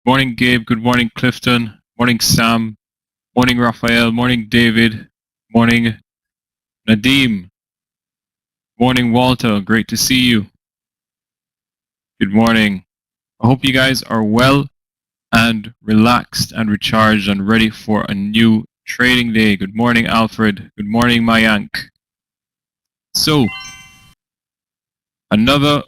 Morning, Gabe. Good morning, Clifton. Morning, Sam. Morning, Raphael. Morning, David. Morning, Nadeem. Morning, Walter. Great to see you. Good morning. I hope you guys are well and relaxed and recharged and ready for a new trading day. Good morning, Alfred. Good morning, Mayank. So, another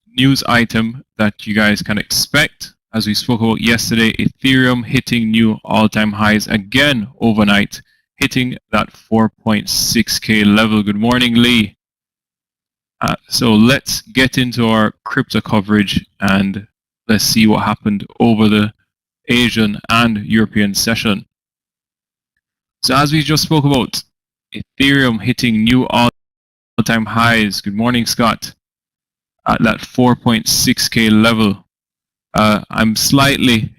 news item that you guys can expect, as we spoke about yesterday, Ethereum hitting new all-time highs again overnight, hitting that 4.6K level. Good morning, Lee. So let's get into our crypto coverage and let's see what happened over the Asian and European session. So as we just spoke about, Ethereum hitting new all-time highs. Good morning, Scott. At that 4.6K level. I'm slightly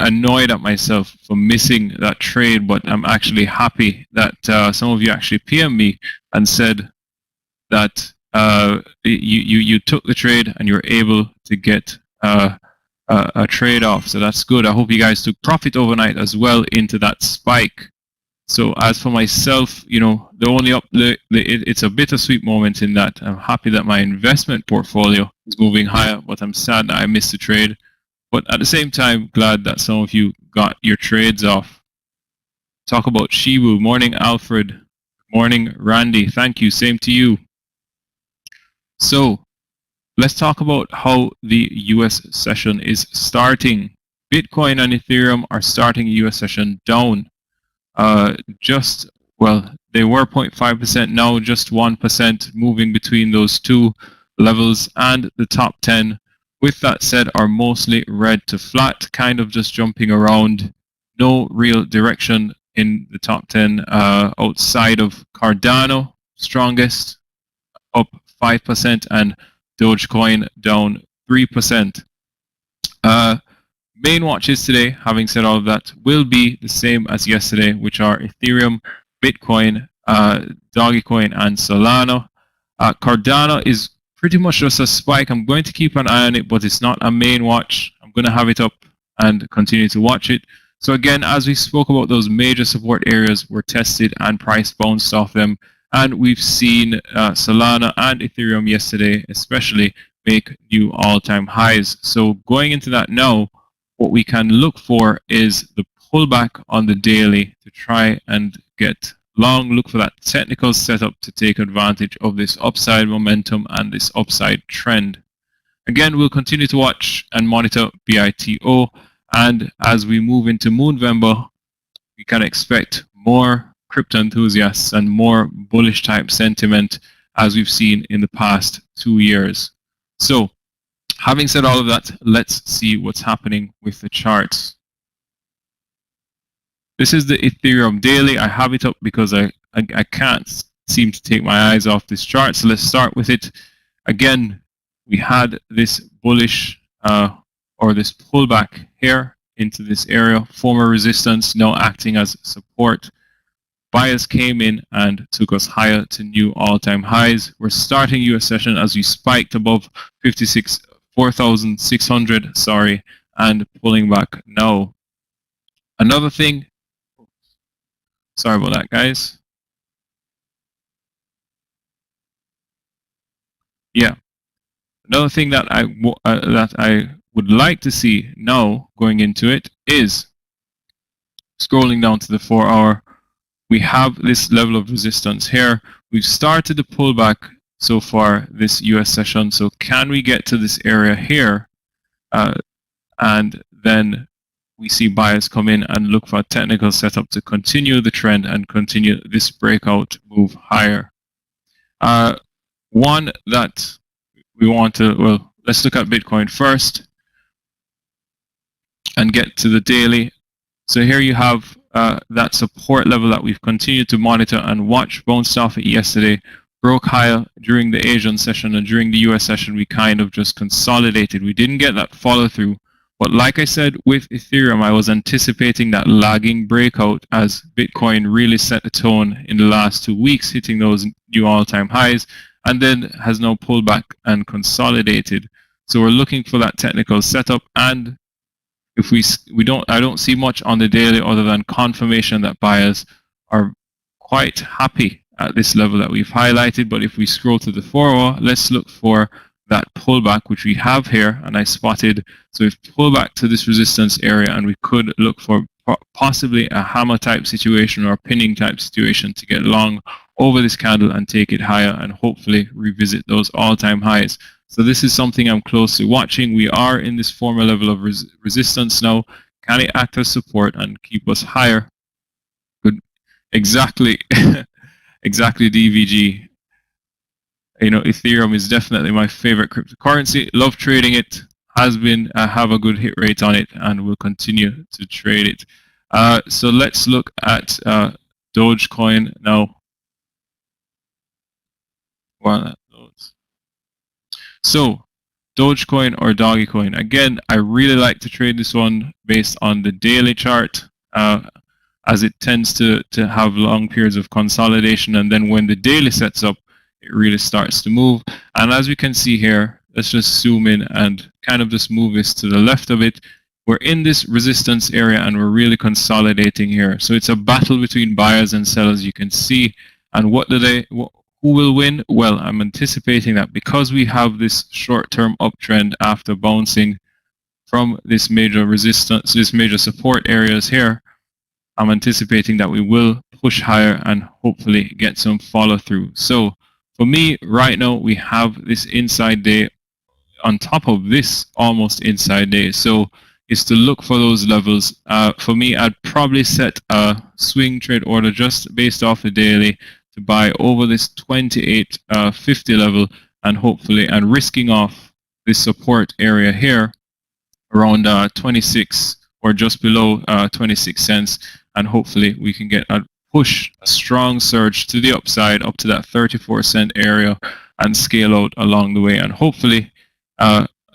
annoyed at myself for missing that trade, but I'm actually happy that some of you actually PM me and said that you took the trade and you're able to get a trade off. So that's good. I hope you guys took profit overnight as well into that spike. So as for myself, you know, it's a bittersweet moment in that I'm happy that my investment portfolio is moving higher, but I'm sad that I missed the trade. But at the same time, glad that some of you got your trades off. Talk about Shibu. Morning, Alfred. Morning, Randy. Thank you. Same to you. So let's talk about how the US session is starting. Bitcoin and Ethereum are starting a US session down. They were 0.5%, now just 1%, moving between those two levels, and the top 10, with that said, are mostly red to flat, kind of just jumping around. No real direction in the top 10 outside of Cardano, strongest, up 5%, and Dogecoin down 3%. Main watches today, having said all of that, will be the same as yesterday, which are Ethereum, Bitcoin, Dogecoin, and Solana. Cardano is pretty much just a spike. I'm going to keep an eye on it, but it's not a main watch. I'm going to have it up and continue to watch it. So again, as we spoke about, those major support areas were tested and price bounced off them. And we've seen Solana and Ethereum yesterday, especially, make new all-time highs. So going into that now, what we can look for is the pullback on the daily to try and get long. Look for that technical setup to take advantage of this upside momentum and this upside trend. Again, we'll continue to watch and monitor BITO. And as we move into Moonvember, we can expect more crypto enthusiasts and more bullish type sentiment as we've seen in the past 2 years. So, having said all of that, let's see what's happening with the charts. This is the Ethereum daily. I have it up because I can't seem to take my eyes off this chart. So let's start with it. Again, we had this bullish or this pullback here into this area, former resistance, now acting as support. Buyers came in and took us higher to new all-time highs. We're starting US session as we spiked above 4,600, and pulling back now. Another thing, sorry about that, guys. Yeah, another thing that I would like to see now going into it is scrolling down to the 4-hour. We have this level of resistance here. We've started the pullback so far this US session. So can we get to this area here? And then we see buyers come in and look for a technical setup to continue the trend and continue this breakout move higher. One that we want to, well, let's look at Bitcoin first and get to the daily. So here you have that support level that we've continued to monitor and watch, bounced off it yesterday, broke higher during the Asian session, and during the US session we kind of just consolidated. We didn't get that follow through, but like I said with Ethereum, I was anticipating that lagging breakout as Bitcoin really set the tone in the last 2 weeks, hitting those new all-time highs, and then has now pulled back and consolidated. So we're looking for that technical setup, and if I don't see much on the daily other than confirmation that buyers are quite happy at this level that we've highlighted. But if we scroll to the 4-hour, let's look for that pullback, which we have here, and I spotted. So we've pulled back to this resistance area, and we could look for possibly a hammer type situation or a pinning type situation to get long over this candle and take it higher and hopefully revisit those all-time highs. So this is something I'm closely watching. We are in this former level of resistance now. Can it act as support and keep us higher? Good. Exactly. Exactly, DVG. You know, Ethereum is definitely my favorite cryptocurrency. Love trading it. Has been, have a good hit rate on it, and will continue to trade it. So let's look at Dogecoin now. While that loads. So Dogecoin or Doggycoin. Again, I really like to trade this one based on the daily chart, as it tends to have long periods of consolidation, and then when the daily sets up, it really starts to move. And as we can see here, let's just zoom in and kind of just move this to the left of it. We're in this resistance area and we're really consolidating here. So it's a battle between buyers and sellers, you can see. And who will win? Well, I'm anticipating that because we have this short-term uptrend after bouncing from this major resistance, this major support areas here, I'm anticipating that we will push higher and hopefully get some follow through. So for me right now, we have this inside day on top of this almost inside day. So it's to look for those levels. For me, I'd probably set a swing trade order just based off the daily to buy over this 28.50 level, and hopefully, and risking off this support area here around 26 or just below 26 cents, and hopefully we can get a push, a strong surge to the upside up to that 34-cent area and scale out along the way, and hopefully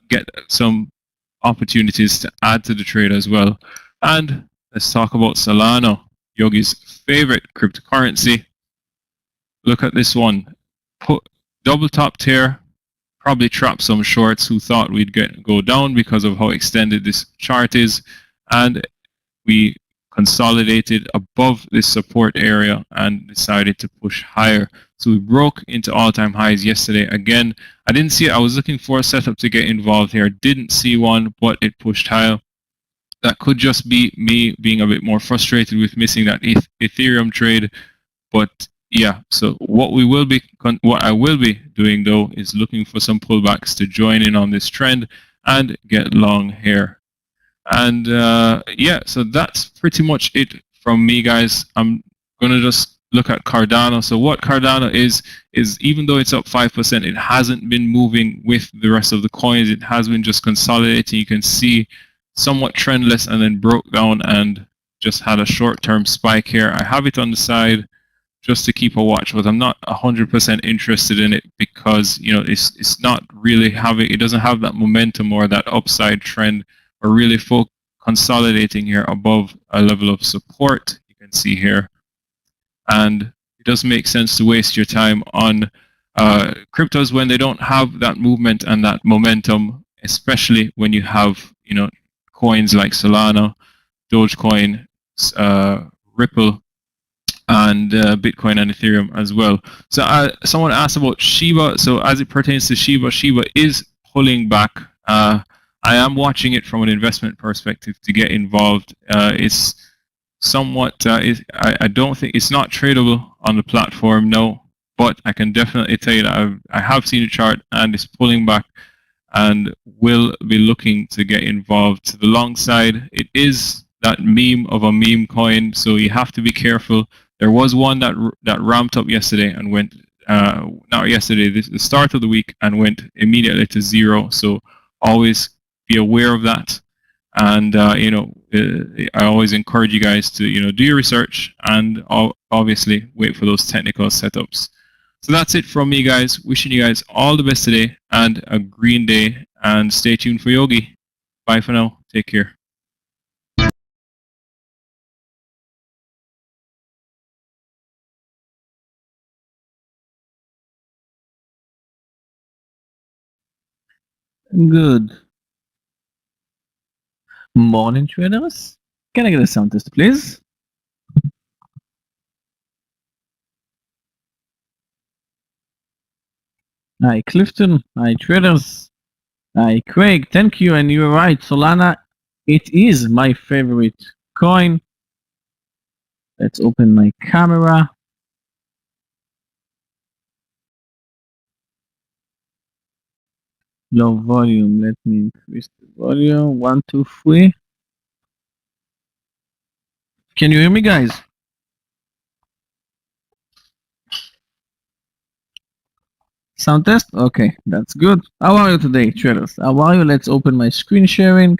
get some opportunities to add to the trade as well. And let's talk about Solana, Yogi's favorite cryptocurrency. Look at this one. Double top tier, probably trapped some shorts who thought we'd go down because of how extended this chart is, and we consolidated above this support area and decided to push higher. So we broke into all-time highs yesterday. Again, I didn't see it. I was looking for a setup to get involved here. Didn't see one, but it pushed higher. That could just be me being a bit more frustrated with missing that Ethereum trade, but yeah, so what I will be doing though is looking for some pullbacks to join in on this trend and get long here. And yeah, so that's pretty much it from me, guys. I'm gonna just look at Cardano. So what Cardano is even though it's up 5%, it hasn't been moving with the rest of the coins. It has been just consolidating. You can see somewhat trendless, and then broke down and just had a short-term spike here. I have it on the side just to keep a watch, but I'm not 100% interested in it because, you know, it's not really it doesn't have that momentum or that upside trend. We're really consolidating here above a level of support, you can see here, and it doesn't make sense to waste your time on cryptos when they don't have that movement and that momentum, especially when you have, you know, coins like Solana, Dogecoin, Ripple, and Bitcoin and Ethereum as well. So someone asked about Shiba. So as it pertains to Shiba, Shiba is pulling back. I am watching it from an investment perspective to get involved. It's somewhat, I don't think, it's not tradable on the platform, no, but I can definitely tell you that I have seen a chart and it's pulling back and will be looking to get involved. To the long side, it is that meme of a meme coin, so you have to be careful. There was one that ramped up yesterday and went, not yesterday, the start of the week, and went immediately to zero. So always be aware of that. And you know, I always encourage you guys to, you know, do your research and obviously wait for those technical setups. So that's it from me, guys. Wishing you guys all the best today and a green day. And stay tuned for Yogi. Bye for now. Take care. Good. Morning traders. Can I get a sound test, please? Hi, Clifton. Hi, traders. Hi, Craig. Thank you. And you're right, Solana. It is my favorite coin. Let's open my camera. Low volume. Let me increase the volume. 1, 2, 3. Can you hear me, guys? Sound test? Okay, that's good. How are you today, traders? How are you? Let's open my screen sharing.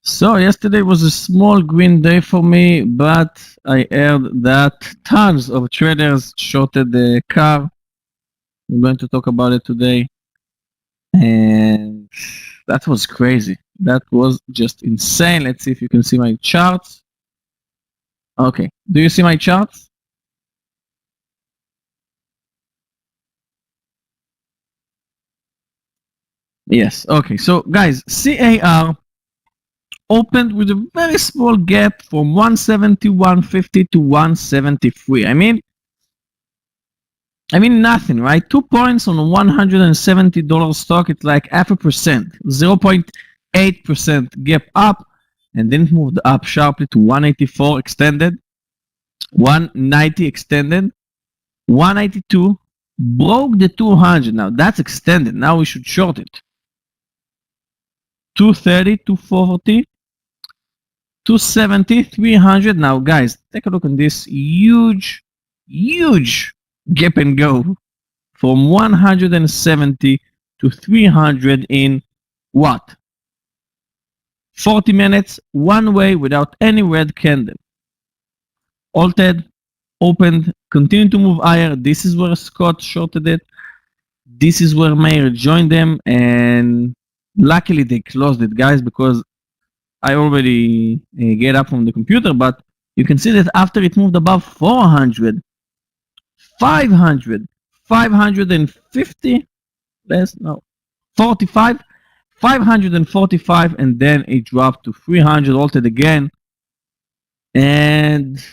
So yesterday was a small green day for me, but I heard that tons of traders shorted the car. I'm going to talk about it today. And that was crazy. That was just insane. Let's see if you can see my charts. Okay. Do you see my charts? Yes. Okay. So guys, CAR opened with a very small gap from 170, 150 to 173. I mean nothing, right? 2 points on a $170 stock, it's like 0.5%, 0.8% gap up, and then it moved up sharply to 184 extended, 190 extended, 192, broke the 200. Now that's extended. Now we should short it. 230, 240, 270, 300. Now guys, take a look at this huge gap and go from 170 to 300 in what? 40 minutes, one way without any red candle. Halted, opened, continued to move higher. This is where Scott shorted it. This is where Meir joined them, and luckily they closed it, guys, because I already get up from the computer, but you can see that after it moved above 400, 500, 550, less, no, 45, 545, and then it dropped to 300, halted again. And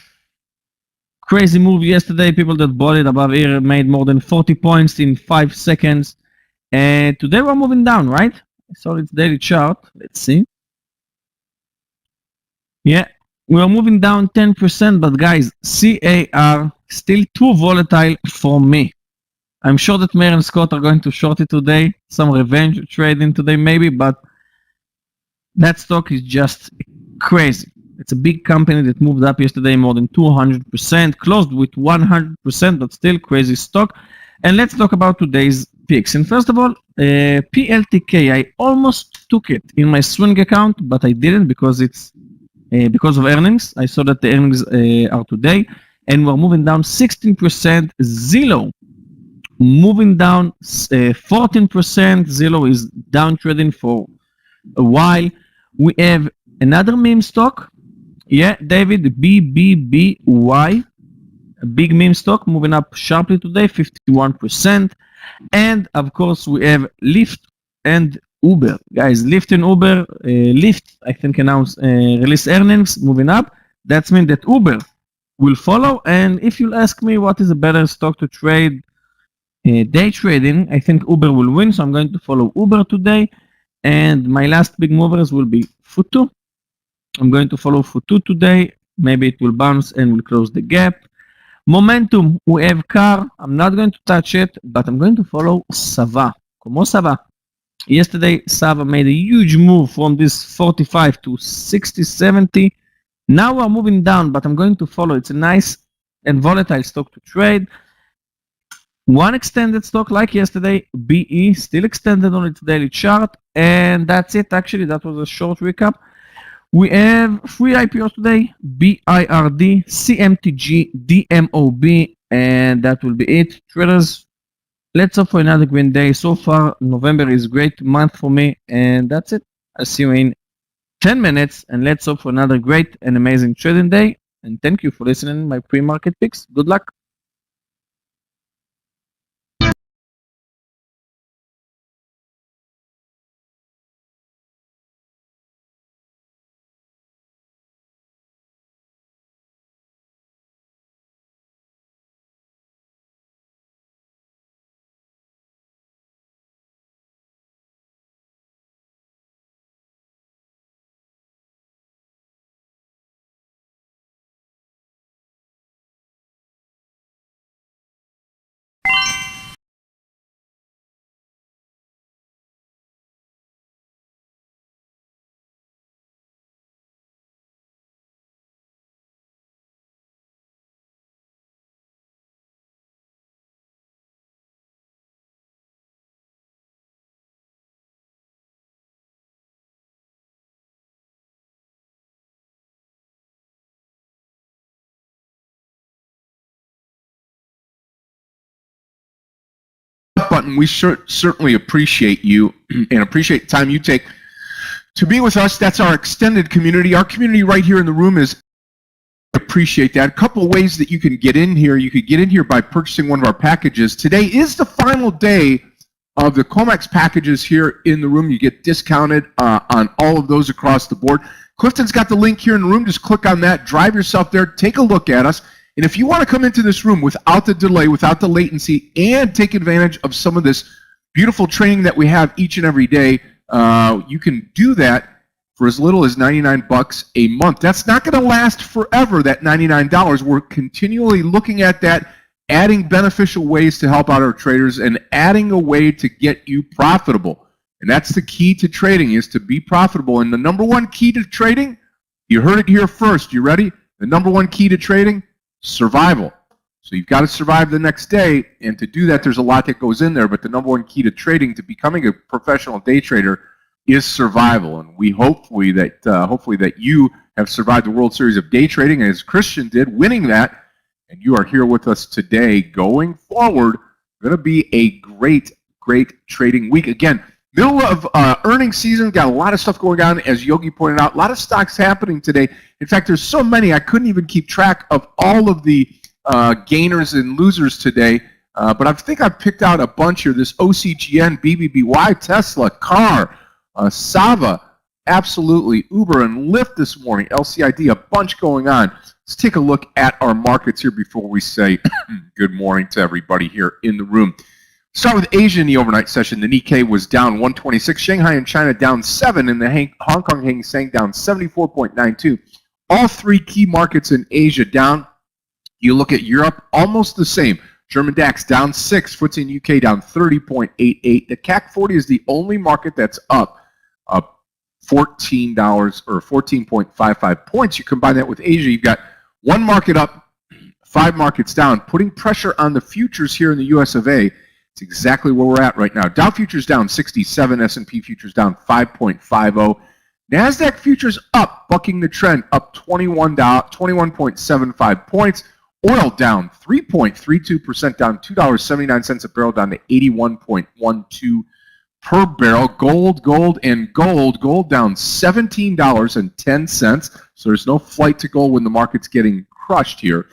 crazy move yesterday. People that bought it above here made more than 40 points in 5 seconds. And today we're moving down, right? I saw its daily chart. Let's see. Yeah, we're moving down 10%, but guys, CAR still too volatile for me. I'm sure that Meir and Scott are going to short it today. Some revenge trading today maybe, but that stock is just crazy. It's a big company that moved up yesterday more than 200%, closed with 100%, but still crazy stock. And let's talk about today's picks. And first of all, PLTK, I almost took it in my swing account, but I didn't because it's because of earnings. I saw that the earnings are today, and we're moving down 16%. Zillow moving down 14%. Zillow is down trading for a while. We have another meme stock. Yeah, David, BBBY, a big meme stock moving up sharply today, 51%. And of course, we have Lyft and Uber. Guys, Lyft and Uber, Lyft, I think, announced release earnings moving up. That means that Uber will follow. And if you'll ask me what is a better stock to trade, day trading, I think Uber will win. So I'm going to follow Uber today. And my last big movers will be Futu. I'm going to follow Futu today. Maybe it will bounce and will close the gap. Momentum, we have car. I'm not going to touch it, but I'm going to follow Sava. Como Sava. Yesterday, Sava made a huge move from this 45 to 60, 70. Now we're moving down, but I'm going to follow. It's a nice and volatile stock to trade. One extended stock like yesterday, BE, still extended on its daily chart. And that's it. Actually, that was a short recap. We have 3 IPOs today, BIRD, CMTG, DMOB, and that will be it. Traders, let's hope for another green day. So far, November is a great month for me, and that's it. I'll see you in 10 minutes, and let's hope for another great and amazing trading day. And thank you for listening to my pre-market picks. Good luck. button. We certainly appreciate you and appreciate the time you take to be with us. That's our extended community. Our community right here in the room is appreciate that. A couple of ways that you can get in here. You could get in here by purchasing one of our packages. Today is the final day of the Comex packages here in the room. You get discounted on all of those across the board. Clifton's got the link here in the room. Just click on that, drive yourself there, take a look at us. And if you want to come into this room without the delay, without the latency, and take advantage of some of this beautiful training that we have each and every day, you can do that for as little as $99 a month. That's not going to last forever, that $99. We're continually looking at that, adding beneficial ways to help out our traders and adding a way to get you profitable. And that's the key to trading, is to be profitable. And the number one key to trading, you heard it here first. You ready? The number one key to trading, survival. So you've got to survive the next day, and to do that, there's a lot that goes in there, but the number one key to trading, to becoming a professional day trader, is survival. And we hopefully that you have survived the World Series of Day Trading, as Christian did, winning that, and you are here with us today. Going forward, going to be a great trading week. Again, middle of earnings season, got a lot of stuff going on, as Yogi pointed out, a lot of stocks happening today. In fact, there's so many, I couldn't even keep track of all of the gainers and losers today, but I think I've picked out a bunch here. This OCGN, BBBY, Tesla, CAR, Sava, absolutely, Uber and Lyft this morning, LCID, a bunch going on. Let's take a look at our markets here before we say good morning to everybody here in the room. Start with Asia in the overnight session. The Nikkei was down 126. Shanghai and China down 7, and the Hong Kong Hang Seng down 74.92. All three key markets in Asia down. You look at Europe, almost the same. German DAX down 6, FTSE in UK down 30.88. The CAC 40 is the only market that's up $14 or 14.55 points. You combine that with Asia, you've got one market up, 5 markets down, putting pressure on the futures here in the US of A. It's exactly where we're at right now. Dow futures down 67, S&P futures down 5.50. NASDAQ futures up, bucking the trend, up 21.75 points. Oil down 3.32%, down $2.79 a barrel, down to 81.12 per barrel. Gold down $17.10. So there's no flight to gold when the market's getting crushed here.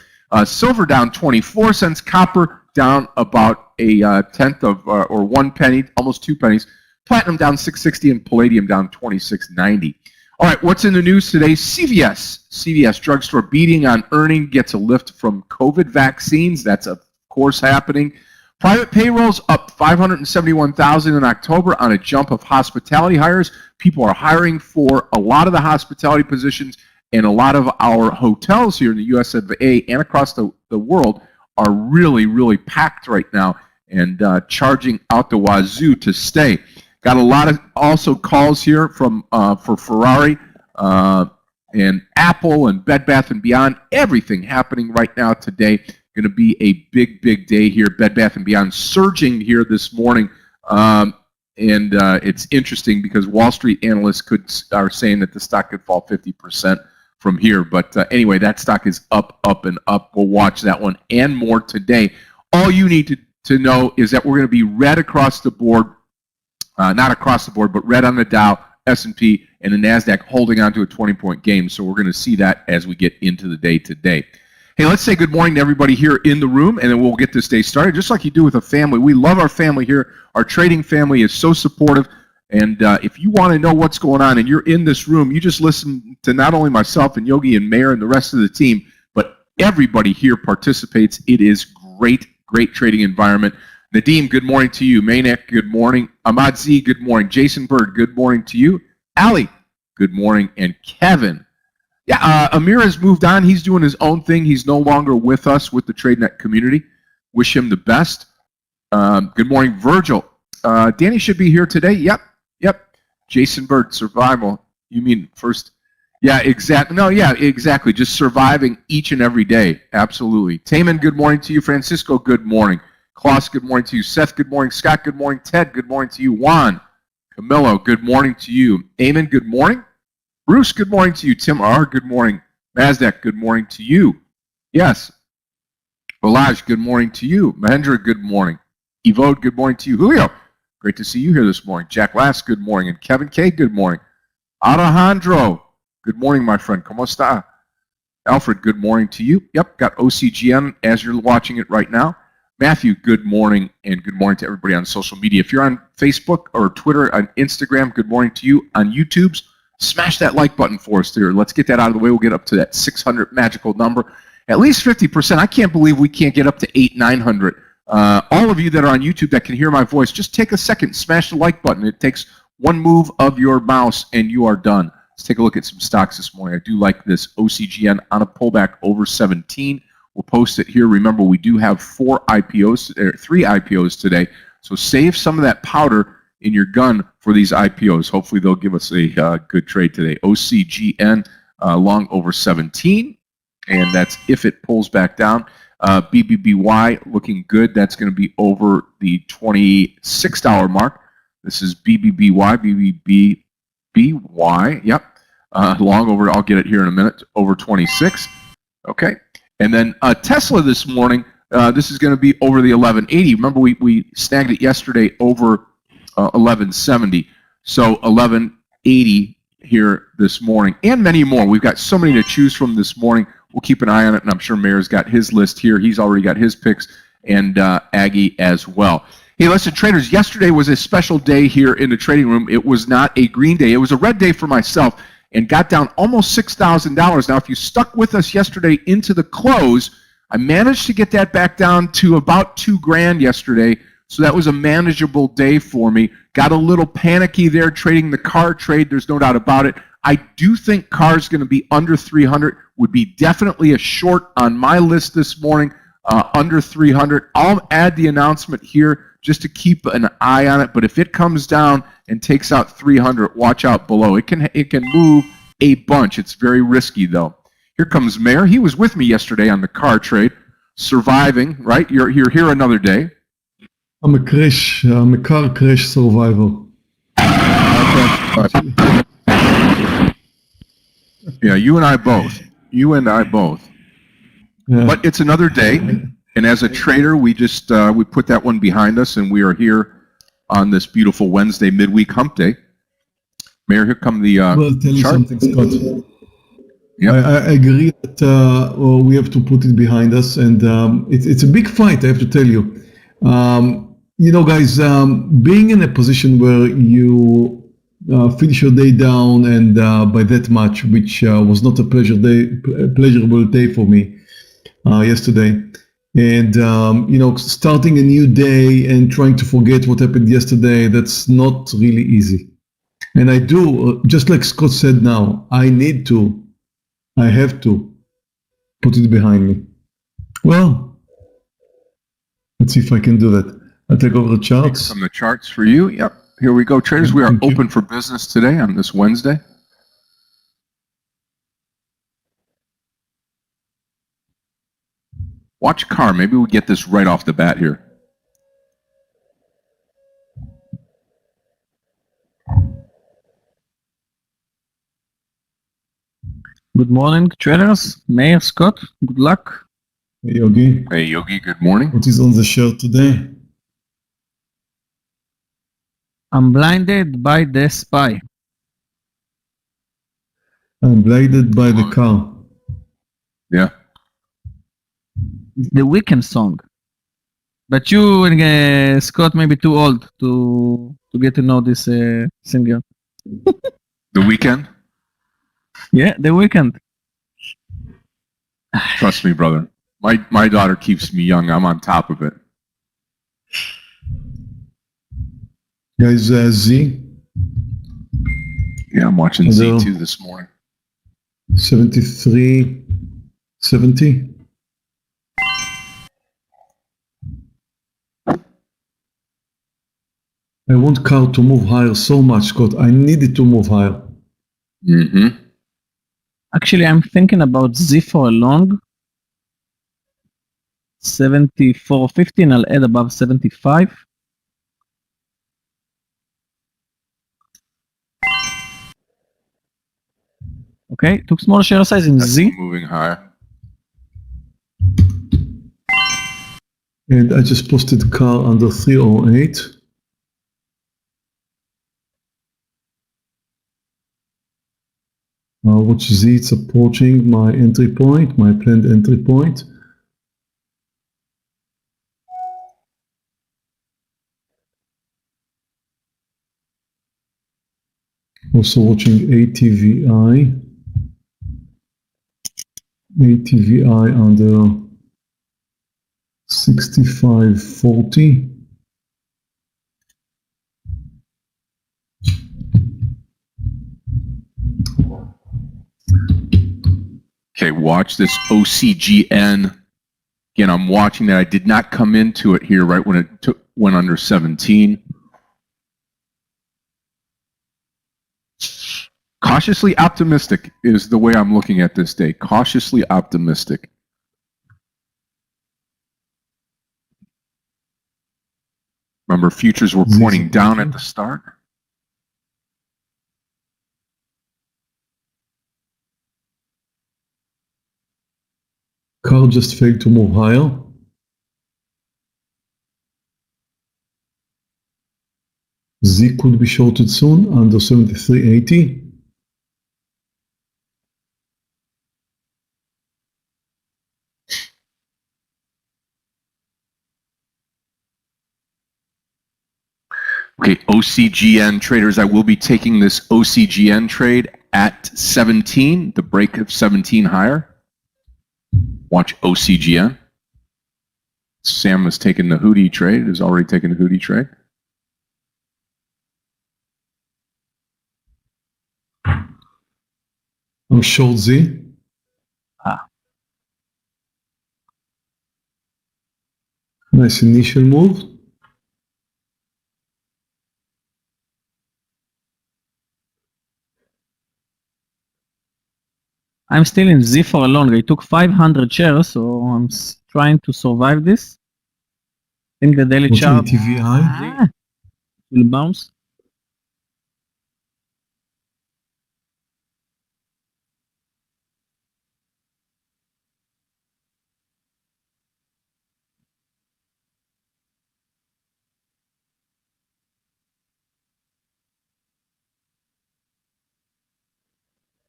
Silver down 24 cents. Copper down about a tenth of or 1 penny, almost 2 pennies. Platinum down 6.60 and palladium down 26.90. All right, what's in the news today? CVS drugstore beating on earning, gets a lift from COVID vaccines. That's of course happening. Private payrolls up 571,000 in October on a jump of hospitality hires. People are hiring for a lot of the hospitality positions, and a lot of our hotels here in the US of A and across the world are really packed right now and charging out the wazoo to stay. Got a lot of also calls here from for Ferrari and Apple and Bed Bath & Beyond. Everything happening right now today. Going to be a big day here. Bed Bath & Beyond surging here this morning. And it's interesting because Wall Street analysts are saying that the stock could fall 50% from here. But anyway, that stock is up and up. We'll watch that one and more today. All you need to know is that we're going to be red across the board. Not across the board, but red on the Dow, S&P, and the NASDAQ holding on to a 20-point gain. So we're going to see that as we get into the day today. Hey, let's say good morning to everybody here in the room, and then we'll get this day started, just like you do with a family. We love our family here. Our trading family is so supportive. And if you want to know what's going on and you're in this room, you just listen to not only myself and Yogi and Meir and the rest of the team, but everybody here participates. It is great trading environment. Nadeem, good morning to you. Maynek, good morning. Ahmad Z, good morning. Jason Bird, good morning to you. Ali, good morning. And Kevin. Yeah, Amir has moved on. He's doing his own thing. He's no longer with us with the Tradenet community. Wish him the best. Good morning, Virgil. Danny should be here today. Yep. Jason Bird, survival. You mean first? Yeah, exactly. No, yeah, exactly. Just surviving each and every day. Absolutely. Taman, good morning to you. Francisco, good morning. Klaus, good morning to you. Seth, good morning. Scott, good morning. Ted, good morning to you. Juan, Camilo, good morning to you. Eamon, good morning. Bruce, good morning to you. Tim R., good morning. Mazdak, good morning to you. Yes. Balaj, good morning to you. Mahendra, good morning. Evode, good morning to you. Julio, great to see you here this morning. Jack Last, good morning. And Kevin K, good morning. Alejandro, good morning, my friend. ¿Cómo está? Alfred, good morning to you. Yep, got OCGN as you're watching it right now. Matthew, good morning, and good morning to everybody on social media. If you're on Facebook or Twitter, on Instagram, good morning to you. On YouTube's, smash that like button for us there. Let's get that out of the way. We'll get up to that 600 magical number. At least 50%. I can't believe we can't get up to 900. All of you that are on YouTube that can hear my voice, just take a second, smash the like button. It takes one move of your mouse, and you are done. Let's take a look at some stocks this morning. I do like this OCGN on a pullback over 17. We'll post it here. Remember, we do have 3 IPOs today, so save some of that powder in your gun for these IPOs. Hopefully, they'll give us a good trade today. OCGN long over 17, and that's if it pulls back down. BBBY looking good. That's going to be over the $26 mark. This is BBBY, BBBY, yep. Long over, I'll get it here in a minute, over 26. Okay. And then Tesla this morning, this is going to be over the 1180. Remember, we snagged it yesterday over 1170. So 1180 here this morning, and many more. We've got so many to choose from this morning. We'll keep an eye on it, and I'm sure Meir's got his list here. He's already got his picks, and Aggie as well. Hey, listen, traders, yesterday was a special day here in the trading room. It was not a green day. It was a red day for myself, and got down almost $6,000. Now, if you stuck with us yesterday into the close, I managed to get that back down to about $2,000 yesterday, so that was a manageable day for me. Got a little panicky there trading the car trade. There's no doubt about it. I do think car's going to be under 300. Would be definitely a short on my list this morning, under 300. I'll add the announcement here just to keep an eye on it. But if it comes down and takes out 300, watch out below. It can move a bunch. It's very risky, though. Here comes Meir. He was with me yesterday on the car trade, surviving, right? You're here another day. I'm a car crash survivor. Okay. Yeah, you and I both. Yeah. But it's another day, and as a trader, we just we put that one behind us, and we are here on this beautiful Wednesday midweek hump day. Meir, here come the Well, tell you chart. something, Scott. Yep. I agree that we have to put it behind us, and it's a big fight, I have to tell you. You know, guys, being in a position where you finish your day down and by that much, which was not a pleasurable day for me yesterday, and you know, starting a new day and trying to forget what happened yesterday, that's not really easy. And I do, just like Scott said now, I have to put it behind me. Well, let's see if I can do that. I'll take over the charts. From the charts for you. Yep. Here we go, traders. We are open for business today on this Wednesday. Watch car. Maybe we get this right off the bat here. Good morning, traders. Meir, Scott, good luck. Hey, Yogi, Hey, Yogi, good morning. what is on the shirt today? I'm blinded by the spy. I'm blinded by the car. Yeah. It's the Weekend song. But you and Scott may be too old to get to know this singer. The Weekend? Yeah, The Weekend. Trust me, brother. My daughter keeps me young. I'm on top of it. Guys, Z, Yeah, I'm watching Hello. Z2 this morning. 73.70. I want car to move higher so much, Scott. I need it to move higher. Mm-hmm. Actually, I'm thinking about Z for a long. 74.50, and I'll add above 75. Okay, took small share size in That's Z. moving higher. And I just posted car under 308. Watch Z, it's approaching my entry point, my planned entry point. Also watching ATVI. ATVI under 65.40. Okay, watch this OCGN. Again, I'm watching that. I did not come into it here right when it went under 17. Cautiously optimistic is the way I'm looking at this day. Cautiously optimistic. Remember, futures were pointing down at the start. Car just failed to move higher. Z could be shorted soon under 73.80. Okay, OCGN traders, I will be taking this OCGN trade at 17, the break of 17 higher. Watch OCGN. Sam has taken the Hootie trade, has already taken the Hootie trade. I'm short Z. Nice initial move. I'm still in Z for a long. I took 500 shares, so I'm trying to survive this. I think the daily Watching chart ATVI. will bounce.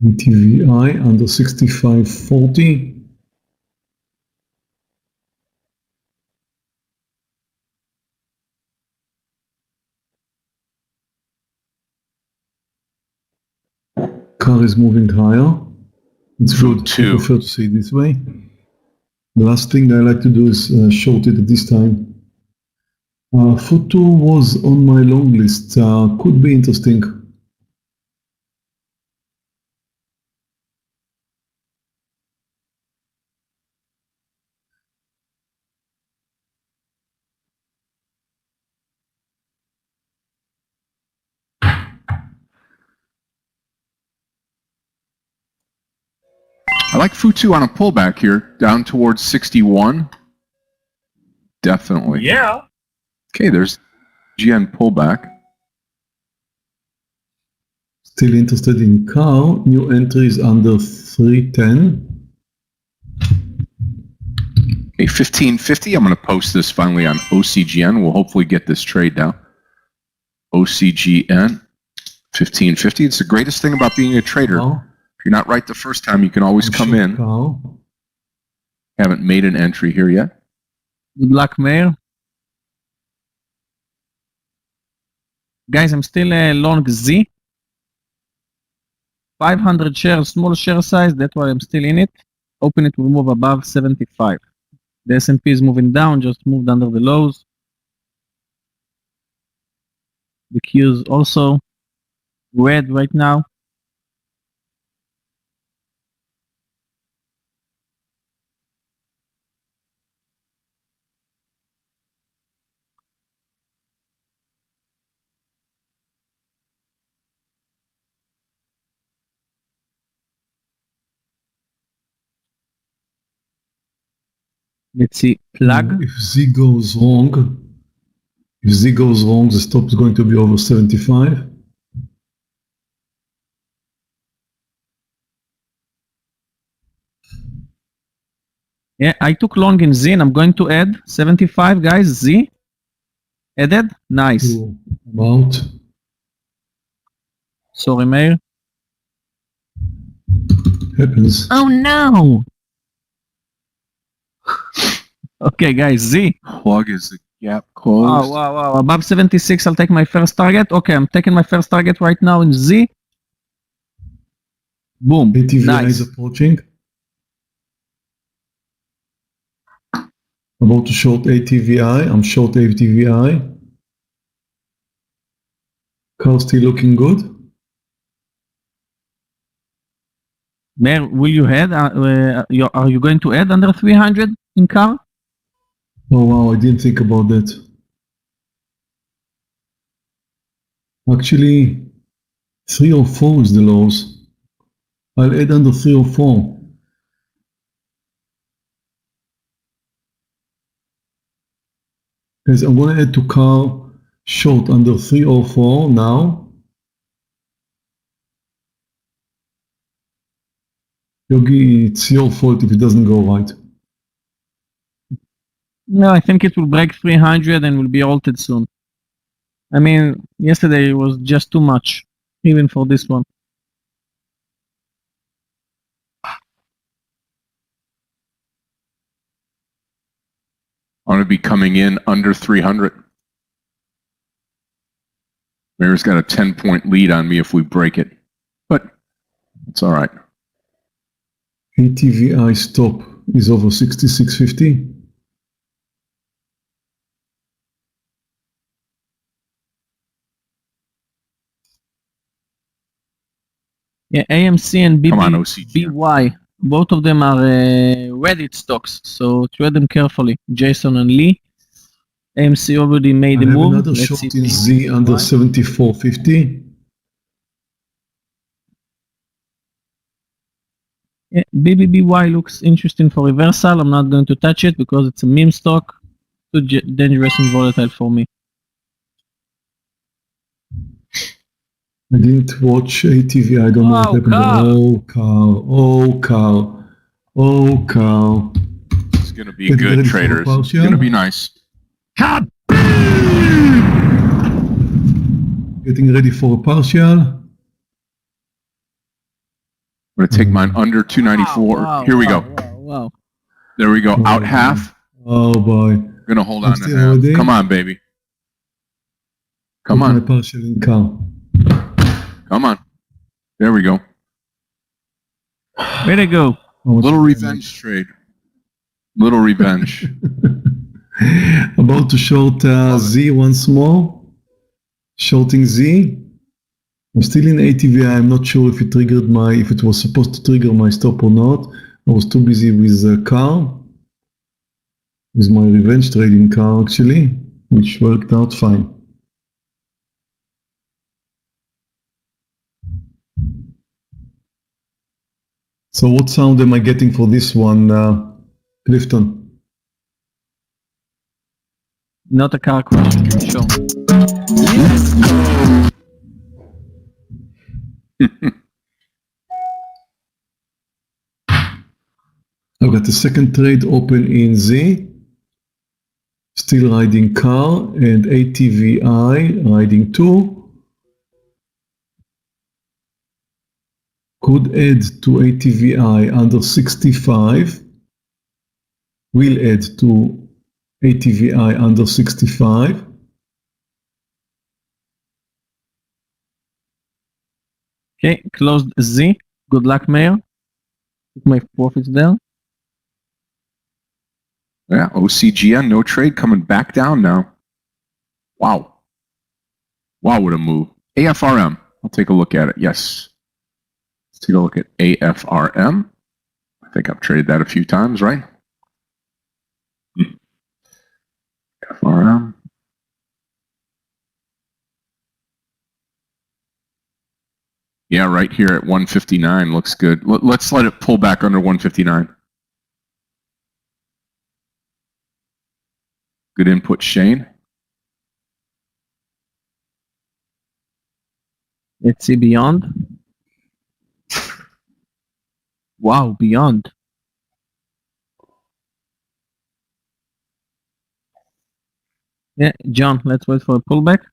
ATVI under 65.40. Car is moving higher. It's good. I prefer to see it this way. The last thing I like to do is short it at this time. Foot 2 was on my long list. Could be interesting. I like Futu on a pullback here, down towards 61. Definitely. Yeah. Okay, there's GN pullback. Still interested in car. New entries under 310. Okay, 1550. I'm going to post this finally on OCGN. We'll hopefully get this trade down. OCGN 1550. It's the greatest thing about being a trader. If you're not right the first time, you can always come in. Haven't made an entry here yet. Good luck, Meir. Guys, I'm still long Z. 500 shares, small share size. That's why I'm still in it. Open it will move above 75. The S&P is moving down, just moved under the lows. The Q is also red right now. Let's see, plug. If Z goes wrong, the stop is going to be over 75. Yeah, I took long in Z and I'm going to add 75, guys. Z. Added. Nice. About. Sorry, Meir. Happens. Oh no. Okay, guys. Z. Plug is the gap Wow, closed. wow, wow. Above 76, I'll take my first target. Okay, I'm taking my first target right now in Z. Boom. ATVI Nice. is approaching. About to short ATVI. I'm short ATVI. Car still looking good. Meir, will you add? Are you going to add under 300 in car? Oh wow, I didn't think about that. Actually, 304 is the lows. I'll add under 304. Guys, I'm gonna add to car short under 304 now. Yogi, it's your fault if it doesn't go right. No, I think it will break 300 and will be altered soon. I mean, yesterday was just too much, even for this one. I'm going to be coming in under 300. Meir's got a 10-point lead on me if we break it, but it's all right. ATVI stop is over 66.50. Yeah, AMC and Come on, OCG. BY, both of them are Reddit stocks, so trade them carefully. Jason and Lee. AMC already made I a have move. another Let's short see. in Z under 74.50. Yeah, BBBY looks interesting for reversal. I'm not going to touch it because it's a meme stock. Too dangerous and volatile for me. I didn't watch ATV. I don't know what happened. Car. Oh, car. Oh, car. Oh, car. It's going to be Getting good, ready for a traders. It's partial. going to be nice. Getting ready for a partial. I'm going to take mine under 294. Wow, Here we go. Wow. There we go. Oh, Out boy. half. Oh, boy. Going to hold I'm on to still half. holding. Come on, baby. Come Took my on. partial in car. Come on. There we go. Way to go. How much Little damage? revenge trade. Little revenge. About to short Z once more. Shorting Z. I'm still in ATVI. I'm not sure if it triggered if it was supposed to trigger my stop or not. I was too busy with car. With my revenge trading car actually, which worked out fine. So what sound am I getting for this one, Clifton? Not a car crash, for sure. I've got the second trade open in Z. Still riding car and ATVI riding 2. Could add to ATVI under 65. Will add to ATVI under 65. Okay, closed Z. Good luck, Meir. Took my profits there. Yeah, OCGN, no trade coming back down now. Wow. Wow, what a move. AFRM. I'll take a look at it. Yes. Let's take a look at AFRM. I think I've traded that a few times, right? AFRM. Yeah, right here at 159 looks good. Let's let it pull back under 159. Good input, Shane. Let's see beyond. Wow, beyond. Yeah, John, let's wait for a pullback.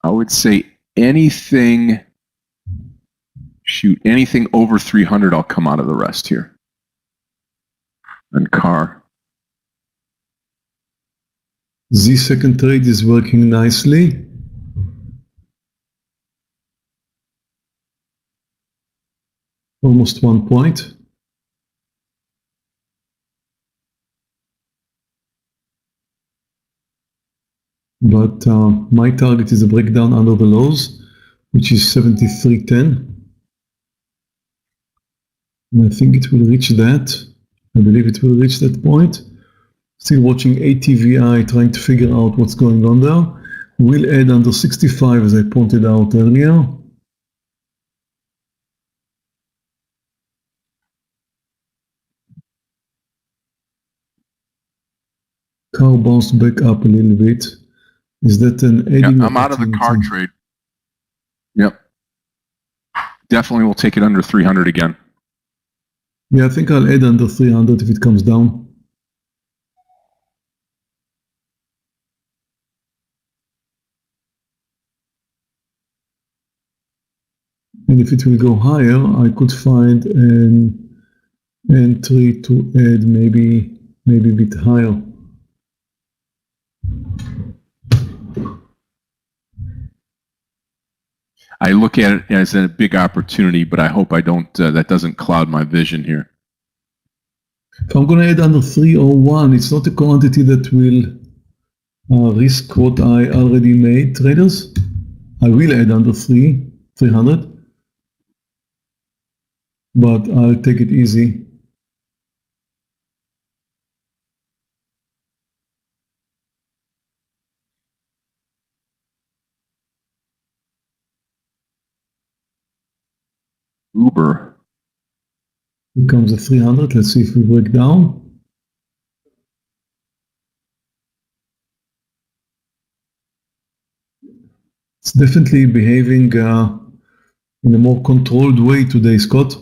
I would say anything over 300, I'll come out of the rest here. And car. Z second trade is working nicely. Almost 1 point. But my target is a breakdown under the lows, which is 73.10. And I think it will reach that. I believe it will reach that point. Still watching ATVI, trying to figure out what's going on there. We'll add under 65, as I pointed out earlier. Car bounced back up a little bit. Is that an adding? Yeah, I'm out of the car trade. Yep. Definitely will take it under 300 again. Yeah, I think I'll add under 300 if it comes down. And if it will go higher, I could find an entry to add maybe a bit higher. I look at it as a big opportunity, but I hope I don't. That doesn't cloud my vision here. If I'm going to add under 301, it's not a quantity that will risk what I already made, traders. I will add under 300, but I'll take it easy. Uber. Here comes the 300. Let's see if we break down. It's definitely behaving in a more controlled way today, Scott.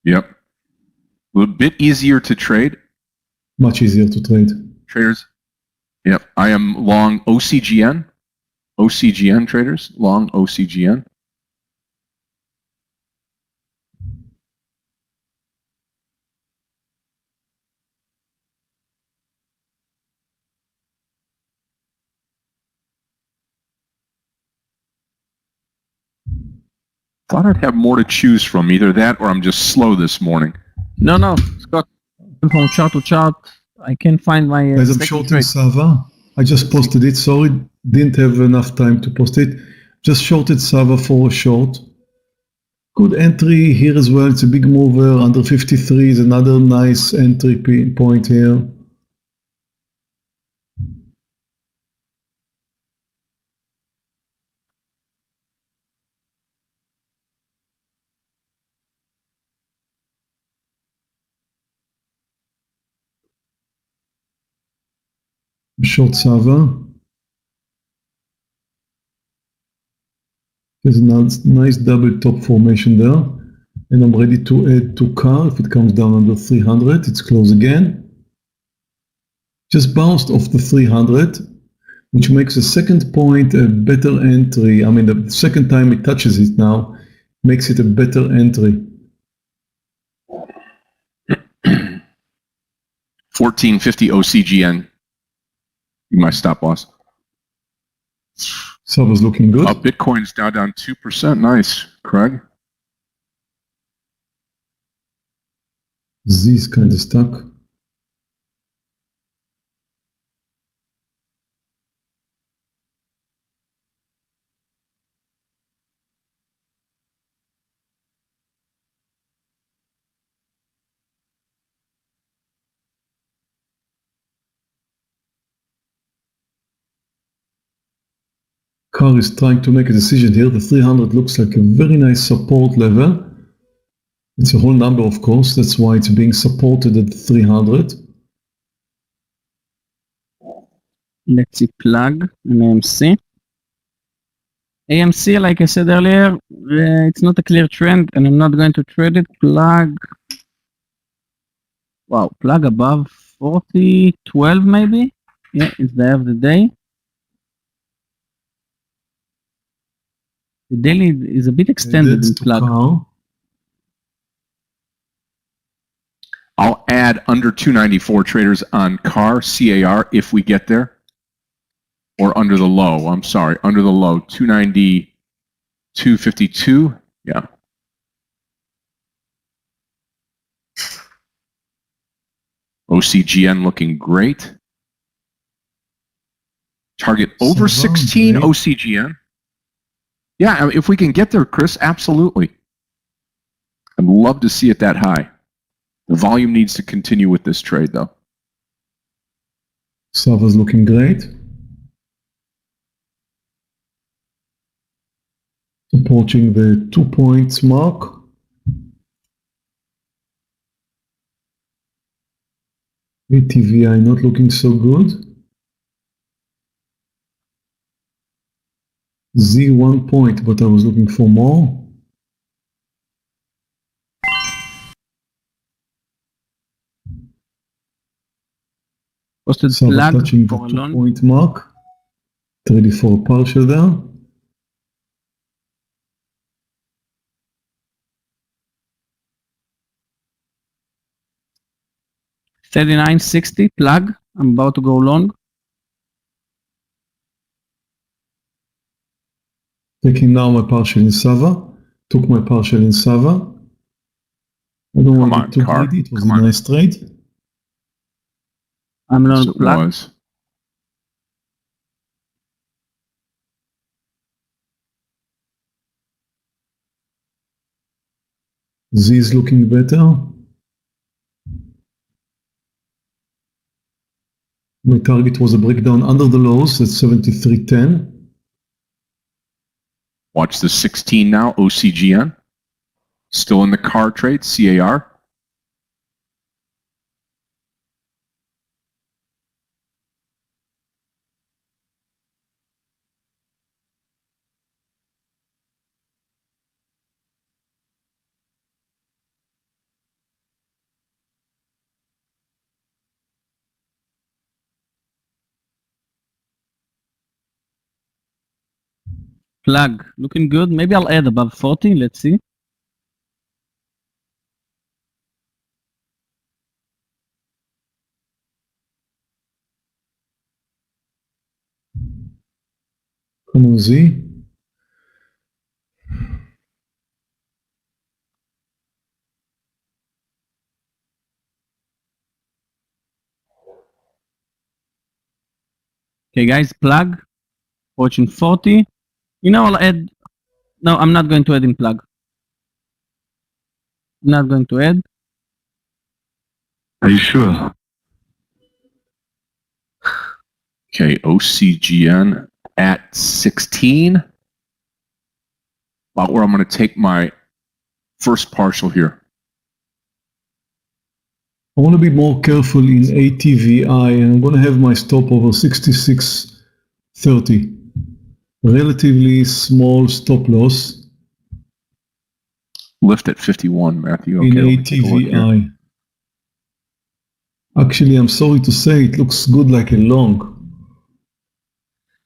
Yep. A little bit easier to trade. Much easier to trade. Traders. Yep. I am long OCGN. OCGN traders. Long OCGN. Thought I'd have more to choose from. Either that or I'm just slow this morning. No, Scott. From chart to chart, I can't find my. Guys, I'm shorting Sava. I just posted it. Sorry, didn't have enough time to post it. Just shorted Sava for a short. Good entry here as well. It's a big mover. Under 53 is another nice entry point here. Short Sava. There's a nice double top formation there. And I'm ready to add to car. If it comes down under 300, it's close again. Just bounced off the 300, which makes the second point a better entry. I mean, the second time it touches it now, makes it a better entry. 1450 OCGN. My stop loss. Sava's looking good. Bitcoin's now down 2%. Nice, Craig. Z is kind of stuck. Car is trying to make a decision here. The 300 looks like a very nice support level. It's a whole number, of course. That's why it's being supported at 300. Let's see, plug and AMC. AMC, like I said earlier, it's not a clear trend, and I'm not going to trade it. Plug. Wow, plug above 40.12 maybe. Yeah, it's the end of the day. The daily is a bit extended in to plug. car. I'll add under 294 traders on CAR, CAR, if we get there. Or under the low, I'm sorry, under the low, 290, 252, yeah. OCGN looking great. Target over 16 great. OCGN. Yeah, I mean, if we can get there, Chris, absolutely. I'd love to see it that high. The volume needs to continue with this trade, though. Sava's looking great. Approaching the 2 points mark. ATVI not looking so good. Z 1 point, but I was looking for more. Posted Sava plug touching the for a 2 long. point mark. Ready for a partial there. $39.60 plug. I'm about to go long. Taking now my partial in Sava. Took my partial in Sava. I don't want on, it too Car. greedy. It was Come a on. nice trade. I'm Yes, long it plug. was. Z is looking better. My target was a breakdown under the lows at 73.10. Watch the 16 now, OCGN. Still in the CAR trade, CAR. Plug. Looking good. Maybe I'll add above 40. Let's see. Come on, Z. Okay, guys, plug. Fortune 40. You know, I'll add. No, I'm not going to add in plug. I'm not going to add. Are you sure? Okay, OCGN at 16. About where I'm going to take my first partial here. I want to be more careful in ATVI, and I'm going to have my stop over 66.30. Relatively small stop loss Lift at 51, Matthew. Okay, in let me take a look here. ATVI. Actually, I'm sorry to say, it looks good like a long. I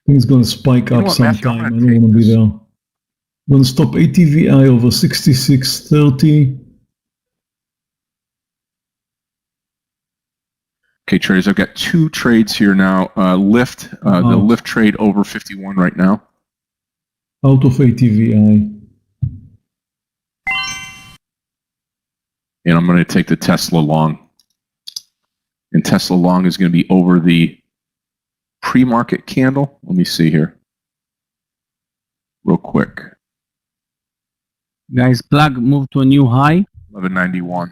think it's going to spike You know up what, Matthew, I'm sometime. I gonna don't take want to be this. there. I'm going to stop ATVI over 66.30. Okay, traders, I've got 2 trades here now. Lift, the lift trade over 51 right now. Out of ATVI. And I'm going to take the Tesla long. And Tesla long is going to be over the pre-market candle. Let me see here. Real quick. Guys, plug move to a new high. 1191.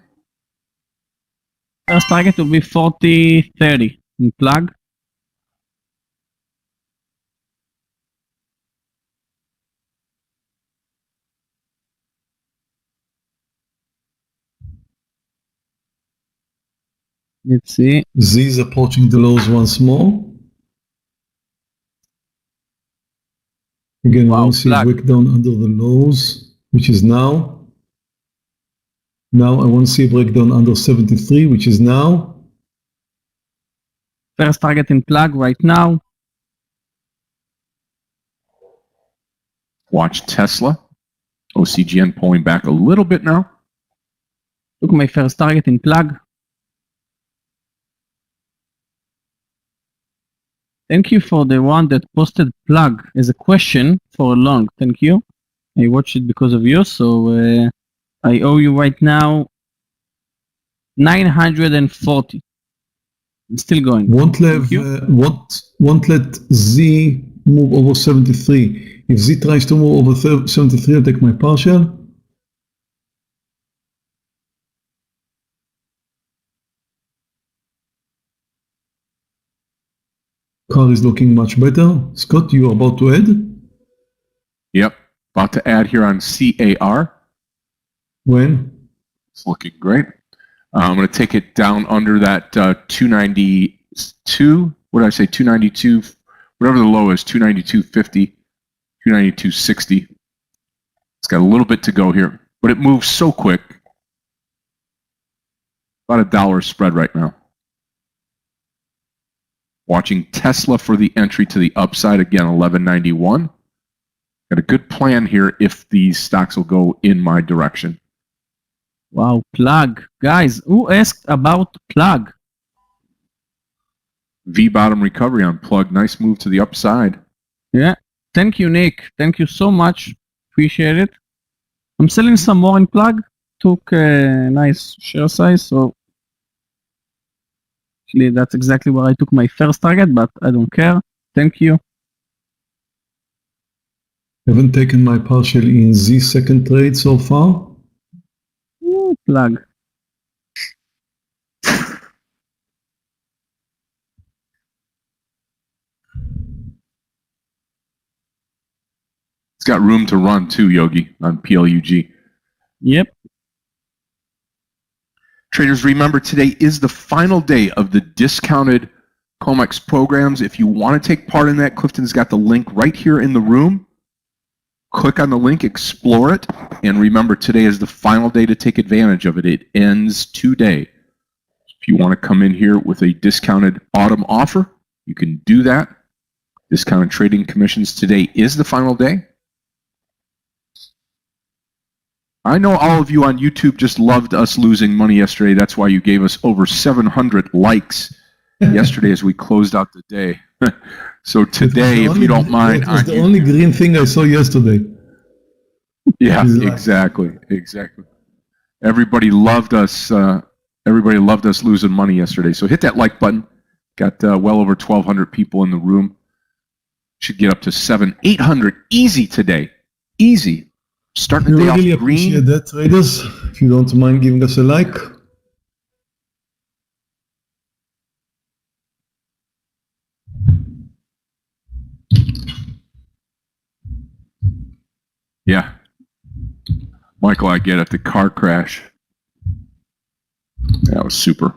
First target will be 40.30 in plug. Let's see. Z is approaching the lows once more. Again, Wow, I want to see a plug. breakdown under the lows, which is now. Now I want to see a breakdown under 73, which is now. First target in plug right now. Watch Tesla. OCGN pulling back a little bit now. Took my first target in plug. Thank you for the one that posted plug as a question for a long. Thank you. I watched it because of you, so I owe you right now 940. I'm still going. Won't let Z move over 73. If Z tries to move over 73, I'll take my partial. Car is looking much better. Scott, you are about to add? Yep. About to add here on CAR. When? It's looking great. I'm going to take it down under that 292. What did I say? 292. Whatever the low is, 292.50, 292.60. It's got a little bit to go here, but it moves so quick. About $1 spread right now. Watching Tesla for the entry to the upside again, 1191. Got a good plan here if these stocks will go in my direction. Wow, plug. Guys, who asked about plug? V bottom recovery on plug. Nice move to the upside. Yeah. Thank you, Nick. Thank you so much. Appreciate it. I'm selling some more in plug. Took a nice share size, so actually that's exactly where I took my first target, but I don't care. Thank you. Haven't taken my partial in Z second trade so far. Ooh, plug. It's got room to run too, Yogi, on PLUG. Yep. Traders, remember today is the final day of the discounted COMEX programs. If you want to take part in that, Clifton's got the link right here in the room. Click on the link, explore it, and remember today is the final day to take advantage of it. It ends today. If you want to come in here with a discounted autumn offer, you can do that. Discounted trading commissions today is the final day. I know all of you on YouTube just loved us losing money yesterday. That's why you gave us over 700 likes yesterday as we closed out the day. So today, if you don't mind, it was the only green thing I saw yesterday. Yeah, exactly. Everybody loved us. Everybody loved us losing money yesterday. So hit that like button. Got well over 1,200 people in the room. Should get up to 800 easy today. Easy. Starting the day off really green. Appreciate that, traders. If you don't mind giving us a like. Yeah. Michael, I get it. The car crash. That was super.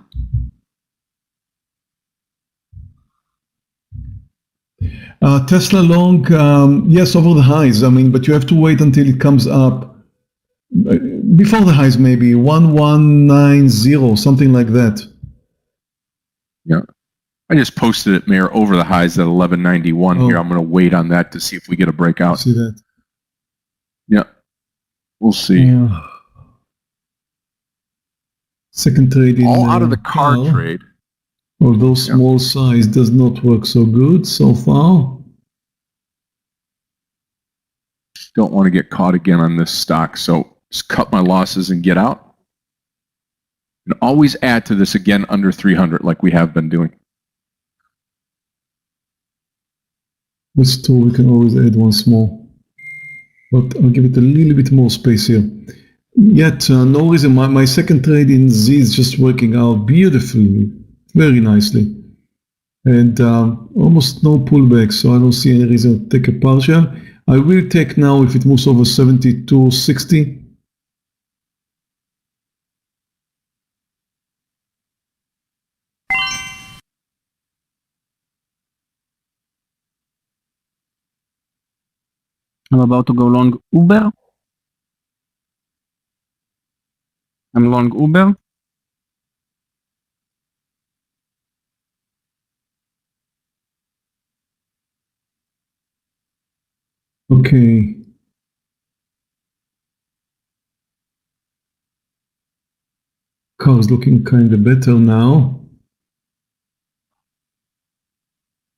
Tesla long, yes, over the highs. I mean, but you have to wait until it comes up. Before the highs, maybe 1190, something like that. Yeah. I just posted it, Meir, over the highs at 1191 here. I'm going to wait on that to see if we get a breakout. See that? Yeah. We'll see. Yeah. Second trade in all out of the car trade. Although small size does not work so good so far. Don't want to get caught again on this stock, so just cut my losses and get out. And always add to this again under 300 like we have been doing. That's true, we can always add once more. But I'll give it a little bit more space here. Yet, no reason. My second trade in Z is just working out beautifully, very nicely. And almost no pullback, so I don't see any reason to take a partial. I will take now if it moves over 72.60. I'm about to go long Uber. I'm long Uber. Okay. Car is looking kind of better now.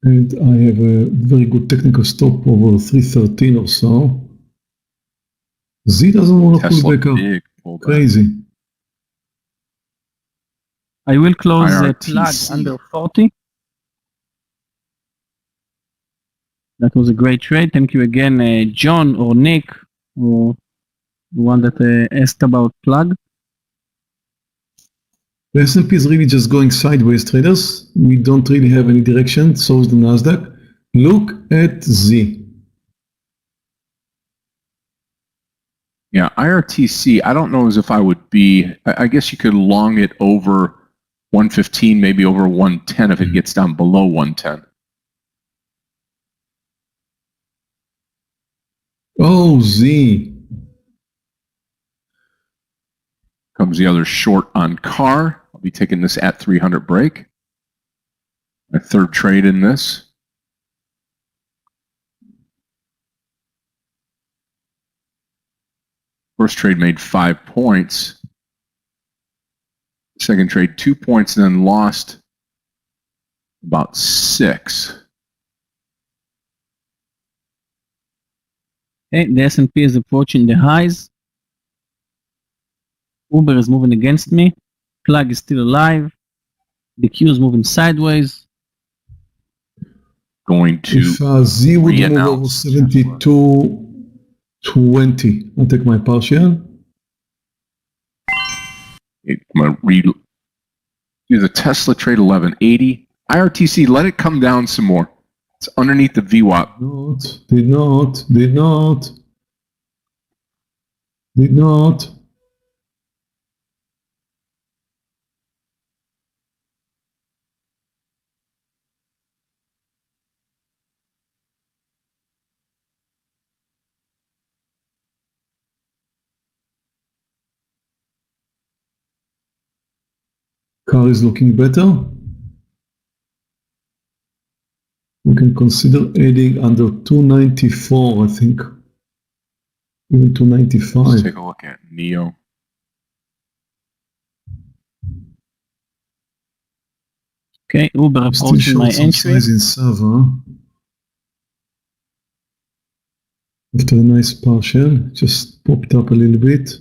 And I have a very good technical stop over 313 or so. Z doesn't want to pull Tesla back up. big pullback. Crazy. I will close the IRTC. plug under 40. That was a great trade. Thank you again, John or Nick, or the one that asked about plug. The S&P is really just going sideways, traders. We don't really have any direction. So is the Nasdaq. Look at Z. Yeah, IRTC, I don't know as if I would be, I guess you could long it over 115, maybe over 110 if it gets down below 110. Oh, Z. Comes the other short on car. I'll be taking this at 300 break. My third trade in this. First trade made 5 points. Second trade 2 points, and then lost about 6. Okay, the S&P is approaching the highs. Uber is moving against me. Plug is still alive. The Q is moving sideways. Going to If Z would move over re-announce. 72.20, I'll take my partial. I'm going to do the Tesla trade 1180. IRTC, let it come down some more. It's underneath the VWAP. Did not. Car is looking better. We can consider adding under 294, I think. Even 295. Let's take a look at NEO. Okay, Uber Still approaching my short some entry. size in Sav, huh? After a nice partial, just popped up a little bit.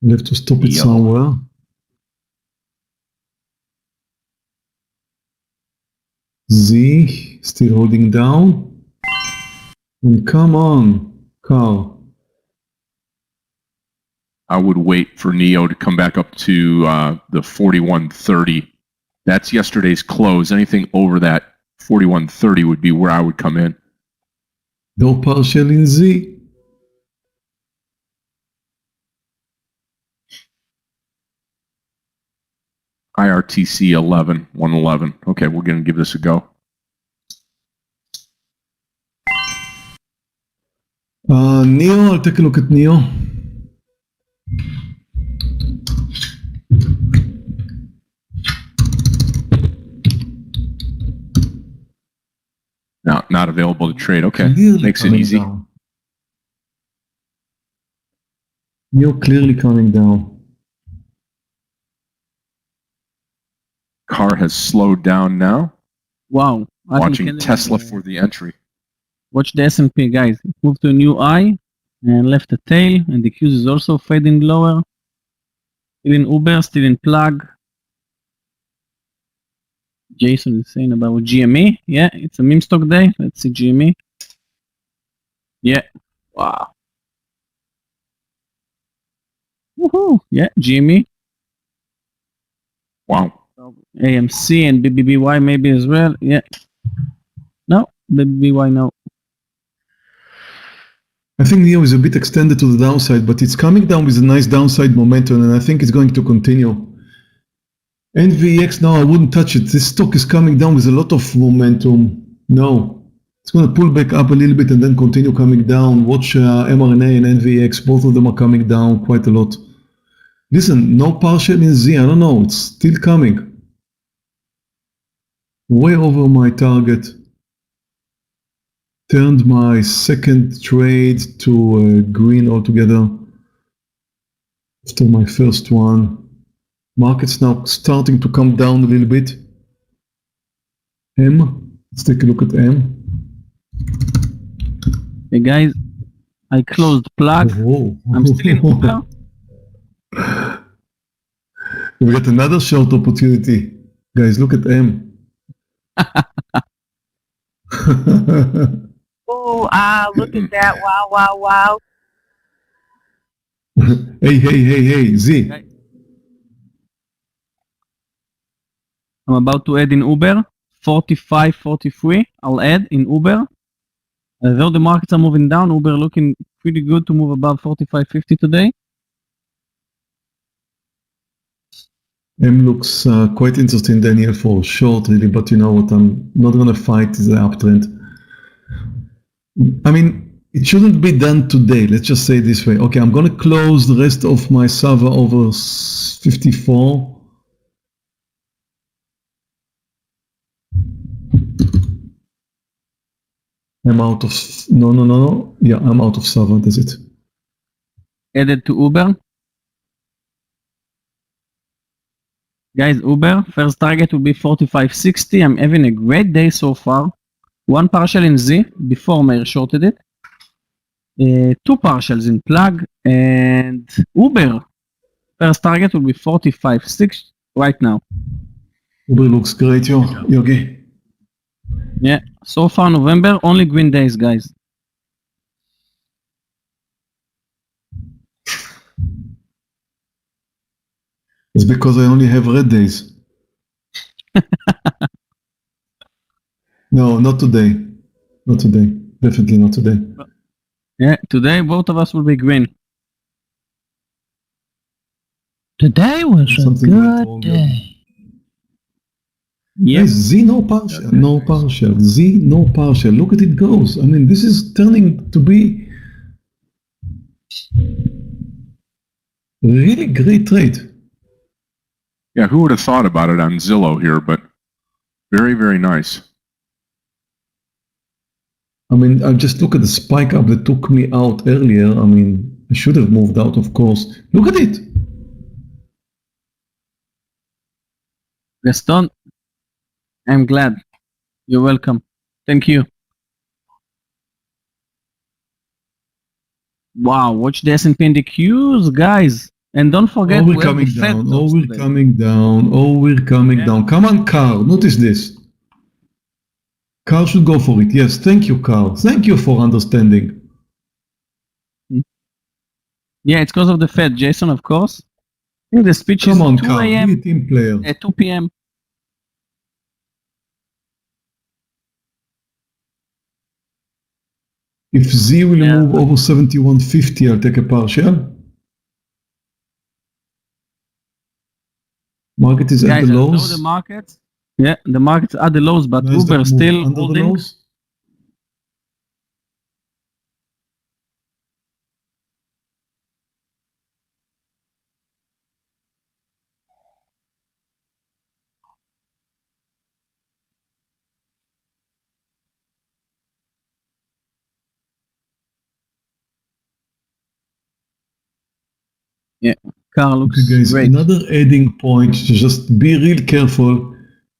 We'll have to stop it Yellow. somewhere. Z still holding down. And come on, Carl. I would wait for NEO to come back up to the 4130. That's yesterday's close. Anything over that 4130 would be where I would come in. No partial in Z. IRTC 111. Okay, we're going to give this a go. Neo, I'll take a look at Neo. No, not available to trade. Okay, Clearly makes it coming easy. down. Neo clearly coming down. Car has slowed down now. Wow. Watching Tesla for the entry. Watch the S&P, guys. It moved to a new high and left a tail, and the Q is also fading lower. Still in Uber, still in plug. Jason is saying about GME. Yeah, it's a meme stock day. Let's see GME. Yeah. Wow. Woohoo. Yeah, GME. Wow. AMC and BBBY maybe as well. Yeah. No, BBBY no. I think Neo is a bit extended to the downside, but it's coming down with a nice downside momentum, and I think it's going to continue. NVX now, I wouldn't touch it. This stock is coming down with a lot of momentum. No. It's going to pull back up a little bit and then continue coming down. Watch mRNA and NVX. Both of them are coming down quite a lot. Listen, no partial in Z. I don't know. It's still coming. Way over my target. turned my second trade to green altogether after my first one. Market's now starting to come down a little bit. M, let's take a look at M. Hey guys, I closed plug. Oh. I'm still in Uber. We got another short opportunity. Guys, look at M. Oh, look at that. Wow, wow, wow. Hey, Z. Okay. I'm about to add in Uber. 45, 43. I'll add in Uber. Though the markets are moving down, Uber looking pretty good to move above 45.50 today. M looks quite interesting, Daniel, for short, really, but you know what? I'm not going to fight the uptrend. I mean, it shouldn't be done today. Let's just say it this way. Okay, I'm going to close the rest of my Sava over 54. I'm out of, no. Yeah, I'm out of Sava, that's it. Added to Uber. Guys, Uber, first target will be 45.60. I'm having a great day so far. One partial in Z before Meir shorted it. Two partials in plug. And Uber, first target will be 45.6 right now. Uber looks great, Yogi. Yeah, so far November, only green days, guys. It's because I only have red days. No, not today. Not today. Definitely not today. Yeah, today both of us will be green. Today was a Something went good wrong, day. Yep. Guys, Z no partial, no partial. Z no partial. Look at it goes. I mean, this is turning to be really great trade. Yeah, who would have thought about it on Zillow here, but very, very nice. I mean, I just look at the spike up that took me out earlier. I mean, I should have moved out, of course. Look at it. Gaston, I'm glad. You're welcome. Thank you. Wow, watch the S&P and the Qs, guys. And don't forget, Oh, we're we have coming the Fed down. Oh, talks we're today. coming down. Oh, we're coming Yeah. down. Come on, Carl. Notice this. Carl should go for it. Yes, thank you, Carl. Thank you for understanding. Yeah, it's because of the Fed, Jason, of course. I think the speech Come is on, 2 Carl. Be a a.m. team player. at 2 p.m. If Z will Yeah. move over 71.50, I'll take a partial. Market is Guys, at the although lows. the markets, yeah, the markets are the lows, but Nasdaq Uber move still under the holding. lows. Car looks Okay, guys, great. another adding point to just be real careful.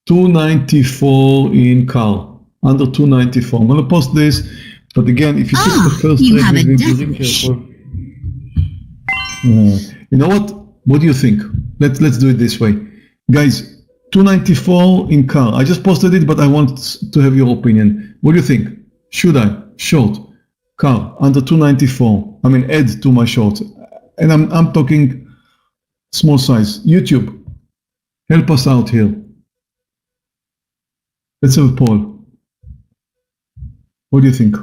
294 in car, under 294. I'm going to post this, but again, if you took the first you trade, have a be death real wish. careful. You know what? What do you think? Let's do it this way. Guys, 294 in car. I just posted it, but I want to have your opinion. What do you think? Should I short car under 294? I mean, add to my short. And I'm talking small size. YouTube, help us out here. Let's have a poll. What do you think?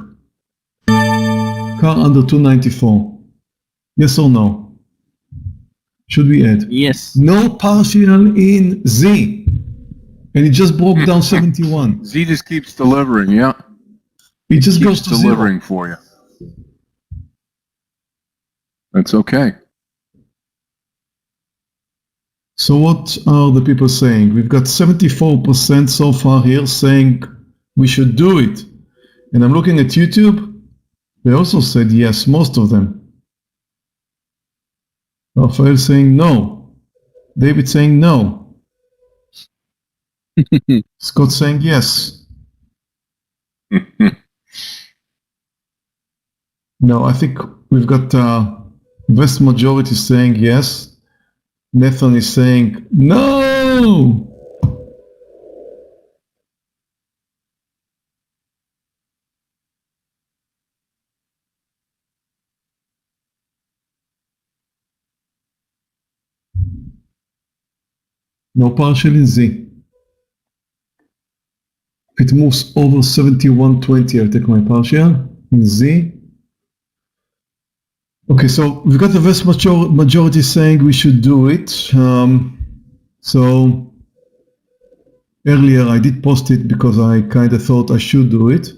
Car under 294. Yes or no? Should we add? Yes. No partial in Z. And it just broke down 71. Z just keeps delivering, yeah. It just goes Keeps to delivering zero. for you. That's okay. So what are the people saying? We've got 74% so far here saying we should do it. And I'm looking at YouTube. They also said yes, most of them. Raphael saying no. David saying no. Scott saying yes. No, I think we've got vast majority saying yes. Nathan is saying no. No partial in Z. If it moves over 71.20, I'll take my partial in Z. Okay, so we've got the vast majority saying we should do it. So earlier I did post it because I kind of thought I should do it.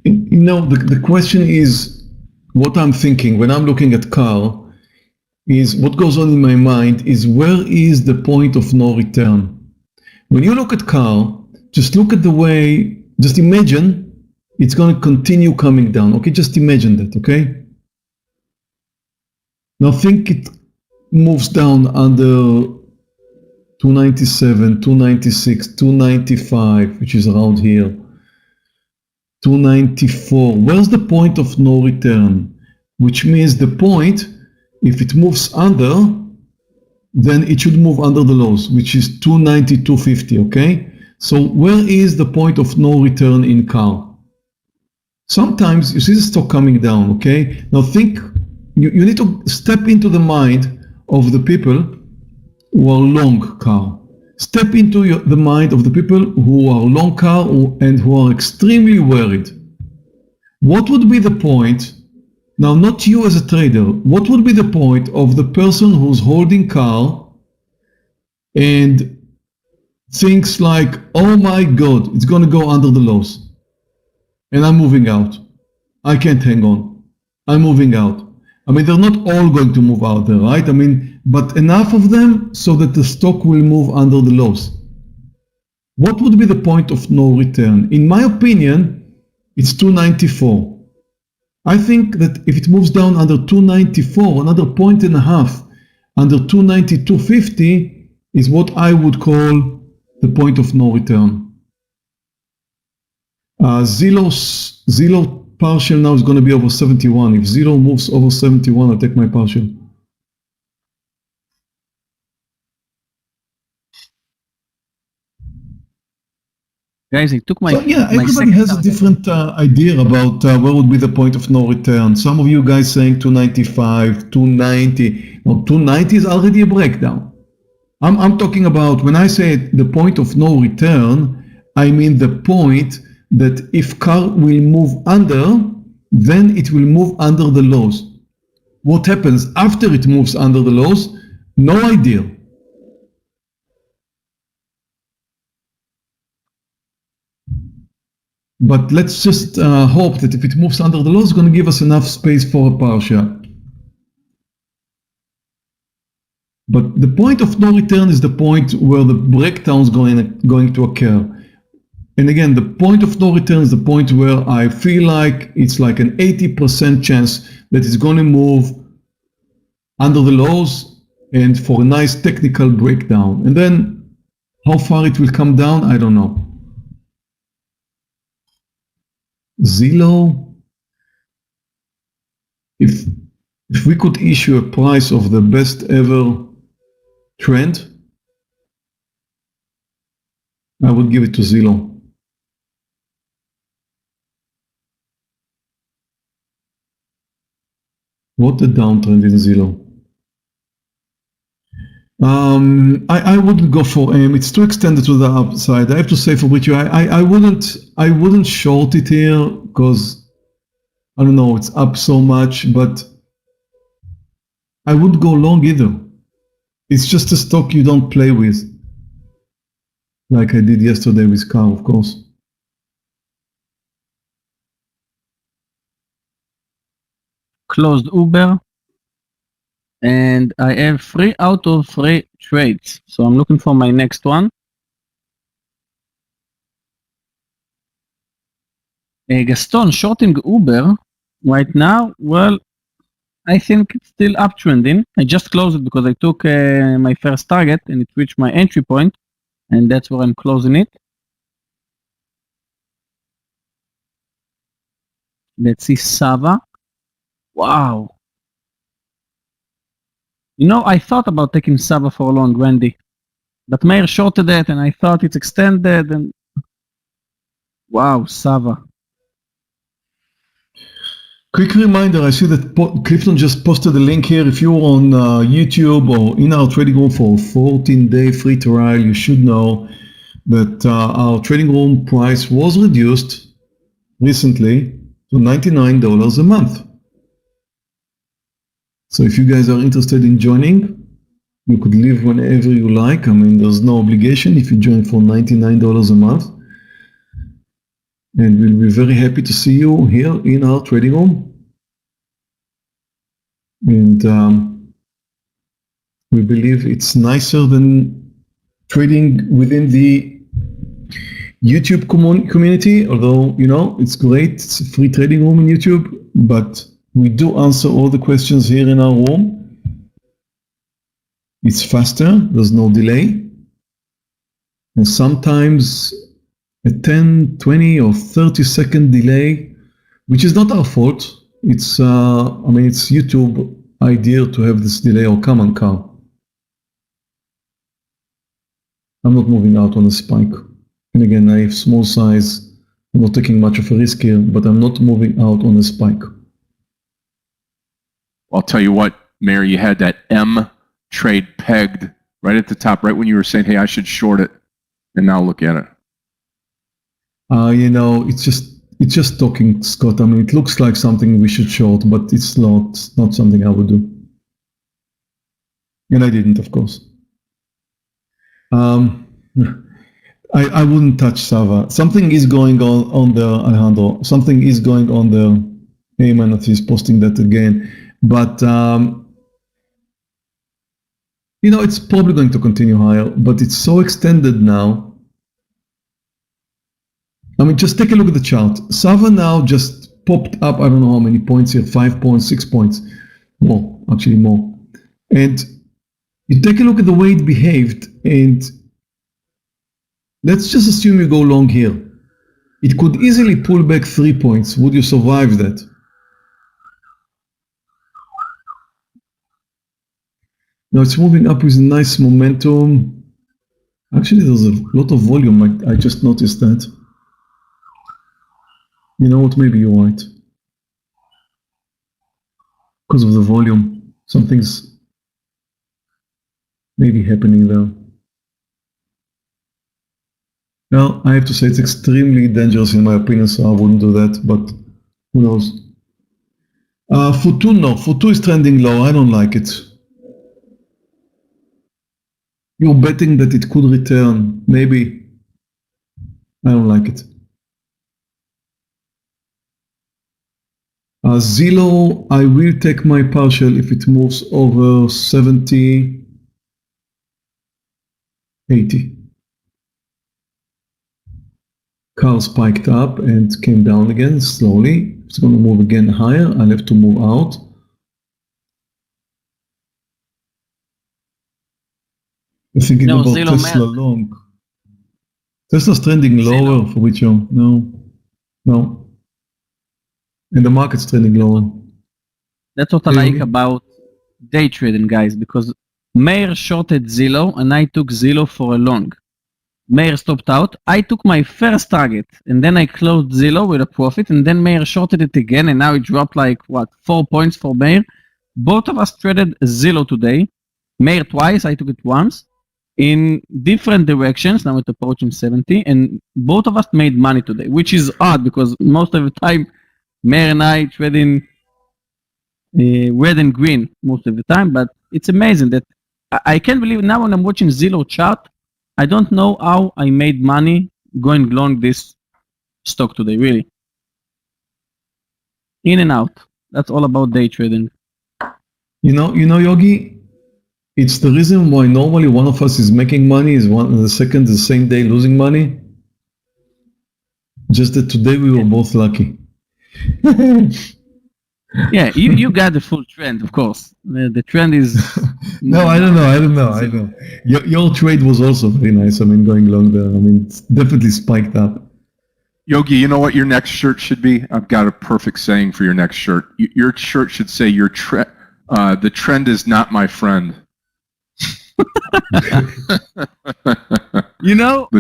You know, the question is, what I'm thinking when I'm looking at Carl is what goes on in my mind is where is the point of no return? When you look at Carl, just look at the way, just imagine it's going to continue coming down. Okay, just imagine that, okay? Now think it moves down under 297, 296, 295, which is around here. 294. Where's the point of no return? Which means the point, if it moves under, then it should move under the lows, which is 290, 250, okay? So where is the point of no return in Carl? Sometimes you see the stock coming down, okay? Now think, you need to step into the mind of the people who are long Carl. Step into the mind of the people who are long Carl and who are extremely worried. What would be the point, now not you as a trader, what would be the point of the person who's holding Carl and thinks like, oh my God, it's going to go under the lows and I'm moving out. I can't hang on. I'm moving out. I mean, they're not all going to move out there, right? I mean, but enough of them so that the stock will move under the lows. What would be the point of no return? In my opinion, it's 294. I think that if it moves down under 294, another point and a half under 292.50 is what I would call the point of no return. Zillow partial now is going to be over 71. If Zillow moves over 71, I'll take my partial. Guys, I took my. So yeah, my everybody has a second different idea about where would be the point of no return. Some of you guys saying 295, 290. No, 290 is already a breakdown. I'm talking about, when I say the point of no return, I mean the point that if Carl will move under, then it will move under the lows. What happens after it moves under the lows? No idea. But let's just hope that if it moves under the lows, it's going to give us enough space for a partial. But the point of no return is the point where the breakdown is going to occur. And again, the point of no return is the point where I feel like it's like an 80% chance that it's going to move under the lows and for a nice technical breakdown. And then how far it will come down, I don't know. Zillow, if we could issue a price of the best ever trend, I would give it to Zillow. What a downtrend in Zillow. I wouldn't go for AIM. It's too extended to the upside. I have to say for Britio, I wouldn't short it here because I don't know, it's up so much, but I wouldn't go long either. It's just a stock you don't play with, like I did yesterday with Carl, of course. closed Uber, and I have 3 out of 3 trades. So I'm looking for my next one. Gaston, shorting Uber right now, well, I think it's still uptrending. I just closed it because I took my first target and it reached my entry point, and that's where I'm closing it. Let's see Sava. Wow. You know, I thought about taking Sava for a long, Randy, but Meir shorted it and I thought it's extended and wow, Sava. Quick reminder, I see that Clifton just posted a link here. If you're on YouTube or in our trading room for 14-day free trial, you should know that our trading room price was reduced recently to $99 a month. So if you guys are interested in joining, you could leave whenever you like. I mean, there's no obligation if you join for $99 a month. And we'll be very happy to see you here in our trading room. And we believe it's nicer than trading within the YouTube community, although, you know, it's great. It's a free trading room in YouTube, but we do answer all the questions here in our room. It's faster, there's no delay. And sometimes a 10, 20 or 30-second delay, which is not our fault. It's, it's YouTube idea to have this delay, or come on, Carl. I'm not moving out on a spike. And again, I have small size. I'm not taking much of a risk here, but I'm not moving out on a spike. I'll tell you what, Meir, you had that M trade pegged right at the top, right when you were saying, hey, I should short it. And now look at it. You know, it's just talking, Scott. I mean, it looks like something we should short, but it's not something I would do. And I didn't, of course. I wouldn't touch Sava. Something is going on there, Alejandro. Something is going on there. Amen, that he's posting that again. But, you know, it's probably going to continue higher, but it's so extended now. I mean, just take a look at the chart. Sava now just popped up, I don't know how many points here, 5 points, 6 points, more, actually more. And you take a look at the way it behaved, and let's just assume you go long here. It could easily pull back 3 points. Would you survive that? Now it's moving up with nice momentum. Actually, there's a lot of volume. I just noticed that. You know what? Maybe you're right. Because of the volume, something's maybe happening there. Well, I have to say it's extremely dangerous in my opinion, so I wouldn't do that, but who knows? Futu, no. Futu is trending low. I don't like it. You're betting that it could return. Maybe. I don't like it. Zillow, I will take my partial if it moves over 70, 80. Car spiked up and came down again slowly. It's going to move again higher. I'll have to move out. I'm thinking about Zillow Tesla long. Tesla's trending lower for which one? No. And the market's trending lower. That's what I like about day trading, guys, because Meir shorted Zillow and I took Zillow for a long. Meir stopped out. I took my first target and then I closed Zillow with a profit, and then Meir shorted it again and now it dropped like, 4 points for Meir. Both of us traded Zillow today. Meir twice, I took it once. In different directions, now it's approaching 70, and both of us made money today, which is odd because most of the time Meir and I trade in red and green most of the time, but it's amazing that I can't believe now when I'm watching Zillow chart, I don't know how I made money going long this stock today, really. In and out. That's all about day trading. You know, Yogi, it's the reason why normally one of us is making money, is the second the same day losing money. Just that today we were both lucky. Yeah, you got the full trend, of course. The trend is No, I don't know. Your trade was also very nice. I mean, going long there. I mean, it's definitely spiked up. Yogi, you know what your next shirt should be? I've got a perfect saying for your next shirt. Your shirt should say, the trend is not my friend. The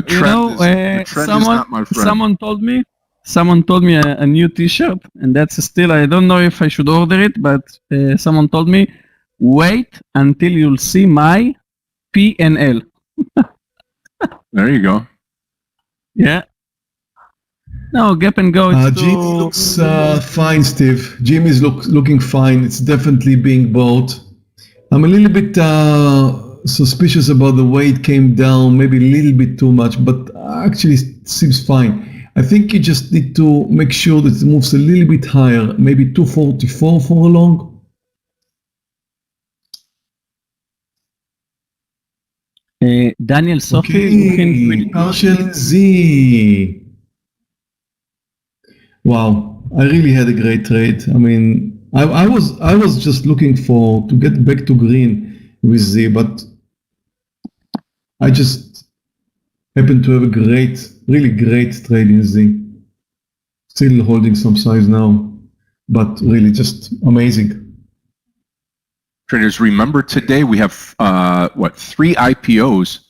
trend is not my friend. Someone told me a new T-shirt, and that's still, I don't know if I should order it, but someone told me, wait until you'll see my P&L. There you go. Yeah. No, Gap and Go. Jimmy looks fine, Steve. Jimmy is looking fine. It's definitely being bought. I'm a little bit suspicious about the way it came down, maybe a little bit too much, but actually it seems fine. I think you just need to make sure that it moves a little bit higher, maybe 244 for a long. Daniel Sophie looking pretty Partial Z. Wow, I really had a great trade. I mean, I was just looking to get back to green with Z, but I just happened to have a really great trade in Z. Still holding some size now, but really just amazing. Traders, remember today we have 3 IPOs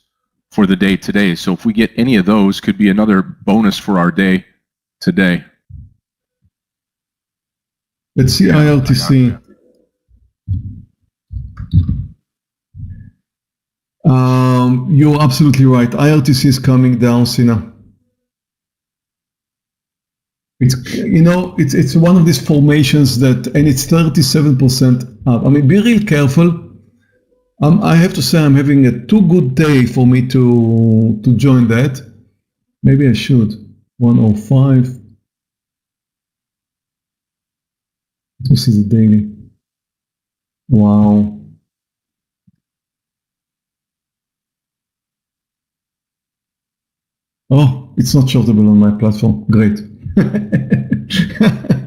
for the day today. So if we get any of those, could be another bonus for our day today. Let's see IRTC. You're absolutely right. IRTC is coming down, Sina. It's one of these formations and it's 37% up. I mean, be real careful. I have to say I'm having a too good day for me to join that. Maybe I should. 105. This is a daily. Wow. Oh, it's not shortable on my platform. Great.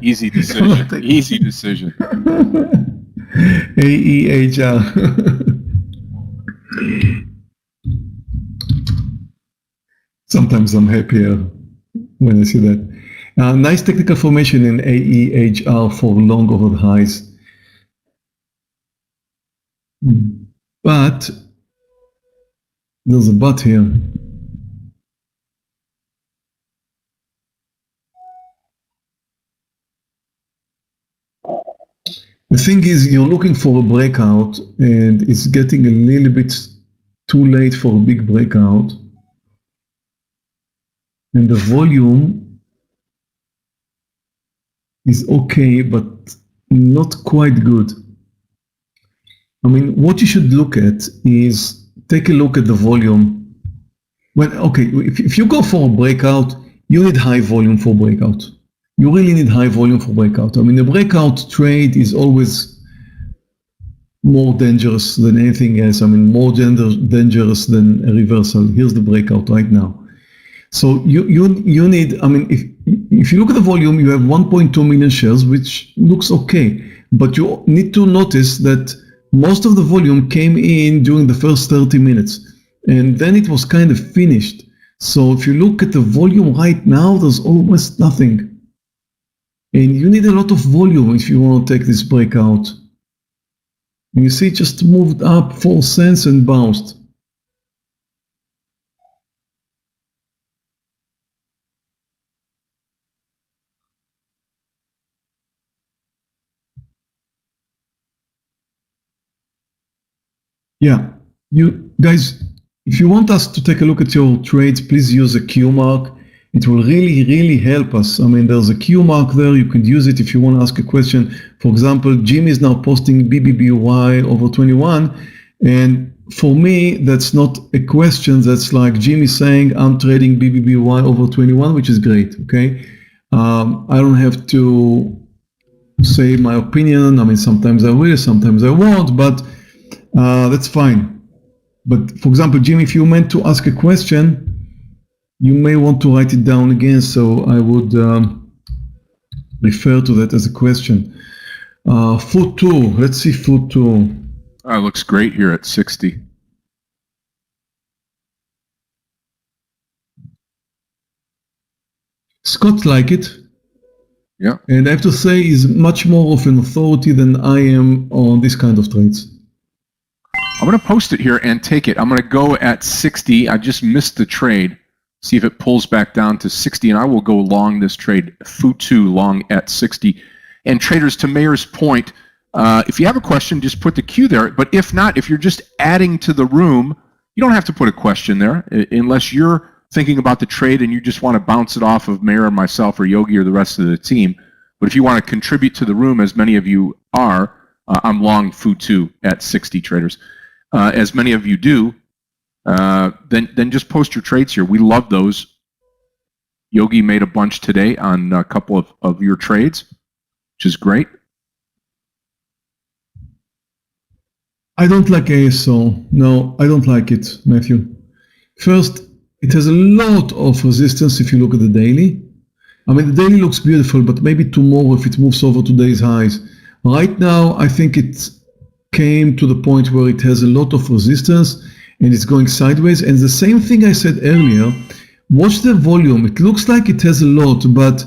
Easy decision. Easy decision. AEHR. Sometimes I'm happier when I see that. Nice technical formation in AEHR for long over the highs. But there's a but here. The thing is, you're looking for a breakout and it's getting a little bit too late for a big breakout. And the volume is okay, but not quite good. I mean, what you should look at is take a look at the volume. Well, okay, if you go for a breakout, you need high volume for breakout. You really need high volume for breakout. I mean, a breakout trade is always more dangerous than anything else. I mean, more dangerous than a reversal. Here's the breakout right now. So you need, I mean, if you look at the volume, you have 1.2 million shares, which looks okay. But you need to notice that most of the volume came in during the first 30 minutes. And then it was kind of finished. So if you look at the volume right now, there's almost nothing. And you need a lot of volume if you want to take this breakout. And you see it just moved up 4 cents and bounced. Yeah, you guys, if you want us to take a look at your trades, please use a Q mark. It will really, really help us. I mean, there's a Q mark there. You could use it if you want to ask a question. For example, Jim is now posting BBBY over 21. And for me, that's not a question. That's like Jim is saying, I'm trading BBBY over 21, which is great, okay? I don't have to say my opinion. I mean, sometimes I will, sometimes I won't, but that's fine. But for example, Jim, if you meant to ask a question, you may want to write it down again, so I would refer to that as a question. Foot 2, let's see foot 2. Looks great here at 60. Scott like it. Yeah. And I have to say he's much more of an authority than I am on this kind of trades. I'm going to post it here and take it. I'm going to go at 60. I just missed the trade. See if it pulls back down to 60, and I will go long this trade. Foot 2 long at 60. And traders, to Meir's point, if you have a question, just put the Q there. But if not, if you're just adding to the room, you don't have to put a question there unless you're thinking about the trade and you just want to bounce it off of Meir or myself or Yogi or the rest of the team. But if you want to contribute to the room, as many of you are, I'm long foot 2 at 60, traders. As many of you do, then just post your trades here. We love those. Yogi made a bunch today on a couple of your trades, which is great. I don't like ASO. No, I don't like it, Matthew. First, it has a lot of resistance if you look at the daily. I mean, the daily looks beautiful, but maybe tomorrow if it moves over today's highs. Right now, I think it came to the point where it has a lot of resistance and it's going sideways. And the same thing I said earlier, watch the volume. It looks like it has a lot, but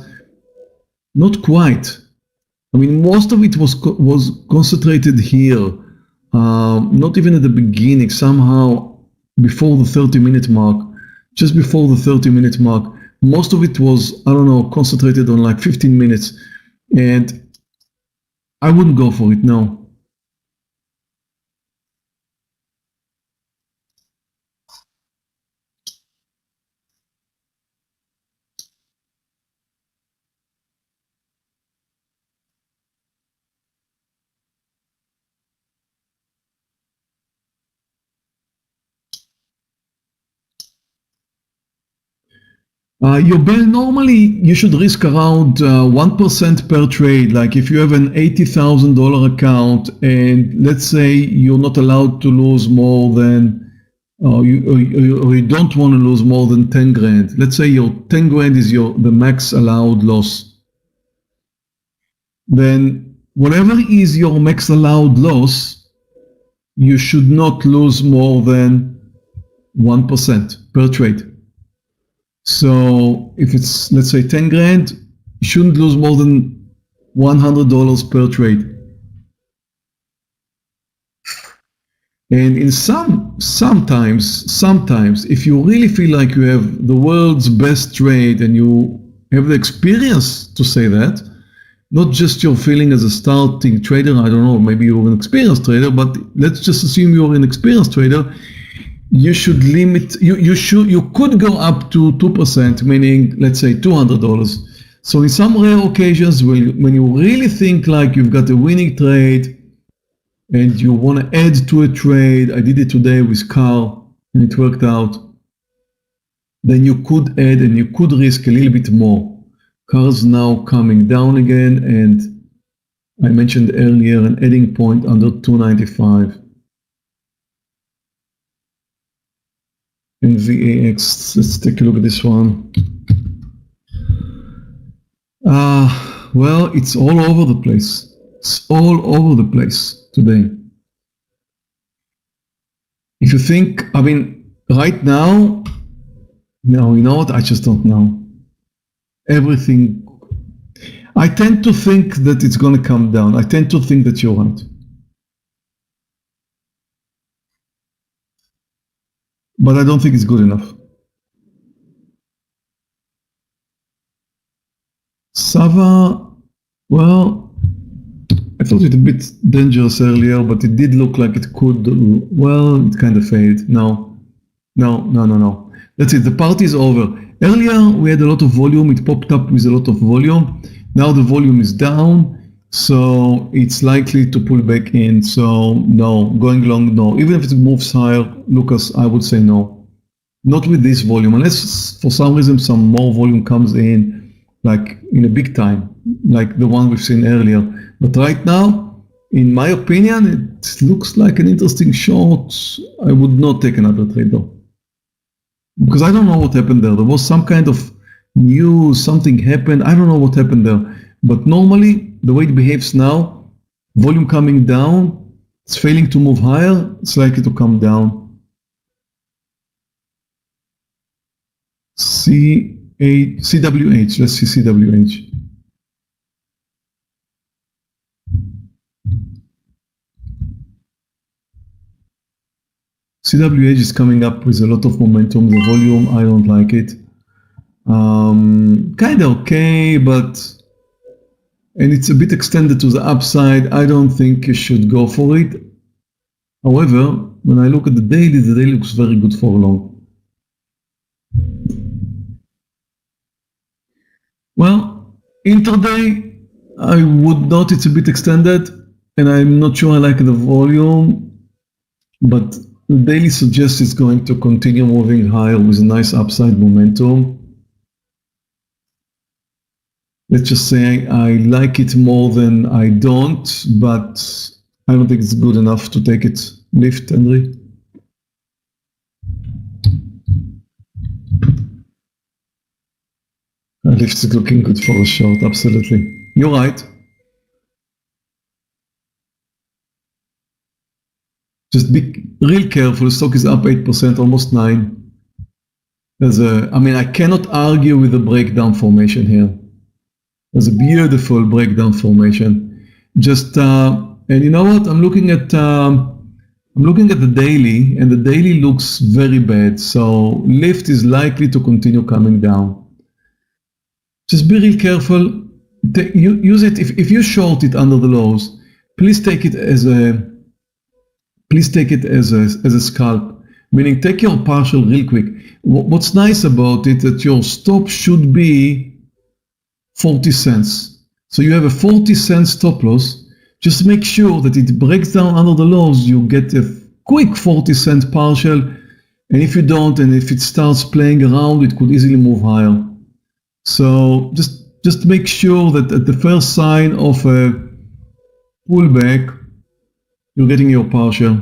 not quite. I mean, most of it was concentrated here, not even at the beginning, somehow before the 30-minute mark. Just before the 30-minute mark, most of it was, I don't know, concentrated on like 15 minutes. And I wouldn't go for it, no. Your bill, normally you should risk around 1% per trade. Like if you have an $80,000 account and let's say you're not allowed to lose more than, or you don't want to lose more than 10 grand. Let's say your 10 grand is the max allowed loss. Then whatever is your max allowed loss, you should not lose more than 1% per trade. So if it's, let's say 10 grand, you shouldn't lose more than $100 per trade. And in sometimes, if you really feel like you have the world's best trade and you have the experience to say that, not just your feeling as a starting trader, I don't know, maybe you're an experienced trader, but let's just assume you're an experienced trader, you should limit, you could go up to 2%, meaning let's say $200. So in some rare occasions when you really think like you've got a winning trade and you want to add to a trade, I did it today with Carl and it worked out, then you could add and you could risk a little bit more. Carl's now coming down again, and I mentioned earlier an adding point under 295. And VAX, let's take a look at this one. Well, it's all over the place. It's all over the place today. If you think, I mean, right now, no, you know what? I just don't know. Everything, I tend to think that it's going to come down. I tend to think that you're right. But I don't think it's good enough. Sava, well, I thought it a bit dangerous earlier, but it did look like it could, well, it kind of failed. No. That's it, the party is over. Earlier, we had a lot of volume, it popped up with a lot of volume. Now the volume is down, so it's likely to pull back in. So no, going long, no. Even if it moves higher, Lucas, I would say no. Not with this volume, unless for some reason some more volume comes in, like in a big time, like the one we've seen earlier. But right now, in my opinion, it looks like an interesting short. I would not take another trade though. Because I don't know what happened there. There was some kind of news, something happened. I don't know what happened there. But normally, the way it behaves now, volume coming down, it's failing to move higher, it's likely to come down. CWH, let's see CWH. CWH is coming up with a lot of momentum. The volume, I don't like it. Kind of okay, and it's a bit extended to the upside. I don't think you should go for it. However, when I look at the daily looks very good for long. Well, intraday, I would not. It's a bit extended, and I'm not sure I like the volume, but the daily suggests it's going to continue moving higher with a nice upside momentum. Let's just say I like it more than I don't, but I don't think it's good enough to take it. Lift, Henry. Lift is looking good for a short, absolutely. You're right. Just be real careful. The stock is up 8%, almost 9%. I cannot argue with the breakdown formation here. There's a beautiful breakdown formation. And you know what? I'm looking at the daily, and the daily looks very bad. So lift is likely to continue coming down. Just be real careful. Use it if you short it under the lows. Please take it as a scalp. Meaning, take your partial real quick. What's nice about it that your stop should be 40 cents. So you have a 40 cent stop loss. Just make sure that it breaks down under the lows. You get a quick 40 cent partial. And if you don't, and if it starts playing around, it could easily move higher. So just make sure that at the first sign of a pullback, you're getting your partial.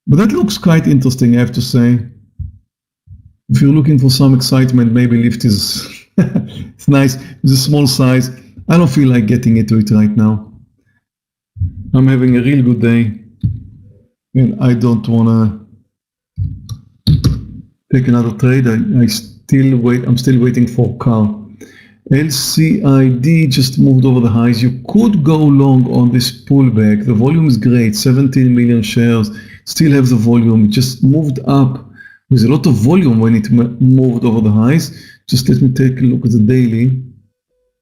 But that looks quite interesting, I have to say. If you're looking for some excitement, maybe lift is it's nice. It's a small size. I don't feel like getting into it right now. I'm having a real good day, and I don't wanna take another trade. I'm still waiting for car. LCID just moved over the highs. You could go long on this pullback. The volume is great, 17 million shares. Still have the volume. It just moved up with a lot of volume when it moved over the highs. Just let me take a look at the daily.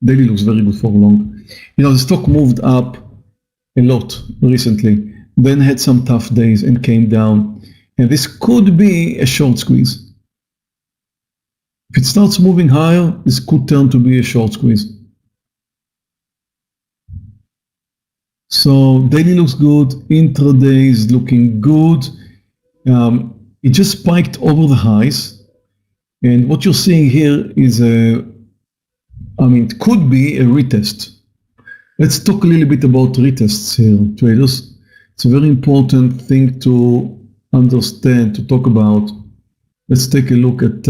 Daily looks very good for long. The stock moved up a lot recently, then had some tough days and came down. And this could be a short squeeze. If it starts moving higher, this could turn to be a short squeeze. So daily looks good, intraday is looking good. It just spiked over the highs. And what you're seeing here is it could be a retest. Let's talk a little bit about retests here, traders. It's a very important thing to understand, to talk about. Let's take a look at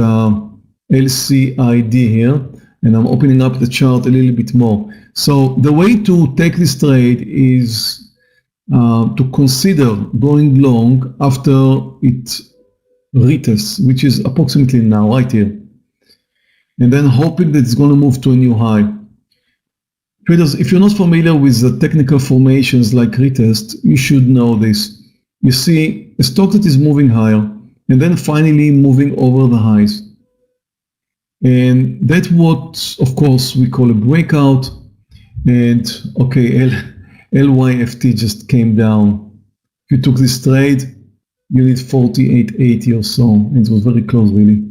LCID here, and I'm opening up the chart a little bit more. So the way to take this trade is to consider going long after it retests, which is approximately now, right here. And then hoping that it's going to move to a new high. Traders, if you're not familiar with the technical formations like retest, you should know this. You see a stock that is moving higher and then finally moving over the highs. And that's what, of course, we call a breakout. And okay, LYFT just came down. If you took this trade, you need 48.80 or so. It was very close, really.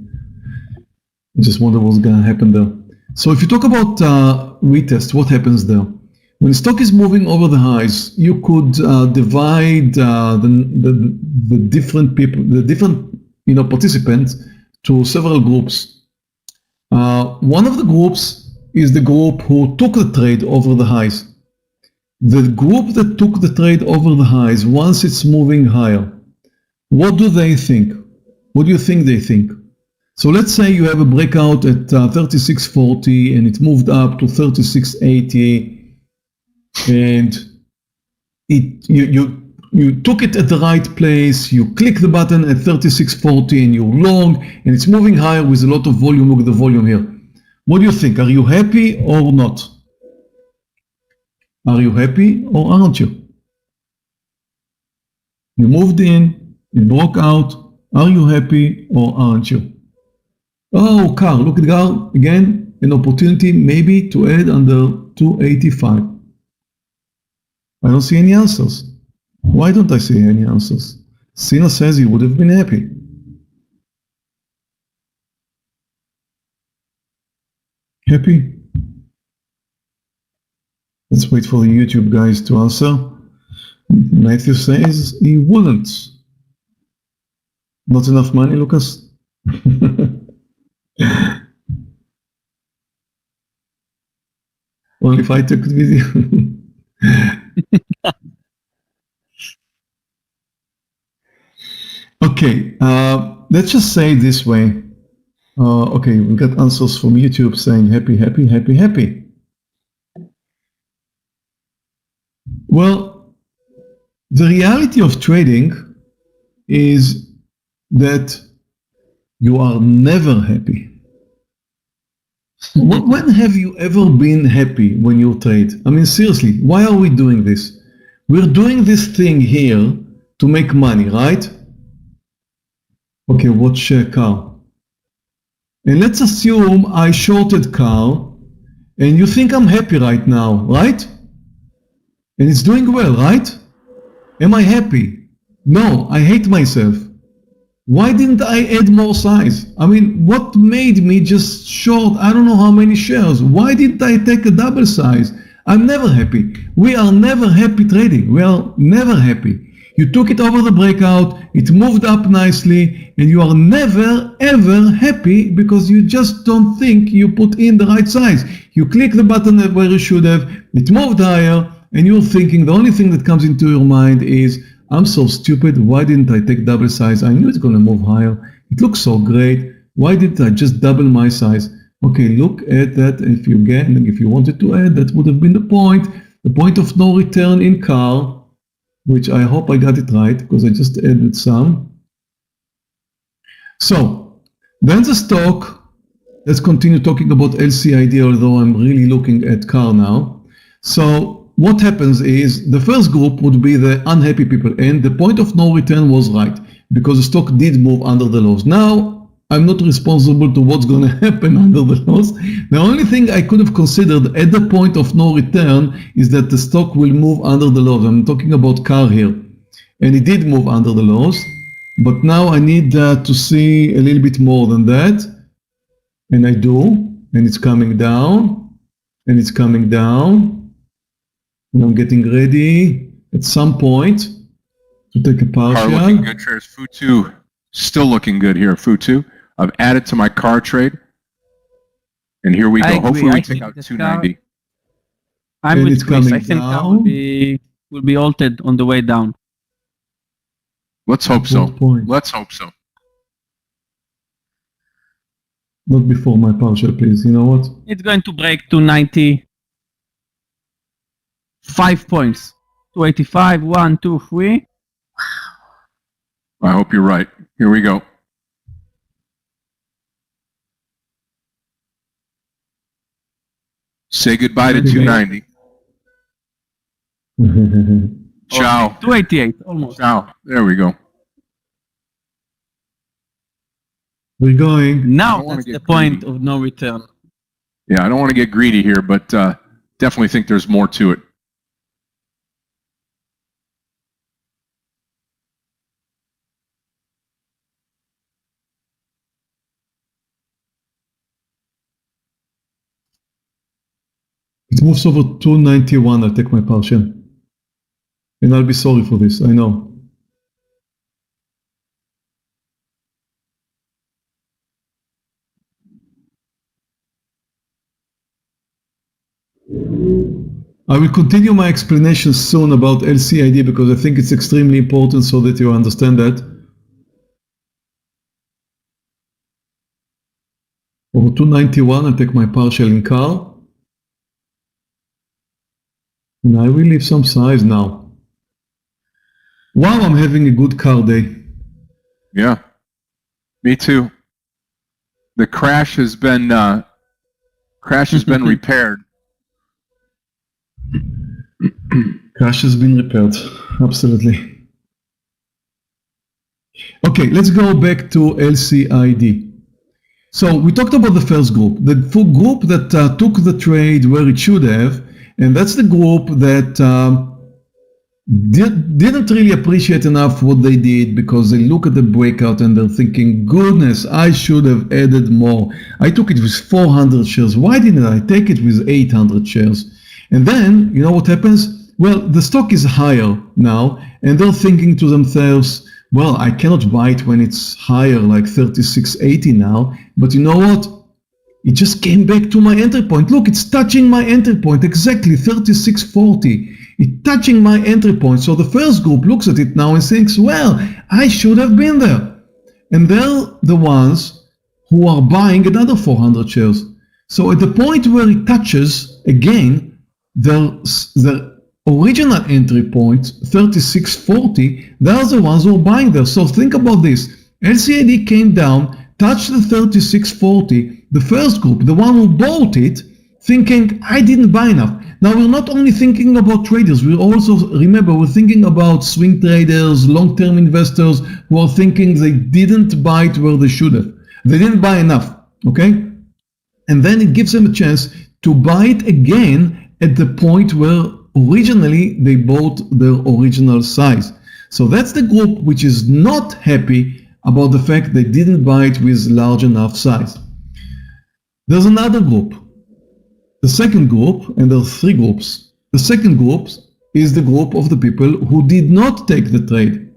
I just wonder what's going to happen there. So if you talk about retest, what happens there? When the stock is moving over the highs, you could divide the different people, the different participants to several groups. One of the groups is the group who took the trade over the highs. The group that took the trade over the highs, once it's moving higher, what do they think? What do you think they think? So let's say you have a breakout at 36.40 and it moved up to 36.80 and you took it at the right place, you click the button at 36.40 and you're long and it's moving higher with a lot of volume. Look at the volume here. What do you think? Are you happy or not? Are you happy or aren't you? You moved in, it broke out. Are you happy or aren't you? Oh, Carl, look at Carl again, an opportunity maybe to add under 285. I don't see any answers. Why don't I see any answers? Sina says he would have been happy. Happy? Let's wait for the YouTube guys to answer. Matthew says he wouldn't. Not enough money, Lucas? Only if I took the video. Okay, let's just say it this way. Okay, we got answers from YouTube saying happy, happy, happy, happy. Well, the reality of trading is that you are never happy. When have you ever been happy when you trade? I mean, seriously, why are we doing this? We're doing this thing here to make money, right? Okay, watch Carl. And let's assume I shorted Carl, and you think I'm happy right now, right? And it's doing well, right? Am I happy? No, I hate myself. Why didn't I add more size? I mean, what made me just short I don't know how many shares? Why didn't I take a double size? I'm never happy. We are never happy trading. We are never happy. You took it over the breakout, it moved up nicely, and you are never ever happy because you just don't think you put in the right size. You click the button where you should have, it moved higher, and you're thinking the only thing that comes into your mind is, I'm so stupid, why didn't I take double size? I knew it's going to move higher. It looks so great. Why didn't I just double my size? Okay, look at that. If you wanted to add, that would have been the point of no return in Carl, which I hope I got it right because I just added some. So then the stock, let's continue talking about LCID, although I'm really looking at Carl now. So what happens is the first group would be the unhappy people, and the point of no return was right because the stock did move under the lows. Now I'm not responsible to what's going to happen under the lows. The only thing I could have considered at the point of no return is that the stock will move under the lows. I'm talking about Carl here, and it did move under the lows, but now I need to see a little bit more than that, and I do, and it's coming down, and it's coming down. And I'm getting ready at some point to take a partial. Car looking good, shares. Futu still looking good here. Futu. I've added to my car trade. And here we go. Hopefully we take out 290. I'm And with it's Chris. I coming think that down. will be altered on the way down. Let's hope so. Good point. Let's hope so. Not before my partial, please. You know what? It's going to break 290. 5 points. 285, 1, 2, 3. I hope you're right. Here we go. Say goodbye to 290. Ciao. 288, almost. Ciao. There we go. We're going. Now wanna that's get the point greedy. of no return. Yeah, I don't want to get greedy here, but definitely think there's more to it. It moves over 291. I'll take my partial. And I'll be sorry for this. I know. I will continue my explanation soon about LCID because I think it's extremely important so that you understand that. Over 291, I take my partial in call. And I will leave some size now. Wow, I'm having a good car day. Yeah, me too. The crash has been repaired. Crash has been repaired. Absolutely. Okay, let's go back to LCID. So we talked about the first group, the group that took the trade where it should have, and that's the group that didn't really appreciate enough what they did because they look at the breakout and they're thinking, goodness, I should have added more. I took it with 400 shares. Why didn't I take it with 800 shares? And then, you know what happens? Well, the stock is higher now, and they're thinking to themselves, well, I cannot buy it when it's higher, like 36.80 now, but you know what? It just came back to my entry point. Look, it's touching my entry point, exactly 36.40. It's touching my entry point. So the first group looks at it now and thinks, well, I should have been there. And they're the ones who are buying another 400 shares. So at the point where it touches again, the original entry point, 36.40, they're the ones who are buying there. So think about this. LCID came down, touched the 36.40, the first group, the one who bought it, thinking, I didn't buy enough. Now, we're not only thinking about traders, we also, remember, we're thinking about swing traders, long-term investors who are thinking they didn't buy it where they should have. They didn't buy enough, okay? And then it gives them a chance to buy it again at the point where originally they bought their original size. So that's the group which is not happy about the fact they didn't buy it with large enough size. There's another group. The second group, and there are three groups. The second group is the group of the people who did not take the trade.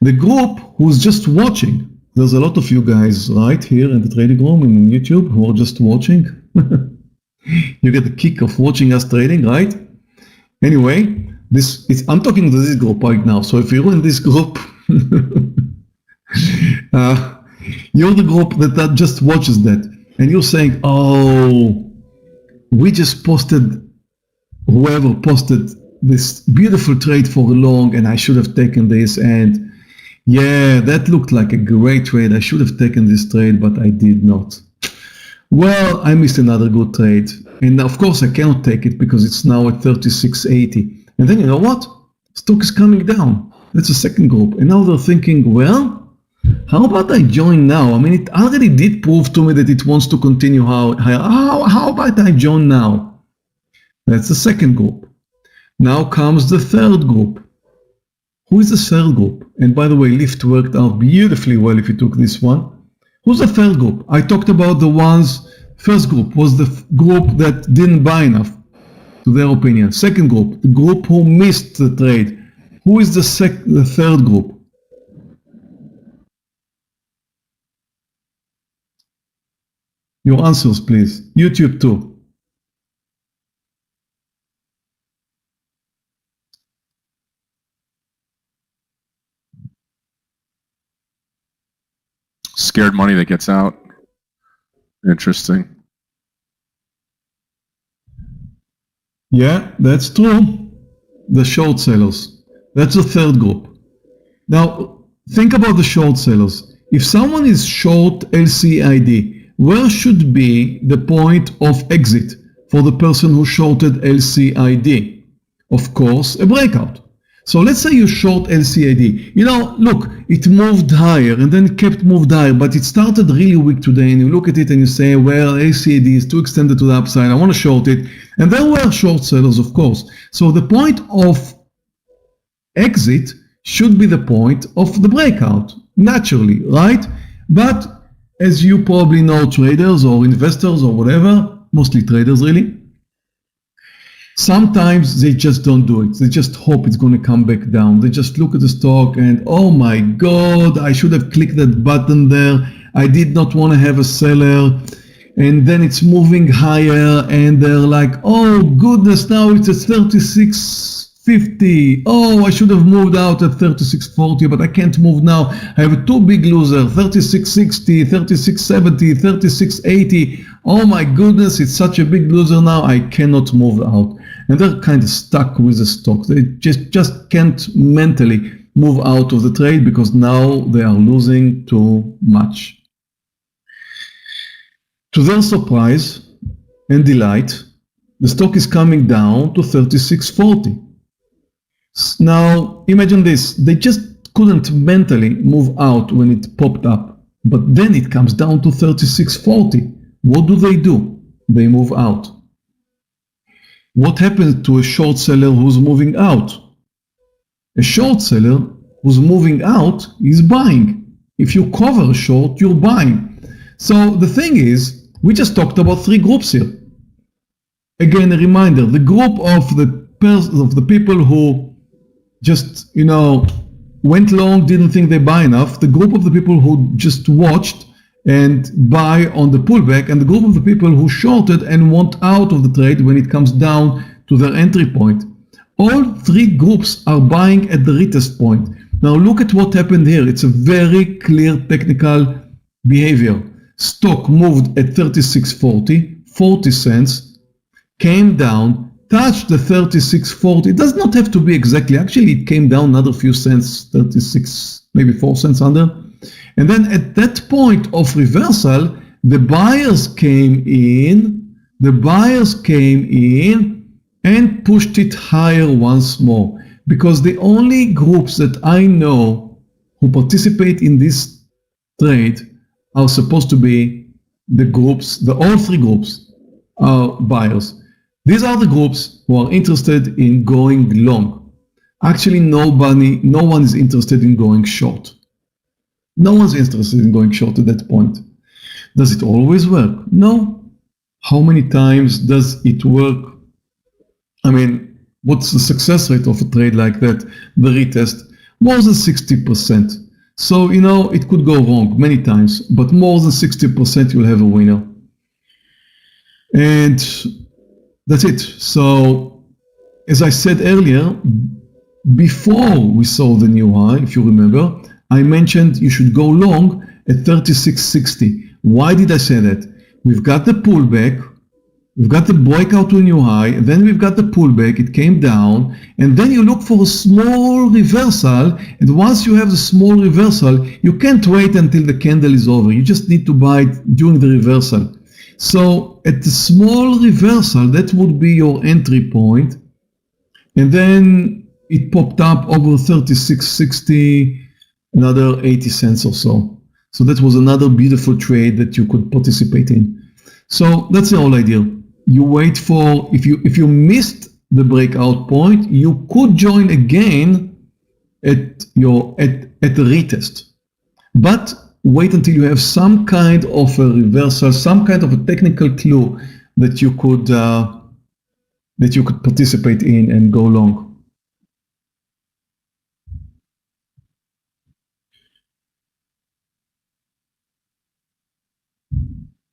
The group who's just watching. There's a lot of you guys right here in the trading room in YouTube who are just watching. You get the kick of watching us trading, right? Anyway, I'm talking to this group right now. So if you're in this group, you're the group that just watches that. And you're saying, oh, we just posted, whoever posted this beautiful trade for a long and I should have taken this. And yeah, that looked like a great trade. I should have taken this trade, but I did not. Well, I missed another good trade. And of course, I cannot take it because it's now at 36.80. And then you know what? Stock is coming down. That's the second group. And now they're thinking, well, how about I join now? I mean, it already did prove to me that it wants to continue higher. How about I join now? That's the second group. Now comes the third group. Who is the third group? And by the way, Lyft worked out beautifully well if you took this one. Who's the third group? I talked about the ones, first group was the group that didn't buy enough, to their opinion. Second group, the group who missed the trade. Who is the third group? Your answers, please. YouTube too. Scared money that gets out. Interesting. Yeah, that's true. The short sellers. That's the third group. Now, think about the short sellers. If someone is short LCID, where should be the point of exit for the person who shorted LCID? Of course, a breakout. So let's say you short LCID. You know, look, it moved higher and then it kept moved higher, but it started really weak today and you look at it and you say, well, LCID is too extended to the upside. I want to short it. And there were short sellers, of course. So the point of exit should be the point of the breakout, naturally, right? But as you probably know, traders or investors or whatever, mostly traders really, sometimes they just don't do it. They just hope it's going to come back down. They just look at the stock and, oh my God, I should have clicked that button there. I did not want to have a seller. and then it's moving higher, and they're like, oh goodness, now it's at 36.50. Oh, I should have moved out at 36.40, but I can't move now. I have two big losers, 36.60, 36.70, 36.80. Oh my goodness, it's such a big loser now, I cannot move out. And they're kind of stuck with the stock. They just can't mentally move out of the trade because now they are losing too much. To their surprise and delight, the stock is coming down to 36.40. Now, imagine this, they just couldn't mentally move out when it popped up, but then it comes down to 36.40. What do? They move out. What happens to a short seller who's moving out? A short seller who's moving out is buying. If you cover a short, you're buying. So the thing is, we just talked about three groups here. Again, a reminder, the group of the people who just, went long, didn't think they buy enough, the group of the people who just watched and buy on the pullback, and the group of the people who shorted and want out of the trade when it comes down to their entry point. All three groups are buying at the retest point. Now look at what happened here. It's a very clear technical behavior. Stock moved at 36.40, 40 cents, came down, touched the 36.40. It does not have to be exactly. Actually, it came down another few cents, 36, maybe 4 cents under. And then at that point of reversal, the buyers came in and pushed it higher once more. Because the only groups that I know who participate in this trade are supposed to be the groups, all three groups are buyers. These are the groups who are interested in going long. Actually, no one is interested in going short. No one's interested in going short at that point. Does it always work? No. How many times does it work? I mean, what's the success rate of a trade like that? The retest, more than 60%. So, it could go wrong many times, but more than 60% you'll have a winner. And that's it. So, as I said earlier, before we saw the new high, if you remember, I mentioned you should go long at 36.60. Why did I say that? We've got the pullback, we've got the breakout to a new high, and then we've got the pullback, it came down, and then you look for a small reversal, and once you have the small reversal, you can't wait until the candle is over. You just need to buy it during the reversal. So at the small reversal, that would be your entry point, and then it popped up over 36.60, another 80 cents or so. So that was another beautiful trade that you could participate in. So that's the whole idea. You wait for, if you missed the breakout point, you could join again at the retest. But wait until you have some kind of a reversal, some kind of a technical clue that you could participate in and go long.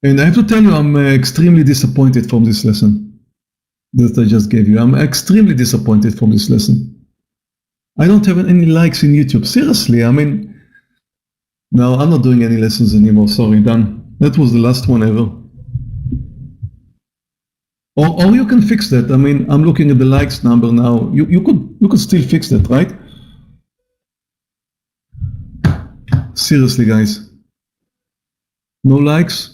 And I have to tell you, I'm extremely disappointed from this lesson that I just gave you. I'm extremely disappointed from this lesson. I don't have any likes in YouTube. Seriously, I mean, no, I'm not doing any lessons anymore. Sorry, done. That was the last one ever. Or you can fix that. I mean, I'm looking at the likes number now. You could still fix that, right? Seriously, guys. No likes?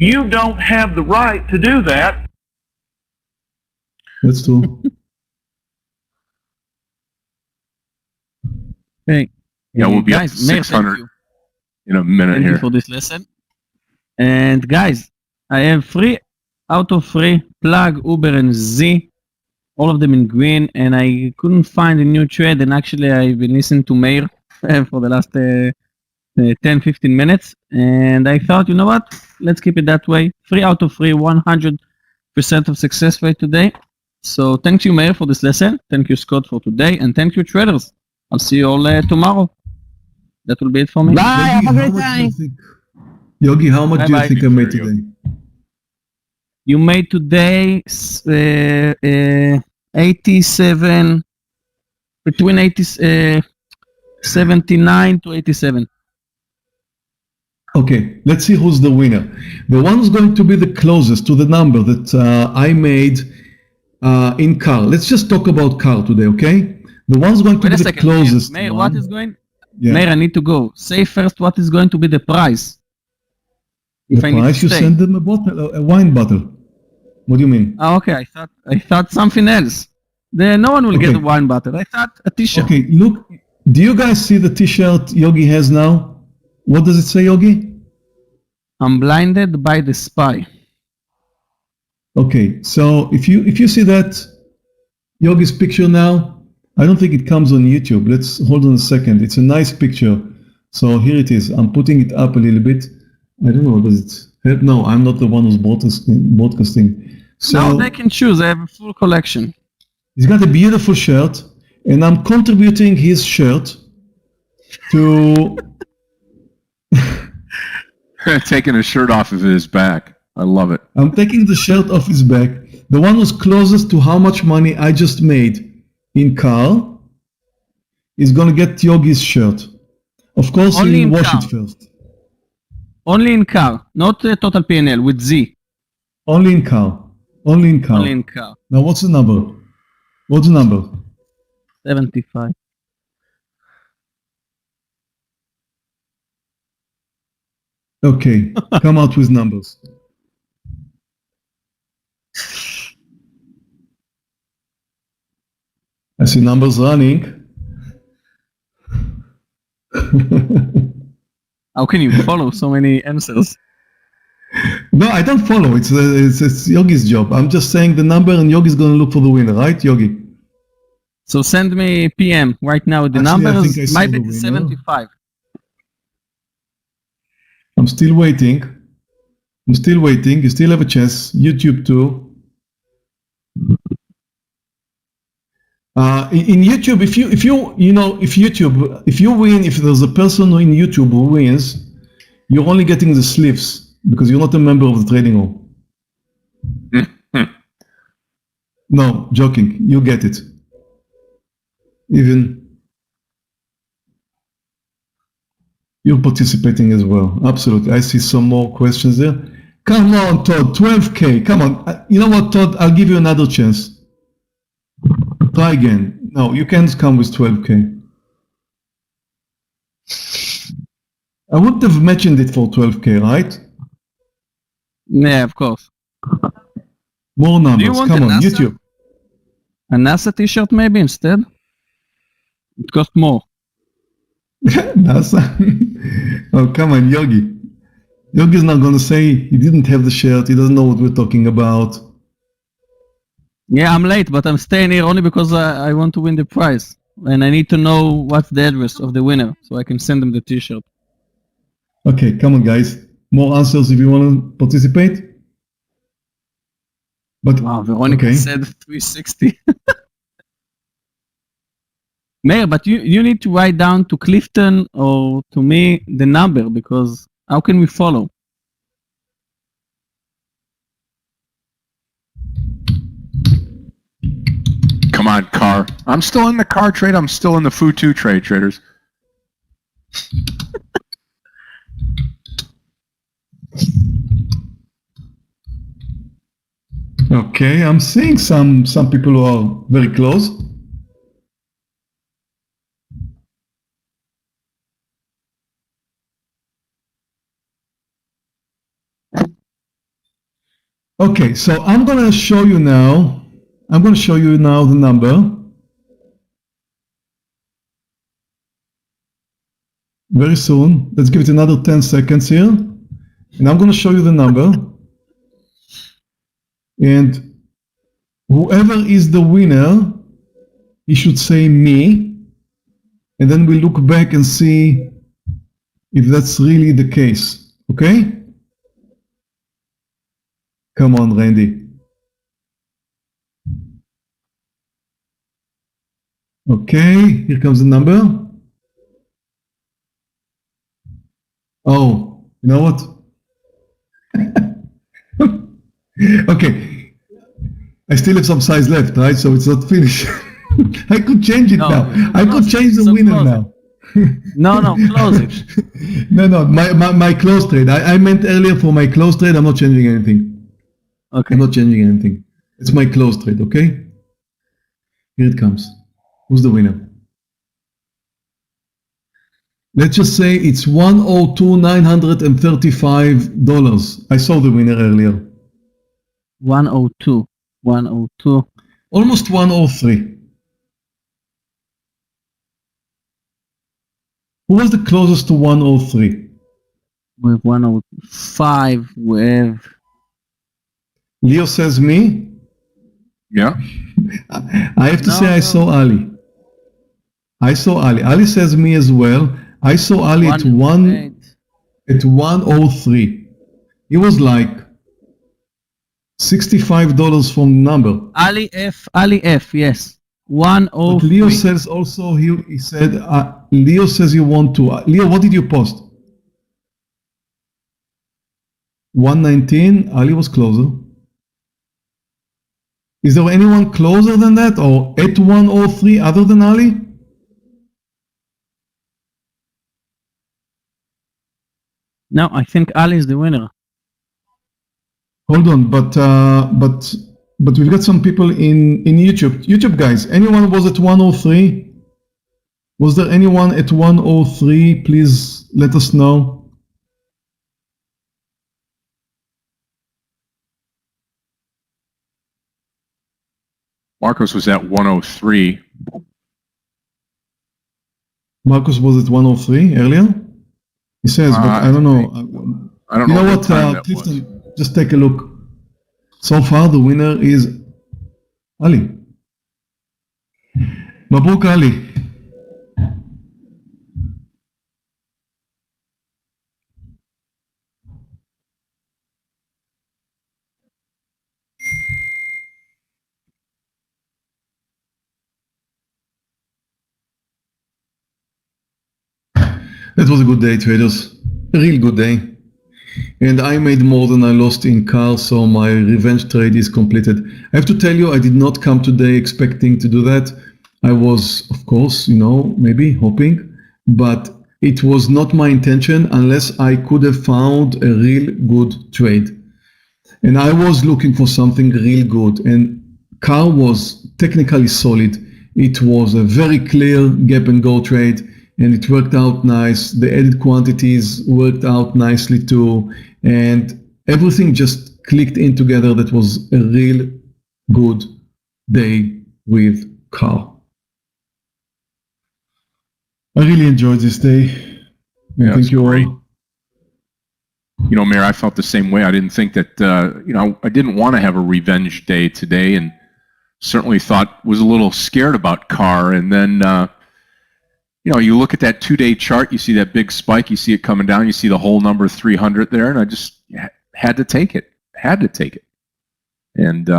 You don't have the right to do that. That's true. Okay. Yeah, we'll be guys, up to 600 in a minute thank here. you for this lesson. And guys, I have 3 out of 3 plug, Uber, and Z, all of them in green, and I couldn't find a new trade. And actually, I've been listening to Meir for the last 10-15 minutes, and I thought, you know what, let's keep it that way. 3 out of 3, 100% of success rate today. So thank you, Meir, for this lesson. Thank you, Scott, for today, and thank you, traders. I'll see you all tomorrow. That will be it for me. Bye. Have a great time. Yogi, how much do you Bye-bye. think I made today? You made today 87, between 79 to 87. Okay, let's see who's the winner. The one who's going to be the closest to the number that I made in car. Let's just talk about car today, okay? The one's going to Wait be a the second, closest Meir, one. what is going? Yeah. Meir, I need to go. Say first what is going to be the price. If The I need price, to you stay. send them a bottle, a wine bottle. What do you mean? Oh, okay, I thought something else. No one will get a Okay. wine bottle. I thought a t-shirt. Okay, look, do you guys see the t-shirt Yogi has now? What does it say, Yogi? I'm blinded by the spy. Okay, so if you see that Yogi's picture now, I don't think it comes on YouTube. Let's hold on a second. It's a nice picture. So here it is. I'm putting it up a little bit. I don't know, does it help? No, I'm not the one who's broadcasting. So Now they can choose. I have a full collection. he's got a beautiful shirt, and I'm contributing his shirt to Taking his shirt off of his back. I love it. I'm taking the shirt off his back. The one who's closest to how much money I just made in car is gonna get Yogi's shirt. Of course, Only he'll in wash car. it first. Only in car, not total P&L with Z. Only in car. Only in car. Only in car. Now, what's the number? What's the number? 75. Okay, come out with numbers. I see numbers running. How can you follow so many answers? No, I don't follow. It's Yogi's job. I'm just saying the number, and Yogi's going to look for the winner, right, Yogi? So send me PM right now. The Actually, I think I numbers, saw my the bet is winner. 75. I'm still waiting. I'm still waiting. You still have a chance. YouTube too. In YouTube, if you win, if there's a person in YouTube who wins, you're only getting the slips because you're not a member of the trading room. No, joking. You get it. Even you're participating as well. Absolutely. I see some more questions there. Come on, Todd. 12K. Come on. You know what, Todd? I'll give you another chance. Try again. No, you can't come with 12K. I wouldn't have mentioned it for 12K, right? Yeah, of course. More numbers. want Come a on, NASA? YouTube. A NASA t-shirt maybe instead? It costs more. NASA. Oh, come on, Yogi. Yogi's not going to say he didn't have the shirt. He doesn't know what we're talking about. Yeah, I'm late, but I'm staying here only because I want to win the prize. And I need to know what's the address of the winner so I can send them the t-shirt. Okay, come on, guys. More answers if you want to participate. But Wow, Veronica okay. said 360. Meir, but you need to write down to Clifton or to me the number because how can we follow? Come on, car. I'm still in the car trade. I'm still in the food too trade, traders. Okay, I'm seeing some people who are very close. Okay, so I'm going to show you now. I'm going to show you now the number. Very soon. Let's give it another 10 seconds here. And I'm going to show you the number. And whoever is the winner, he should say me. And then we look back and see if that's really the case. Okay? Come on, Randy. Okay, here comes the number. Oh, you know what? Okay. I still have some size left, right? So it's not finished. I could change it now. I could change the winner now. No, close it. No, my close trade. I meant earlier for my close trade, I'm not changing anything. Okay. I'm not changing anything. It's my close trade, okay? Here it comes. Who's the winner? Let's just say it's $102,935. I saw the winner earlier. 102. Almost 103. Who was the closest to 103? With 105, we have Leo says me. Yeah. I have to say I saw Ali. Ali says me as well. I saw Ali at 103. He was like $65 from number. Ali F, yes. 103. But Leo says also, he said, Leo says you want to. Leo, what did you post? 119, Ali was closer. Is there anyone closer than that or at 103 other than Ali? No, I think Ali is the winner. Hold on, but we've got some people in YouTube. YouTube guys, anyone was at 103? Was there anyone at 103? Please let us know. Marcos was at 103. Marcus was at 103 earlier? He says, but I don't know. I don't You know know what time that was. Clifton, just take a look. So far, the winner is Ali. Mabruk Ali. That was a good day, traders. A real good day. And I made more than I lost in car, so my revenge trade is completed. I have to tell you, I did not come today expecting to do that. I was, of course, maybe hoping, but it was not my intention unless I could have found a real good trade. And I was looking for something real good, and car was technically solid. It was a very clear gap and go trade, and it worked out nice. The added quantities worked out nicely too, and everything just clicked in together. That was a real good day with car. I really enjoyed this day. Yeah, Thank you great. all. Meir, I felt the same way. I didn't think that, I didn't want to have a revenge day today, and certainly was a little scared about car. And then, you look at that 2-day chart, you see that big spike, you see it coming down, you see the whole number 300 there, and I just had to take it. And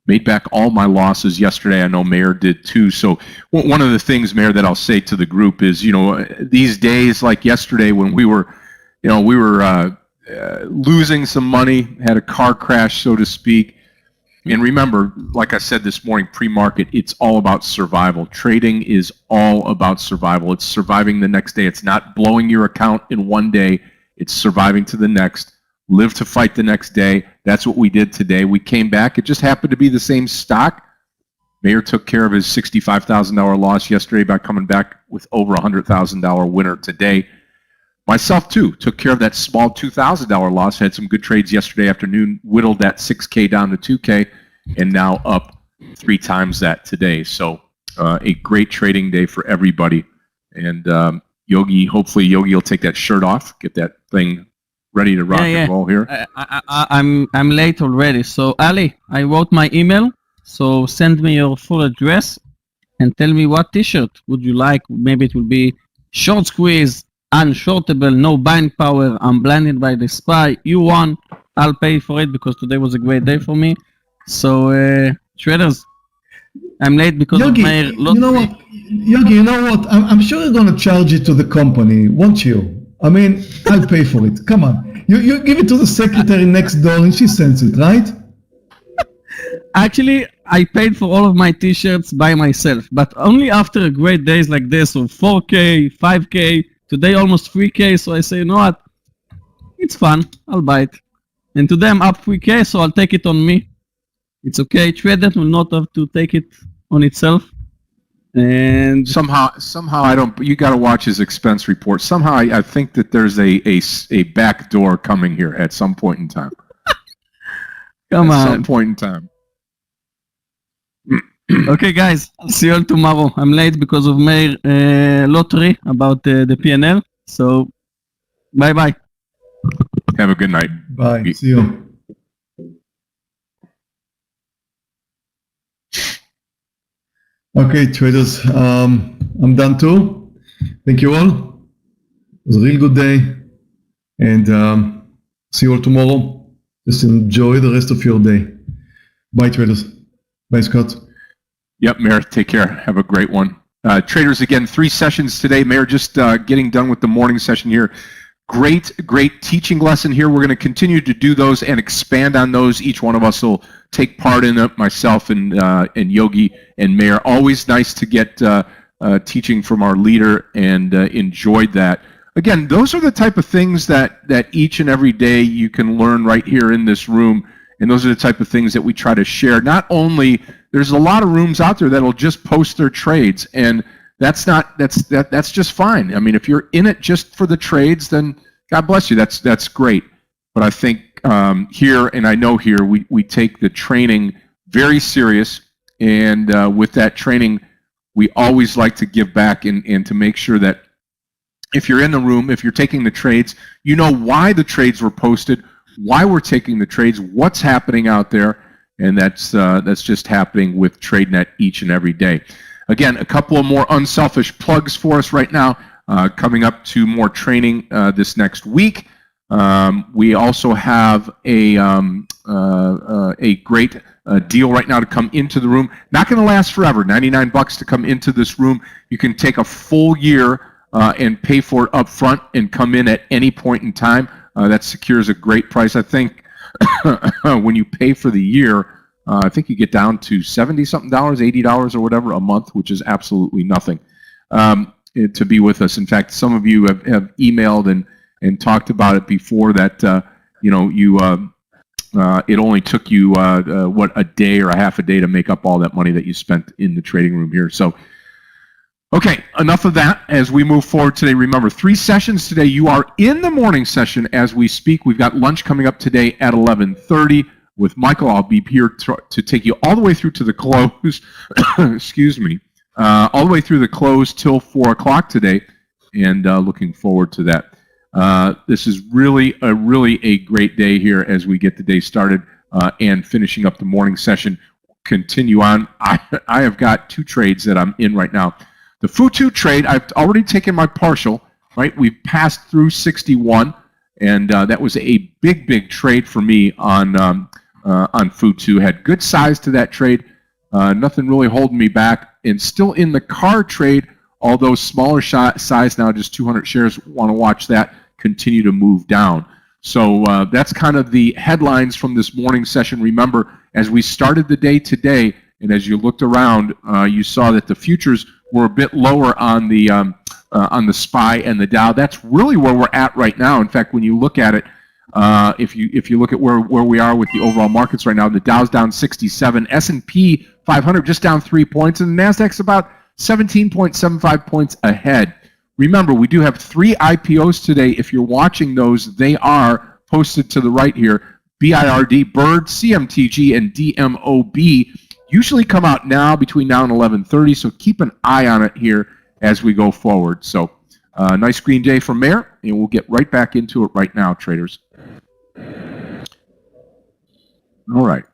made back all my losses yesterday. I know Meir did too. So one of the things, Meir, that I'll say to the group is, these days like yesterday when we were losing some money, had a car crash, so to speak. And remember, like I said this morning, pre-market, it's all about survival. Trading is all about survival. It's surviving the next day. It's not blowing your account in one day. It's surviving to the next. Live to fight the next day. That's what we did today. We came back. It just happened to be the same stock. Meir took care of his $65,000 loss yesterday by coming back with over $100,000 winner today. Myself, too, took care of that small $2,000 loss. Had some good trades yesterday afternoon, whittled that 6K down to 2K, and now up 3 times that today. So a great trading day for everybody. And hopefully Yogi will take that shirt off, get that thing ready to rock and roll here. I'm late already. So Ali, I wrote my email. So send me your full address and tell me what T-shirt would you like. Maybe it will be short squeeze, unshortable, no buying power, I'm blinded by the spy. You won. I'll pay for it because today was a great day for me. So traders, I'm late because Yogi, of my you know what? Yogi, you know what? I'm sure you're going to charge it to the company, won't you? I mean, I'll pay for it. Come on. You give it to the secretary next door and she sends it, right? Actually, I paid for all of my t-shirts by myself, but only after great days like this of 4K, 5K, today almost 3K, so I say, you know what, it's fun, I'll buy it. And today I'm up 3K, so I'll take it on me. It's okay, Tradenet will not have to take it on itself. And Somehow I don't. You got to watch his expense report. Somehow I think that there's a back door coming here at some point in time. come At some on. point in time. Okay, guys, I'll see you all tomorrow. I'm late because of Meir lottery about the PNL. So, bye-bye. Have a good night. Bye. See you. Okay, traders, I'm done too. Thank you all. It was a real good day. And see you all tomorrow. Just enjoy the rest of your day. Bye, traders. Bye, Scott. Yep, Meir, take care. Have a great one. Traders, again, 3 sessions today. Meir, just getting done with the morning session here. Great teaching lesson here. We're going to continue to do those and expand on those. Each one of us will take part in it, myself and Yogi and Meir. Always nice to get teaching from our leader, and enjoyed that. Again, those are the type of things that each and every day you can learn right here in this room, and those are the type of things that we try to share. Not only, there's a lot of rooms out there that'll just post their trades, and that's just fine. I mean, if you're in it just for the trades, then God bless you. That's great. But I think here, and I know here, we take the training very serious, and with that training, we always like to give back and to make sure that if you're in the room, if you're taking the trades, you know why the trades were posted, why we're taking the trades, what's happening out there, and that's just happening with Tradenet each and every day. Again, a couple of more unselfish plugs for us right now. Coming up to more training this next week. We also have a great deal right now to come into the room. Not going to last forever. $99 to come into this room. You can take a full year and pay for it up front and come in at any point in time. That secures a great price. I think when you pay for the year, I think you get down to $70-something, $80 or whatever a month, which is absolutely nothing to be with us. In fact, some of you have emailed and talked about it before that it only took you a day or a half a day to make up all that money that you spent in the trading room here. So, okay, enough of that. As we move forward today, remember 3 sessions today. You are in the morning session as we speak. We've got lunch coming up today at 11:30 with Michael. I'll be here to take you all the way through to the close. Excuse me. All the way through the close till 4 o'clock today, and looking forward to that. This is really a great day here as we get the day started and finishing up the morning session. Continue on. I have got 2 trades that I'm in right now. The FU2 trade, I've already taken my partial, right? We've passed through 61, and that was a big trade for me on FU2. Had good size to that trade. Nothing really holding me back. And still in the car trade, although smaller size now, just 200 shares, want to watch that continue to move down. So that's kind of the headlines from this morning session. Remember, as we started the day today, and as you looked around, you saw that the futures were a bit lower on the SPY and the Dow. That's really where we're at right now. In fact, when you look at it, if you look at where we are with the overall markets right now, the Dow's down 67, S&P 500 just down 3 points, and the Nasdaq's about 17.75 points ahead. Remember, we do have 3 IPOs today. If you're watching those, they are posted to the right here. BIRD, BIRD, CMTG, and DMOB usually come out now between now and 11:30, so keep an eye on it here as we go forward. So nice green day from Meir, and we'll get right back into it right now, traders. All right.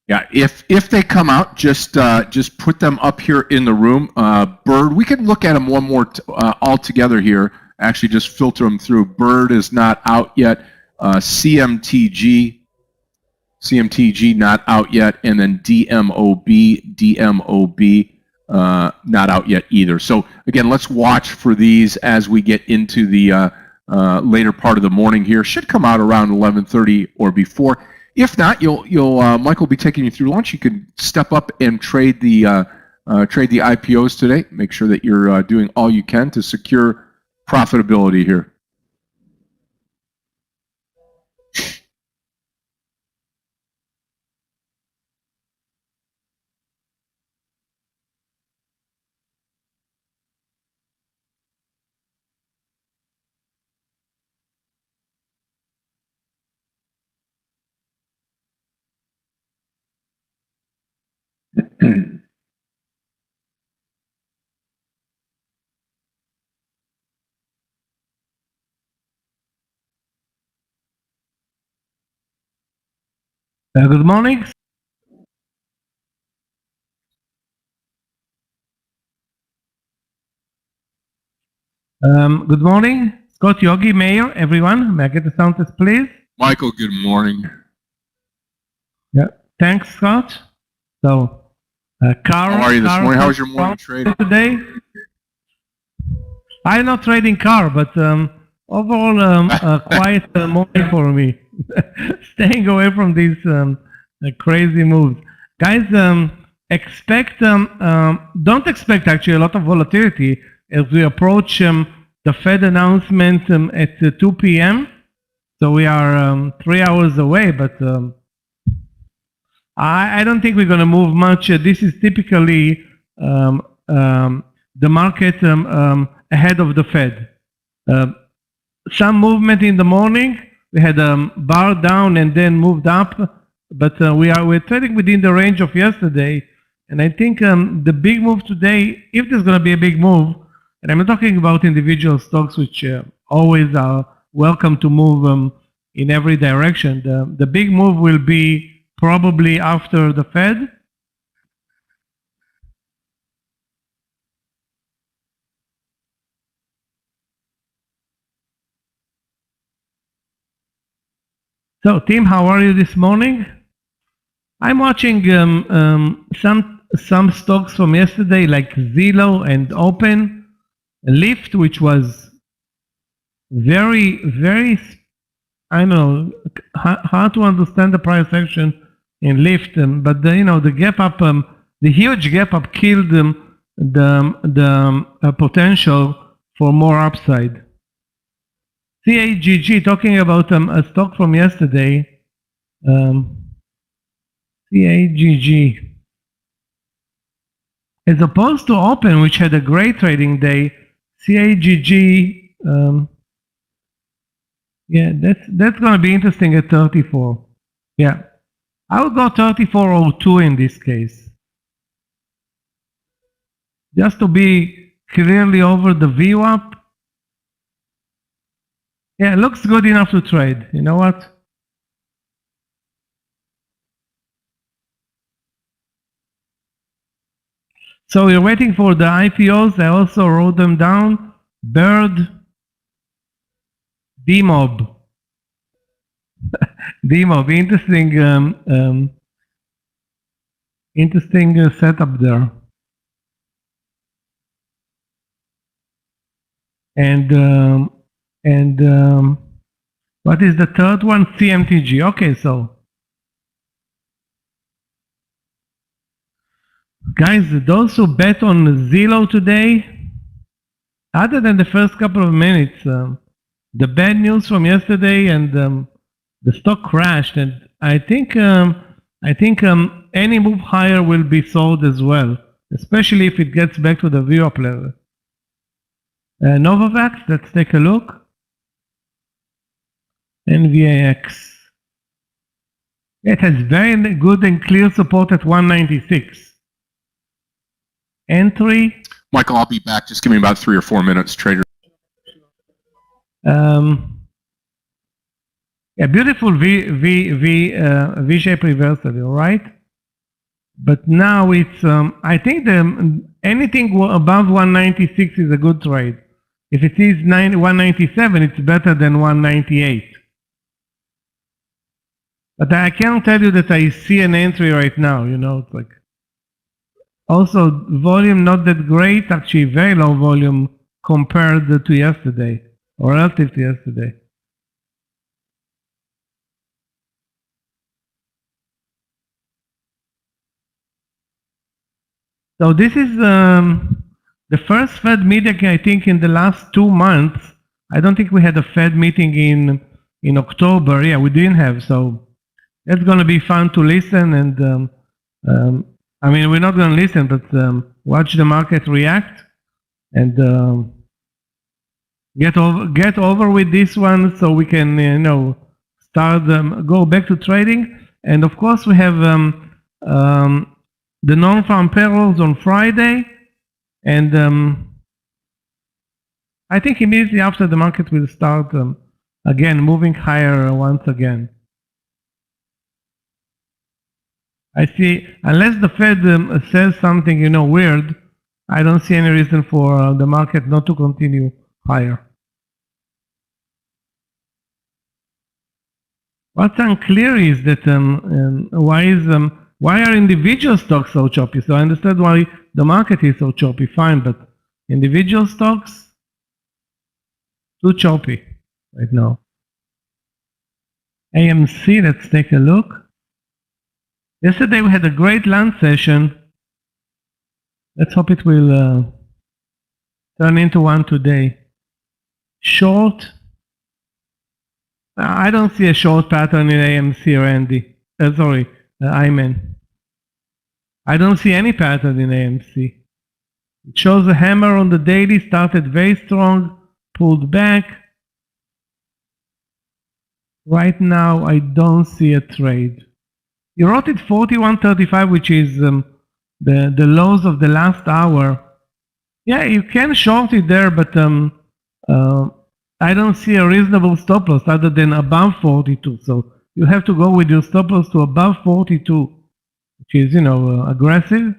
Yeah, if they come out, just put them up here in the room. Bird, we can look at them one more all together here. Actually, just filter them through. Bird is not out yet. CMTG not out yet, and then DMOB not out yet either. So again, let's watch for these as we get into the later part of the morning here. Should come out around 11:30 or before. If not, Mike will be taking you through lunch. You can step up and trade the IPOs today. Make sure that you're doing all you can to secure profitability here. Good morning. Good morning, Scott, Yogi, Meir, everyone. May I get the sound test, please? Michael, good morning. Yeah. Thanks, Scott. So, Carl. How are you this morning? How was your morning trade today? I'm not trading car, but overall, quiet morning for me. Staying away from these crazy moves, guys. Don't expect actually a lot of volatility as we approach the Fed announcement at 2 p.m. So we are 3 hours away, but I don't think we're going to move much. This is typically the market ahead of the Fed. Some movement in the morning. We had a bar down and then moved up, but we're trading within the range of yesterday. And I think the big move today, if there's going to be a big move, and I'm not talking about individual stocks, which always are welcome to move in every direction. The big move will be probably after the Fed. So, Tim, how are you this morning? I'm watching some stocks from yesterday, like Zillow and Open, Lyft, which was very, very, I don't know, hard to understand the price action in Lyft, but the gap up, the huge gap up killed the potential for more upside. CAGG, talking about a stock from yesterday, CAGG, as opposed to Open, which had a great trading day, CAGG, yeah, that's going to be interesting at 34. Yeah, I would go 34.02 in this case, just to be clearly over the VWAP. Yeah, it looks good enough to trade. You know what? So we're waiting for the IPOs. I also wrote them down. Bird, DMOB. DMOB, interesting setup there. And what is the third one? CMTG. Okay, so guys, those who bet on Zillow today, other than the first couple of minutes, the bad news from yesterday and the stock crashed, and I think any move higher will be sold as well, especially if it gets back to the VWAP level. Novavax, let's take a look. NVAX. It has very good and clear support at 196. Entry. Michael, I'll be back. Just give me about 3 or 4 minutes, trader. Yeah, beautiful V-shape reversal, all right? But now it's, I think anything above 196 is a good trade. If it is 197, it's better than 198. But I can't tell you that I see an entry right now, you know, it's like. Also, volume not that great, actually very low volume compared to yesterday, or relative to yesterday. So this is the first Fed meeting, I think, in the last 2 months. I don't think we had a Fed meeting in October. Yeah, we didn't have. So it's going to be fun to listen. And I mean, we're not going to listen, but watch the market react and get over with this one, so we can you know, start go back to trading. And of course, we have the non-farm payrolls on Friday, and I think immediately after the market will start again moving higher once again. I see, unless the Fed says something, you know, weird, I don't see any reason for the market not to continue higher. What's unclear is that why are individual stocks so choppy? So I understand why the market is so choppy, fine, but individual stocks, too choppy right now. AMC, let's take a look. Yesterday we had a great lunch session. Let's hope it will turn into one today. Short. I don't see a short pattern in AMC, Randy. Sorry, Ayman. I don't see any pattern in AMC. It shows a hammer on the daily, started very strong, pulled back. Right now, I don't see a trade. You wrote it 41.35, which is the lows of the last hour. Yeah, you can short it there, but I don't see a reasonable stop loss other than above 42. So you have to go with your stop loss to above 42, which is, you know, aggressive.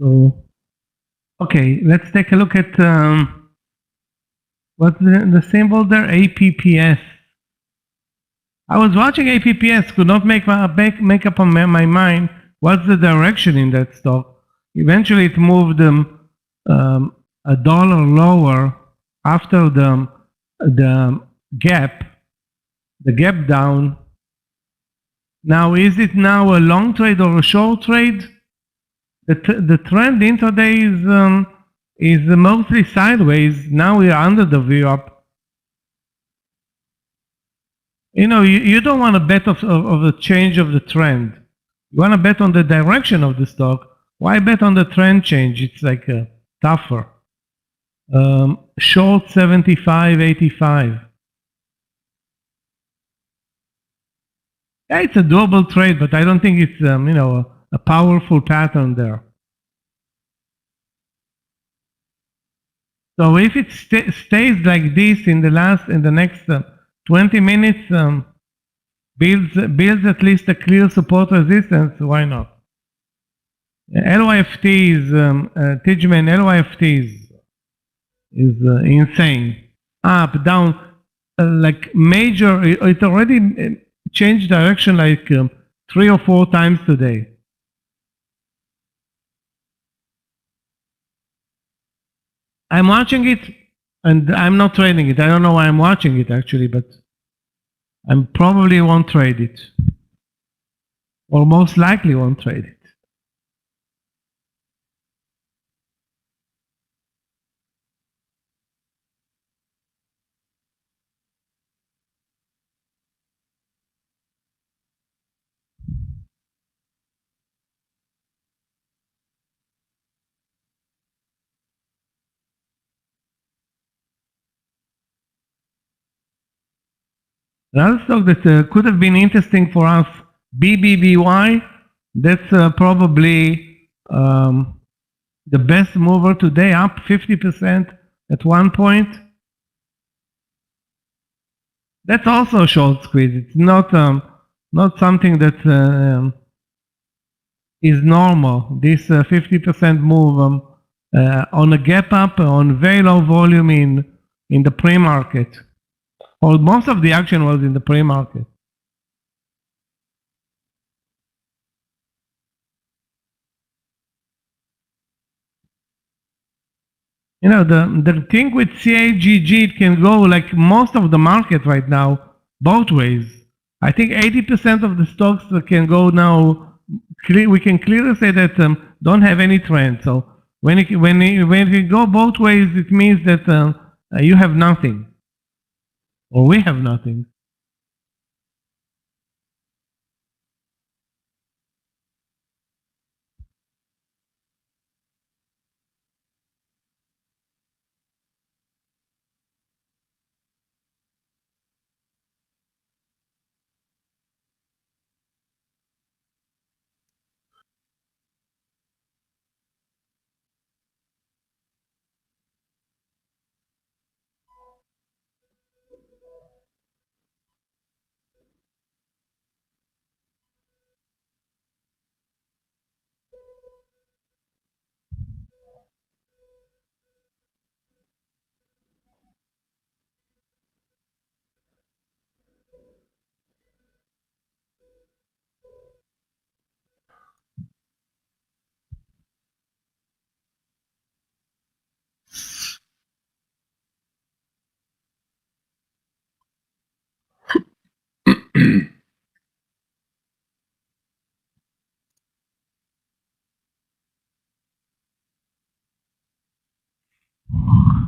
So, okay, let's take a look at what's the symbol there, APPS. I was watching APPS, could not make up on my mind what's the direction in that stock. Eventually it moved $1 lower after the gap down. Now, is it now a long trade or a short trade? The trend intraday is mostly sideways. Now we are under the V-up. You know, you don't want to bet of the change of the trend. You want to bet on the direction of the stock. Why bet on the trend change? It's like tougher. Short 75.85. Yeah, it's a doable trade, but I don't think it's you know, a powerful pattern there. So if it stays like this in the next 20 minutes, builds at least a clear support resistance, why not? LYFT is Tijman, LYFT is insane. Up, down. like major, it already changed direction like 3 or 4 times today. I'm watching it and I'm not trading it. I don't know why I'm watching it actually, but I probably won't trade it. Or most likely won't trade it. Another stock that could have been interesting for us, BBBY, that's probably the best mover today, up 50% at one point. That's also a short squeeze. It's not something that is normal. This 50% move on a gap up on very low volume in the pre-market. Or most of the action was in the pre-market. You know, the thing with CAGG, it can go like most of the market right now, both ways. I think 80% of the stocks that can go now, we can clearly say that don't have any trend. So when it go both ways, it means that you have nothing. Or we have nothing.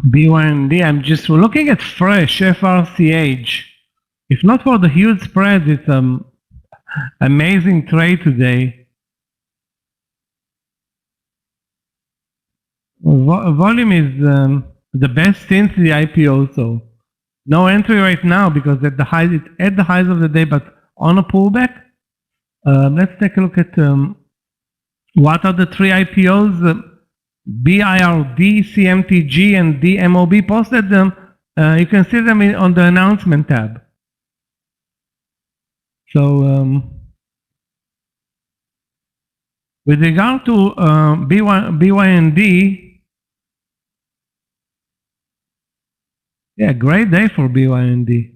BYND, I'm just looking at Fresh, FRCH. If not for the huge spread, it's amazing trade today. Volume is the best since the IPO, so no entry right now because it's at the highs of the day, but on a pullback. Let's take a look at what are the 3 IPOs. BIRD, CMTG, and DMOB posted them. You can see them on the announcement tab. So with regard to BYND, yeah, great day for BYND.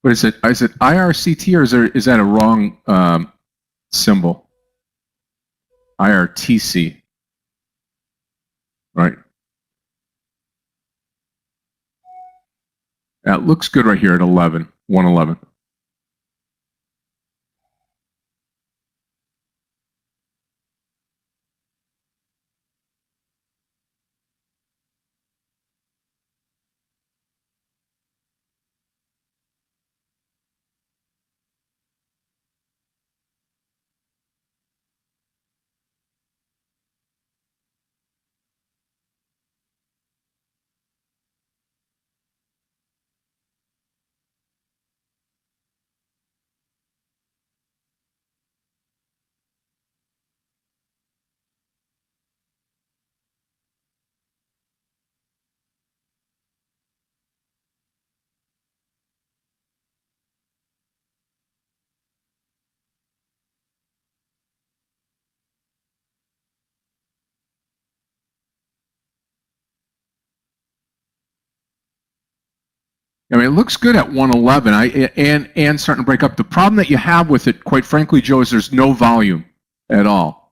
What is it? Is it IRCT or is that a wrong symbol? IRTC. Right. That looks good right here at 111. I mean, it looks good at 111 and starting to break up. The problem that you have with it, quite frankly, Joe, is there's no volume at all.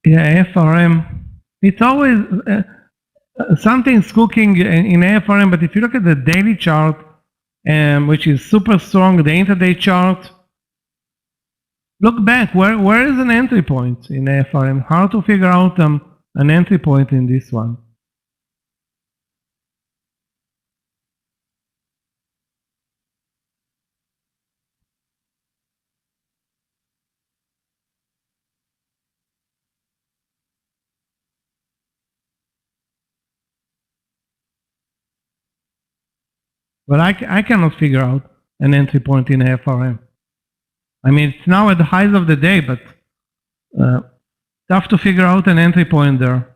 Yeah, FRM. It's always something's cooking in AFRM, but if you look at the daily chart, which is super strong, the intraday chart, look back. Where is an entry point in AFRM? How to figure out an entry point in this one? Well, I cannot figure out an entry point in AFRM. I mean, it's now at the highs of the day, but tough to figure out an entry point there.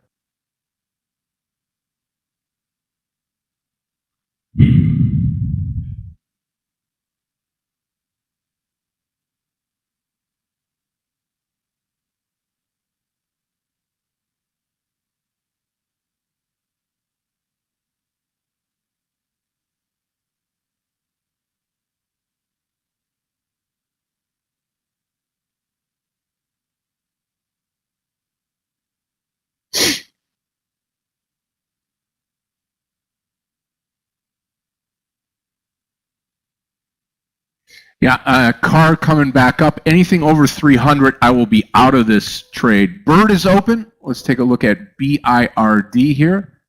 Yeah, car coming back up. Anything over 300, I will be out of this trade. Bird is open. Let's take a look at BIRD here.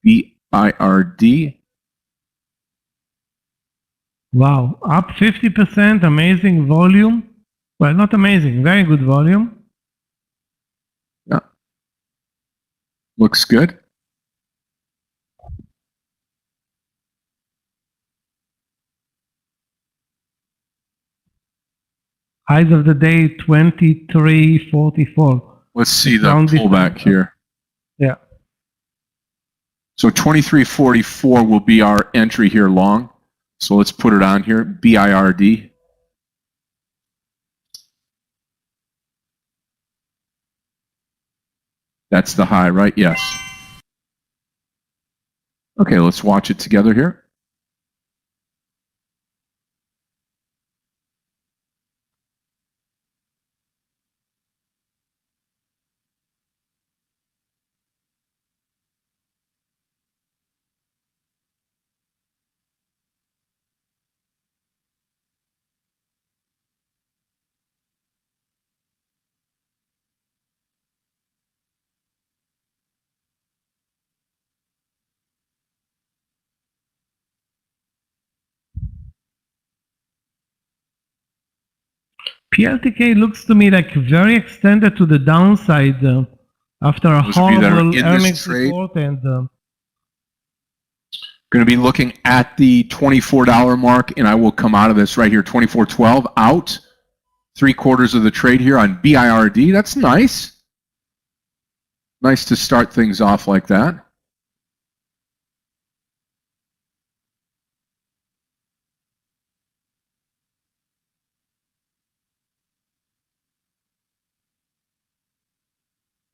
BIRD. Wow, up 50%, amazing volume. Well, not amazing, very good volume. Yeah. Looks good. Highs of the day, 23.44. Let's see the Round pullback here. Yeah. So 23.44 will be our entry here long. So let's put it on here, BIRD. That's the high, right? Yes. Okay, let's watch it together here. PLTK looks to me like very extended to the downside after a Those of you that are horrible in this earnings trade, report and going to be looking at the $24 mark, and I will come out of this right here, 24.12 out. 3/4 of the trade here on BIRD. That's nice. Nice to start things off like that.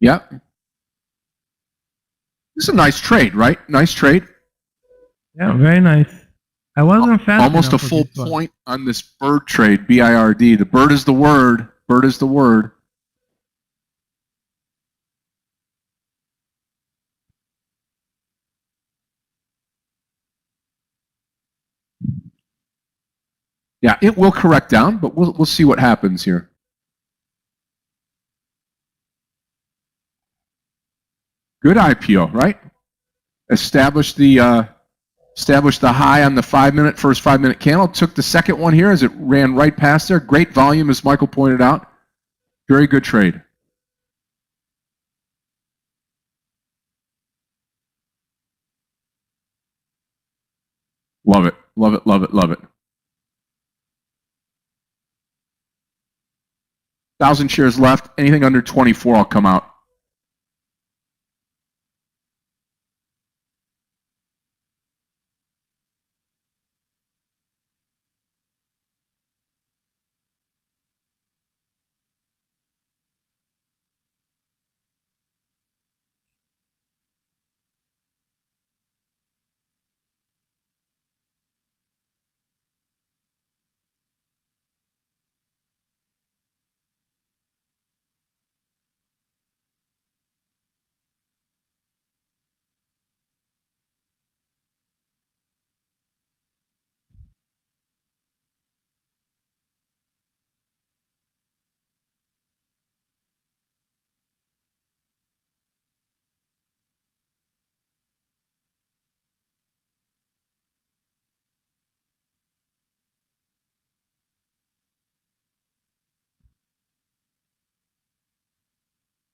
Yeah. This is a nice trade, right? Nice trade. yeah, very nice. I wasn't fast Almost a enough for full this one. point on this bird trade, BIRD. The bird is the word. Bird is the word. Yeah, it will correct down, but we'll see what happens here. Good IPO, right? Establish the Established the high on the first 5-minute candle. Took the second one here as it ran right past there. Great volume, as Michael pointed out. Very good trade. Love it, love it, love it, love it. 1,000 shares left. Anything under 24, I'll come out.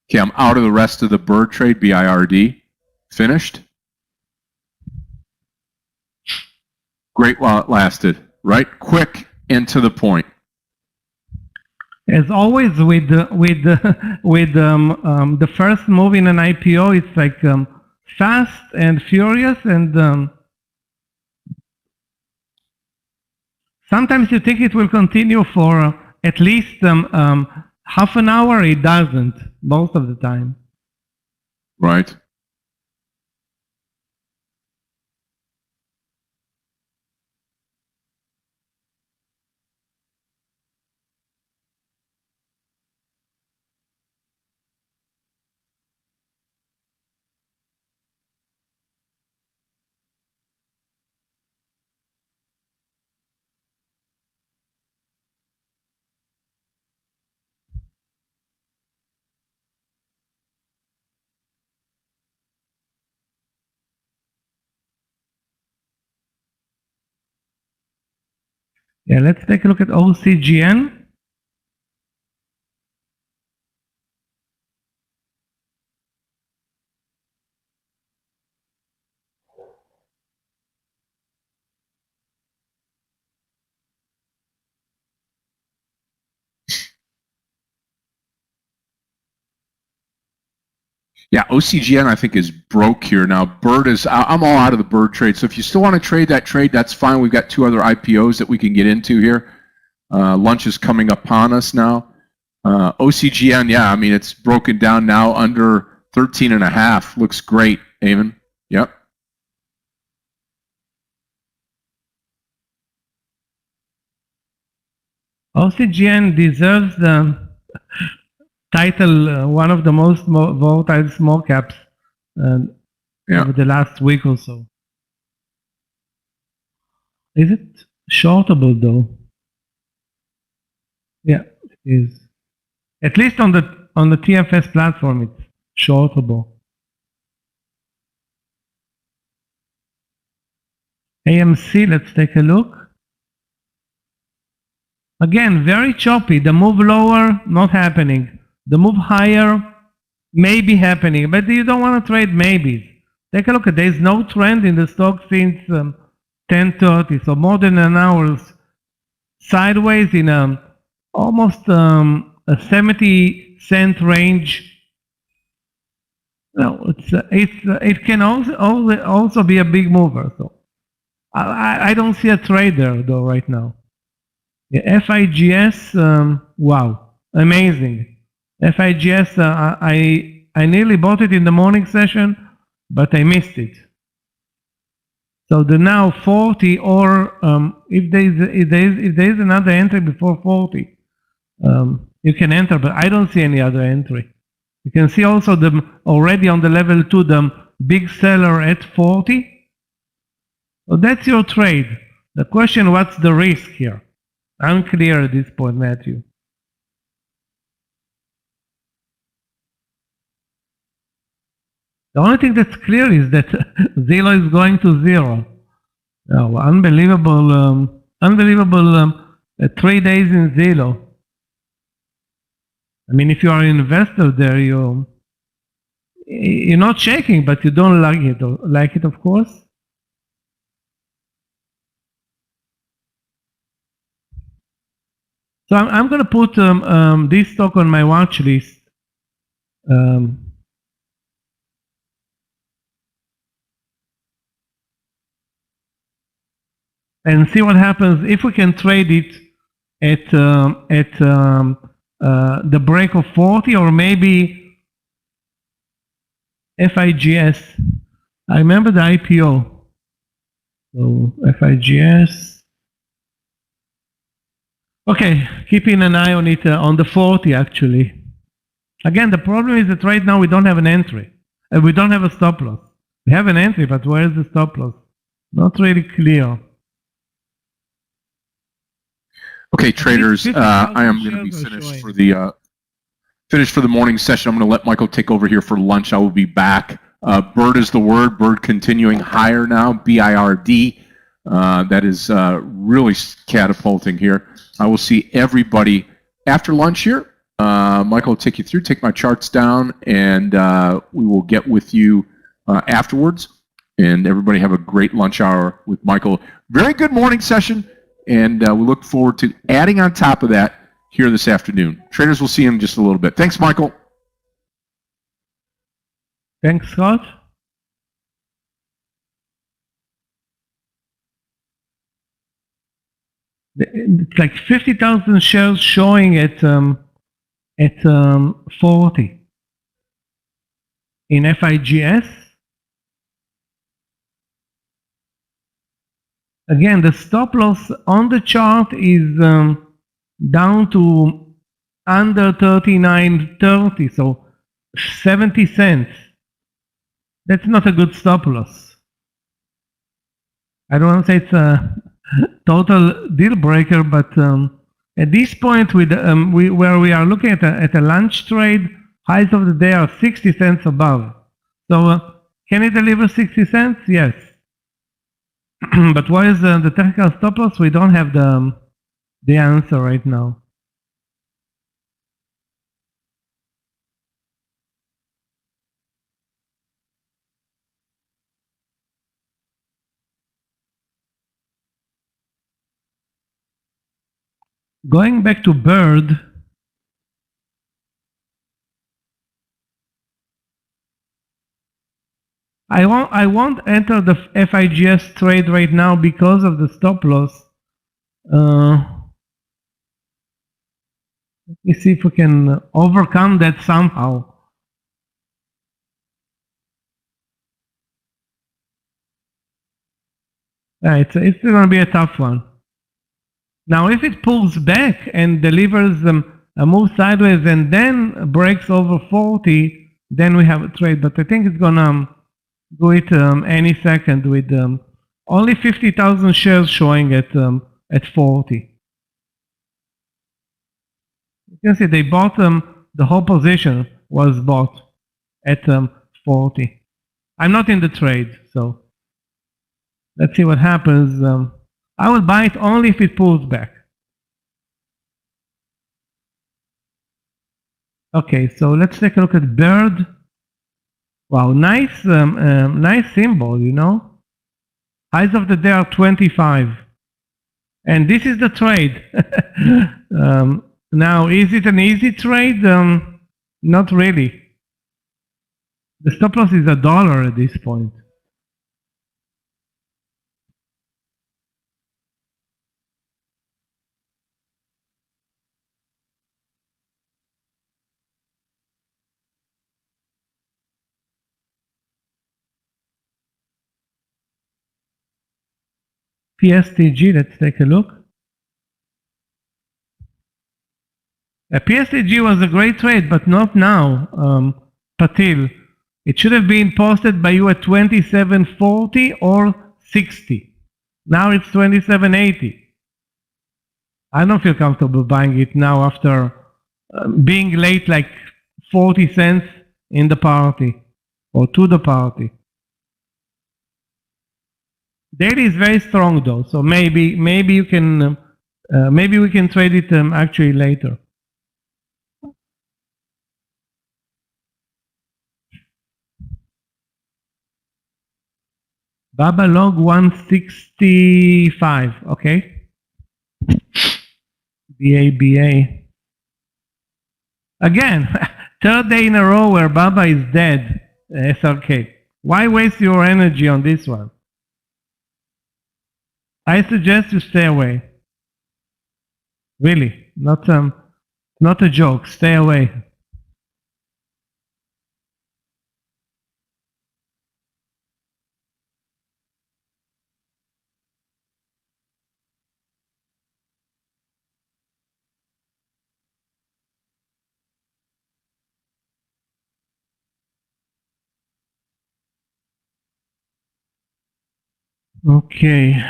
Okay, I'm out of the rest of the bird trade, BIRD. Finished. Great while it lasted. Right? Quick and to the point. As always with the first move in an IPO, it's like fast and furious, and sometimes you think it will continue for at least half an hour. It doesn't most of the time. Right. Yeah, let's take a look at OCGN. Yeah, OCGN I think is broke here now. Bird is, I'm all out of the bird trade. So if you still want to trade that trade, that's fine. We've got 2 other IPOs that we can get into here. Lunch is coming upon us now. OCGN, yeah, I mean, it's broken down now under 13.5. Looks great, Eamon. Yep. OCGN deserves the title, one of the most volatile small caps over the last week or so. Is it shortable though? Yeah, it is. At least on the TFS platform, it's shortable. AMC, let's take a look. Again, very choppy. The move lower, not happening. The move higher, maybe happening, but you don't want to trade maybes. Take a look at, there's no trend in the stock since 10:30, so more than an hour sideways in almost a 70-cent range. No, it can also be a big mover. So I don't see a trade there though right now. Yeah, FIGS, wow, amazing. FIGS, I nearly bought it in the morning session, but I missed it. So the now 40, or if there is another entry before 40, you can enter, but I don't see any other entry. You can see also already on the level 2, the big seller at 40. So that's your trade. The question, what's the risk here? Unclear at this point, Matthew. The only thing that's clear is that Zillow is going to 0. Oh, unbelievable, 3 days in zero. I mean, if you are an investor there, you're not shaking, but you don't like it, of course. So I'm going to put this stock on my watch list. And see what happens if we can trade it at the break of 40, or maybe FIGS. I remember the IPO. So FIGS. Okay, keeping an eye on it on the 40 actually. Again, the problem is that right now we don't have an entry. And we don't have a stop loss. We have an entry, but where is the stop loss? Not really clear. Okay, traders, I am going to be finished for the morning session. I'm going to let Michael take over here for lunch. I will be back. Bird is the word. Bird continuing higher now. BIRD. That is really catapulting here. I will see everybody after lunch here. Michael will take you through, take my charts down, and we will get with you afterwards. And everybody have a great lunch hour with Michael. Very good morning session. And we look forward to adding on top of that here this afternoon. Traders, will see you in just a little bit. Thanks, Michael. Thanks, Scott. It's like 50,000 shares showing at 40 in FIGS. Again, the stop loss on the chart is down to under 39.30, so 70 cents. That's not a good stop loss. I don't want to say it's a total deal breaker, but at this point, with where we are looking at a lunch trade, highs of the day are 60 cents above. So can it deliver 60 cents? Yes. But what is the technical stop loss? We don't have the answer right now. Going back to Bird, I won't enter the FIGS trade right now because of the stop loss. Let me see if we can overcome that somehow. It's going to be a tough one. Now, if it pulls back and delivers a move sideways and then breaks over 40, then we have a trade. But I think it's going to do it any second with only 50,000 shares showing at 40. You can see they bought the whole position was bought at 40. I'm not in the trade, so let's see what happens. I will buy it only if it pulls back. Okay, so let's take a look at Bird. Wow, nice, nice symbol, you know. Highs of the day are 25, and this is the trade. Now, is it an easy trade? Not really. The stop loss is $1 at this point. PSTG, let's take a look. PSTG was a great trade, but not now, Patil. It should have been posted by you at 27.40 or 60. Now it's 27.80. I don't feel comfortable buying it now after being late like 40 cents in the party or to the party. Daily is very strong though, so maybe you can maybe we can trade it actually later. Baba log 165, okay. BABA. Again, third day in a row where Baba is dead, SRK. Why waste your energy on this one? I suggest you stay away. Really, not a joke. Stay away. Okay.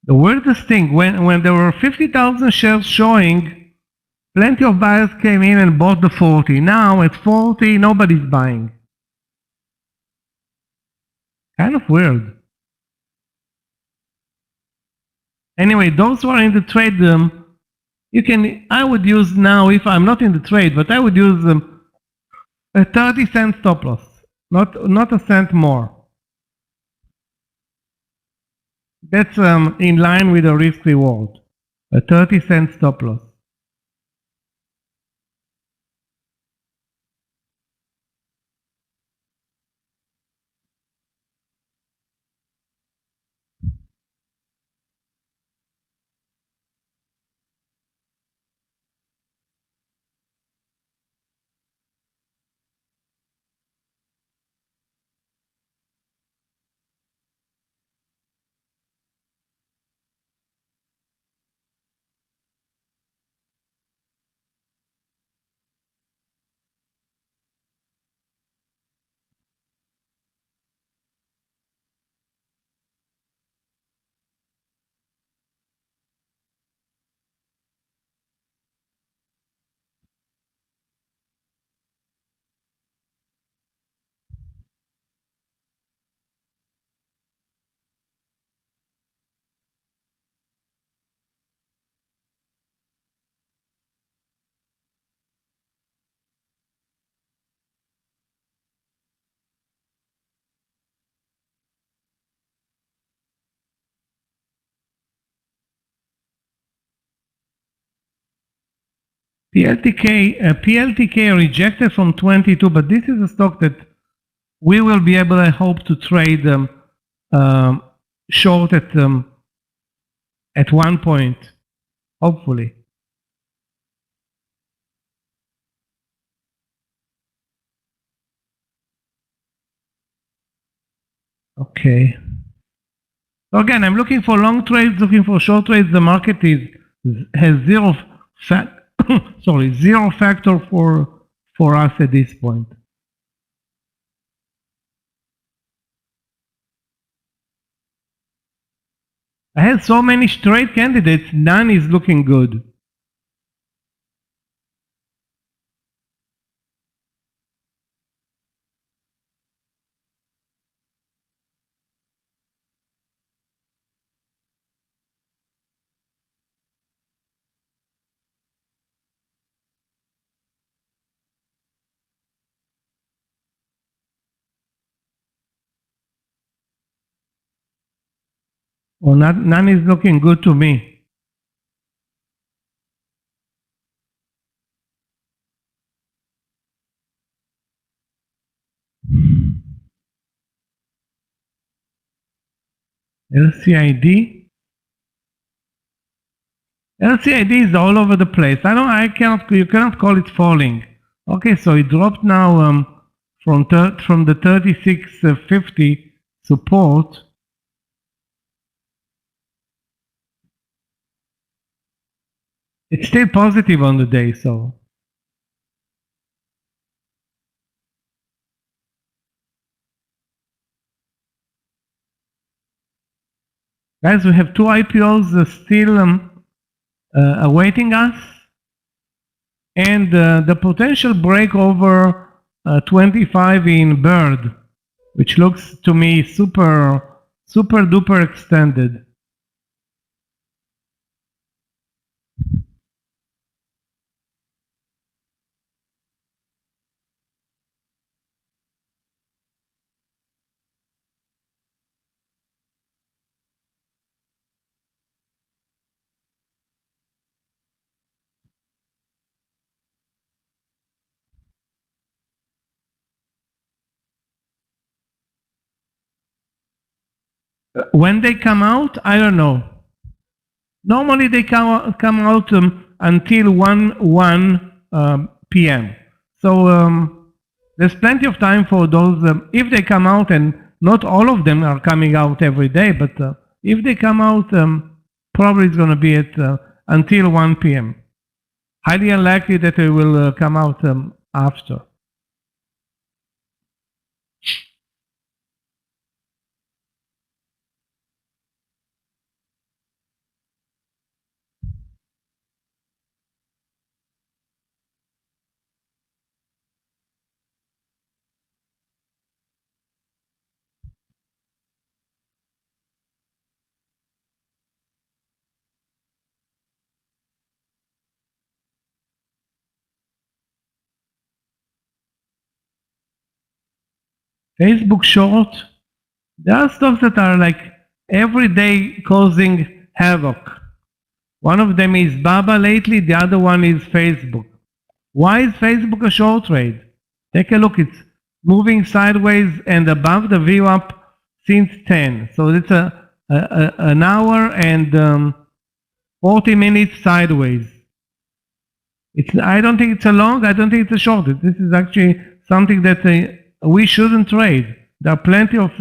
The weirdest thing, when there were 50,000 shares showing, plenty of buyers came in and bought the 40. Now at 40, nobody's buying. Kind of weird. Anyway, those who are in the trade, I would use now, if I'm not in the trade, but I would use a 30-cent stop loss, not a cent more. That's in line with the risk reward. A 30-cent stop loss. PLTK rejected from 22, but this is a stock that we will be able, I hope, to trade short at one point, hopefully. Okay. So again, I'm looking for long trades, looking for short trades. The market has zero factor for us at this point. I have so many trade candidates, none is looking good. Well, none is looking good to me. LCID is all over the place. You cannot call it falling. Okay, so it dropped now from the 36.50 support. It's still positive on the day, so Guys, we have two IPOs still awaiting us, and the potential break over 25 in Bird, which looks to me super duper extended. When they come out, I don't know. Normally they come out until 1 p.m. So there's plenty of time for those. If they come out, and not all of them are coming out every day, but if they come out, probably it's going to be at until 1 p.m. Highly unlikely that they will come out after. Facebook short, there are stocks that are like every day causing havoc. One of them is Baba lately, the other one is Facebook. Why is Facebook a short trade? Take a look, it's moving sideways and above the VWAP since 10. So it's an hour and 40 minutes sideways. I don't think it's a long, I don't think it's a short. This is actually something that we shouldn't trade. There are plenty of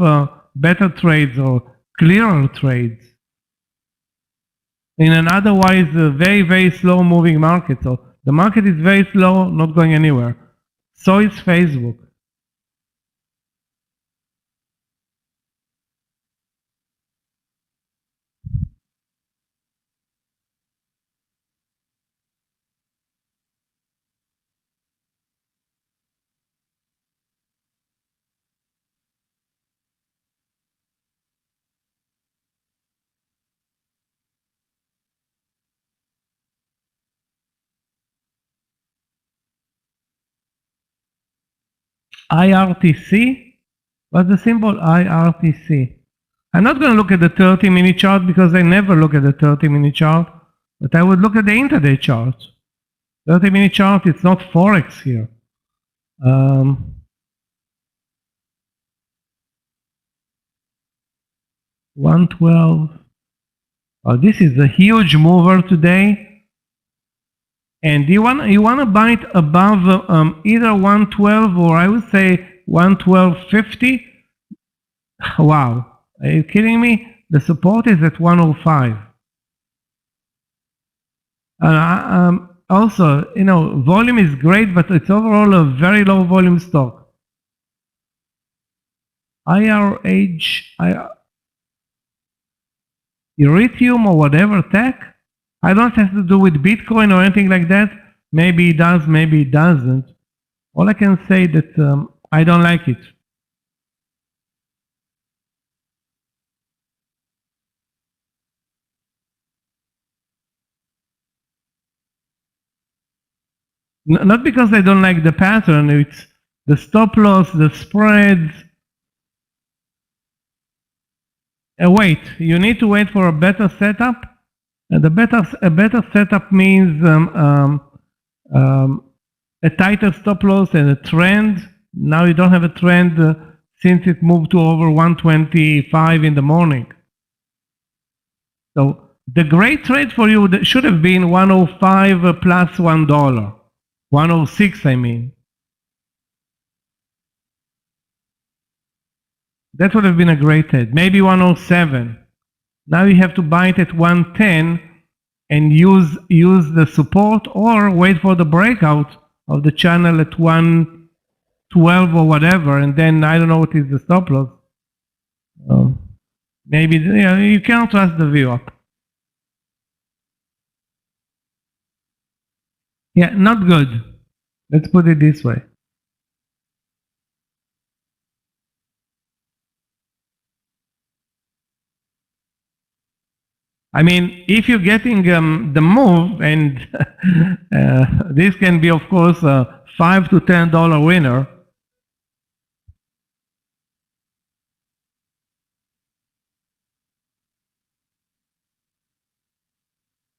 better trades or clearer trades in an otherwise very, very slow moving market. So the market is very slow, not going anywhere. So is Facebook. IRTC? What's the symbol IRTC? I'm not going to look at the 30-minute chart because I never look at the 30-minute chart, but I would look at the intraday chart. 30-minute chart, it's not Forex here. 112. Oh, this is a huge mover today. And you want to buy it above either 112 or I would say 112.50. Wow, are you kidding me? The support is at 105. Also, you know, volume is great, but it's overall a very low volume stock. Ethereum or whatever tech. I don't have to do with Bitcoin or anything like that. Maybe it does, maybe it doesn't. All I can say that I don't like it. Not because I don't like the pattern, it's the stop loss, the spreads. Wait, you need to wait for a better setup. And a better setup means a tighter stop loss and a trend. Now you don't have a trend since it moved to over 125 in the morning. So the great trade for you should have been 105 plus $1. 106, I mean. That would have been a great trade. Maybe 107. Now you have to buy it at 110 and use the support or wait for the breakout of the channel at 112 or whatever, and then I don't know what is the stop loss. maybe you can't trust the VWAP. Yeah, not good. Let's put it this way. I mean, if you're getting the move, and this can be, of course, a $5 to $10 winner.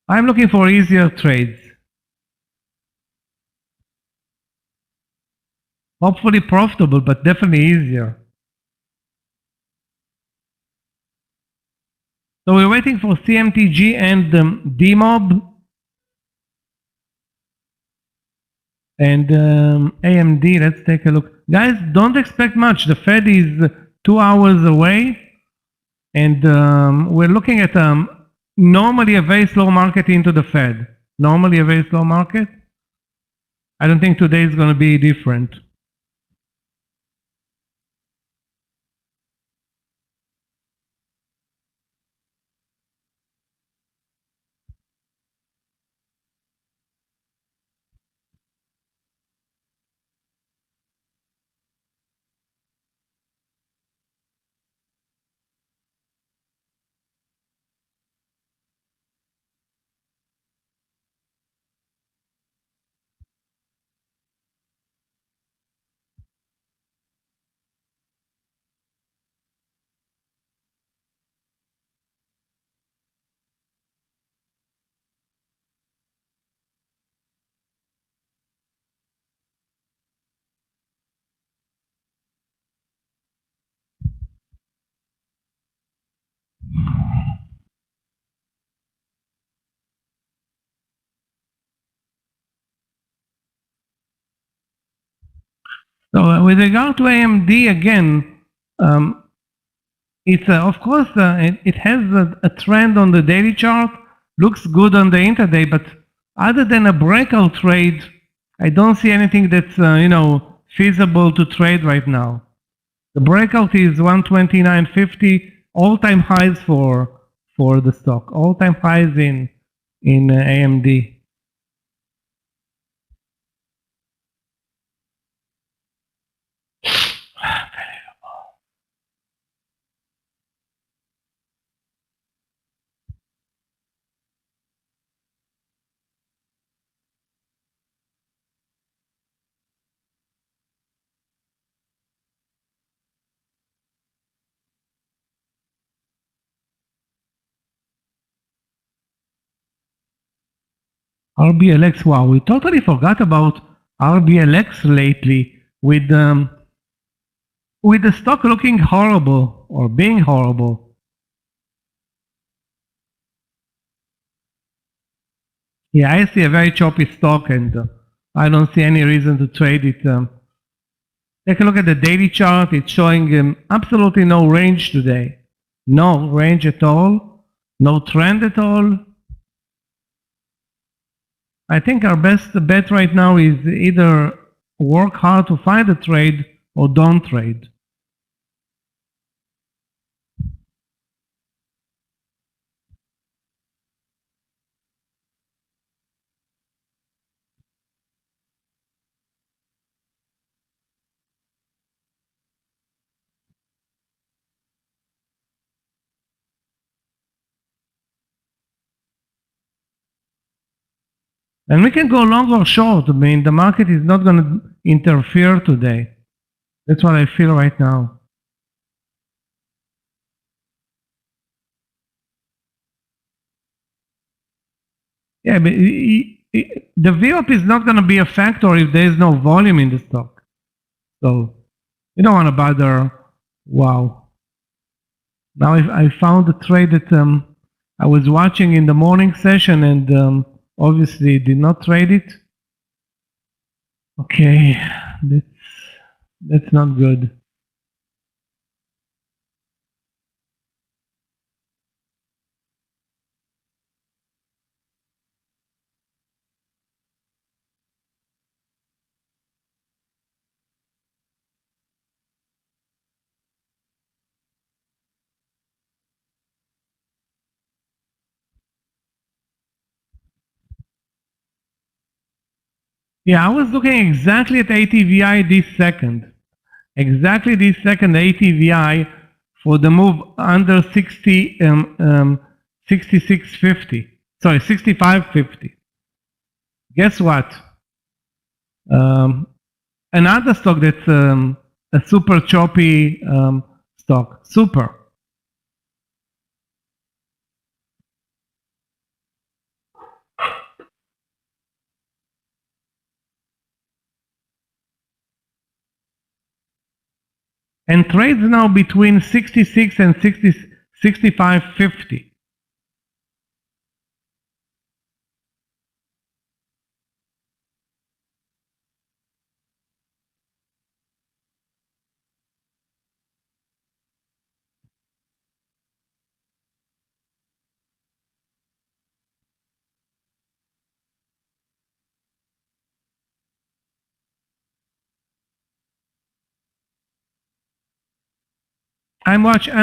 I'm looking for easier trades. Hopefully profitable, but definitely easier. So we're waiting for CMTG and DMOB and AMD. Let's take a look. Guys, don't expect much. The Fed is 2 hours away, and we're looking at normally a very slow market into the Fed. Normally a very slow market. I don't think today is going to be different. So with regard to AMD again, it's of course it has a trend on the daily chart, looks good on the intraday, but other than a breakout trade, I don't see anything that's feasible to trade right now. The breakout is 129.50, all-time highs for the stock, all-time highs in AMD. RBLX, wow, we totally forgot about RBLX lately with the stock looking horrible or being horrible. Yeah, I see a very choppy stock, and I don't see any reason to trade it. Take a look at the daily chart. It's showing absolutely no range today. No range at all. No trend at all. I think our best bet right now is either work hard to find a trade or don't trade. And we can go long or short. I mean, the market is not going to interfere today. That's what I feel right now. Yeah, but the VWAP is not going to be a factor if there is no volume in the stock. So you don't want to bother. Wow. Now I found a trade that I was watching in the morning session and obviously did not trade it. Okay, that's not good. Yeah, I was looking exactly at ATVI this second. Exactly this second ATVI for the move under 6650. Sorry, 6550. Guess what? Another stock that's a super choppy stock. Super. And trades now between 66 and 65.50. I'm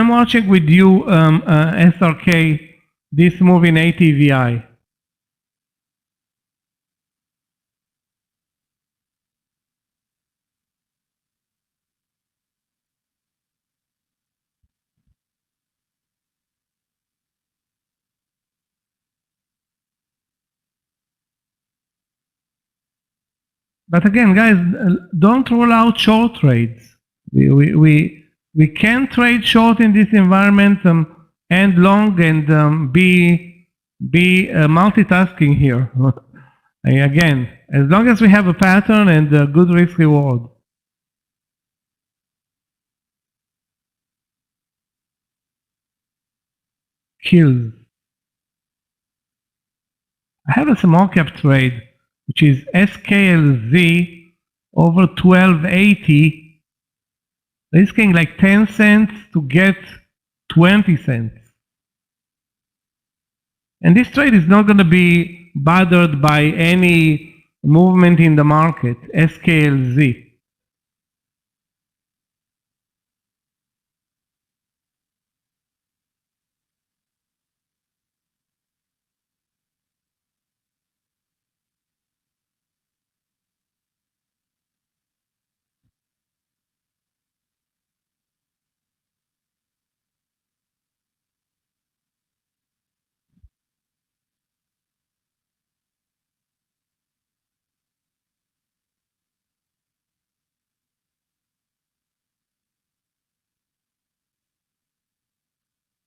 watching with you, SRK, this move in ATVI. But again, guys, don't rule out short trades. We can trade short in this environment and long and be multitasking here. Again, as long as we have a pattern and a good risk reward. Kills. I have a small cap trade, which is SKLZ over 1280, risking like 10 cents to get 20 cents. And this trade is not going to be bothered by any movement in the market, SKLZ.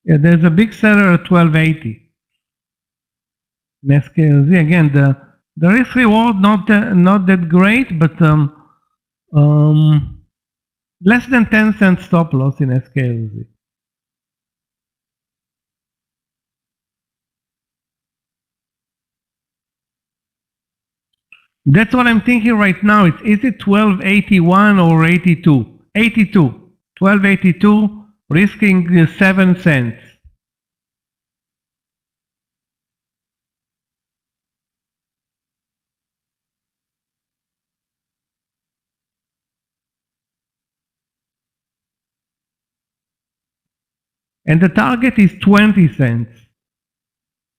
Yeah, there's a big seller at 1280. In SKLZ, again, the risk reward not that great, but less than 10 cent stop loss in SKLZ. That's what I'm thinking right now. Is it 1281 or 82? 82. 1282, risking 7 cents. And the target is 20 cents.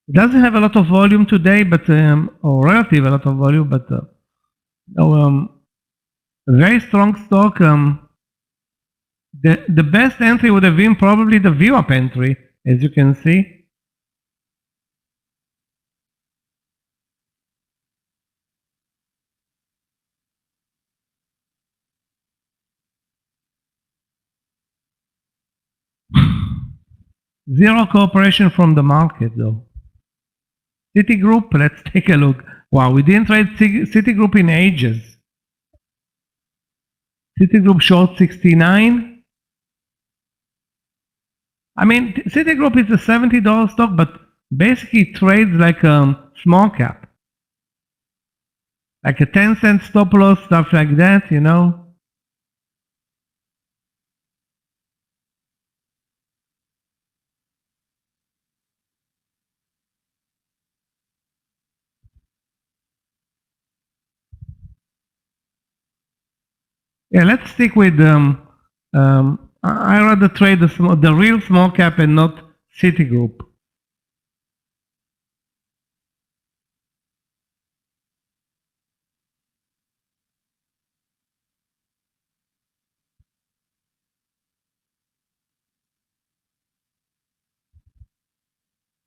It doesn't have a lot of volume today, but or relative a lot of volume, but very strong stock. The best entry would have been probably the VWAP entry, as you can see. Zero cooperation from the market, though. Citigroup, let's take a look. Wow, we didn't trade Citigroup in ages. Citigroup short 69. I mean, Citigroup is a $70 stock, but basically trades like a small cap. Like a 10 cent stop loss, stuff like that, you know. Yeah, let's stick with I rather trade the real small cap and not Citigroup.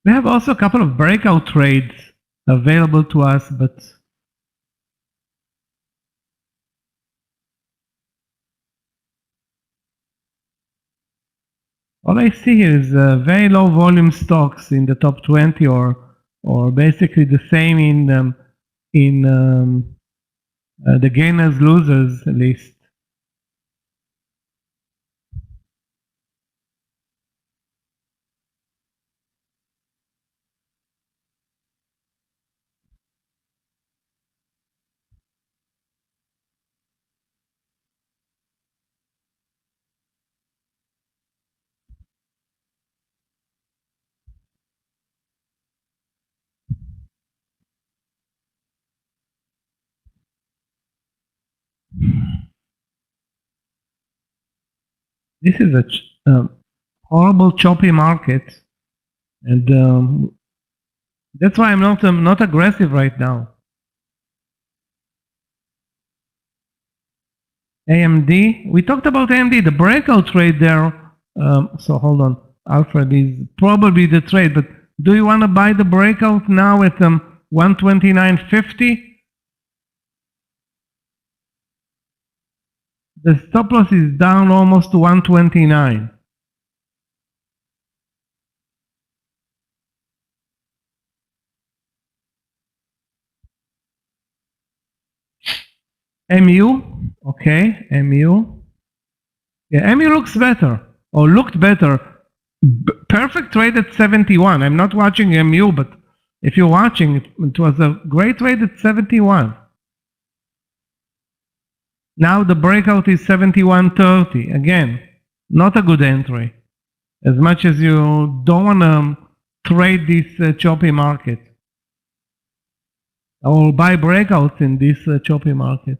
We have also a couple of breakout trades available to us, but all I see here is very low volume stocks in the top 20, or basically the same in the gainers losers list. This is a horrible choppy market, and that's why I'm not aggressive right now. AMD, we talked about AMD, the breakout trade there. So hold on, Alfred is probably the trade, but do you want to buy the breakout now at 129.50? The stop loss is down almost to 129. MU, okay, MU. Yeah, MU looks better, or looked better. Perfect trade at 71. I'm not watching MU, but if you're watching, it was a great trade at 71. Now the breakout is 71.30. Again, not a good entry. As much as you don't want to trade this choppy market or buy breakouts in this choppy market.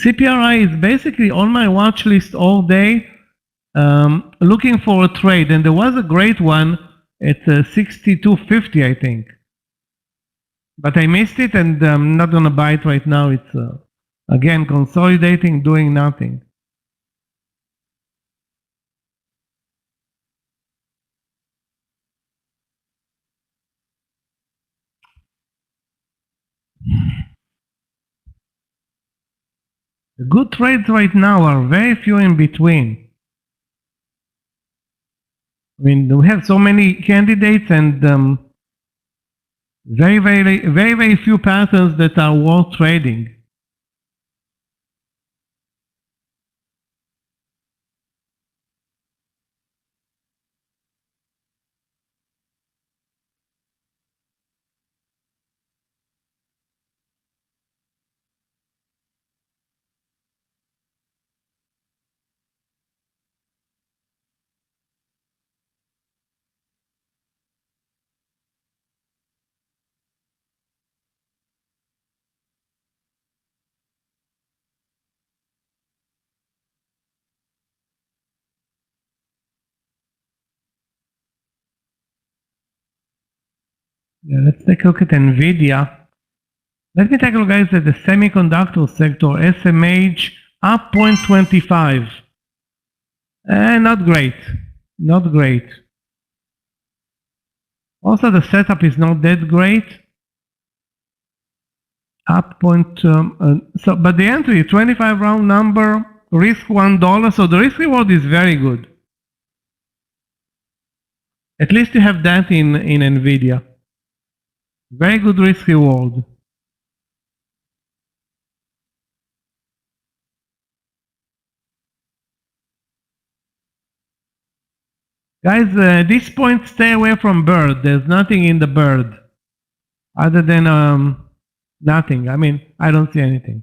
CPRI is basically on my watch list all day, looking for a trade, and there was a great one at 62.50, I think. But I missed it, and I'm not going to buy it right now. It's again consolidating, doing nothing. The good trades right now are very few in between. I mean, we have so many candidates and very few patterns that are worth trading. Yeah, let's take a look at NVIDIA. Let me take a look, guys, at the semiconductor sector. SMH up 0.25. Not great. Not great. Also, the setup is not that great. Up point. But the entry, 25 round number, risk $1. So the risk reward is very good. At least you have that in NVIDIA. Very good risk reward. Guys, at this point, stay away from bird. There's nothing in the bird other than nothing. I mean, I don't see anything.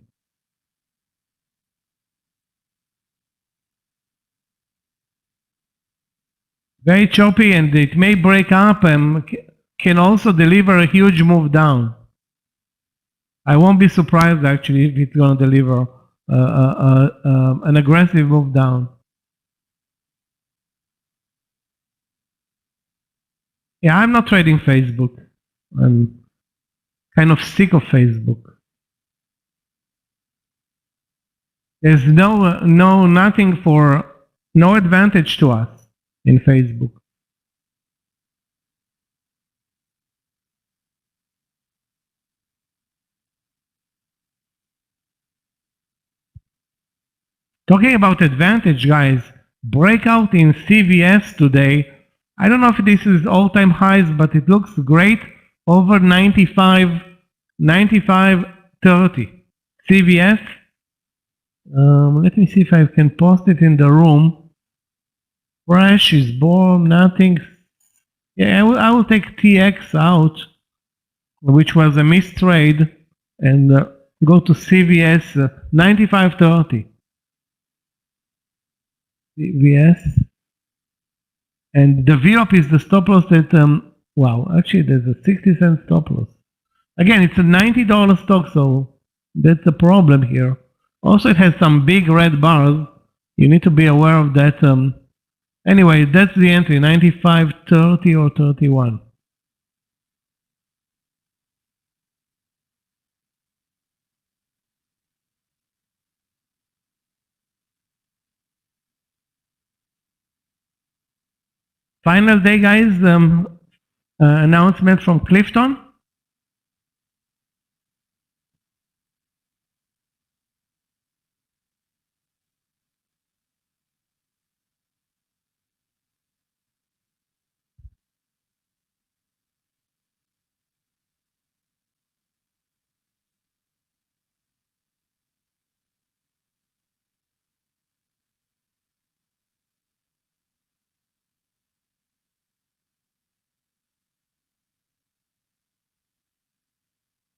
Very choppy, and it may break up and can also deliver a huge move down. I won't be surprised actually if it's going to deliver an aggressive move down. Yeah, I'm not trading Facebook. I'm kind of sick of Facebook. There's no advantage to us in Facebook. Talking about advantage, guys, breakout in CVS today. I don't know if this is all-time highs, but it looks great. Over 95, 95.30. CVS. Let me see if I can post it in the room. Fresh is born, nothing. Yeah, I will take TX out, which was a missed trade, and go to CVS 95.30. CVS. And the VWAP is the stop loss that, wow, actually there's a 60-cent stop loss. Again, it's a $90 stock, so that's the problem here. Also, it has some big red bars. You need to be aware of that. Anyway, that's the entry, 95.30 or 31. Final day, guys, announcement from Clifton.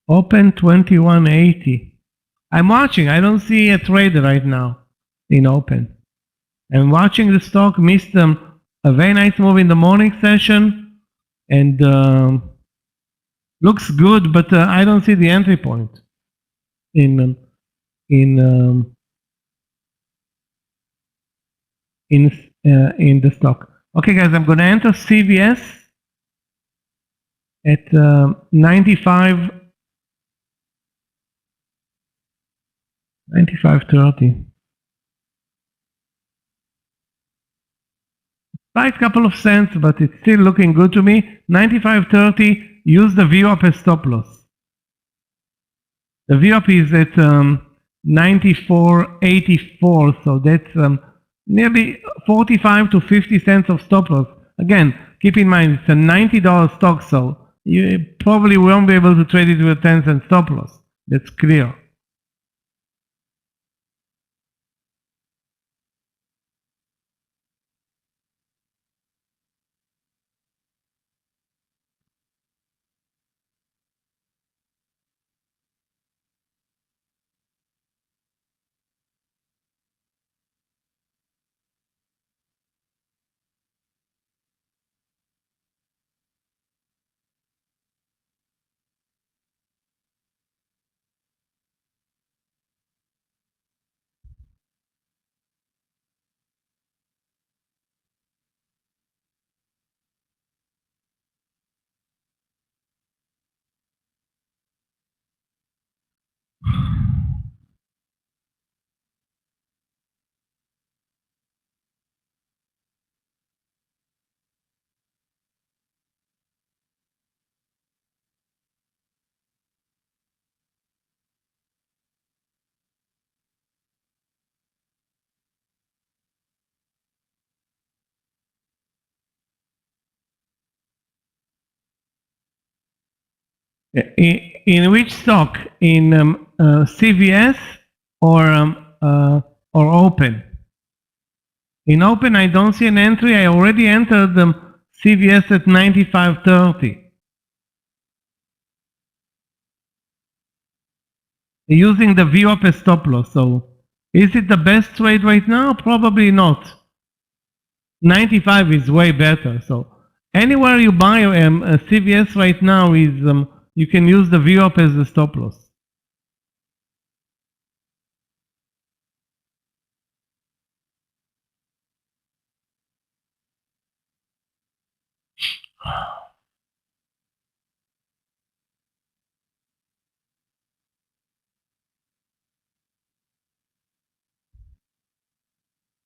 Open 2180. I'm watching. I don't see a trade right now in open. I'm watching the stock, missed a very nice move in the morning session, and looks good, but I don't see the entry point in the stock. Okay, guys, I'm going to enter CVS at 95.30. Slight couple of cents, but it's still looking good to me. 95.30, use the VWAP as stop loss. The VWAP is at 94.84, so that's nearly 45 to 50 cents of stop loss. Again, keep in mind, it's a $90 stock, so you probably won't be able to trade it with a 10-cent stop loss. That's clear. In which stock? In CVS or open? In open, I don't see an entry. I already entered CVS at 95.30. Using the VWAP as stop loss. So, is it the best trade right now? Probably not. 95 is way better. So, anywhere you buy a CVS right now is you can use the VWAP as the stop loss.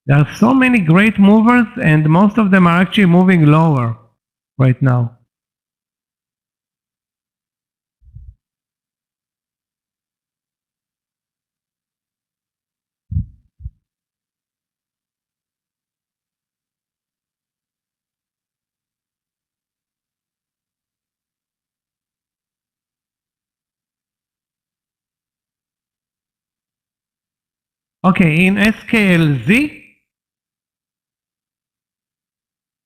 There are so many great movers, and most of them are actually moving lower right now. Okay, in SKLZ,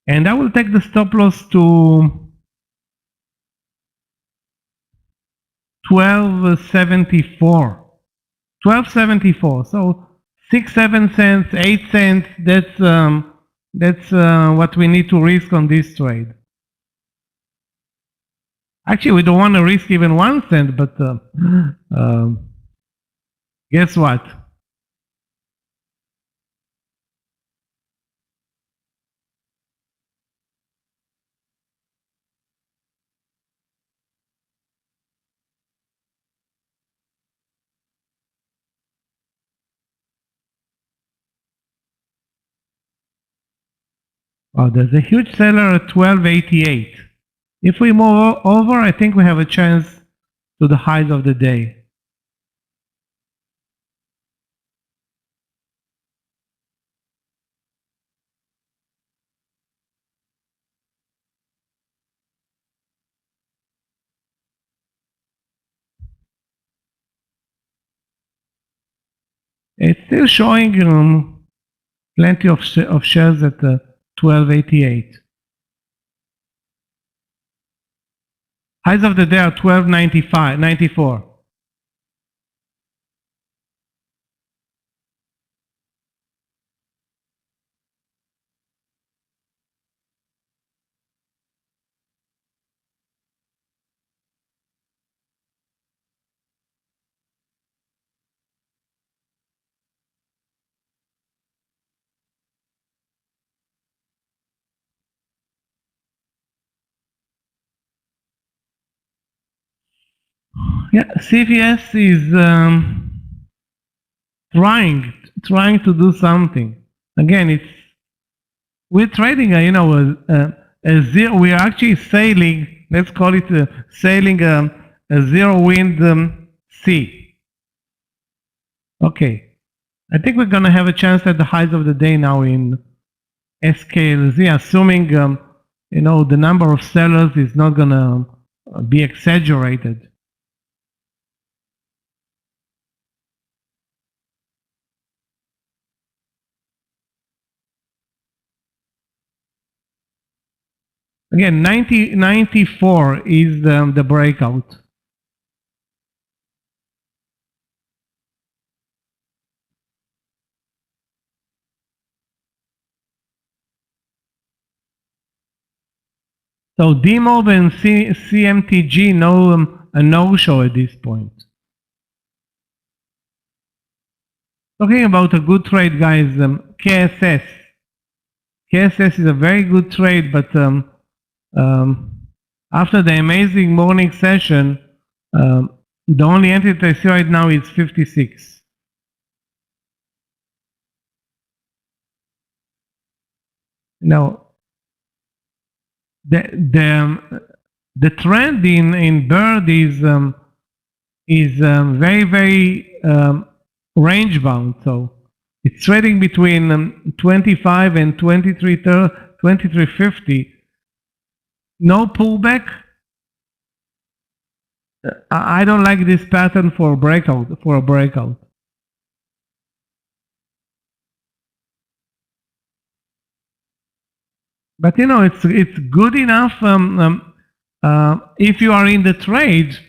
and I will take the stop loss to 1274. 1274. So 6-7 cents, 8 cents. That's what we need to risk on this trade. Actually, we don't want to risk even 1 cent, but guess what? Oh, there's a huge seller at 1288. If we move over, I think we have a chance to the highs of the day. It's still showing plenty of shares at 1288. Highs of the day are 1294. Yeah, CVS is trying to do something. Again, we're trading a zero. We are actually sailing. Let's call it sailing a zero wind sea. Okay, I think we're gonna have a chance at the highs of the day now in SKLZ, assuming the number of sellers is not gonna be exaggerated. Again, 94 is the breakout. So DMOB and CMTG a no-show at this point. Talking about a good trade, guys, KSS. KSS is a very good trade, but after the amazing morning session, the only entity I see right now is 56. Now, the trend in Bird is very, very range bound. So it's trading between 25 and 23.50. No pullback. I don't like this pattern for a breakout. But it's good enough if you are in the trade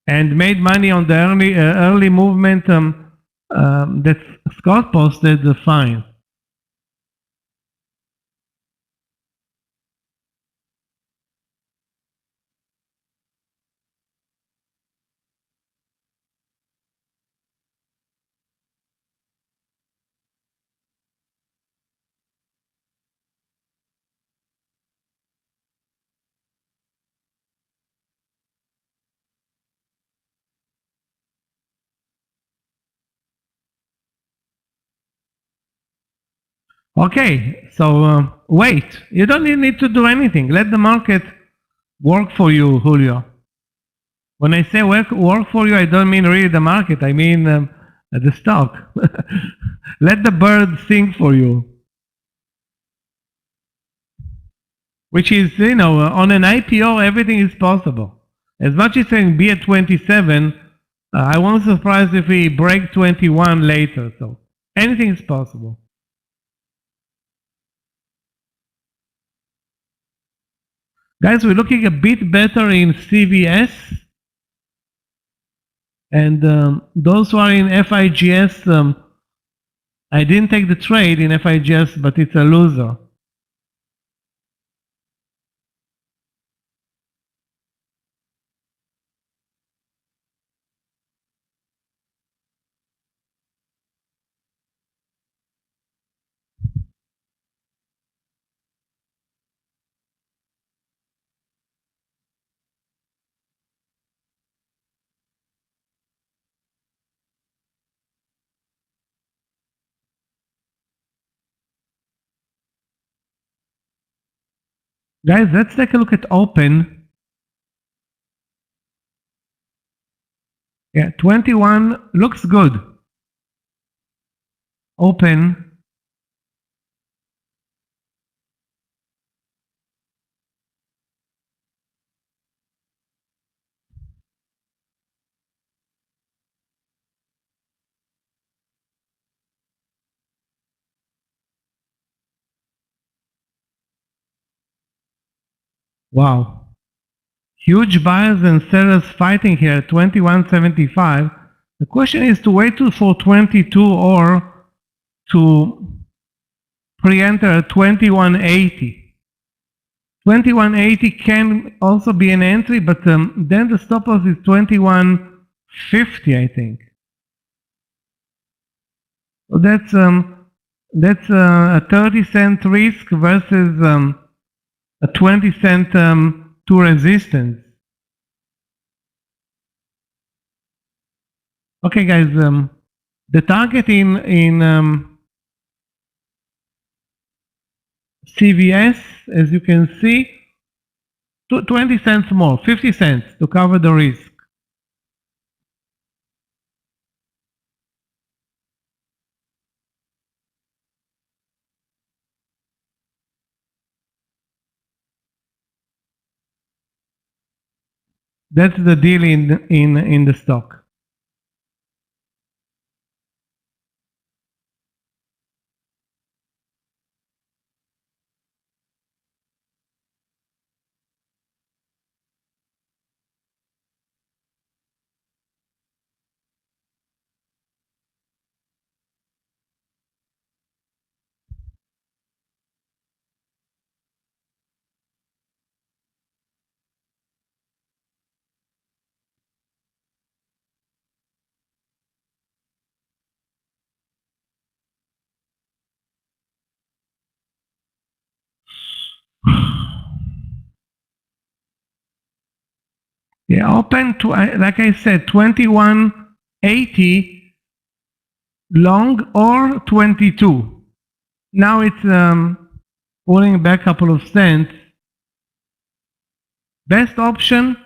and made money on the early movement that Scott posted. Fine. Okay, so wait. You don't need to do anything. Let the market work for you, Julio. When I say work for you, I don't mean really the market. I mean the stock. Let the bird sing for you. Which is, on an IPO, everything is possible. As much as saying be at 27, I won't be surprised if we break 21 later. So Anything is possible. Guys, we're looking a bit better in CVS. And those who are in FIGS, I didn't take the trade in FIGS, but it's a loser. Guys, let's take a look at open. Yeah, 21 looks good. Open. Wow. Huge buyers and sellers fighting here at 21.75. The question is to wait for 22 or to pre-enter at 21.80. 21.80 can also be an entry, but then the stop loss is 21.50, I think. So that's a 30-cent risk versus a 20-cent to resistance. Okay, guys, the target in CVS, as you can see, 20 cents more, 50 cents to cover the risk. That's the deal in the stock. Yeah, open to, like I said, 21.80 long or 22. Now it's pulling back a couple of cents. Best option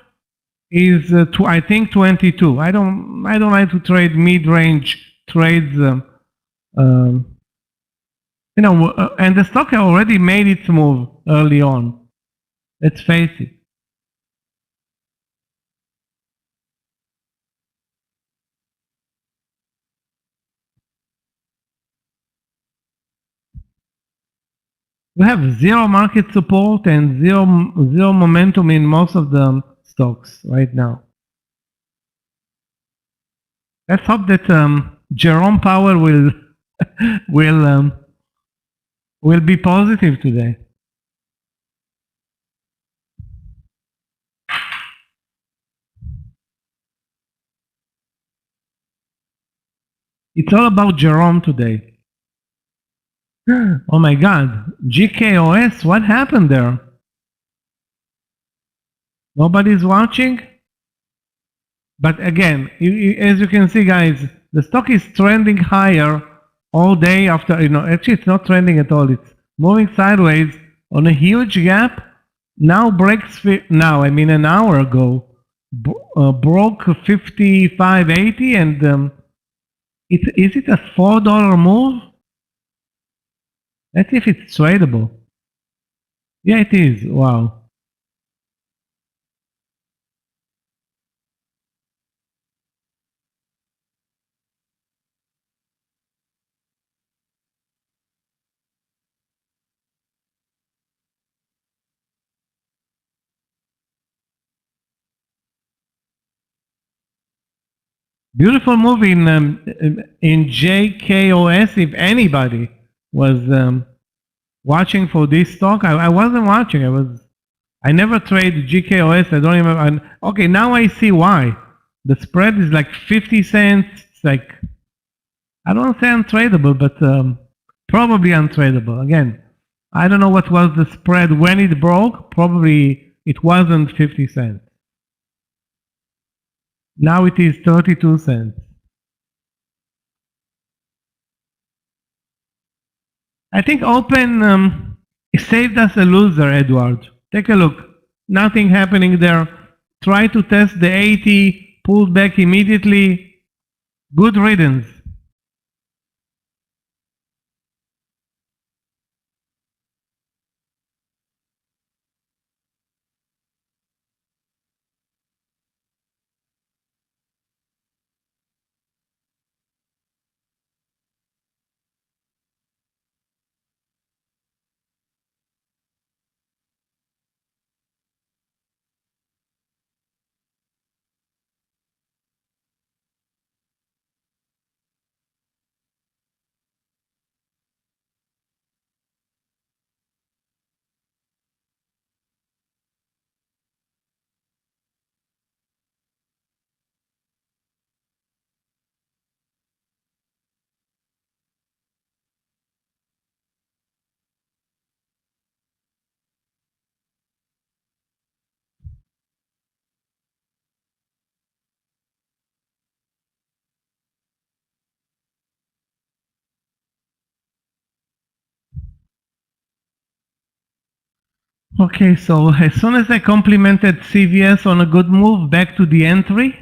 is I think 22. I don't like to trade mid-range trades. You know, and the stock already made its move early on. Let's face it. We have zero market support and zero momentum in most of the stocks right now. Let's hope that Jerome Powell will be positive today. It's all about Jerome today. Oh my God, GKOS, what happened there? Nobody's watching? But again, as you can see, guys, the stock is trending higher all day after, actually it's not trending at all. It's moving sideways on a huge gap. Now breaks, an hour ago, broke 55.80 and is it a $4 move? Let's see if it's tradable. Yeah, it is. Wow. Beautiful move in JKOS. If anybody was watching for this stock, I wasn't watching. I never trade GKOS. I don't remember. Okay, now I see why. The spread is like 50 cents. It's like, I don't want to say untradeable, but probably untradeable. Again, I don't know what was the spread when it broke. Probably it wasn't 50 cents. Now it is 32 cents. I think open saved us a loser, Edward. Take a look. Nothing happening there. Try to test the 80, pulled back immediately. Good riddance. Okay, so as soon as I complimented CVS on a good move, back to the entry.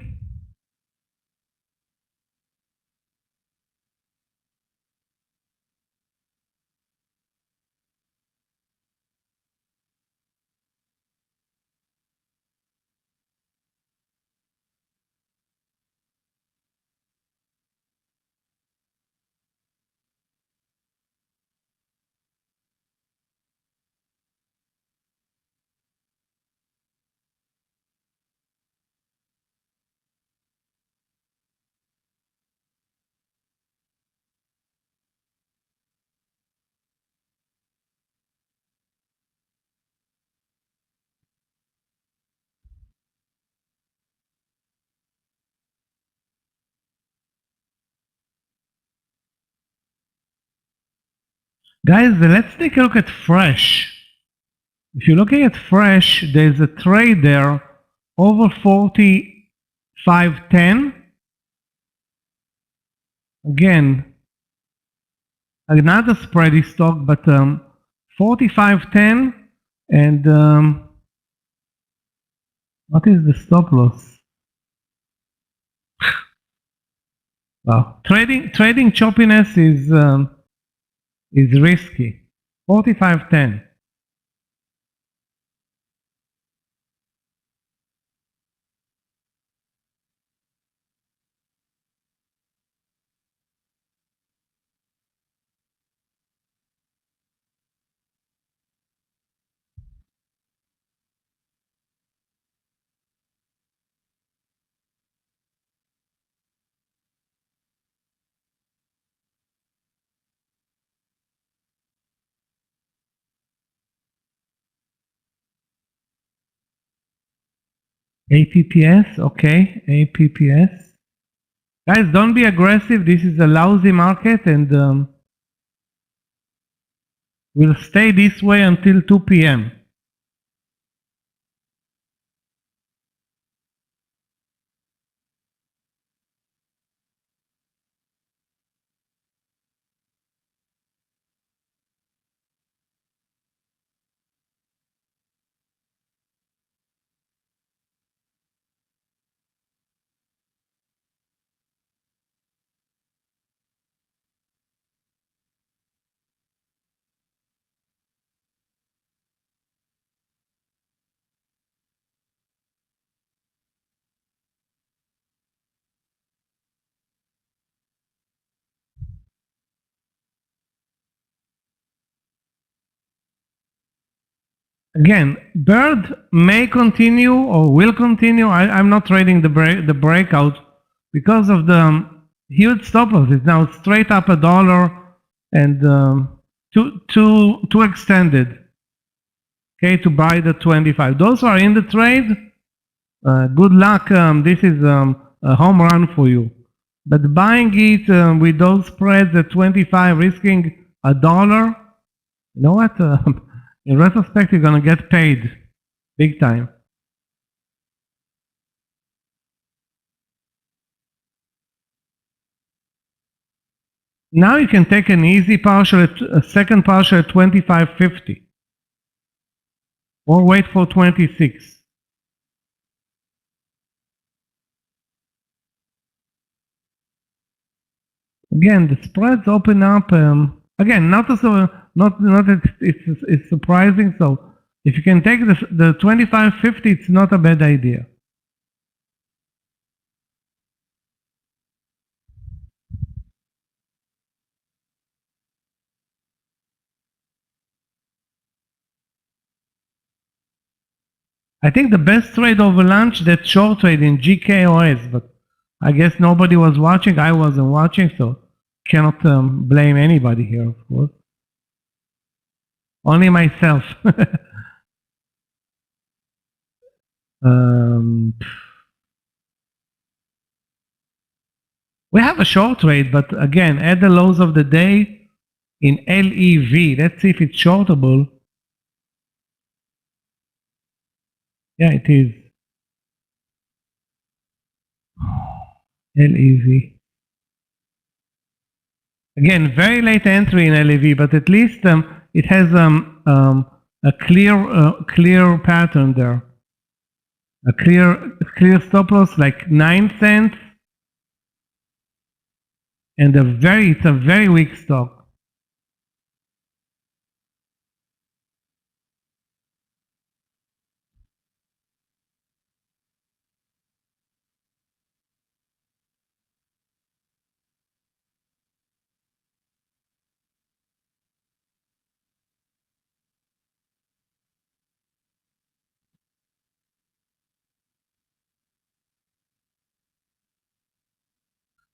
Guys, let's take a look at Fresh. If you're looking at Fresh, there's a trade there over 45.10. Again, another spready stock, but 45.10 and what is the stop loss? Wow, trading choppiness is risky. 45.10. APPS, okay, APPS. Guys, don't be aggressive. This is a lousy market and we'll stay this way until 2 p.m. Again, Bird may continue or will continue. I'm not trading the breakout because of the huge stop loss. It's now straight up $1 and too extended. Okay, to buy the 25. Those who are in the trade, good luck. This is a home run for you. But buying it with those spreads at 25, risking $1, you know what? In retrospect, you're gonna get paid big time. Now you can take an easy partial, a second partial at 25.50, or wait for 26. Again, the spreads open up. Again, not that it's surprising. So if you can take the 25.50, it's not a bad idea. I think the best trade over lunch, that short trade in GKOS, but I guess nobody was watching. I wasn't watching, so cannot blame anybody here, of course. Only myself. We have a short trade, but again, at the lows of the day in LEV. Let's see if it's shortable. Yeah, it is. LEV. Again, very late entry in LEV, but at least it has a clear pattern there. A clear stop loss, like 9 cents, and it's a very weak stock.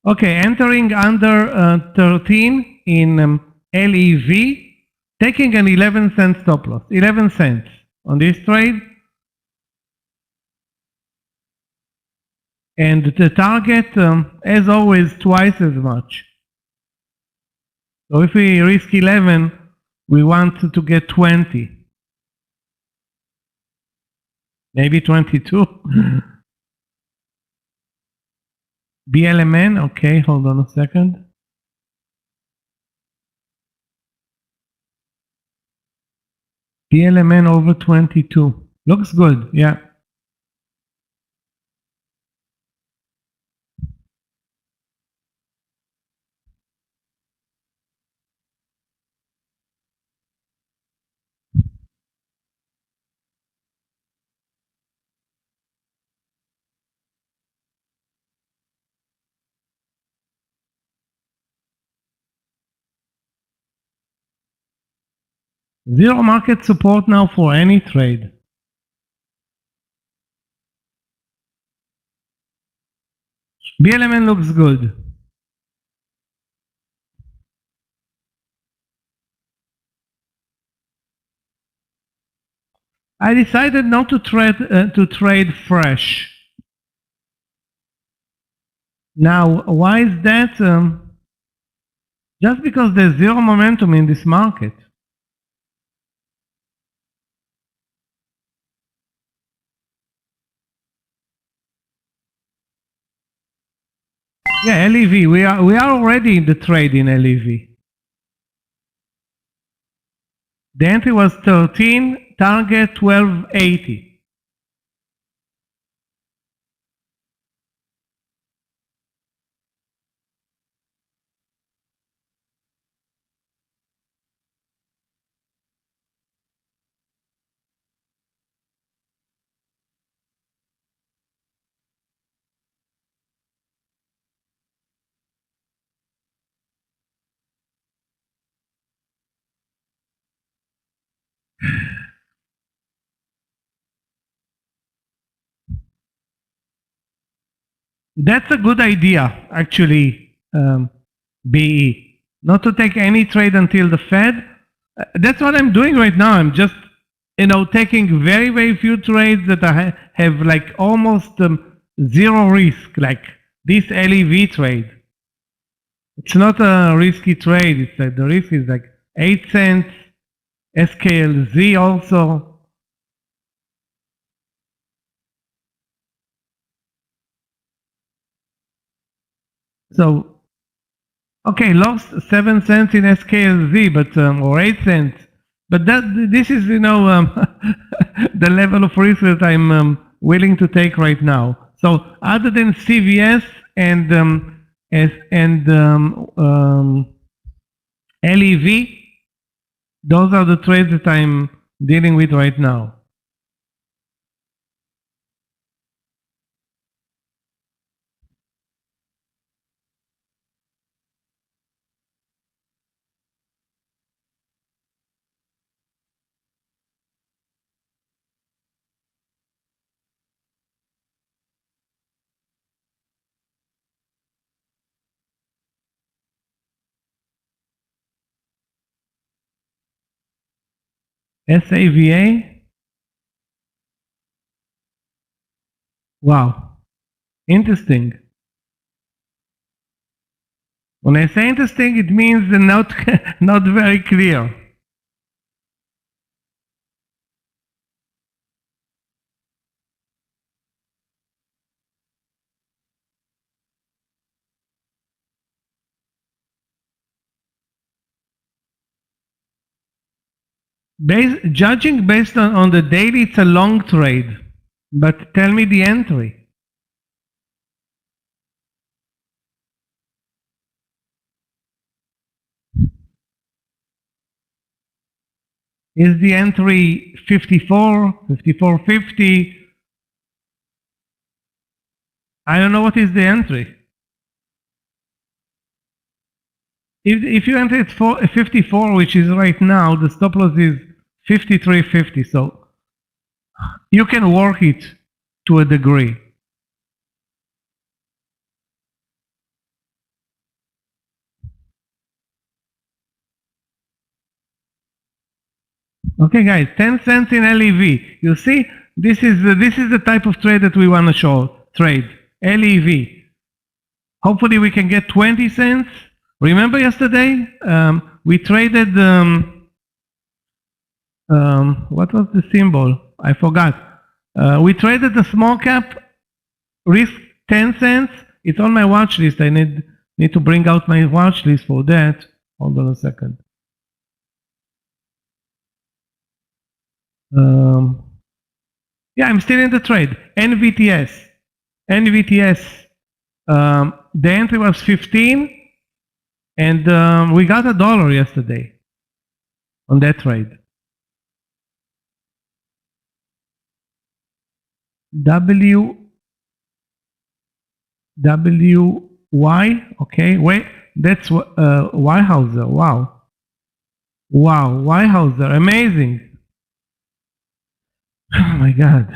Okay, entering under 13 in LEV, taking an 11-cent stop loss, 11 cents on this trade. And the target, as always, twice as much. So if we risk 11, we want to get 20. Maybe 22. BLMN, okay, hold on a second. BLMN over 22. Looks good, yeah. Zero market support now for any trade. BLMN looks good. I decided not to trade fresh. Now, why is that? Just because there's zero momentum in this market. Yeah, LEV. We are already in the trade in LEV. The entry was 13, target 1280. That's a good idea, actually, BE. Not to take any trade until the Fed. That's what I'm doing right now. I'm just, taking very, very few trades that I have like almost zero risk, like this LEV trade. It's not a risky trade. It's like the risk is like 8 cents, SKLZ also. So, okay, lost 7 cents in SKLZ, but or 8 cents. But this is, the level of risk that I'm willing to take right now. So, other than CVS and LEV, those are the trades that I'm dealing with right now. SAVA. Wow, interesting. When I say interesting, it means not not very clear. Judging based on the daily, it's a long trade. But tell me the entry. Is the entry 54, 54.50? I don't know what is the entry. If you enter at 54, which is right now, the stop loss is 53.50. So you can work it to a degree. Okay, guys, 10 cents in LEV. You see, this is the type of trade that we want to trade. LEV. Hopefully we can get 20 cents. Remember yesterday, we traded, what was the symbol? I forgot. We traded the small cap, risk 10 cents. It's on my watch list. I need to bring out my watch list for that. Hold on a second. Yeah, I'm still in the trade. NVTS. The entry was 15, and we got $1 yesterday on that trade. WY, okay, wait, that's Weyerhaeuser, wow. Wow, Weyerhaeuser, amazing. Oh my God.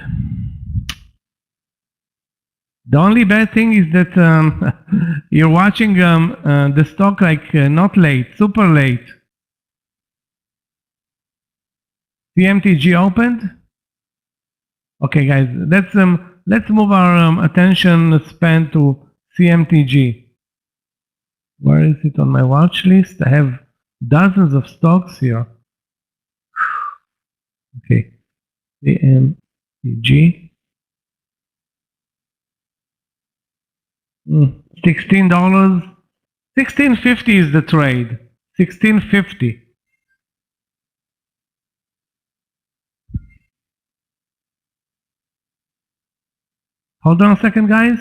The only bad thing is that you're watching the stock like not late, super late. CMTG opened. Okay, guys, let's move our attention span to CMTG. Where is it on my watch list? I have dozens of stocks here. Okay, CMTG. $16. $16.50 is the trade. $16.50. Hold on a second, guys.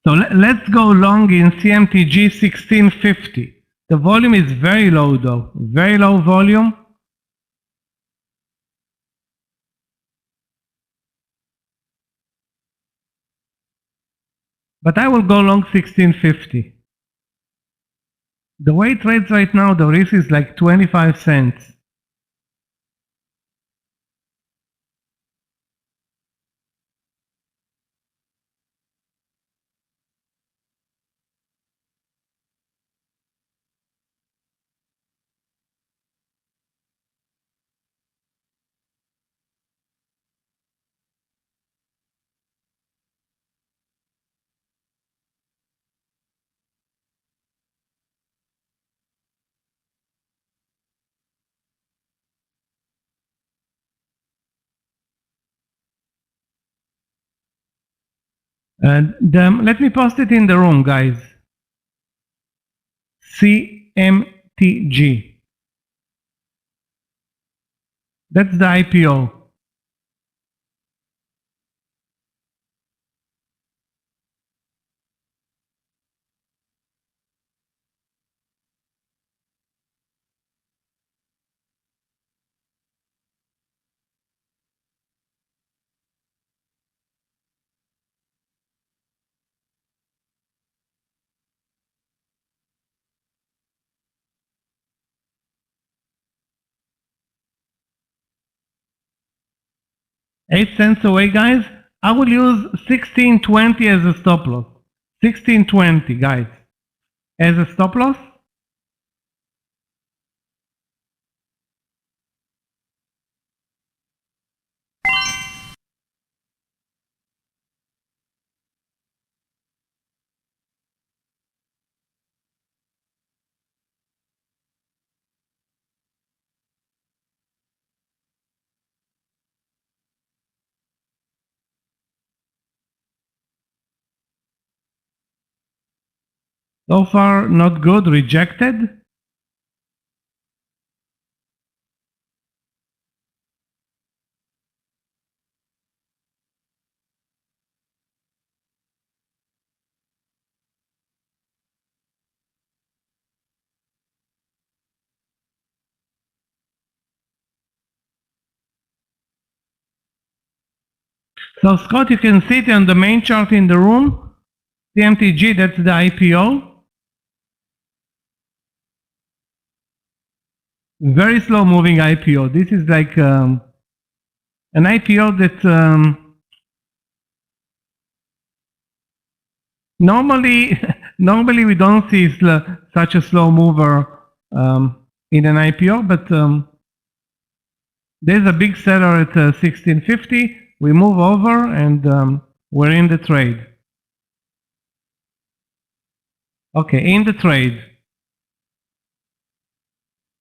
So let's go long in CMTG 1650. The volume is very low though, very low volume. But I will go long 1650. The way it trades right now, the risk is like 25 cents. And let me post it in the room, guys. CMTG. That's the IPO. $0.08 away, guys. I will use 1620 as a stop loss. 1620, guys, as a stop loss. So far, not good, rejected. So Scott, you can see it on the main chart in the room. CMTG, that's the IPO. Very slow moving IPO. This is like an IPO that normally we don't see such a slow mover in an IPO, but there's a big seller at 1650. We move over and we're in the trade. Okay, in the trade.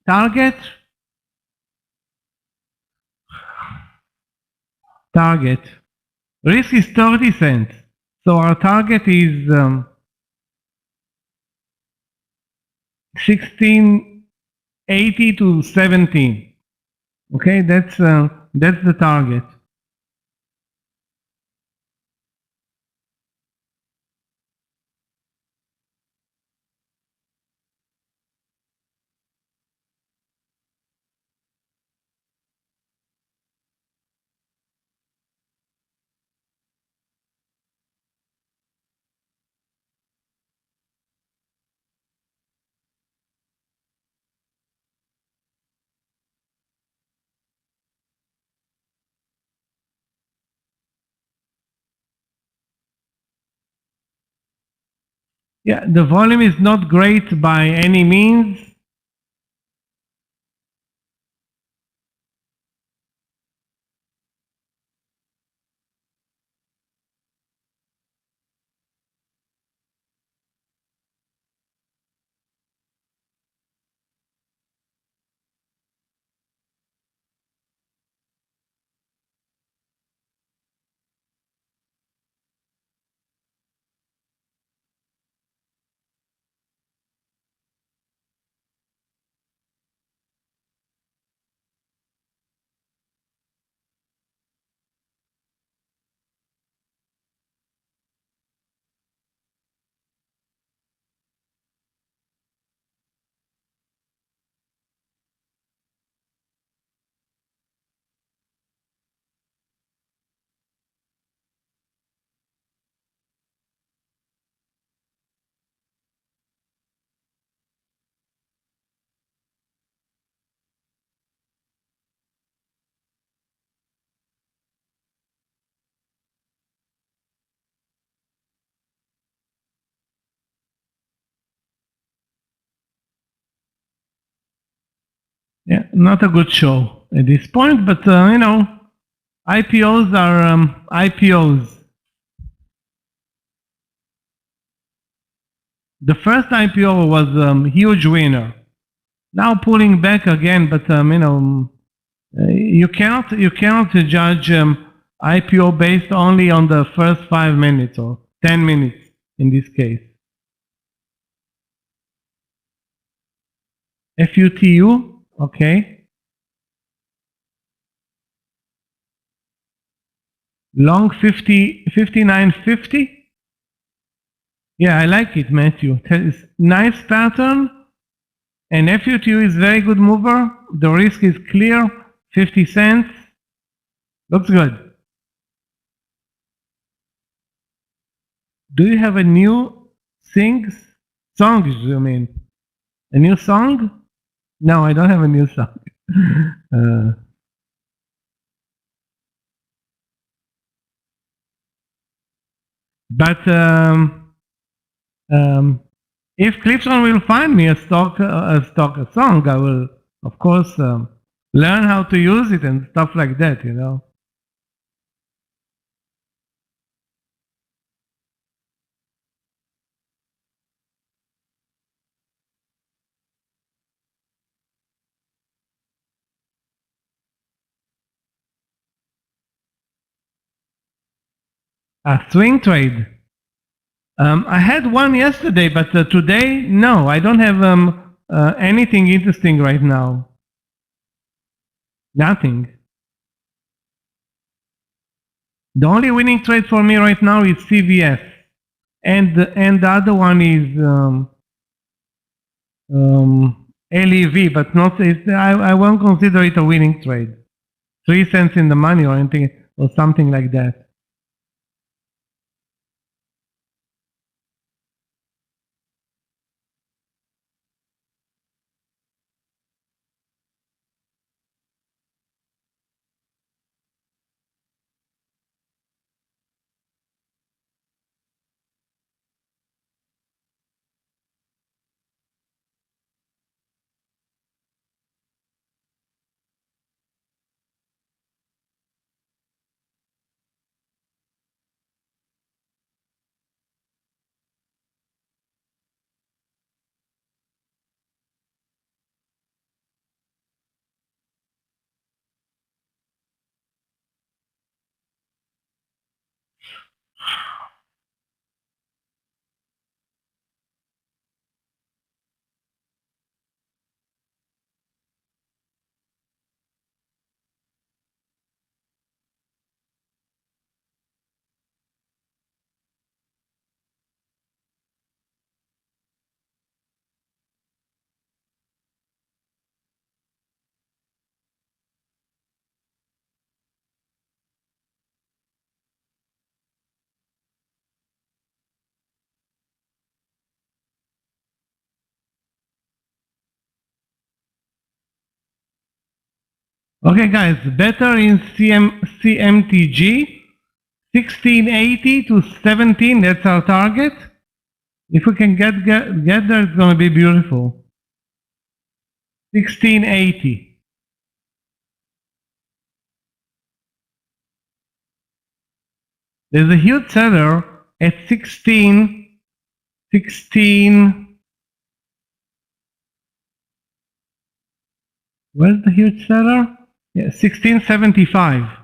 Target. Risk is 30 cents. So our target is 1680 to 17. Okay, that's the target. Yeah, the volume is not great by any means. Yeah, not a good show at this point, but you know, IPOs are IPOs. The first IPO was huge winner. Now pulling back again, but you know, you cannot judge IPO based only on the first 5 minutes or 10 minutes in this case. FUTU, okay. Long 59.50. Yeah, I like it, Matthew. It's nice pattern, and FUTU is very good mover. The risk is clear, 50 cents. Looks good. Do you have a new songs, you mean? A new song? No, I don't have a new song. But if Clifton will find me a song, I will, of course, learn how to use it and stuff like that, you know. A swing trade. I had one yesterday, but today, no, I don't have anything interesting right now. Nothing. The only winning trade for me right now is CVS, and the other one is LEV, but not. I won't consider it a winning trade. 3 cents in the money or anything or something like that. Okay, guys, better in CMTG, 1680 to 17. That's our target. If we can get there, it's going to be beautiful. 1680. There's a huge seller at 16. Where's the huge seller? Yeah, 1675.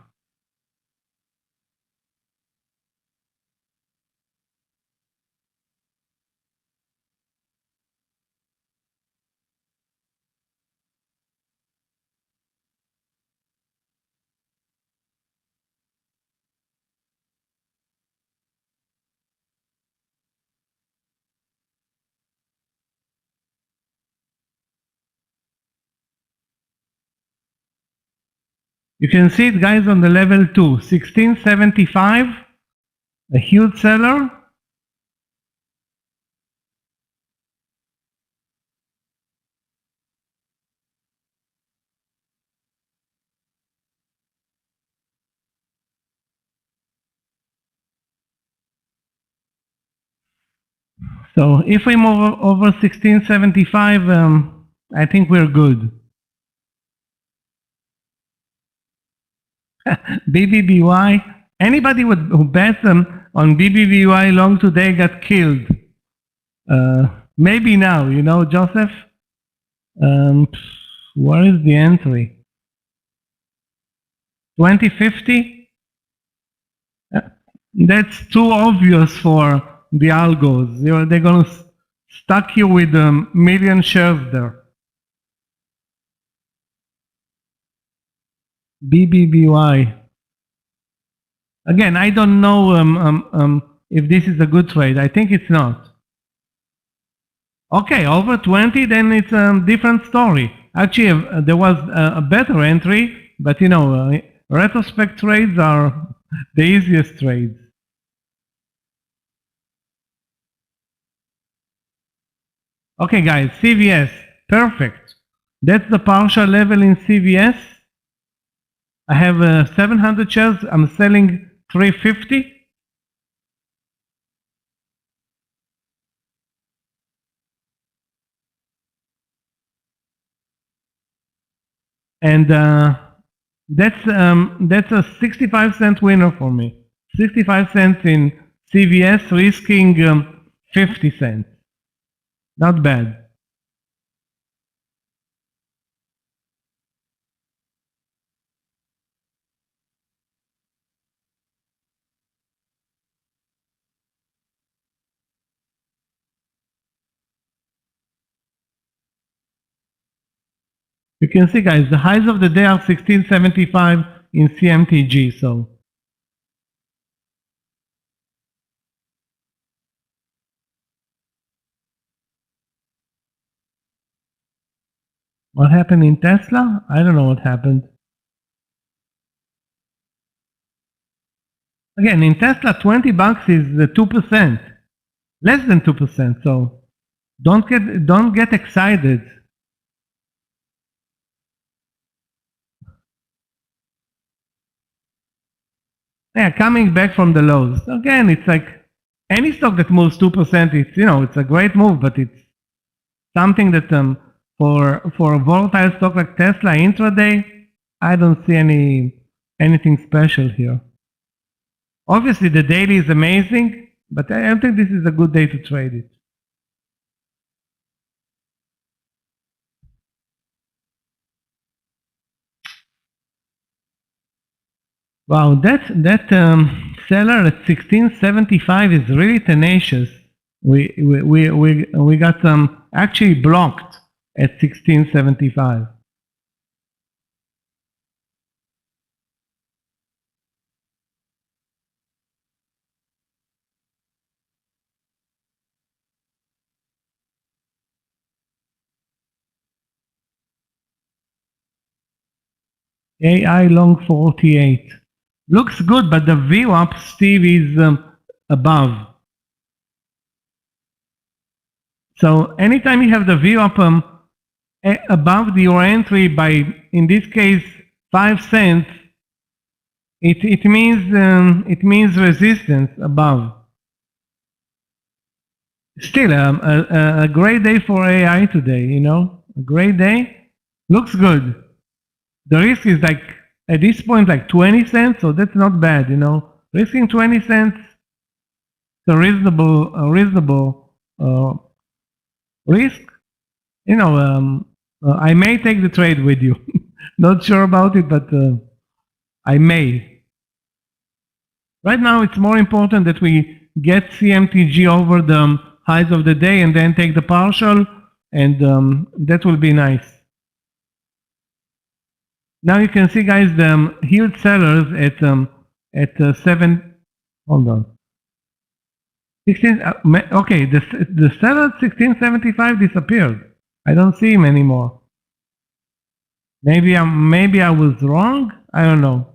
You can see it, guys, on the level 2, 1675, a huge seller. So if we move over 1675, I think we're good. BBBY. Anybody who bets on BBBY long today got killed. Maybe now, Joseph. Where is the entry? 2050? That's too obvious for the algos. They're going to stuck you with a million shares there. BBBY. Again, I don't know if this is a good trade. I think it's not. Okay, over 20, then it's a different story. Actually, there was a better entry, but retrospect trades are the easiest trades. Okay, guys, CVS, perfect. That's the partial level in CVS. I have 700 shares. I'm selling 350. And that's a 65-cent winner for me. 65 cents in CVS, risking 50 cents. Not bad. You can see, guys, the highs of the day are 1675 in CMTG. So what happened in Tesla? I don't know what happened. Again, in Tesla, 20 bucks is 2%, less than 2%. So don't get excited. Yeah, coming back from the lows. Again, it's like any stock that moves 2%. It's a great move, but it's something that for a volatile stock like Tesla intraday, I don't see anything special here. Obviously, the daily is amazing, but I don't think this is a good day to trade it. Wow, that seller at 1675 is really tenacious. We got actually blocked at 1675. AI long 48. Looks good, but the VWAP, Steve, is above. So anytime you have the VWAP above your entry by, in this case, 5 cents, it means resistance above. Still, a great day for AI today. A great day. Looks good. The risk is like, at this point, like 20 cents, so that's not bad, Risking 20 cents, it's a reasonable risk. I may take the trade with you. Not sure about it, but I may. Right now, it's more important that we get CMTG over the highs of the day and then take the partial, and that will be nice. Now you can see, guys, the huge sellers at 7. Hold on. 16. Okay, the seller at 1675 disappeared. I don't see him anymore. Maybe I was wrong. I don't know.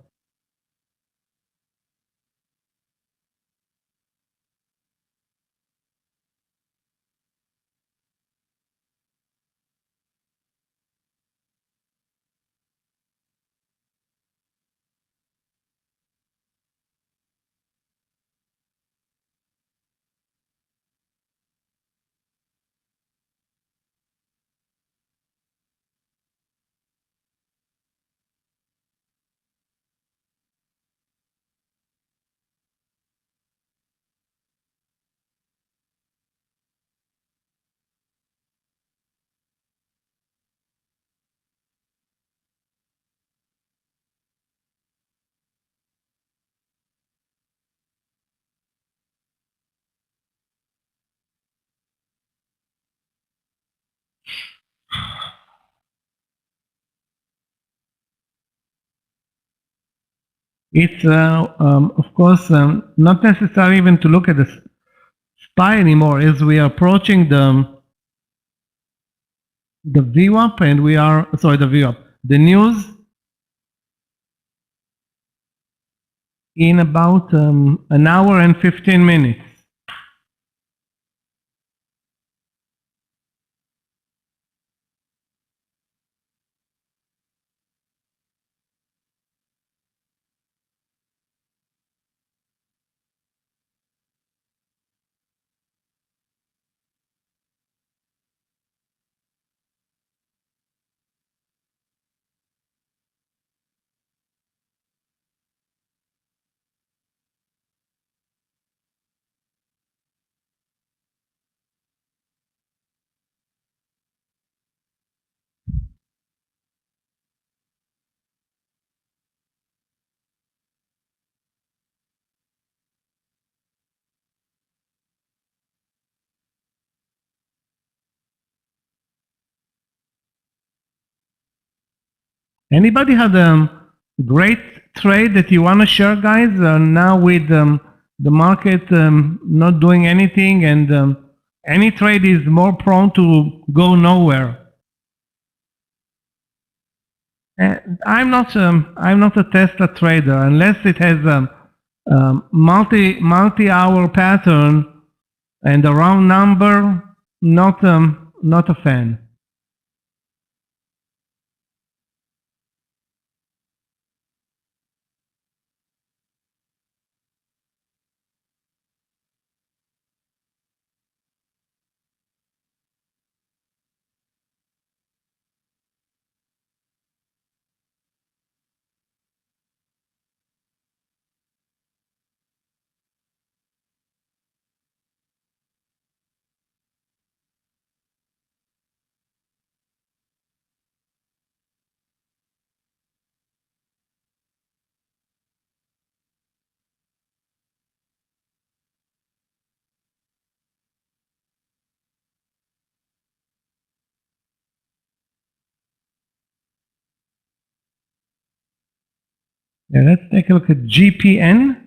It's, of course, not necessary even to look at the SPY anymore as we are approaching the VWAP and we are, sorry, the VWAP, the news in about an hour and 15 minutes. Anybody had a great trade that you want to share, guys? Now with the market not doing anything and any trade is more prone to go nowhere. I'm not a Tesla trader unless it has a multi-hour pattern and a round number. Not a fan. Yeah, let's take a look at GPN.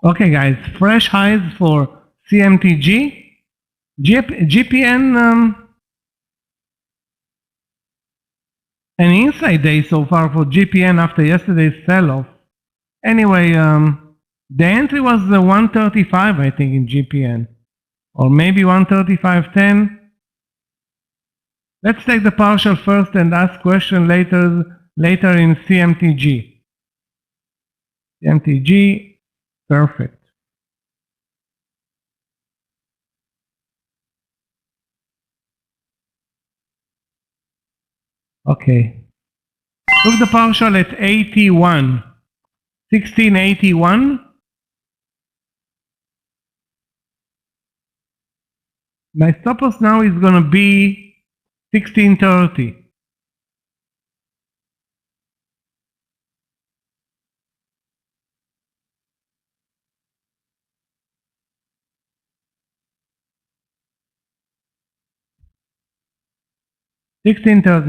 Okay, guys, fresh highs for CMTG. GPN, an inside day so far for GPN after yesterday's sell-off. Anyway, the entry was 135, I think, in GPN, or maybe 135.10. Let's take the partial first and ask question later in CMTG. CMTG, perfect. Okay. Look the partial at 81. 1681. My stop loss now is going to be 1630.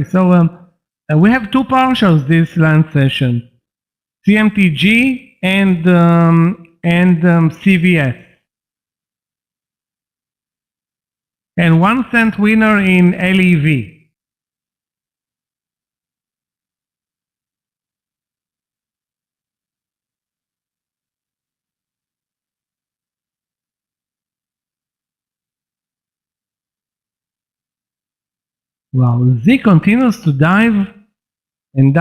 So we have two partials this lunch session, CMTG and CVS, and 1 cent winner in LEV. Wow, Z continues to dive and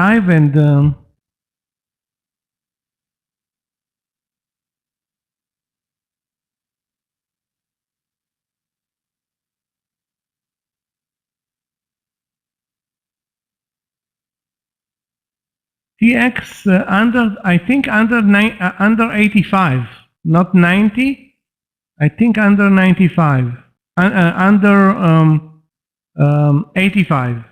TX under, I think under 85, not 90. I think under 95, under 85.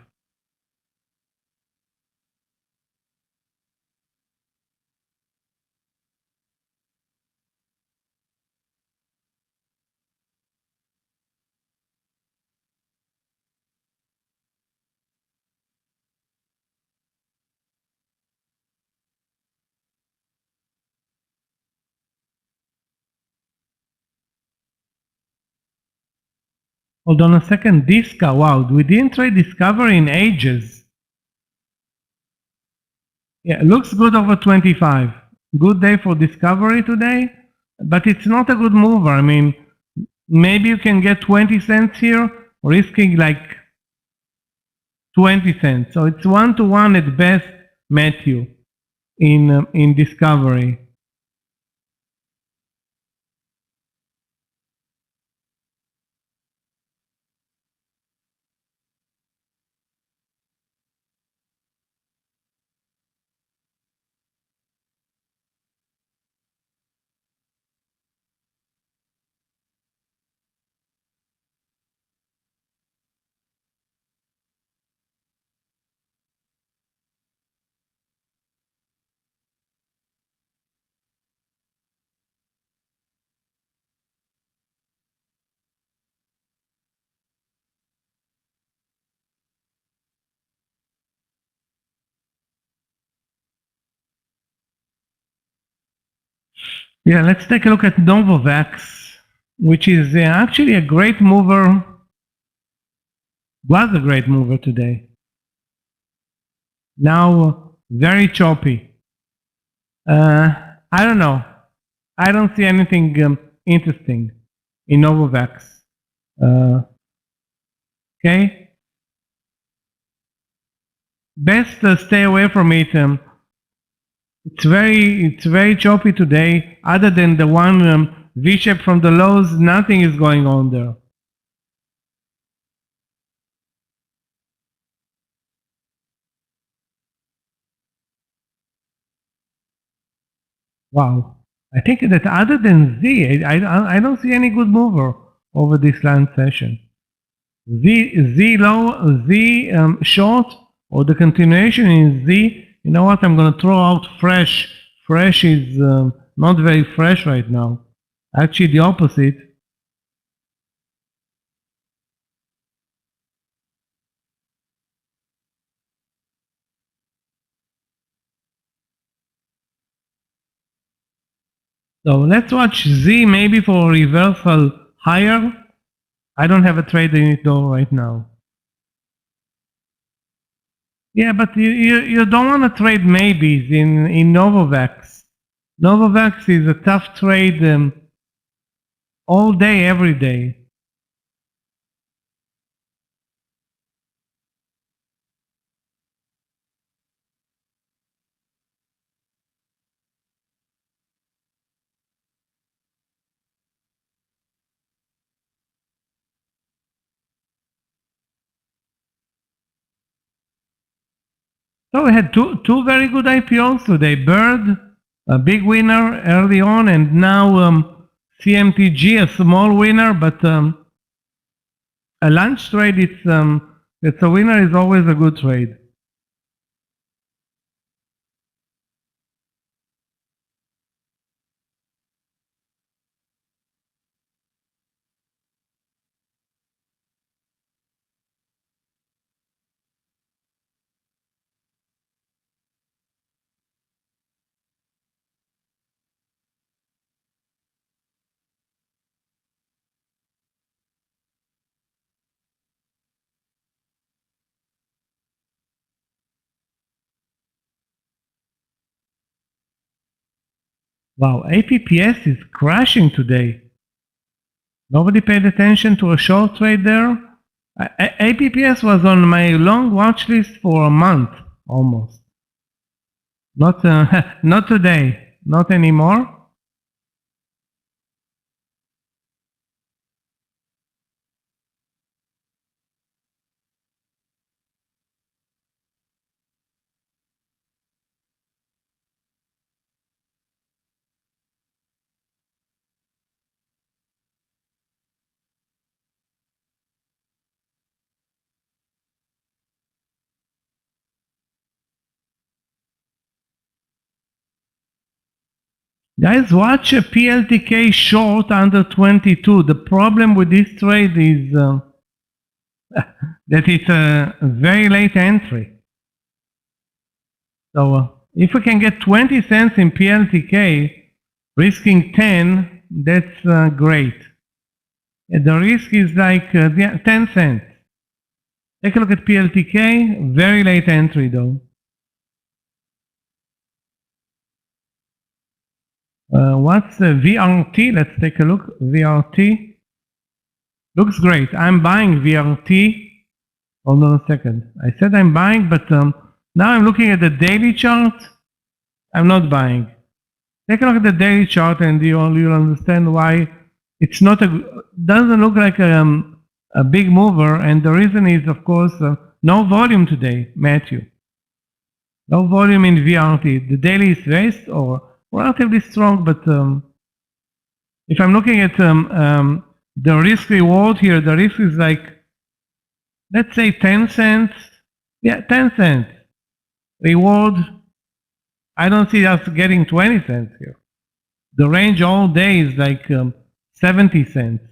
Hold on a second. Disca, wow, we didn't trade Discovery in ages. Yeah, it looks good over 25. Good day for Discovery today, but it's not a good mover. I mean, maybe you can get 20 cents here, risking like 20 cents. So it's 1-to-1 at best, Matthew, in Discovery. Yeah, let's take a look at Novavax, which is actually a great mover, was a great mover today. Now, very choppy. I don't know. I don't see anything interesting in Novavax. Okay? Best stay away from it. It's very choppy today. Other than the one V-shape from the lows, nothing is going on there. Wow. I think that other than Z, I don't see any good mover over this land session. Z low, Z short, or the continuation in Z. You know what? I'm going to throw out fresh. Fresh is not very fresh right now. Actually, the opposite. So let's watch Z maybe for a reversal higher. I don't have a trade in it though right now. Yeah, but you don't want to trade maybes in Novavax. Novavax is a tough trade all day, every day. So we had two very good IPOs today. Bird, a big winner early on, and now CMTG, a small winner, but a lunch trade, it's a winner is always a good trade. Wow, APPS is crashing today. Nobody paid attention to a short trade there. APPS was on my long watch list for a month almost. Not not today, not anymore. Guys, watch a PLTK short under 22. The problem with this trade is that it's a very late entry. So if we can get 20 cents in PLTK, risking 10, that's great. The risk is like 10 cents. Take a look at PLTK, very late entry though. What's VRT? Let's take a look. VRT. Looks great. I'm buying VRT. Hold on a second. I said I'm buying, but now I'm looking at the daily chart. I'm not buying. Take a look at the daily chart and you'll understand why it's not doesn't look like a big mover. And the reason is, of course, no volume today, Matthew. No volume in VRT. The daily is raised or relatively strong, but if I'm looking at the risk reward here, the risk is like, let's say 10 cents. Yeah, 10 cents. Reward, I don't see us getting 20 cents here. The range all day is like 70 cents.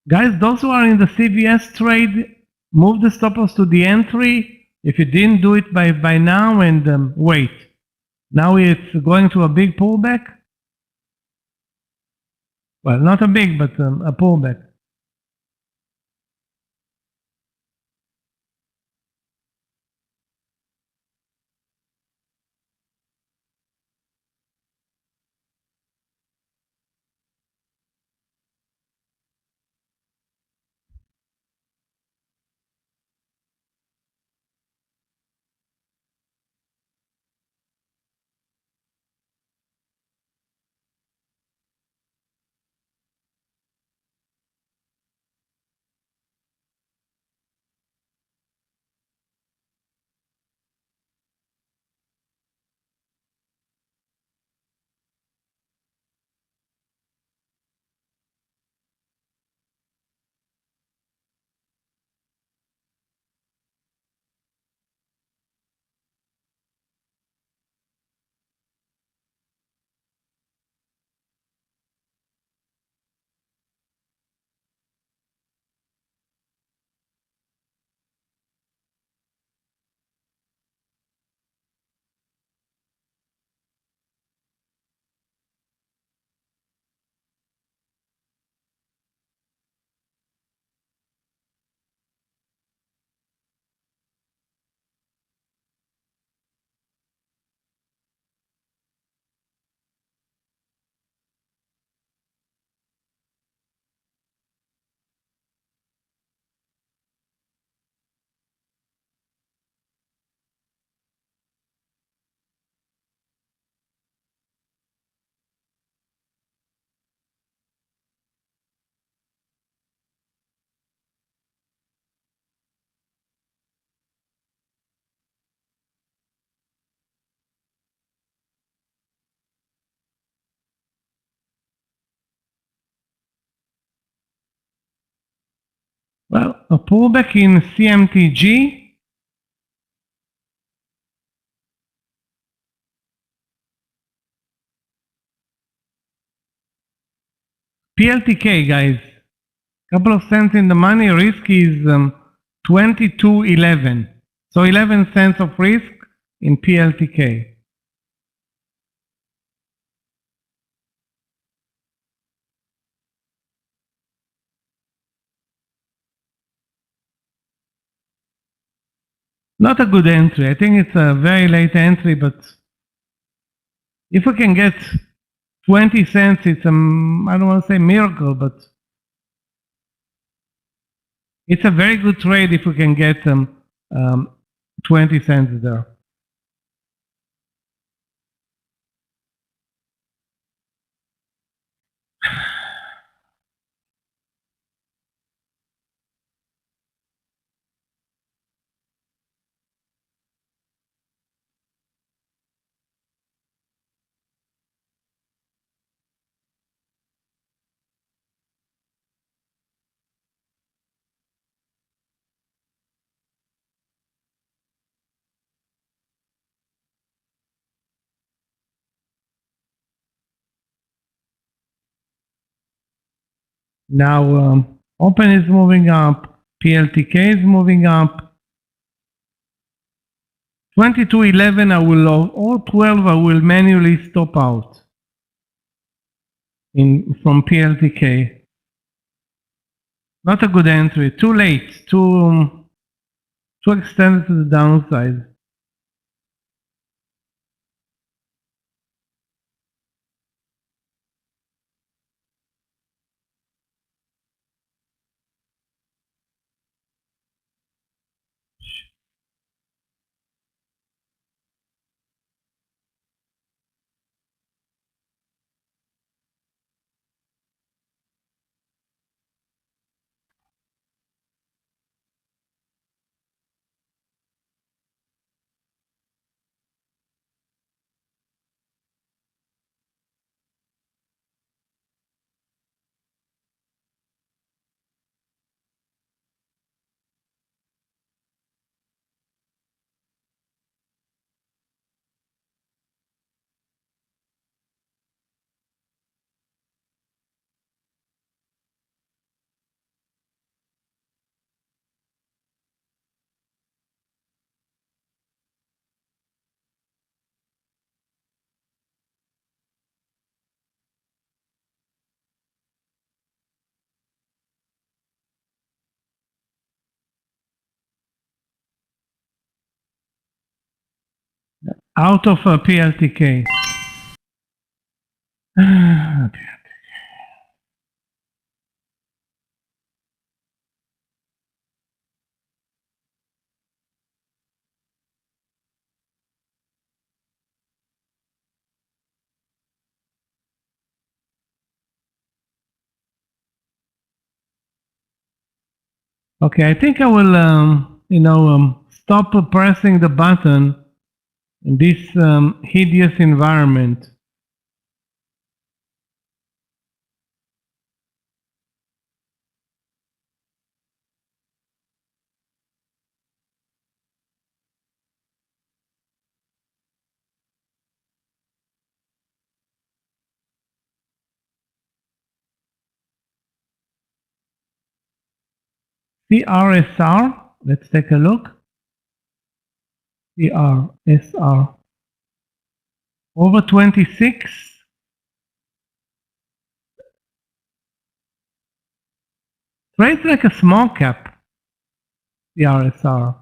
Guys, those who are in the CVS trade, move the stop loss to the entry. If you didn't do it by now, and wait. Now it's going to a big pullback. Well, not a big, but a pullback. Well, a pullback in CMTG. PLTK, guys. Couple of cents in the money. Risk is 22.11. So 11 cents of risk in PLTK. Not a good entry. I think it's a very late entry, but if we can get 20 cents, it's I don't want to say miracle, but it's a very good trade if we can get 20 cents there. Now open is moving up, PLTK is moving up. 22.11 I will or 12 I will manually stop out from PLTK. Not a good entry, too late, too extended to the downside. Out of PLTK. Okay, I think I will, stop pressing the button in this hideous environment. CRSR, let's take a look. CRSR. Over 26. Trades like a small cap. CRSR.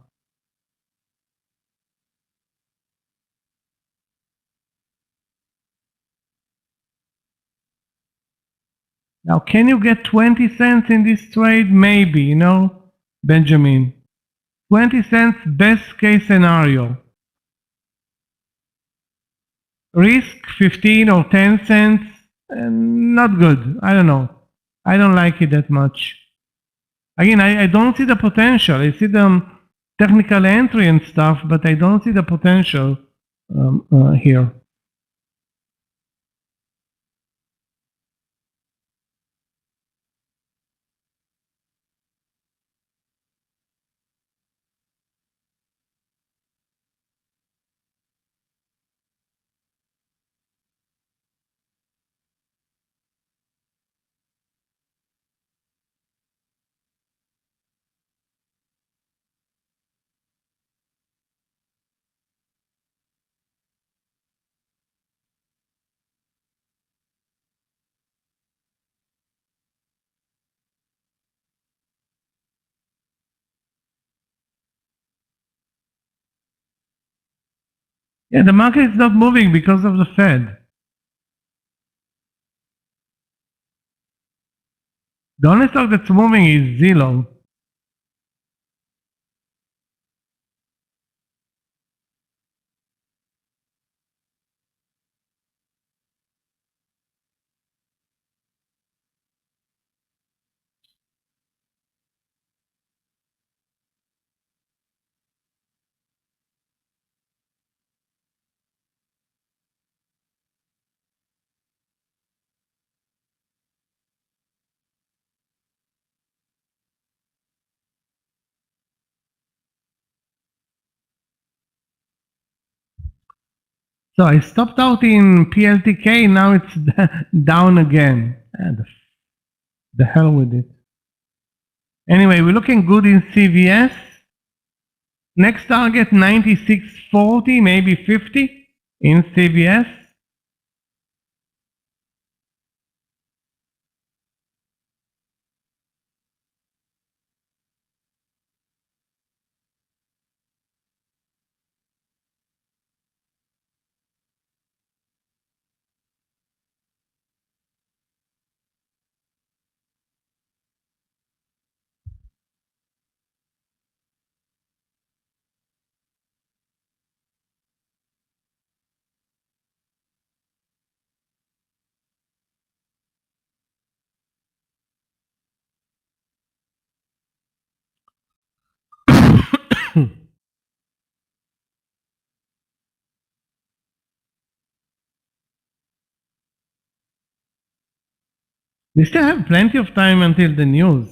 Now, can you get 20 cents in this trade? Maybe, Benjamin. 20 cents, best case scenario. Risk 15 or 10 cents, not good. I don't know. I don't like it that much. Again, I don't see the potential. I see the technical entry and stuff, but I don't see the potential here. Yeah, the market is not moving because of the Fed. The only stock that's moving is Zillow. So I stopped out in PLTK, now it's down again. The hell with it. Anyway, we're looking good in CVS. Next target 96.40, maybe 50 in CVS. We still have plenty of time until the news.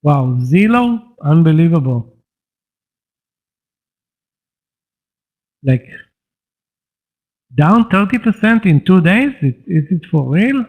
Wow, Zillow, unbelievable. Like down 30% in 2 days? Is it for real?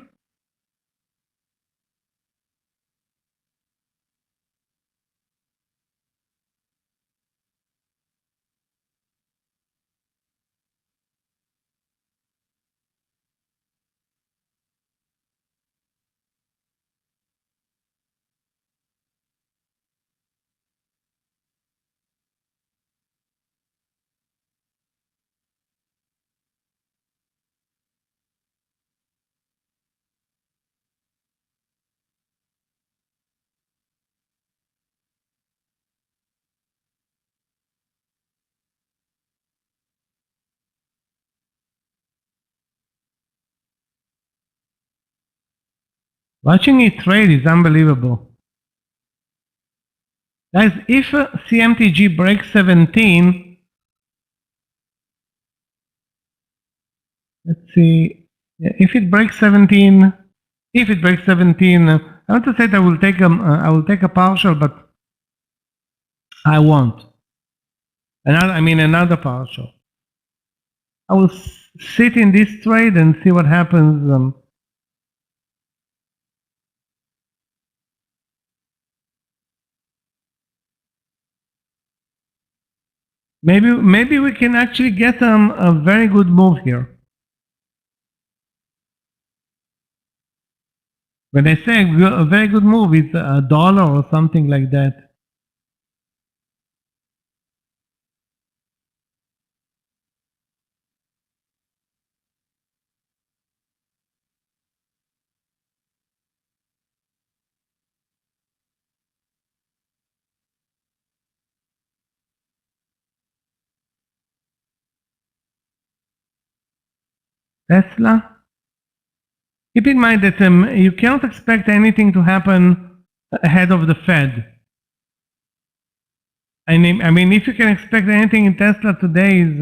Watching it trade is unbelievable. Guys, if CMTG breaks 17, let's see, if it breaks 17, I want to say that I will take a partial, but I won't. Another partial. I will sit in this trade and see what happens. Maybe we can actually get a very good move here. When I say a very good move, it's $1 or something like that. Tesla. Keep in mind that you can't expect anything to happen ahead of the Fed. I mean, if you can expect anything in Tesla today is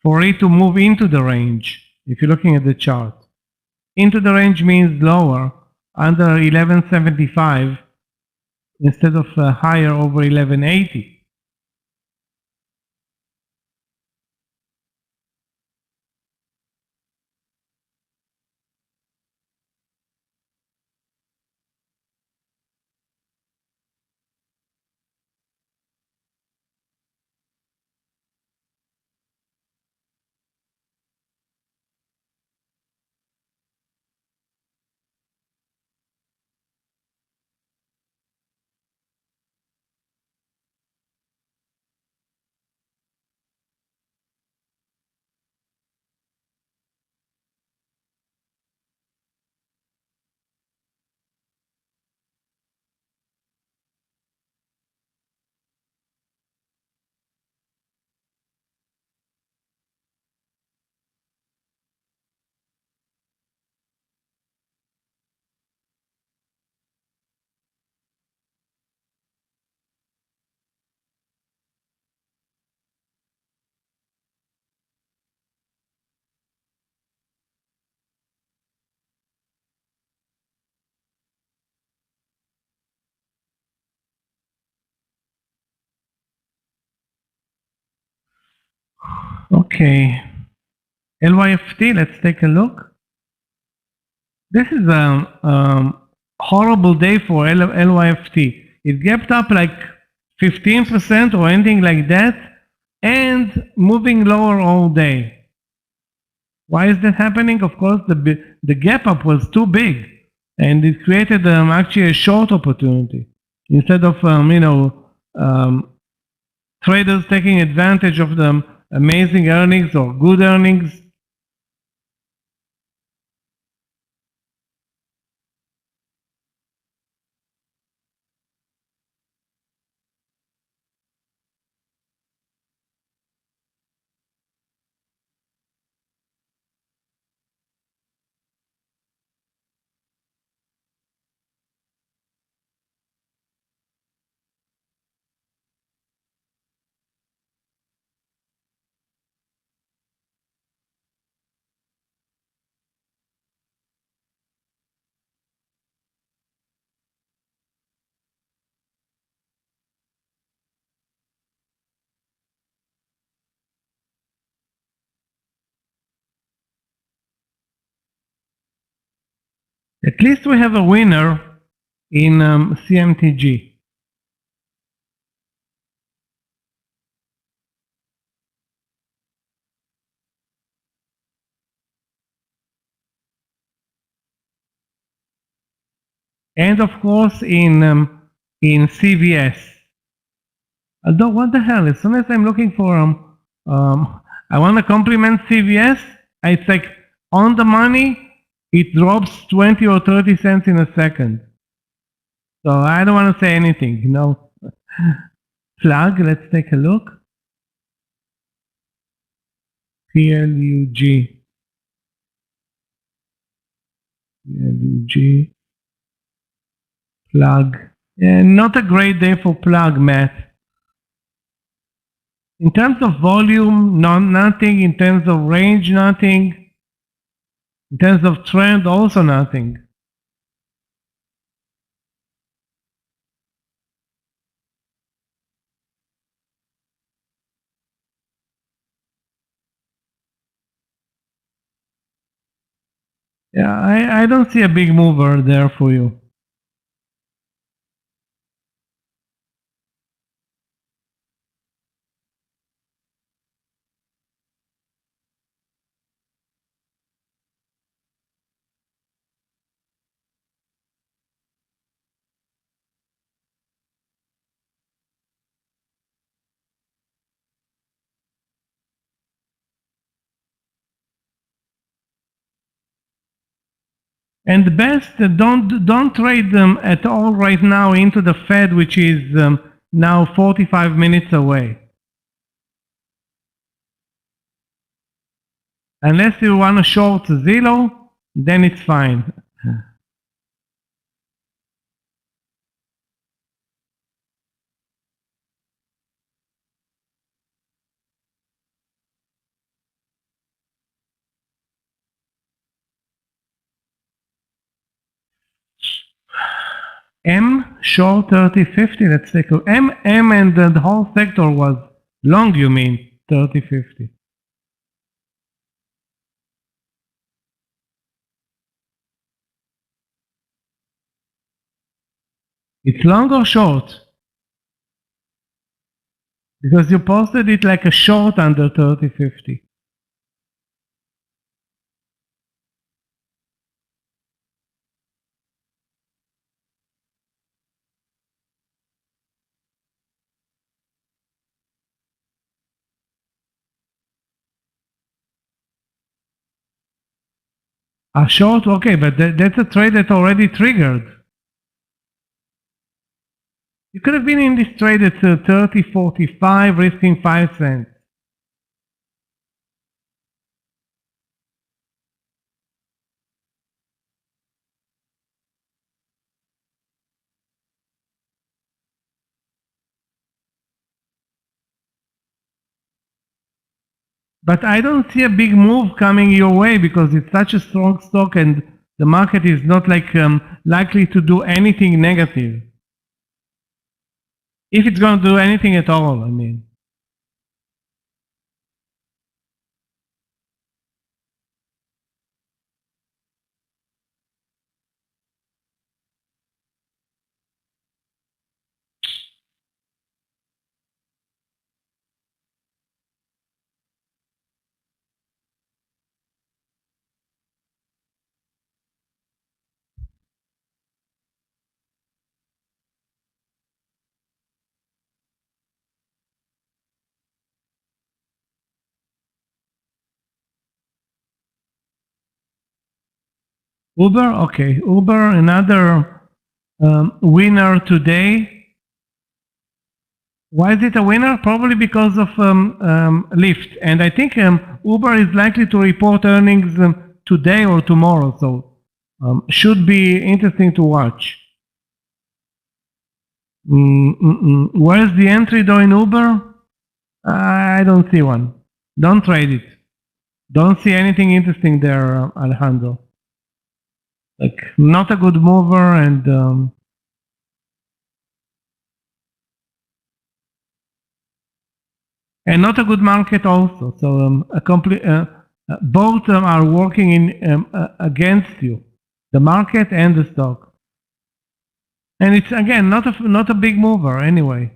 for it to move into the range. If you're looking at the chart, into the range means lower, under 1175 instead of higher over 1180. Okay. LYFT, let's take a look. This is a horrible day for LYFT. It gapped up like 15% or anything like that and moving lower all day. Why is that happening? Of course, the gap up was too big and it created actually a short opportunity. Instead of, traders taking advantage of the amazing earnings or good earnings. At least we have a winner in CMTG. And of course in CVS. Although what the hell, as soon as I'm looking for I want to compliment CVS, it's like on the money, it drops 20 or 30 cents in a second. So I don't want to say anything, Plug, let's take a look. PLUG. PLUG. Plug. Not a great day for Plug, Matt. In terms of volume, nothing. In terms of range, nothing. In terms of trend, also nothing. Yeah, I don't see a big mover there for you. And best, don't trade them at all right now into the Fed, which is now 45 minutes away. Unless you want to short Zillow, then it's fine. M short 30-50. Let's take a look. M and the whole sector was long. You mean 30-50? It's long or short? Because you posted it like a short under 30-50. A short, okay, but that's a trade that already triggered. You could have been in this trade at 30.45, risking 5 cents. But I don't see a big move coming your way because it's such a strong stock and the market is not like likely to do anything negative. If it's going to do anything at all, I mean. Uber, okay. Uber, another winner today. Why is it a winner? Probably because of Lyft. And I think Uber is likely to report earnings today or tomorrow. So should be interesting to watch. Where's the entry though in Uber? I don't see one. Don't trade it. Don't see anything interesting there, Alejandro. Like, not a good mover and not a good market also. So both are working in against you, the market and the stock. And it's again not a big mover anyway.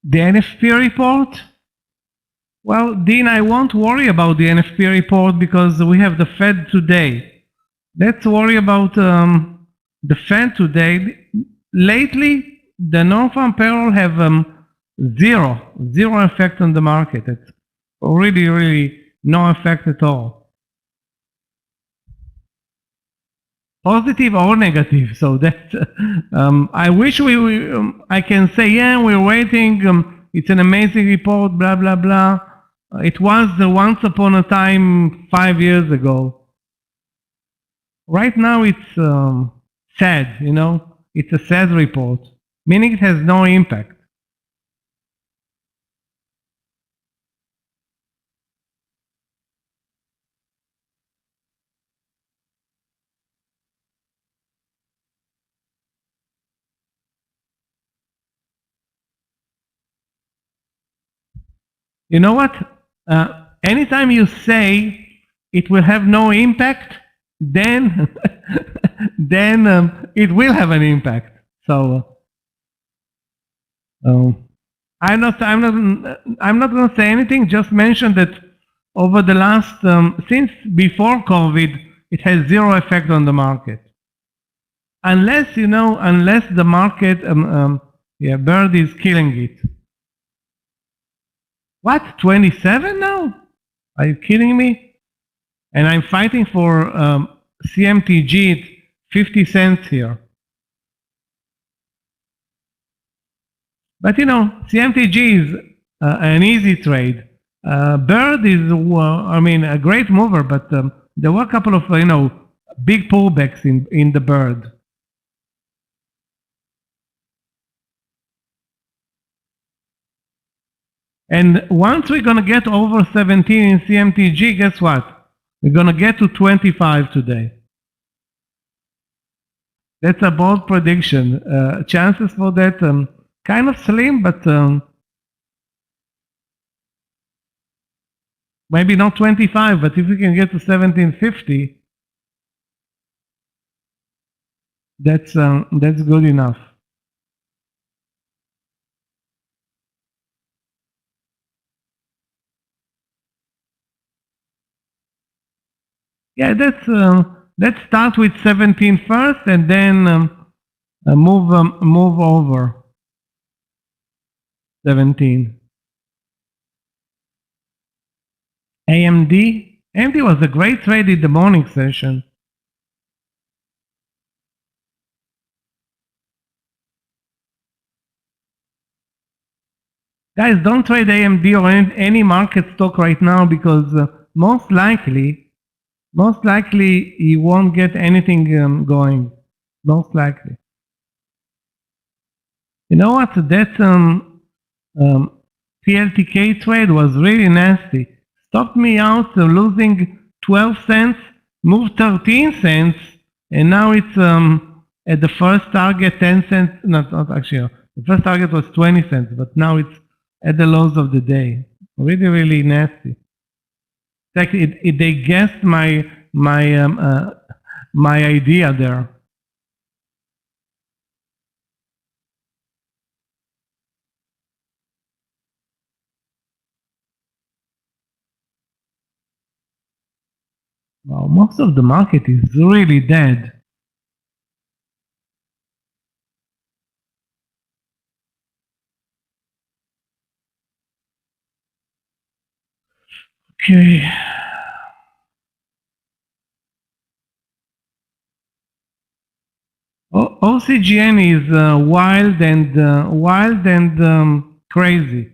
The NFP report? Well, Dean, I won't worry about the NFP report because we have the Fed today. Let's worry about the Fed today. Lately, the non-farm payroll have zero effect on the market. It's really no effect at all. Positive or negative. So that I wish I can say, yeah, we're waiting. It's an amazing report, blah, blah, blah. It was once upon a time 5 years ago. Right now it's sad, you know. It's a sad report, meaning it has no impact. You know what? Anytime you say it will have no impact, then it will have an impact. So I'm not going to say anything. Just mention that over the last since before COVID, it has zero effect on the market, unless the market bird is killing it. What, 27 now? Are you kidding me? And I'm fighting for CMTG at 50 cents here. But you know, CMTG is an easy trade. Bird is, a great mover, but there were a couple of, big pullbacks in the bird. And once we're going to get over 17 in CMTG, guess what? We're going to get to 25 today. That's a bold prediction. Chances for that kind of slim, but maybe not 25, but if we can get to 1750, that's good enough. Yeah, let's start with 17 first, and then move over 17. AMD was a great trade in the morning session. Guys, don't trade AMD or any market stock right now because most likely you won't get anything going. Most likely. You know what? That PLTK trade was really nasty. Stopped me out losing 12 cents, moved 13 cents, and now it's at the first target 10 cents. Not actually. The first target was 20 cents, but now it's at the lows of the day. Really, really nasty. In fact, they guessed my idea there. Wow, most of the market is really dead. Okay. OCGN is wild and crazy.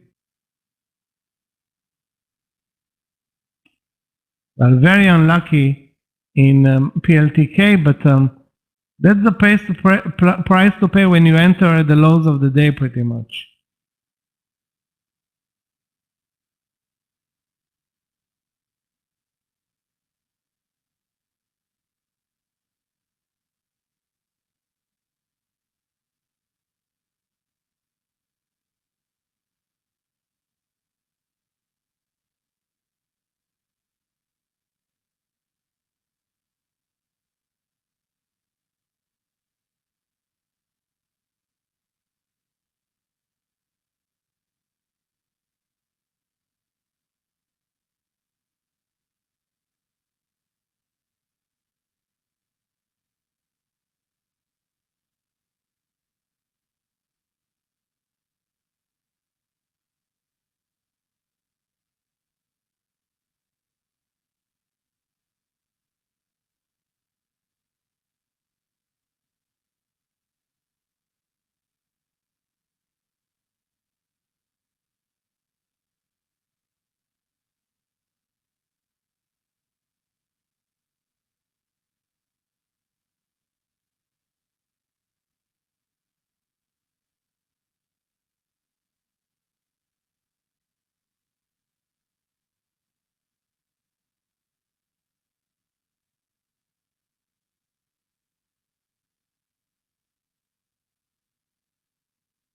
Well, very unlucky in PLTK, but that's the price to pay when you enter at the lows of the day, pretty much.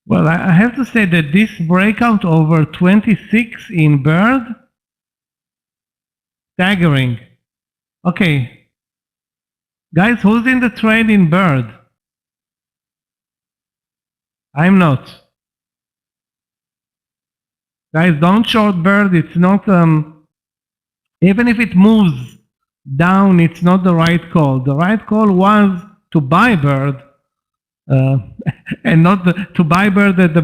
Well, I have to say that this breakout over 26 in Bird, staggering. Okay, guys, who's in the trade in Bird? I'm not. Guys, don't short Bird. It's not, even if it moves down, it's not the right call. The right call was to buy Bird, and not to buy Bird at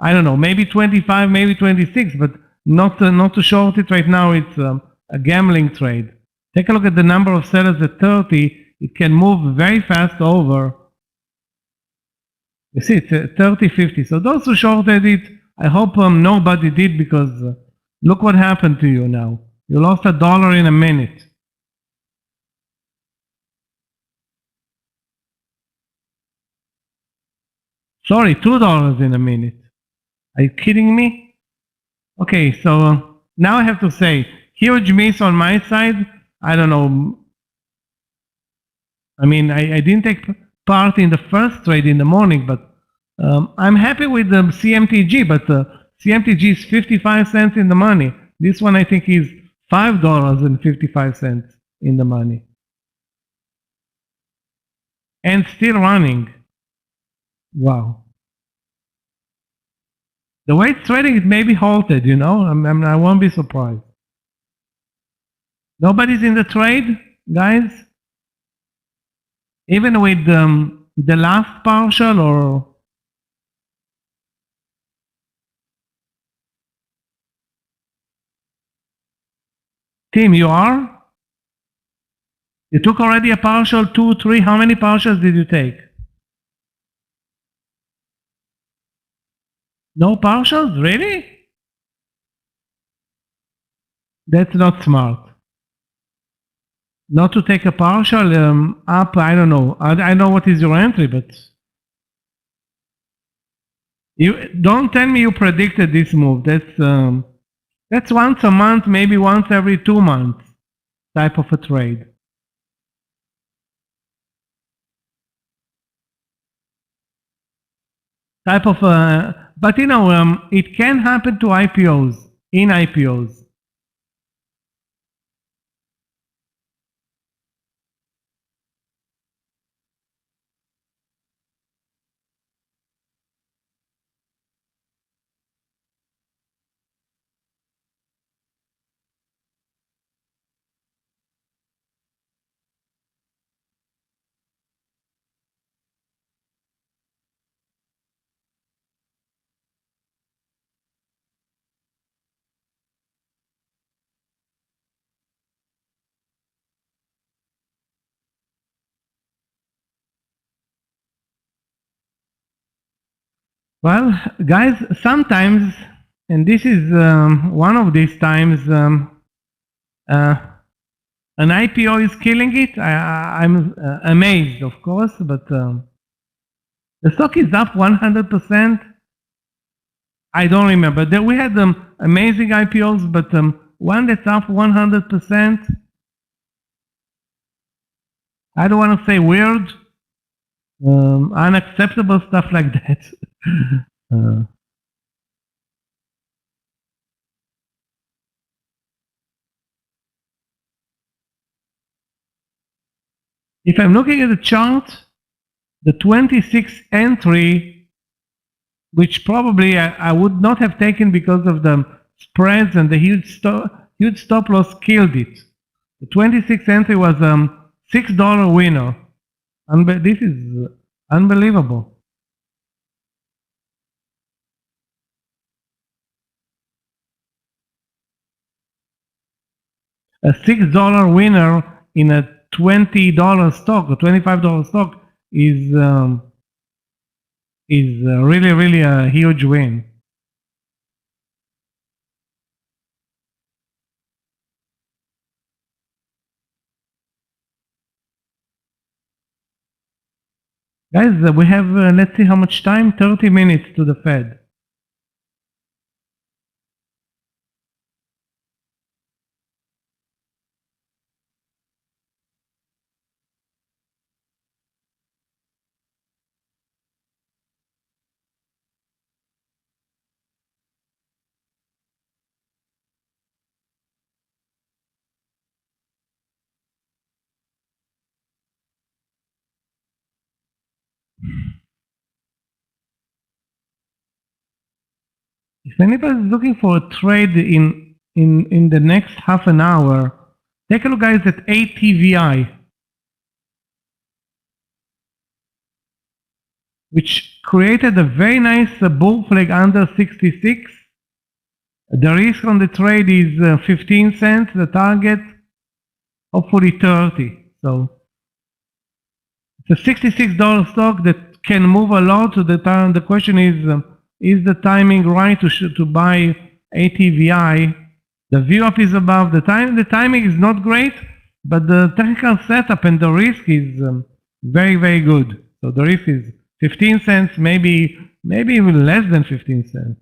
I don't know, maybe 25, maybe 26, but not to short it right now. It's a gambling trade. Take a look at the number of sellers at 30. It can move very fast over. You see, it's 30, 50. So those who shorted it, I hope nobody did, because look what happened to you now. You lost $1 in a minute. Sorry, $2 in a minute. Are you kidding me? Okay, so now I have to say, huge miss on my side. I don't know. I mean, I didn't take part in the first trade in the morning, but I'm happy with the CMTG, but CMTG is 55 cents in the money. This one I think is $5.55 in the money. And still running. Wow. The way it's trading, it may be halted, you know. I won't be surprised. Nobody's in the trade, guys? Even with the last partial, or... Team, you are? You took already a partial, 2, 3. How many partials did you take? No partials? Really? That's not smart. Not to take a partial up, I don't know. I know what is your entry, but you don't tell me you predicted this move. That's once a month, maybe once every 2 months type of a trade. Type of but you know, it can happen to IPOs, in IPOs. Well, guys, sometimes, and this is one of these times, an IPO is killing it. I'm amazed, of course, but the stock is up 100%. I don't remember. We had amazing IPOs, but one that's up 100%. I don't want to say weird, unacceptable stuff like that. If I'm looking at the chart, the 26 entry, which probably I would not have taken because of the spreads and the huge stop loss killed it. The 26 entry was $6 winner. This is unbelievable. A $6 winner in a $20 stock or $25 stock is really a huge win. Guys, we have, let's see how much time, 30 minutes to the Fed. If anybody is looking for a trade in the next half an hour, take a look, guys, at ATVI, which created a very nice bull flag under 66. The risk on the trade is 15 cents. The target, hopefully 30. So it's a $66 stock that can move a lot. So the question is the timing right to buy ATVI? The view up is above the time. The timing is not great, but the technical setup and the risk is very, very good. So the risk is 15 cents, maybe even less than 15 cents.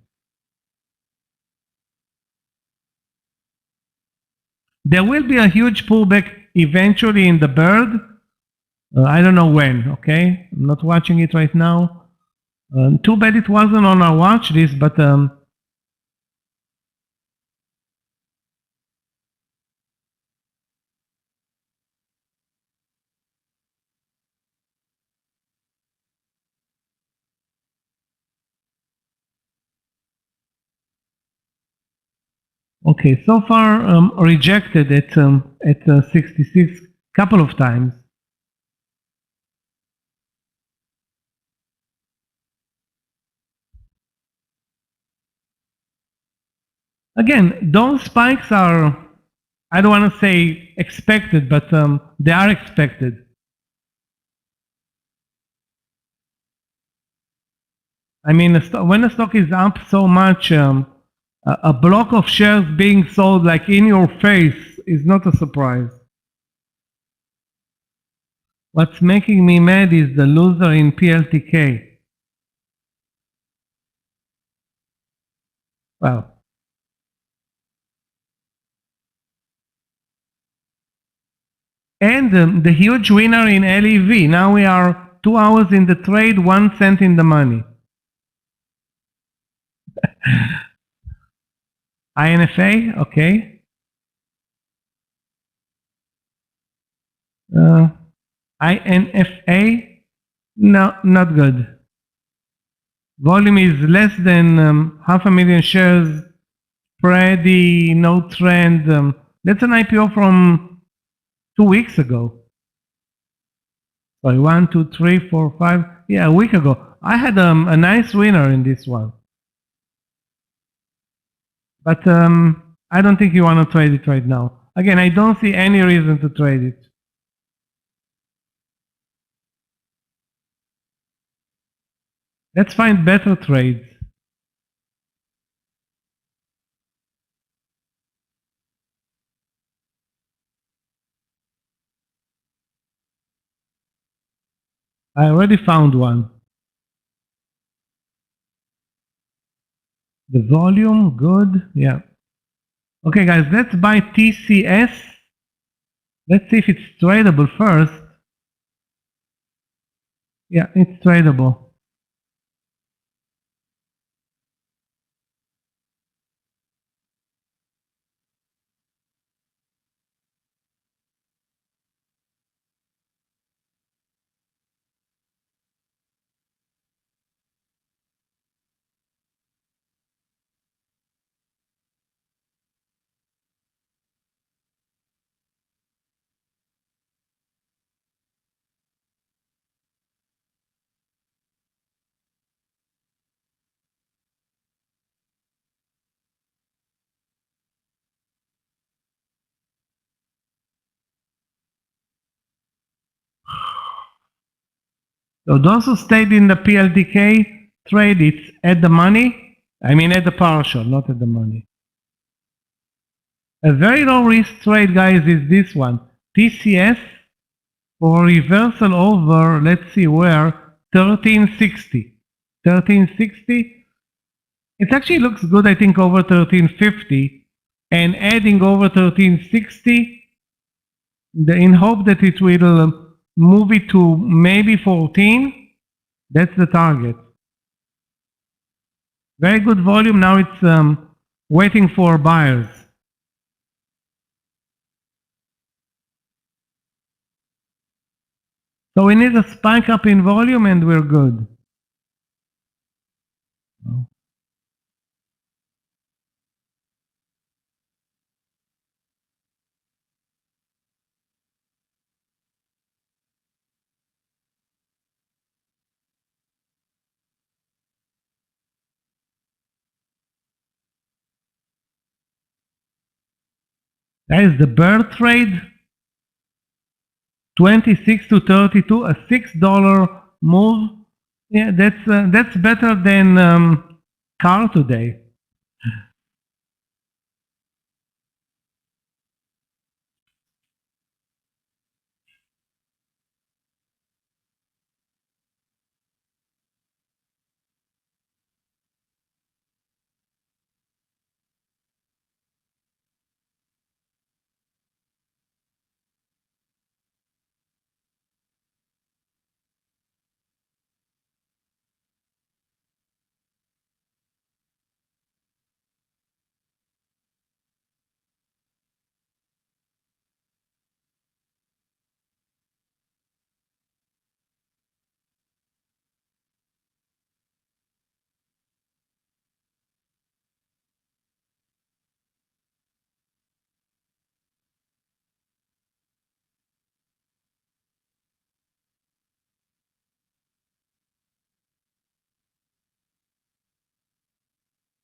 There will be a huge pullback eventually in the bird. I don't know when, okay? I'm not watching it right now. Too bad it wasn't on our watch list, but okay, so far rejected at 66 couple of times. Again, those spikes are, I don't want to say expected, but they are expected. I mean, when a stock is up so much, a block of shares being sold like in your face is not a surprise. What's making me mad is the loser in PLTK. Well, and the huge winner in LEV. Now we are 2 hours in the trade, 1 cent in the money. INFA, okay. INFA, no, not good. Volume is less than 500,000 shares. Spready, no trend. That's an IPO from 2 weeks ago. Sorry, 1, 2, 3, 4, 5. Yeah, a week ago. I had a nice winner in this one. But I don't think you want to trade it right now. Again, I don't see any reason to trade it. Let's find better trades. I already found one. The volume, good, yeah. Okay, guys, let's buy TCS. Let's see if it's tradable first. Yeah, it's tradable. So those who stayed in the PLDK trade, it's at the money. I mean at the partial, not at the money. A very low risk trade, guys, is this one. TCS for reversal over, let's see where, 1360. 1360. It actually looks good, I think, over 1350. And adding over 1360 in hope that it will move it to maybe 14. That's the target. Very good volume. Now it's waiting for buyers. So we need a spike up in volume and we're good. That is the bird trade. 26 to 32, a $6 move. Yeah, that's better than car today.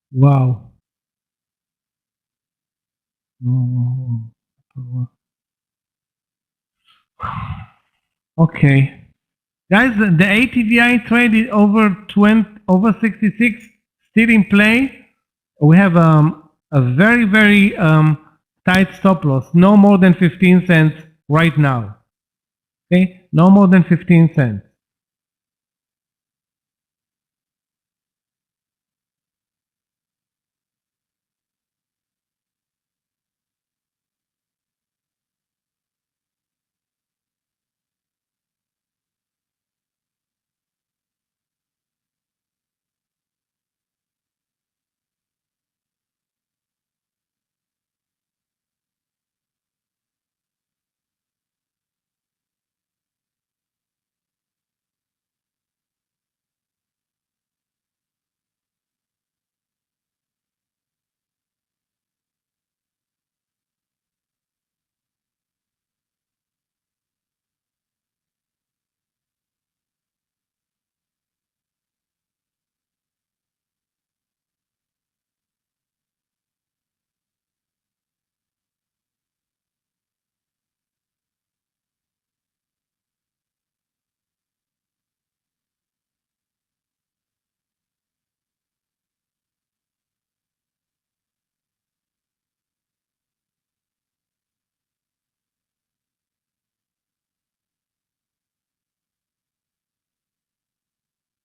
Wow. Okay. Guys, the ATVI trade is over 20, over 66 still in play. We have a very, very tight stop loss, no more than 15 cents right now. Okay, no more than 15 cents.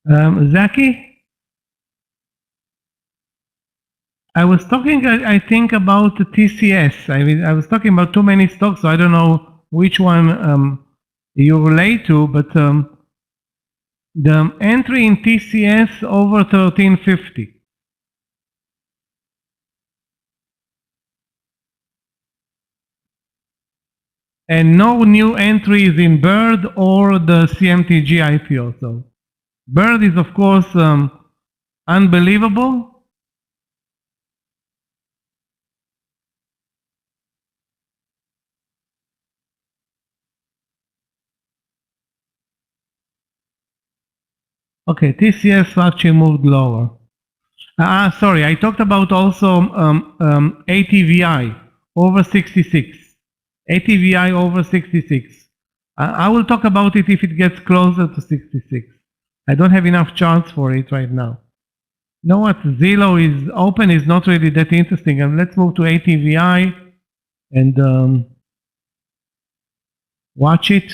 Zaki, I was talking, I think, about the TCS. I mean, I was talking about too many stocks, so I don't know which one you relate to, but the entry in TCS over 1350. And no new entries in Bird or the CMTG IPO. So Bird is, of course, unbelievable. Okay, TCS actually moved lower. Sorry, I talked about also ATVI over 66. ATVI over 66. I will talk about it if it gets closer to 66. I don't have enough charts for it right now. You know what? Zillow is open, is not really that interesting. And let's move to ATVI and watch it.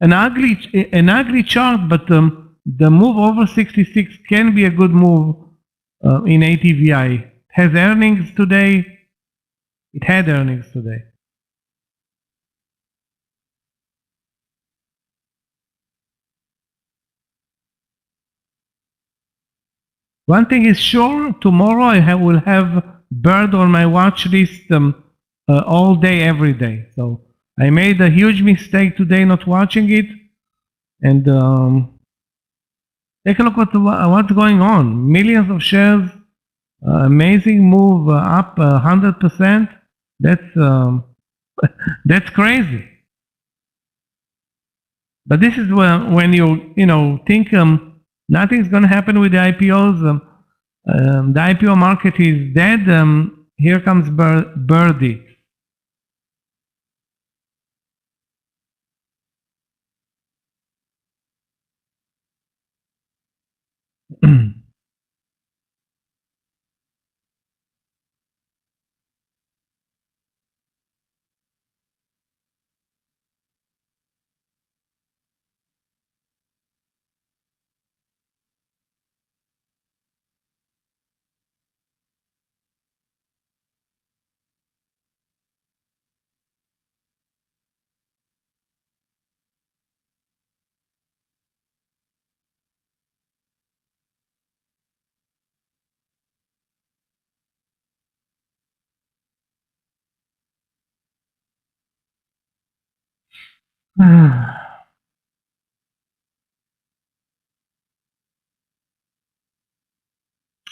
An ugly chart, but the move over 66 can be a good move in ATVI. It has earnings today. It had earnings today. One thing is sure, tomorrow I will have Bird on my watch list all day, every day. So I made a huge mistake today not watching it. And take a look at what's going on. Millions of shares, amazing move, up 100%. That's that's crazy. But this is when you think nothing's going to happen with the IPOs. The IPO market is dead. Here comes Birdie.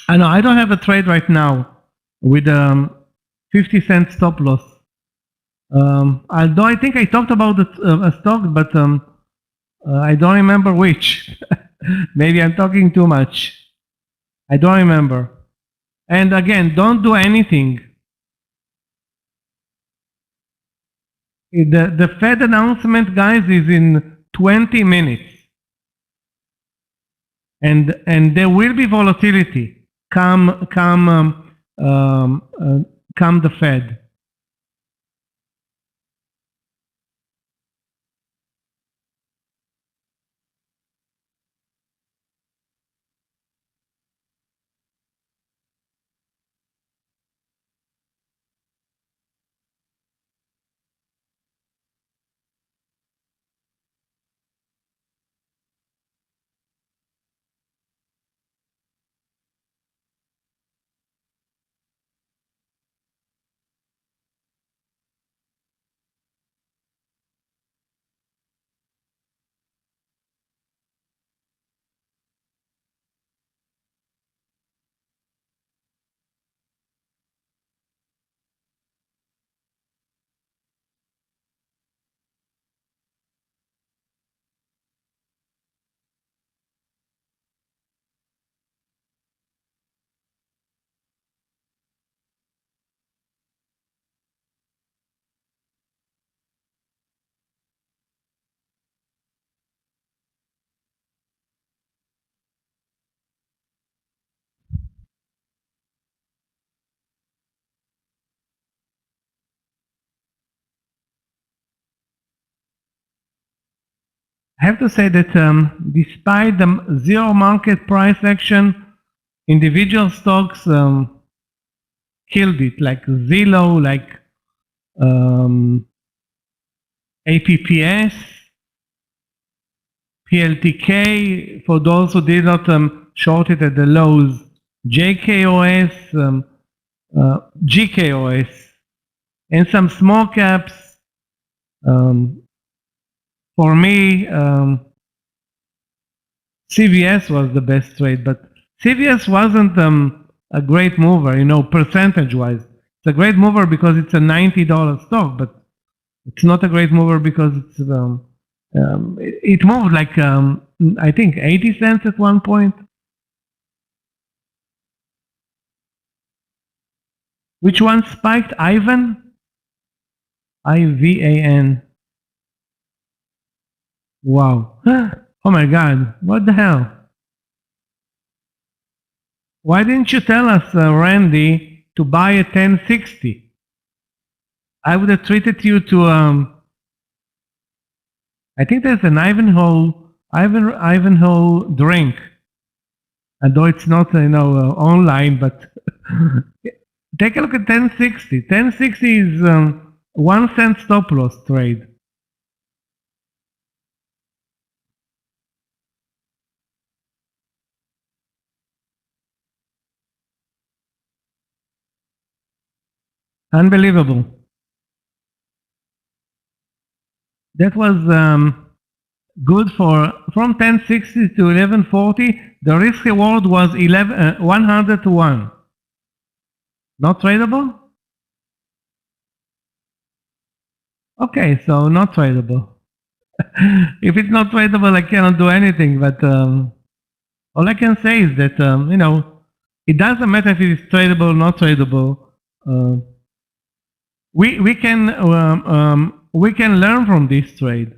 I know I don't have a trade right now with 50-cent stop loss. Although I think I talked about a stock, but I don't remember which. Maybe I'm talking too much. I don't remember. And again, don't do anything. The Fed announcement, guys, is in 20 minutes. and there will be volatility come the Fed. I have to say that despite the zero market price action, individual stocks killed it, like Zillow, like APPS, PLTK, for those who did not short it at the lows, JKOS, GKOS, and some small caps. For me, CVS was the best trade, but CVS wasn't a great mover, you know, percentage-wise. It's a great mover because it's a $90 stock, but it's not a great mover because it's it moved like I think 80 cents at one point. Which one spiked? Ivan? IVAN. Wow. Oh my God. What the hell? Why didn't you tell us, Randy, to buy a 1060? I would have treated you to, I think there's an Ivanhoe drink. Although it's not, you know, online, but take a look at 1060. 1060 is 1 cent stop loss trade. Unbelievable. That was good for from 1060 to 1140. The risk reward was 100 to 1. Not tradable? Okay, so not tradable. If it's not tradable, I cannot do anything. But all I can say is that you know, it doesn't matter if it is tradable or not tradable. We can learn from this trade.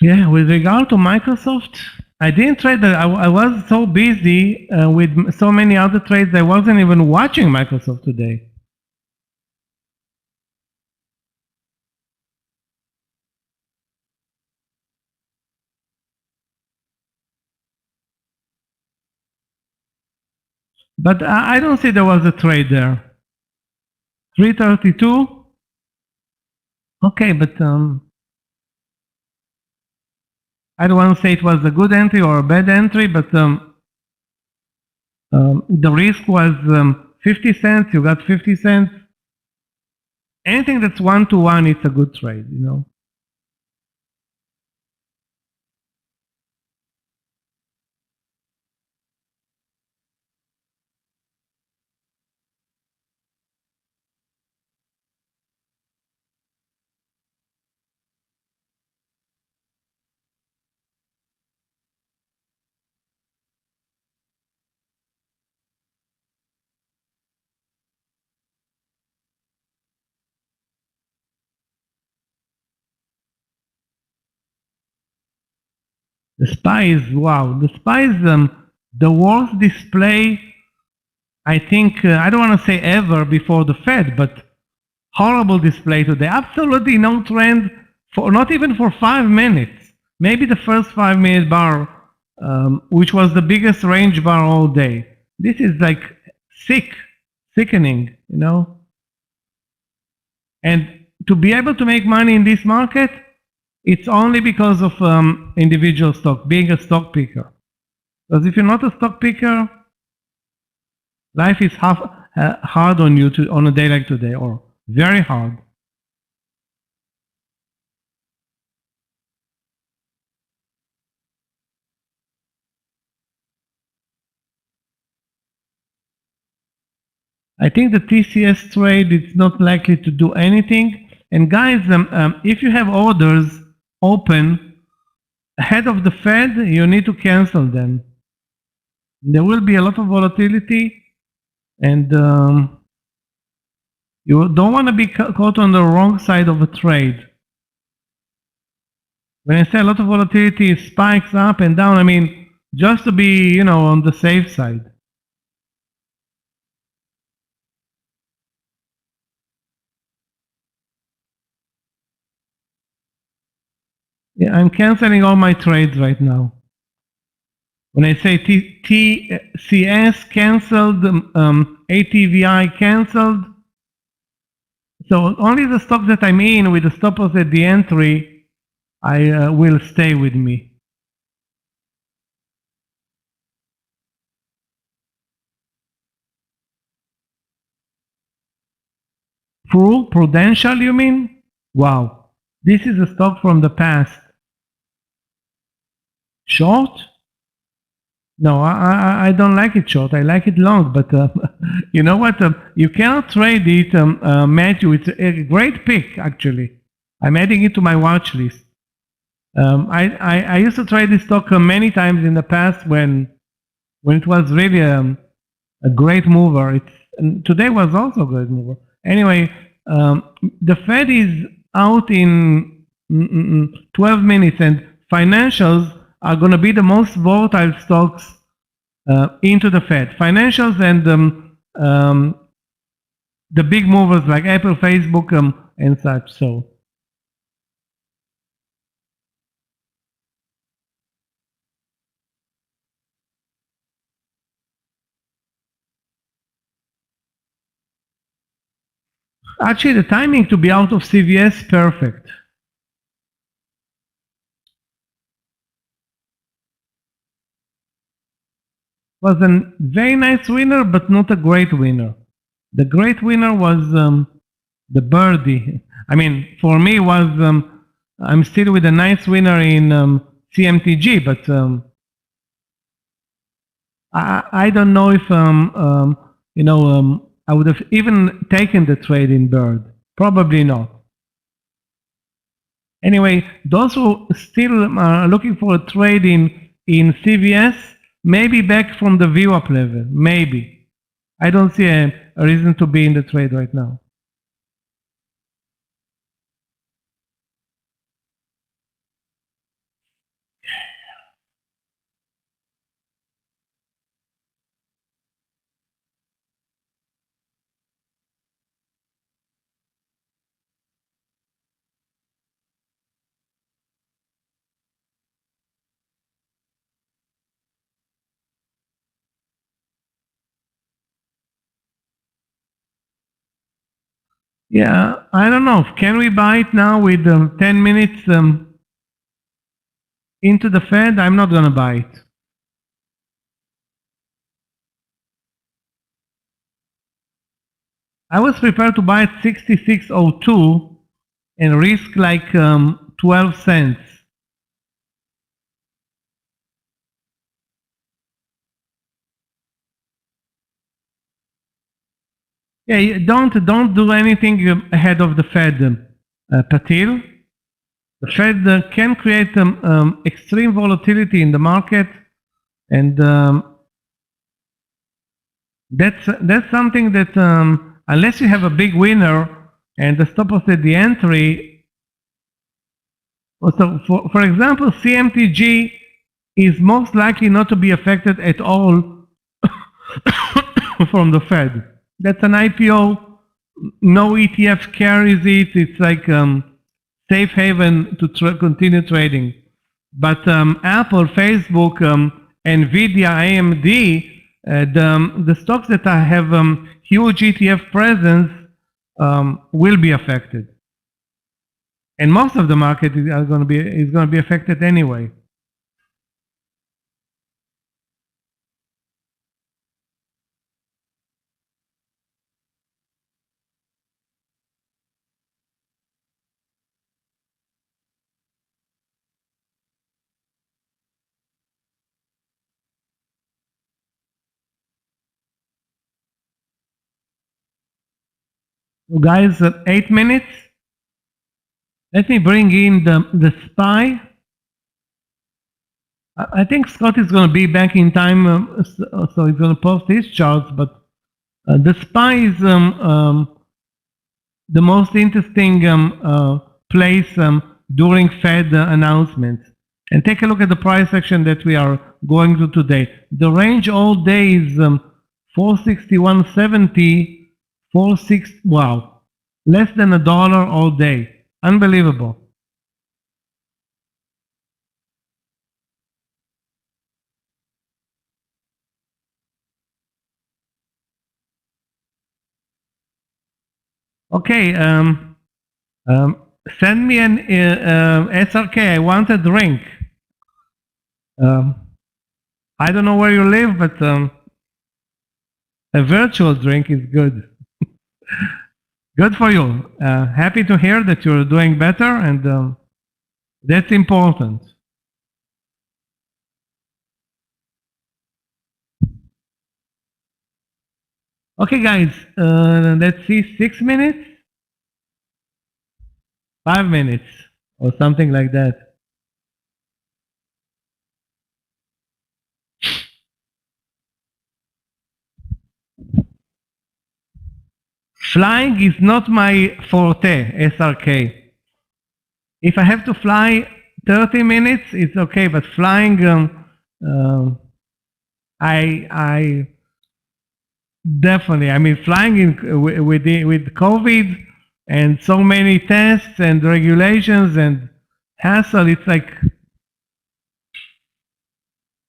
Yeah, with regard to Microsoft, I didn't trade that. I was so busy with so many other trades, I wasn't even watching Microsoft today. But I don't see there was a trade there. 332? Okay, but I don't want to say it was a good entry or a bad entry, but the risk was 50 cents. You got 50 cents. Anything that's 1-to-1, it's a good trade, you know. The SPY is, wow, the SPY is the worst display, I think, I don't want to say ever before the Fed, but horrible display today. Absolutely no trend, for not even for 5 minutes. Maybe the first 5-minute bar, which was the biggest range bar all day. This is like sickening, you know. And to be able to make money in this market, it's only because of individual stock, being a stock picker. Because if you're not a stock picker, life is hard on you on a day like today, or very hard. I think the TCS trade is not likely to do anything. And guys, if you have orders open ahead of the Fed, you need to cancel them. There will be a lot of volatility, and you don't want to be caught on the wrong side of a trade. When I say a lot of volatility, it spikes up and down, I mean, just to be, you know, on the safe side. Yeah, I'm canceling all my trades right now. When I say TCS canceled, ATVI canceled, so only the stocks that I'm in with the stop loss at the entry, I will stay with me. Prudential, you mean? Wow, this is a stock from the past. Short? No, I don't like it short. I like it long, but you know what? You cannot trade it, Matthew. It's a great pick, actually. I'm adding it to my watch list. I used to trade this stock many times in the past when it was really a great mover. And today was also a great mover. Anyway, the Fed is out in 12 minutes, and financials are going to be the most volatile stocks into the Fed. Financials and the big movers like Apple, Facebook, and such. So. Actually, the timing to be out of CVS, perfect. Was a very nice winner, but not a great winner. The great winner was the birdie. I mean, for me, was I'm still with a nice winner in CMTG, but I don't know if you know, I would have even taken the trade in bird. Probably not. Anyway, those who still are looking for a trade in CVS, maybe back from the VWAP level, maybe. I don't see a reason to be in the trade right now. Yeah, I don't know. Can we buy it now with 10 minutes into the Fed, I'm not going to buy it. I was prepared to buy at 66.02 and risk like 12 cents. Yeah, don't do anything ahead of the Fed, Patil. The Fed can create extreme volatility in the market, and that's something that unless you have a big winner and the stop loss at the entry. So for example, CMTG is most likely not to be affected at all from the Fed. That's an IPO, no ETF carries it. It's like safe haven to continue trading. But Apple, Facebook, Nvidia, AMD, the stocks that have huge ETF presence will be affected. And most of the market is going to be affected anyway. Guys, 8 minutes. Let me bring in the SPY. I think Scott is going to be back in time, so he's going to post his charts. But the SPY is the most interesting place during Fed announcements. And take a look at the price action that we are going to today. The range all day is 461.70. 46, wow, less than $1 all day. Unbelievable. Okay, send me an SRK. I want a drink. I don't know where you live, but a virtual drink is good. Good for you. Happy to hear that you're doing better, and that's important. Okay, guys, let's see, 6 minutes? 5 minutes, or something like that. Flying is not my forte, SRK. If I have to fly 30 minutes, it's okay, but flying, I definitely, I mean, flying with COVID and so many tests and regulations and hassle, it's like,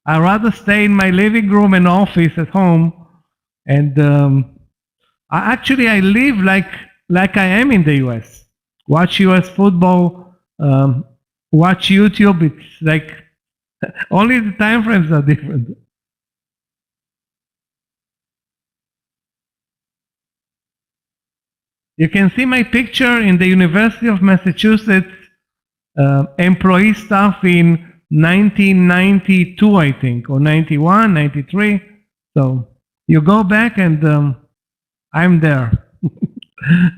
I'd rather stay in my living room and office at home, and actually, I live like I am in the US. Watch US football, watch YouTube. It's like only the time frames are different. You can see my picture in the University of Massachusetts employee staff in 1992, I think, or 91, 93. So you go back and I'm there.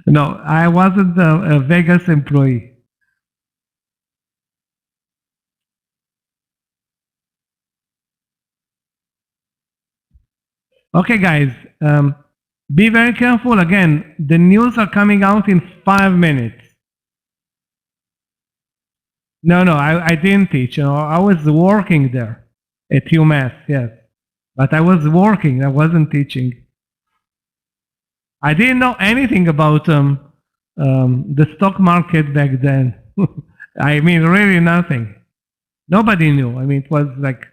No, I wasn't a Vegas employee. Okay, guys, be very careful. Again, the news are coming out in 5 minutes. No, I didn't teach. I was working there at UMass, yes. But I was working, I wasn't teaching. I didn't know anything about the stock market back then. I mean, really nothing. Nobody knew. I mean, it was like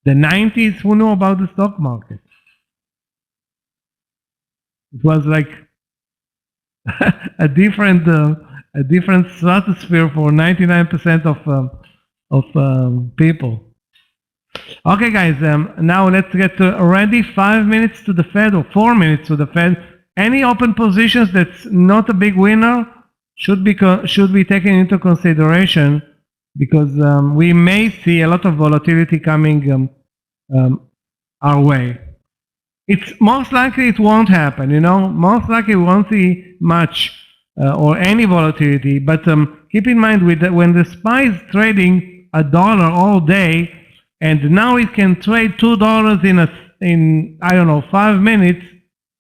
the 90s. Who knew about the stock market? It was like a different stratosphere for 99% of people. Okay, guys. Now let's get ready. 5 minutes to the Fed or 4 minutes to the Fed. Any open positions that's not a big winner should be taken into consideration because we may see a lot of volatility coming our way. It's most likely it won't happen. Most likely we won't see much or any volatility. But keep in mind when the SPY is trading $1 all day. And now it can trade $2 in I don't know 5 minutes.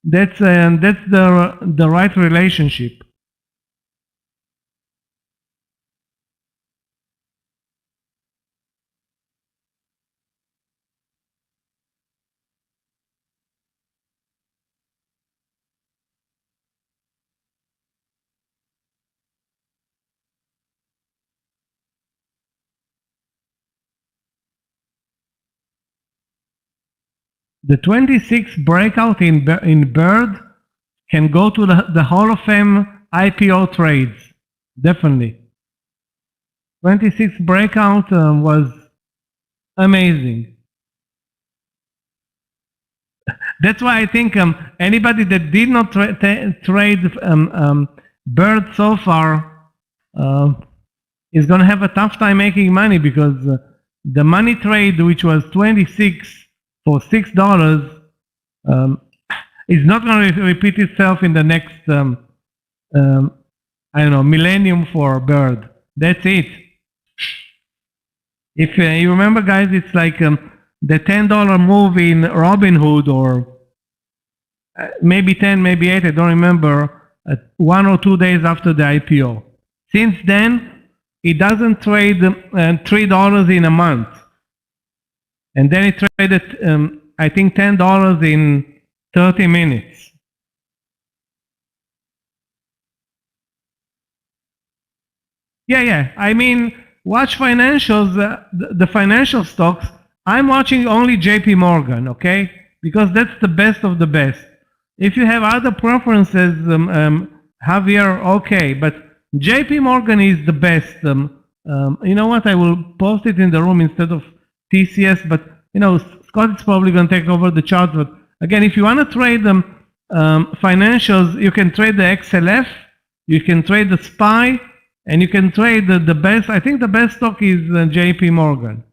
That's the right relationship. The 26 breakout in Bird can go to the Hall of Fame IPO trades. Definitely. 26 breakout was amazing. That's why I think anybody that did not trade Bird so far is going to have a tough time making money because the money trade, which was 26 for $6, is not going to repeat itself in the next, I don't know, millennium for Bird. That's it. If you remember, guys, it's like the $10 move in Robinhood, or maybe 10, maybe 8, I don't remember, 1 or 2 days after the IPO. Since then, it doesn't trade $3 in a month. And then it traded, I think, $10 in 30 minutes. Yeah. I mean, watch financials, the financial stocks. I'm watching only JP Morgan, okay? Because that's the best of the best. If you have other preferences, Javier, okay. But JP Morgan is the best. You know what? I will post it in the room instead of TCS, but Scott is probably going to take over the chart. But again, if you want to trade financials, you can trade the XLF, you can trade the SPY, and you can trade the best. I think the best stock is JP Morgan.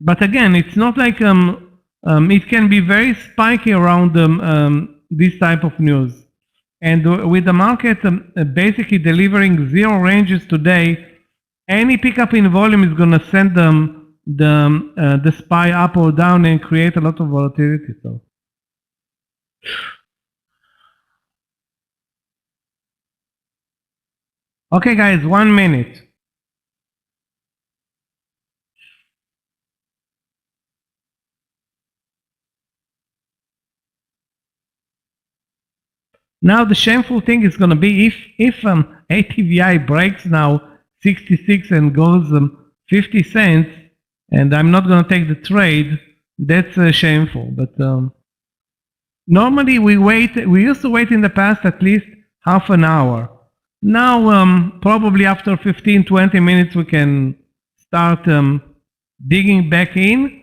But again, it's not like it can be very spiky around this type of news. And with the market basically delivering 0 ranges today, any pickup in volume is going to send the SPY up or down and create a lot of volatility. So, okay, guys, 1 minute. Now the shameful thing is going to be if ATVI breaks now 66 and goes 50 cents, and I'm not going to take the trade, that's shameful. But normally we used to wait in the past at least half an hour. Now probably after 15-20 minutes we can start digging back in.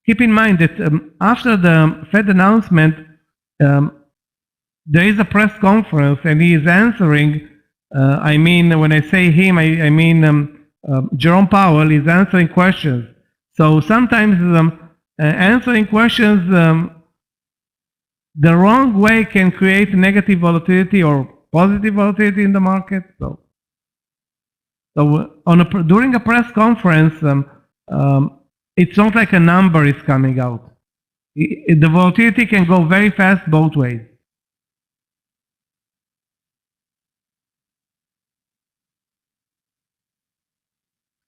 Keep in mind that after the Fed announcement, there is a press conference and he is answering. I mean, when I say him, I mean Jerome Powell is answering questions. So sometimes answering questions the wrong way can create negative volatility or positive volatility in the market. So during a press conference, it's not like a number is coming out. The volatility can go very fast both ways.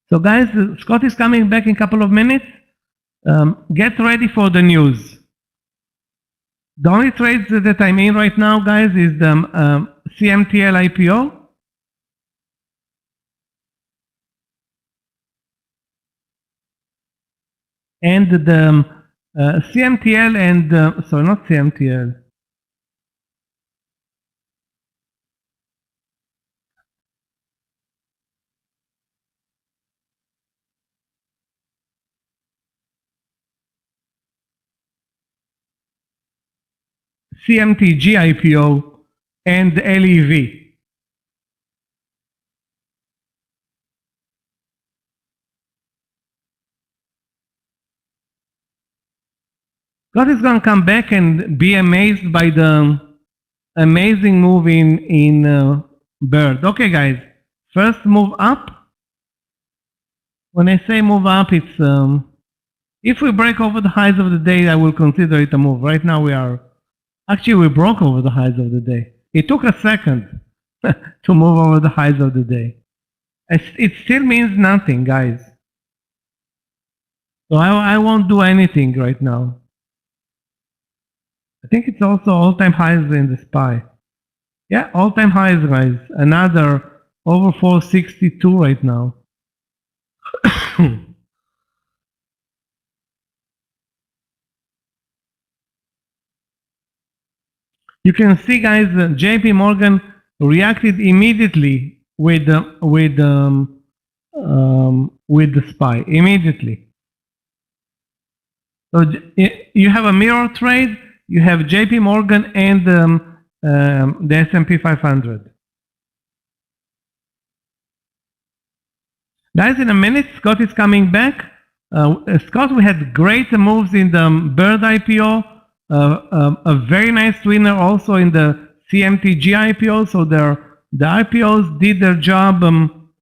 So guys, Scott is coming back in a couple of minutes. Get ready for the news. The only trades that I'm in right now, guys, is the CMTL IPO. And the CMTL and, sorry, not CMTL. CMTG IPO and LEV. Scott is going to come back and be amazed by the amazing move in Bird. Okay, guys. First move up. When I say move up, it's if we break over the highs of the day, I will consider it a move. Right now we broke over the highs of the day. It took a second to move over the highs of the day. It still means nothing, guys. So I won't do anything right now. I think it's also all-time highs in the SPY. Yeah, all-time highs, guys. Another over 462 right now. You can see, guys, JP Morgan reacted immediately with the SPY immediately. So you have a mirror trade. You have JP Morgan and the S&P 500. Guys, in a minute, Scott is coming back. Scott, we had great moves in the Bird IPO. A very nice winner also in the CMTG IPO. So the IPOs did their job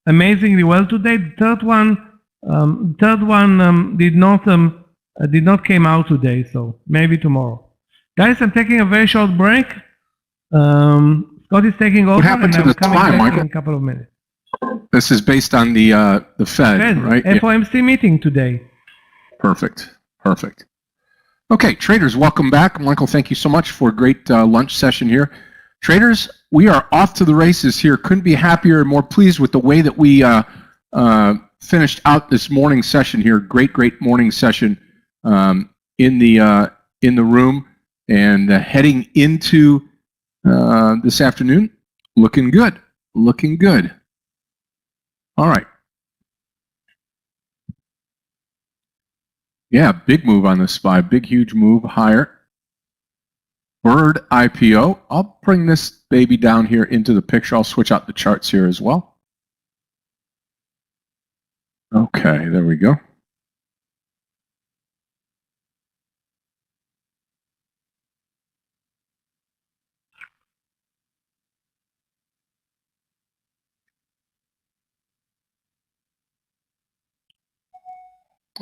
amazingly well today. The third one did not came out today. So maybe tomorrow. Guys, I'm taking a very short break. Scott is taking over. What happened to the SPY, Michael? In a couple of minutes. This is based on the Fed, right? FOMC meeting today. Perfect. Okay, traders, welcome back. Michael, thank you so much for a great lunch session here. Traders, we are off to the races here. Couldn't be happier and more pleased with the way that we finished out this morning session here. Great morning session in the room, and heading into this afternoon, looking good. All right. Yeah, big move on the SPY. Big, huge move higher. Bird IPO. I'll bring this baby down here into the picture. I'll switch out the charts here as well. Okay, there we go.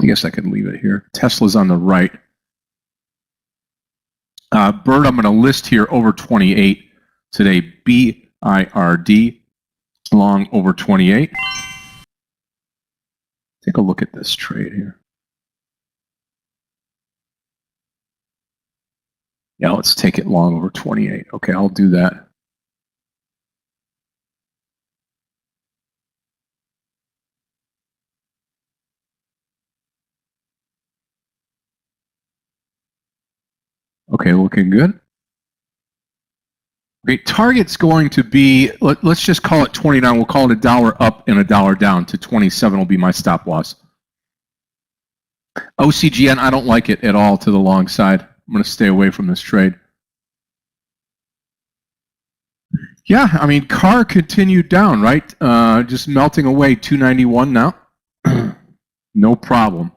I guess I can leave it here. Tesla's on the right. Bird, I'm going to list here over 28 today. BIRD, long over 28. Take a look at this trade here. Yeah, let's take it long over 28. Okay, I'll do that. Okay, looking good. Okay, target's going to be, let's just call it 29. We'll call it $1 up and $1 down to 27 will be my stop loss. OCGN, I don't like it at all to the long side. I'm going to stay away from this trade. Yeah, I mean, CAR continued down, right? Just melting away, 291 now. No problem.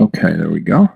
Okay, there we go.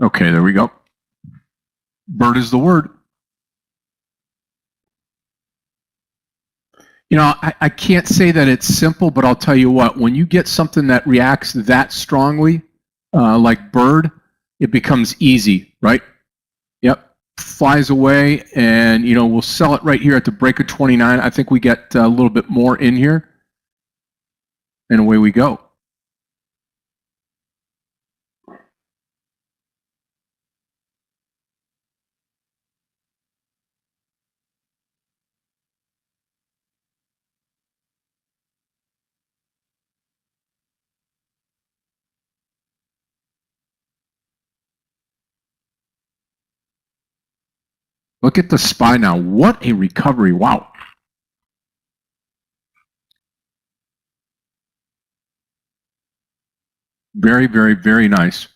Okay, there we go. Bird is the word. I can't say that it's simple, but I'll tell you what, when you get something that reacts that strongly, like Bird, it becomes easy, right? Yep, flies away, and we'll sell it right here at the break of 29. I think we get a little bit more in here, and away we go. Look at the SPY now. What a recovery. Wow. Very, very, very nice.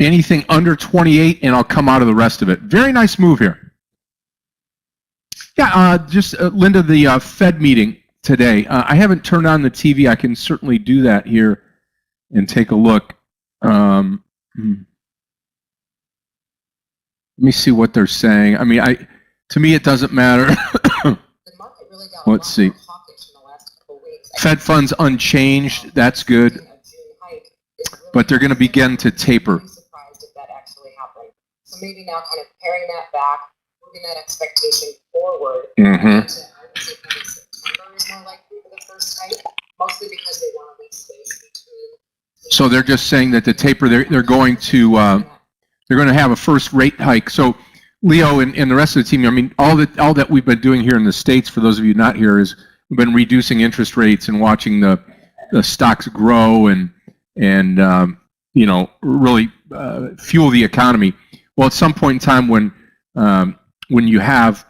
Anything under 28, and I'll come out of the rest of it. Very nice move here. Yeah, just Linda, the Fed meeting today. I haven't turned on the TV. I can certainly do that here and take a look. Let me see what they're saying. I mean, to me, it doesn't matter. Let's see. Fed funds unchanged. That's good. But they're going to begin to taper. So maybe now kind of paring that back, moving that expectation forward. September is more likely for the first hike, mostly because they want to leave space between. So they're just saying that the taper, they're going to have a first rate hike. So Leo and the rest of the team, I mean, all that we've been doing here in the States, for those of you not here, is we've been reducing interest rates and watching the stocks grow and really fuel the economy. Well, at some point in time when you have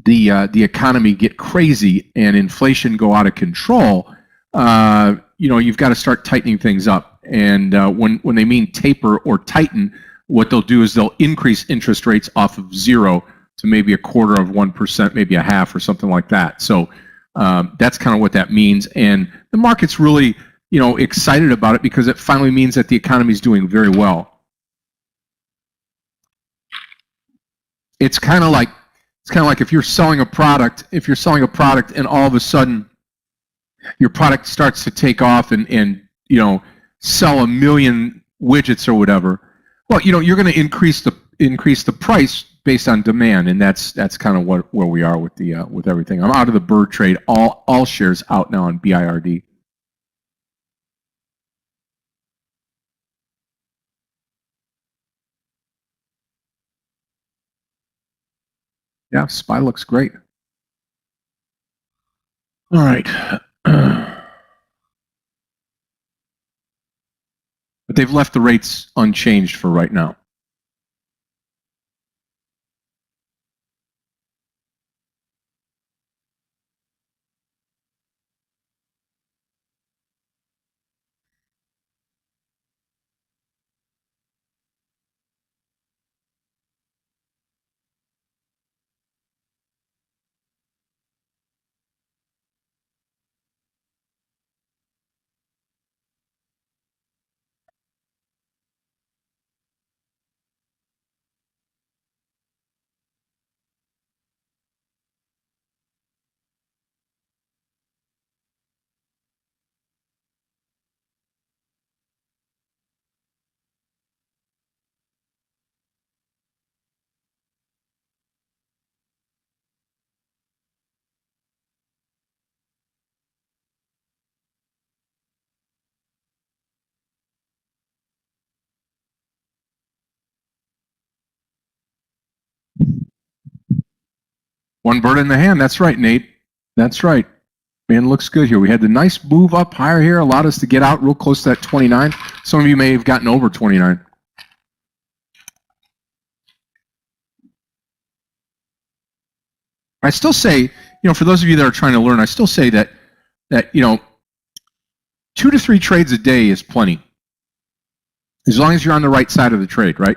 the economy get crazy and inflation go out of control, you've got to start tightening things up. And when they mean taper or tighten, what they'll do is they'll increase interest rates off of 0 to maybe 0.25%, maybe a half or something like that. So that's kind of what that means. And the market's really excited about it because it finally means that the economy is doing very well. It's kind of like if you're selling a product, and all of a sudden your product starts to take off and sell 1 million widgets or whatever. Well, you're going to increase the price based on demand, and that's kind of where we are with everything. I'm out of the Bird trade. All shares out now on BIRD. Yeah, SPY looks great. All right. But they've left the rates unchanged for right now. One bird in the hand. That's right, Nate. That's right. Man, looks good here. We had the nice move up higher here, allowed us to get out real close to that 29. Some of you may have gotten over 29. I still say, for those of you that are trying to learn, I still say that 2 to 3 trades a day is plenty. As long as you're on the right side of the trade, right?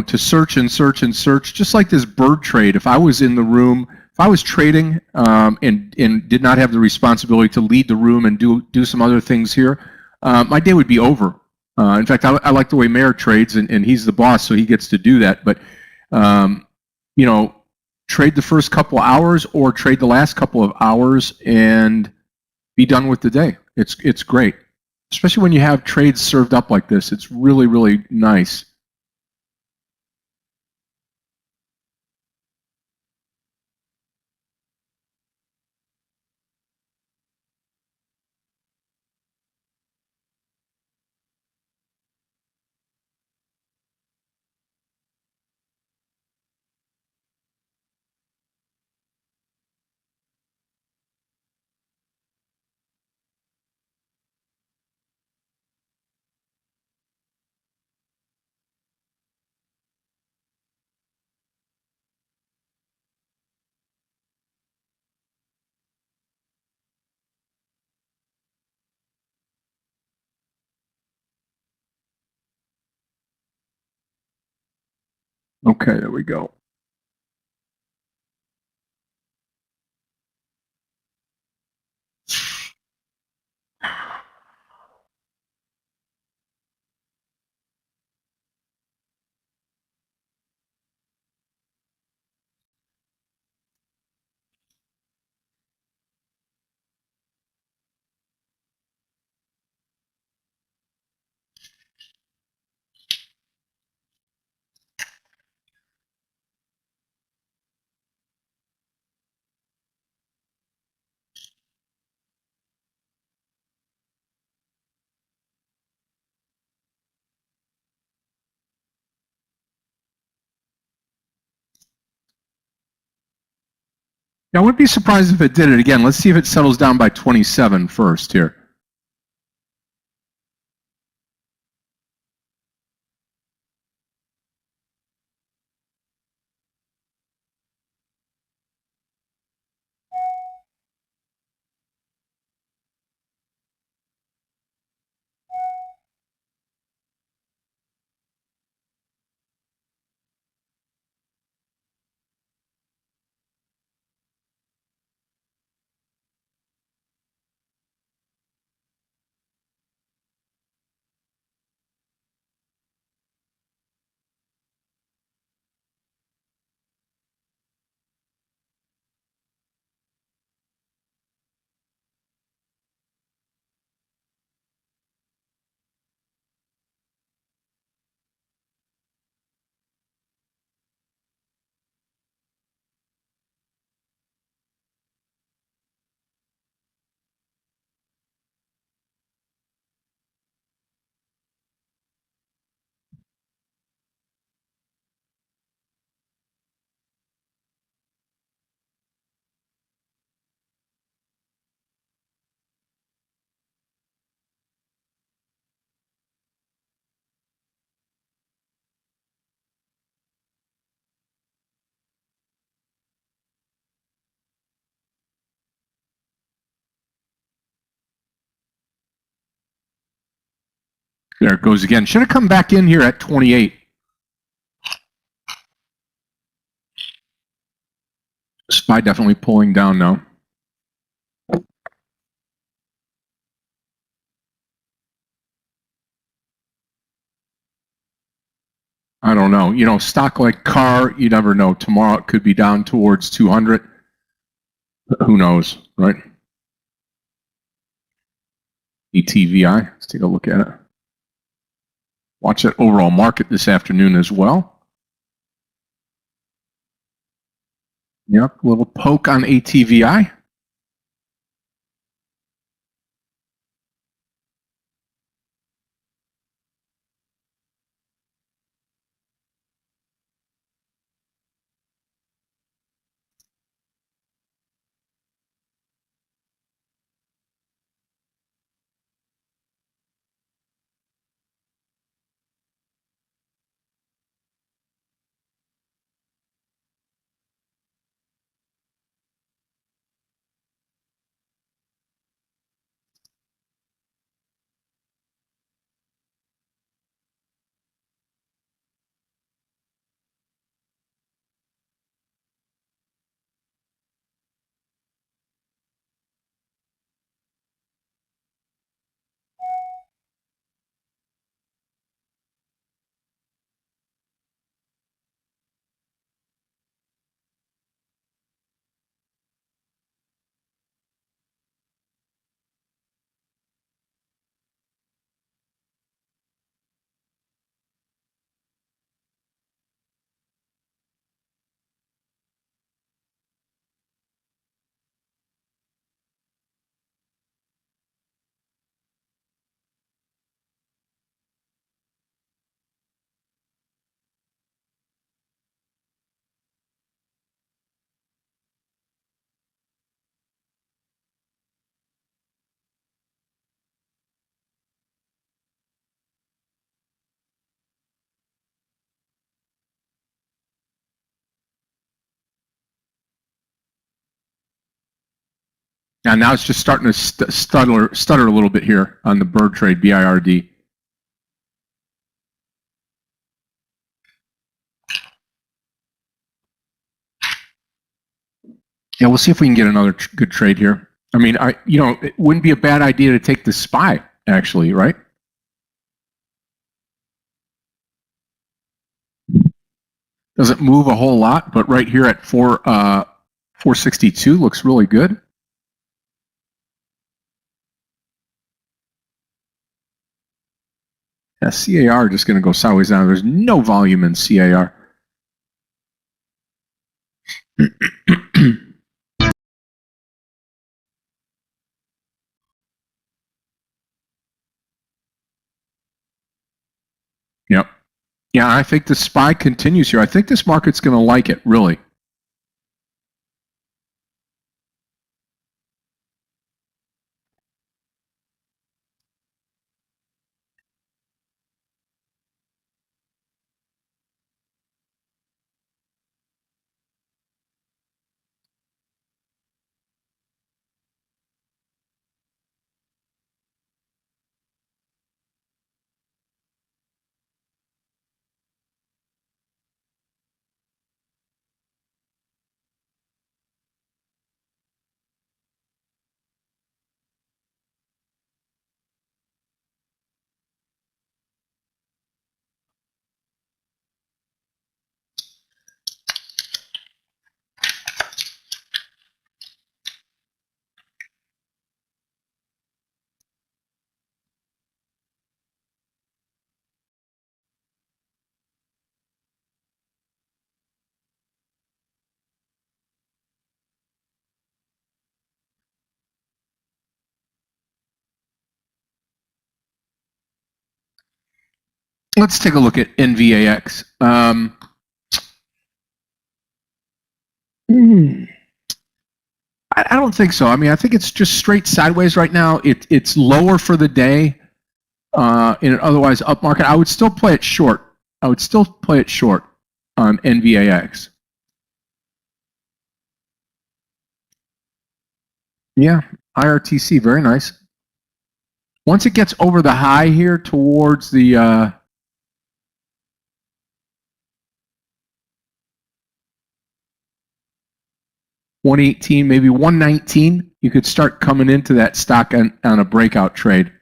To search and search and search, just like this bird trade. If I was in the room, if I was trading and did not have the responsibility to lead the room and do some other things here, my day would be over. In fact, I like the way Meir trades, and he's the boss, so he gets to do that. But trade the first couple hours or trade the last couple of hours and be done with the day. It's great, especially when you have trades served up like this. It's really, really nice. Okay, there we go. Yeah, I wouldn't be surprised if it did it again. Let's see if it settles down by 27 first here. There it goes again. Should have come back in here at 28. SPY definitely pulling down now. I don't know. Stock like car, you never know. Tomorrow it could be down towards 200. Who knows, right? ETVI, let's take a look at it. Watch that overall market this afternoon as well. Yep, a little poke on ATVI. And now it's just starting to stutter a little bit here on the bird trade, BIRD. Yeah, we'll see if we can get another good trade here. I mean, it wouldn't be a bad idea to take the SPY, actually, right? Doesn't move a whole lot, but right here at 462 looks really good. Yeah, CAR just going to go sideways down. There's no volume in CAR. Yep. Yeah, I think the SPY continues here. I think this market's going to like it, really. Let's take a look at NVAX. I don't think so. I mean, I think it's just straight sideways right now. It's lower for the day in an otherwise up market. I would still play it short. I would still play it short on NVAX. Yeah, IRTC, very nice. Once it gets over the high here towards the 118, maybe 119, you could start coming into that stock on a breakout trade.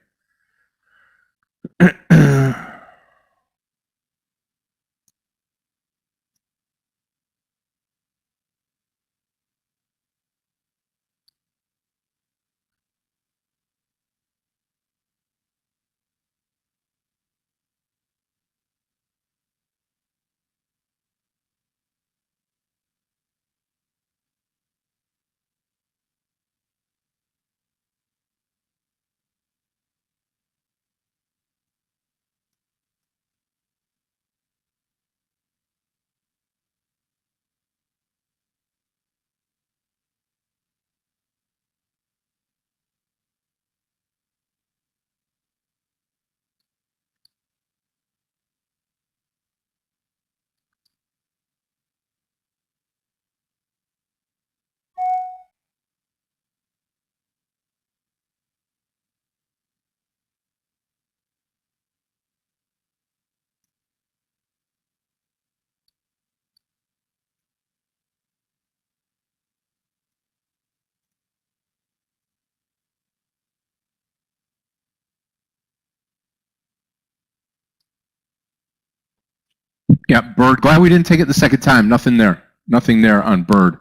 Yeah, Bird. Glad we didn't take it the second time. Nothing there. Nothing there on Bird.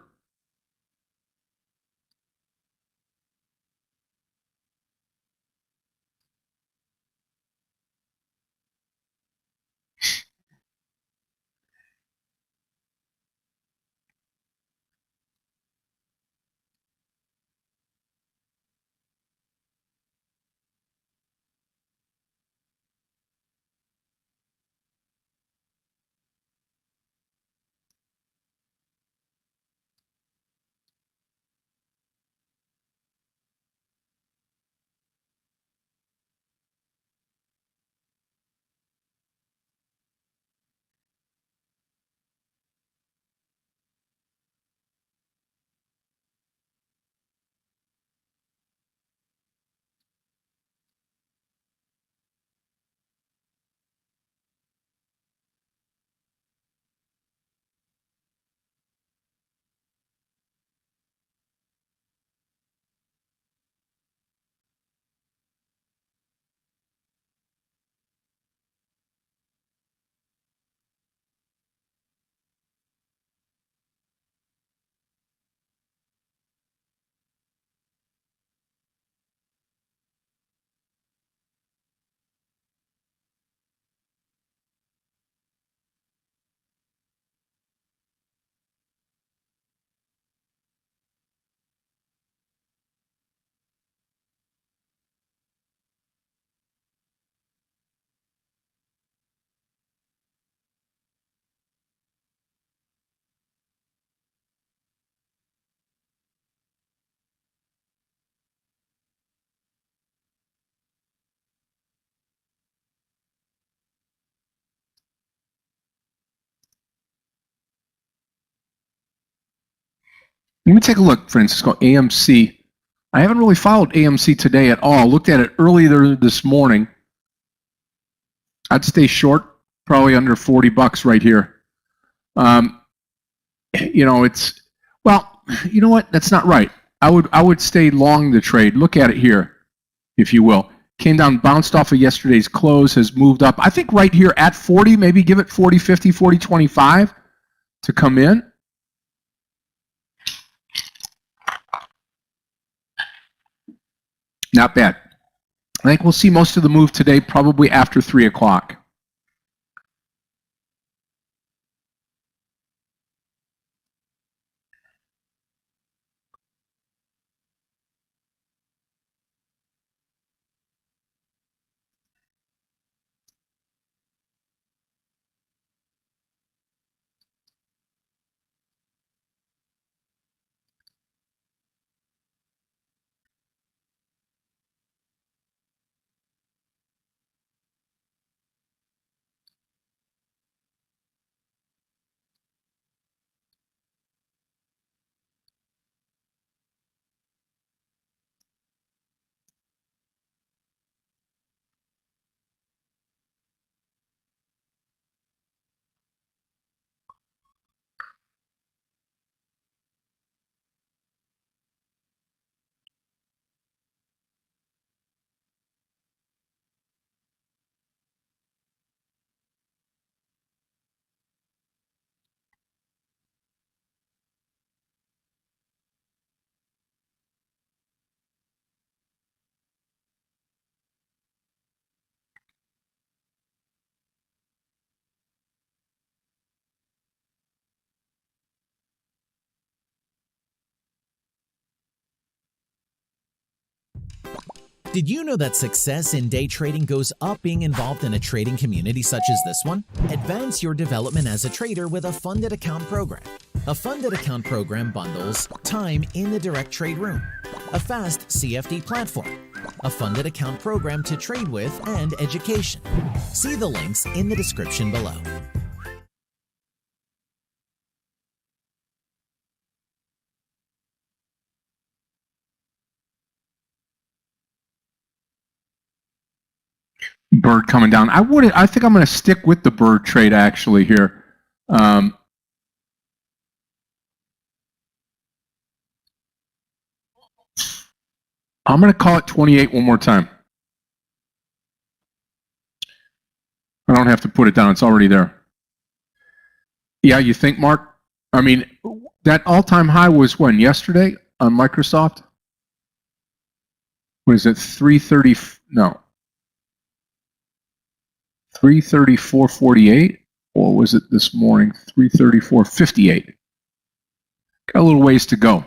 Let me take a look, Francisco. AMC. I haven't really followed AMC today at all. Looked at it earlier this morning. I'd stay short, probably under $40 right here. You know, it's, well, you know what? That's not right. I would stay long the trade. Look at it here, if you will. Came down, bounced off of yesterday's close, has moved up. I think right here at 40, maybe give it 40.50, 40.25 to come in. Not bad. I think we'll see most of the move today, probably after 3 o'clock. Did you know that success in day trading goes up being involved in a trading community such as this one? Advance your development as a trader with a funded account program. A funded account program bundles time in the direct trade room, a fast CFD platform, a funded account program to trade with, and education. See the links in the description below. Bird coming down. I think I'm going to stick with the bird trade actually here. I'm going to call it 28 one more time. I don't have to put it down. It's already there. Yeah, you think, Mark? I mean, that all-time high was when? Yesterday on Microsoft? What is it? 330? No. 334.48, or was it this morning? 334.58. Got a little ways to go.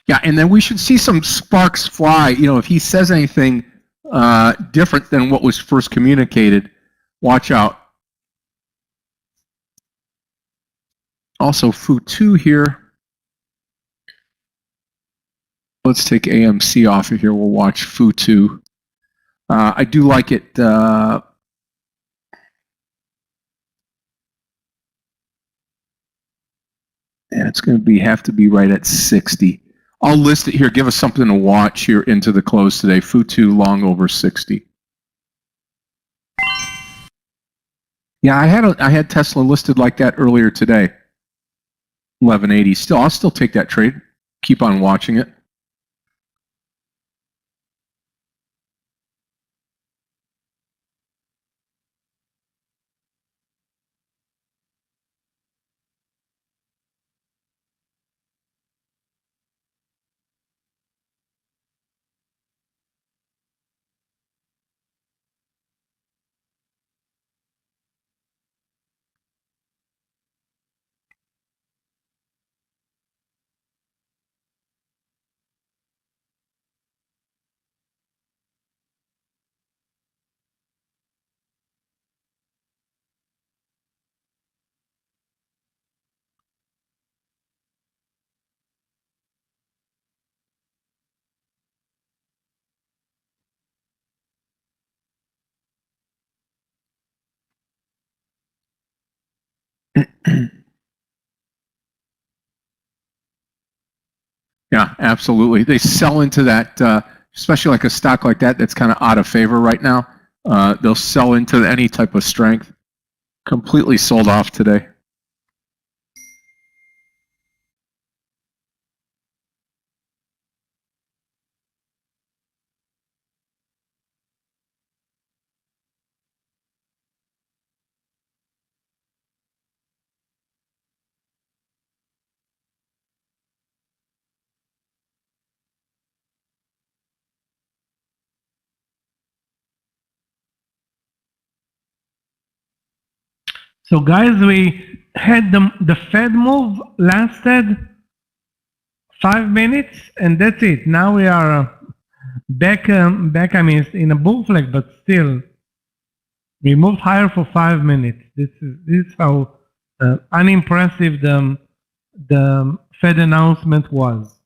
Yeah, and then we should see some sparks fly. You know, if he says anything different than what was first communicated, watch out. Also, Fu2 here. Let's take AMC off of here. We'll watch Fu2. I do like it. Yeah, it's going to have to be right at 60. I'll list it here. Give us something to watch here into the close today. Fu2 long over 60. Yeah, I had Tesla listed like that earlier today. 1180. I'll still take that trade. Keep on watching it. Yeah, absolutely. They sell into that, especially like a stock like that that's kind of out of favor right now. They'll sell into any type of strength. Completely sold off today. So guys, we had the Fed move lasted 5 minutes, and that's it. Now we are back. I mean, in a bull flag, but still, we moved higher for 5 minutes. This is how unimpressive the Fed announcement was.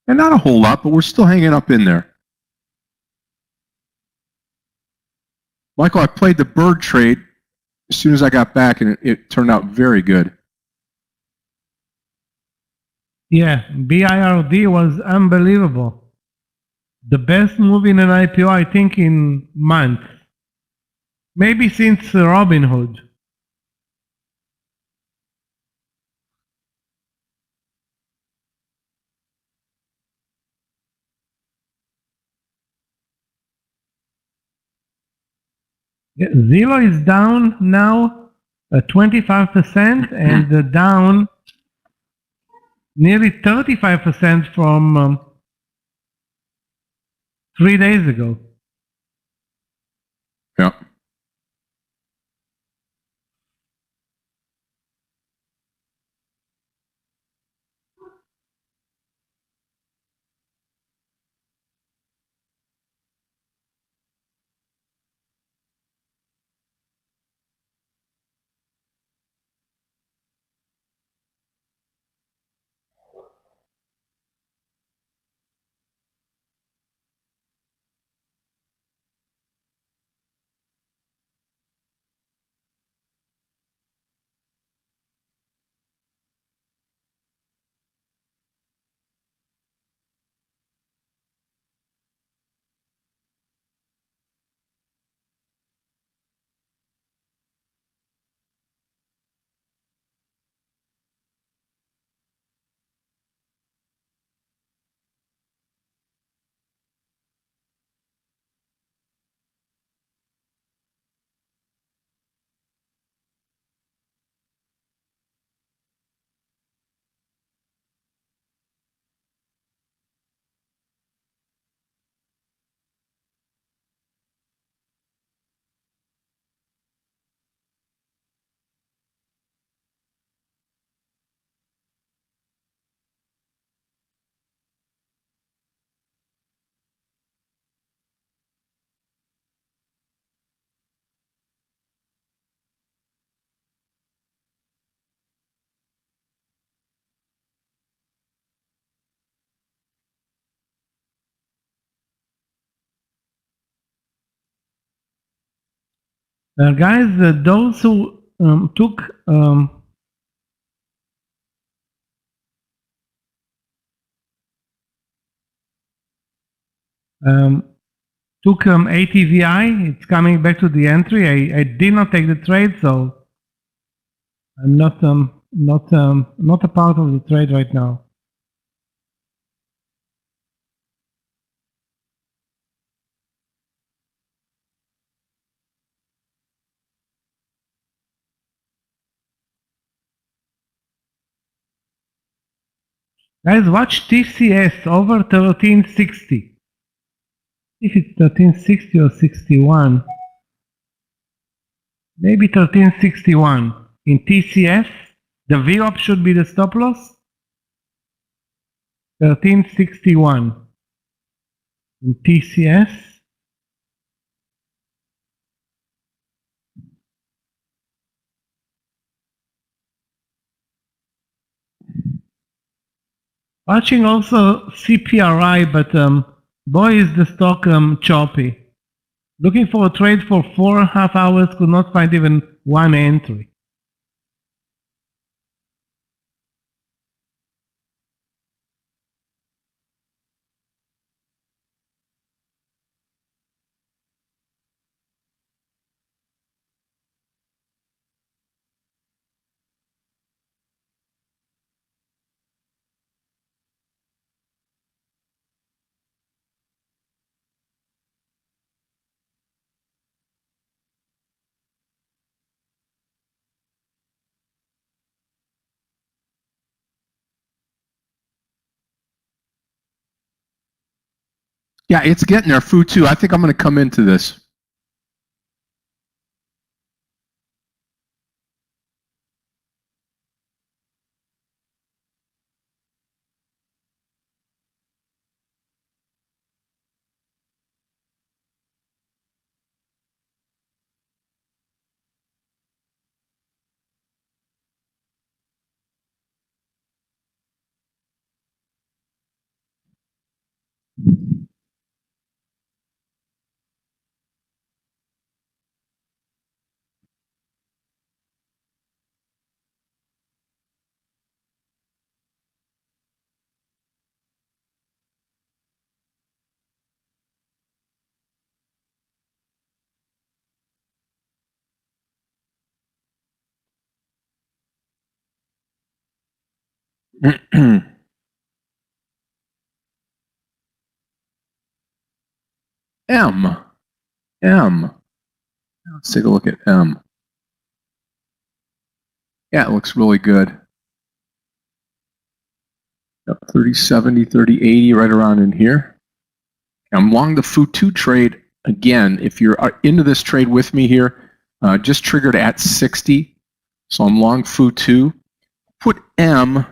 And not a whole lot, but we're still hanging up in there. Michael, I played the bird trade as soon as I got back, and it turned out very good. Yeah, BIRD was unbelievable. The best move in an IPO, I think, in months. Maybe since Robinhood. Yeah, Zillow is down now 25% and down nearly 35% from 3 days ago. Yeah. Guys, those who took ATVI, it's coming back to the entry. I did not take the trade, so I'm not a part of the trade right now. Guys, watch TCS over 1360. If it's 1360 or 61, maybe 1361. In TCS, the VWAP should be the stop loss. 1361. In TCS. Watching also CPRI, but boy is the stock choppy. Looking for a trade for 4.5 hours, could not find even one entry. Yeah, it's getting there. Food too. I think I'm going to come into this. M. Let's take a look at M. Yeah, it looks really good. Yep, 3070, 3080, right around in here. I'm long the FU2 trade. Again, if you're into this trade with me here, just triggered at 60. So I'm long FU2. Put M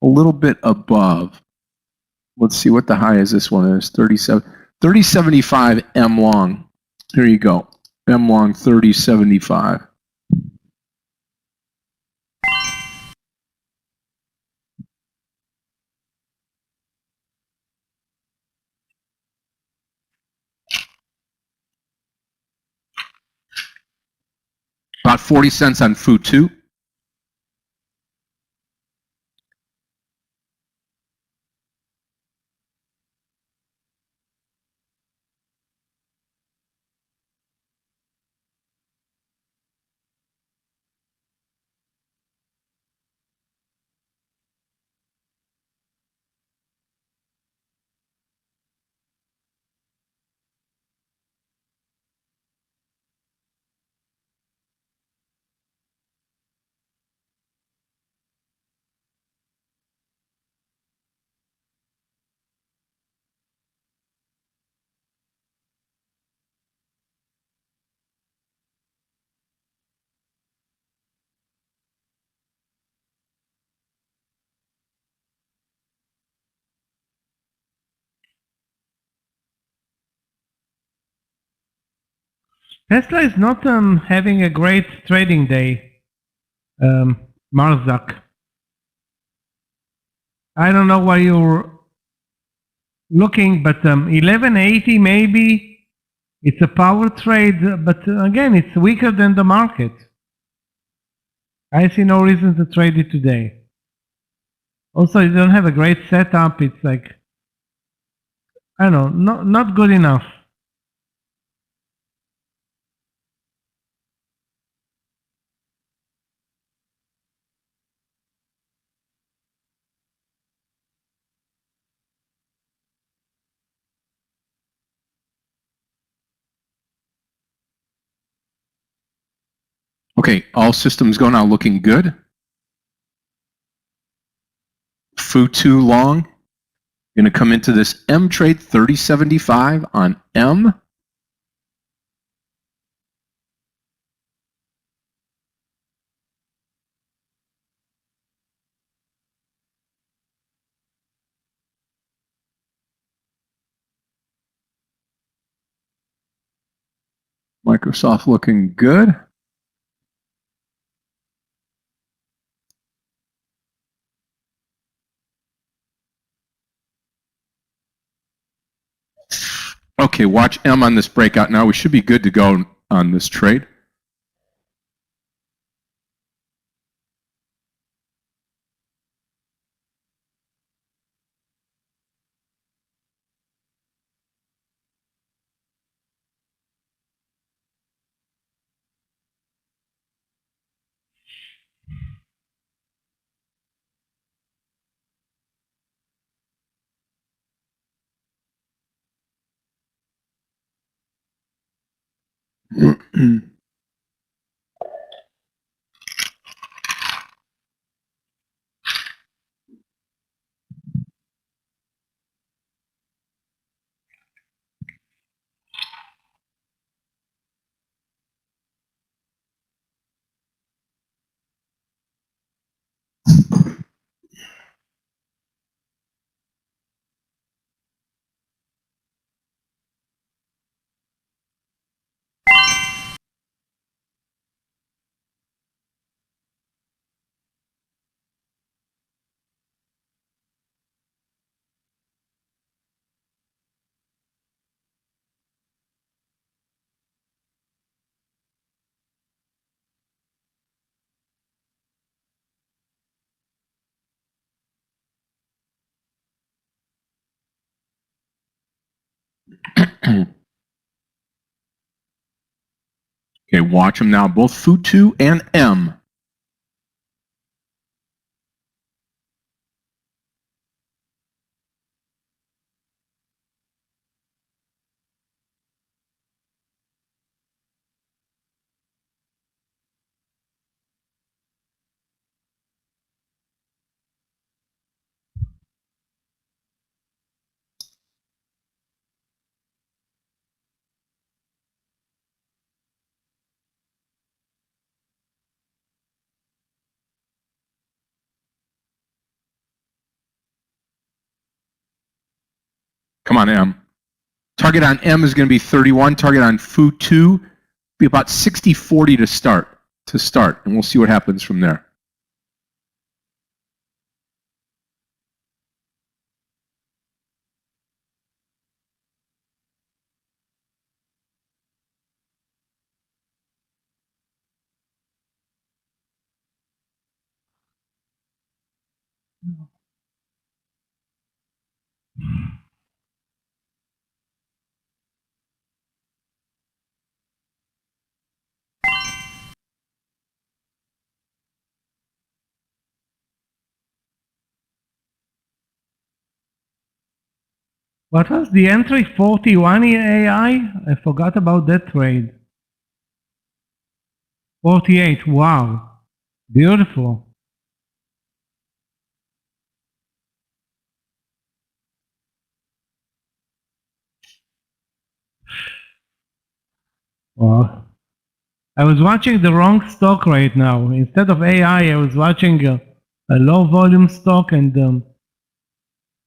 a little bit above. Let's see what the high is. This one is 3075 M long. Here you go. M long 3075. About 40 cents on FU2. Tesla is not having a great trading day, Marzak. I don't know why you're looking, but 1180 maybe, It's a power trade, but again, it's weaker than the market. I see no reason to trade it today. Also, you don't have a great setup. It's like, I don't know, not good enough. Okay, all systems go now, looking good. Fu2 long. Going to come into this M trade 3075 on M. Microsoft looking good. Okay, watch M on this breakout now. We should be good to go on this trade. Okay, watch them now, both Fu2 and M. Come on, M. Target on M is going to be 31. Target on Fu2 be about 60-40 to start, and we'll see what happens from there. What was the entry 41 in AI? I forgot about that trade. 48, wow. Beautiful. Wow. I was watching the wrong stock right now. Instead of AI, I was watching a low volume stock and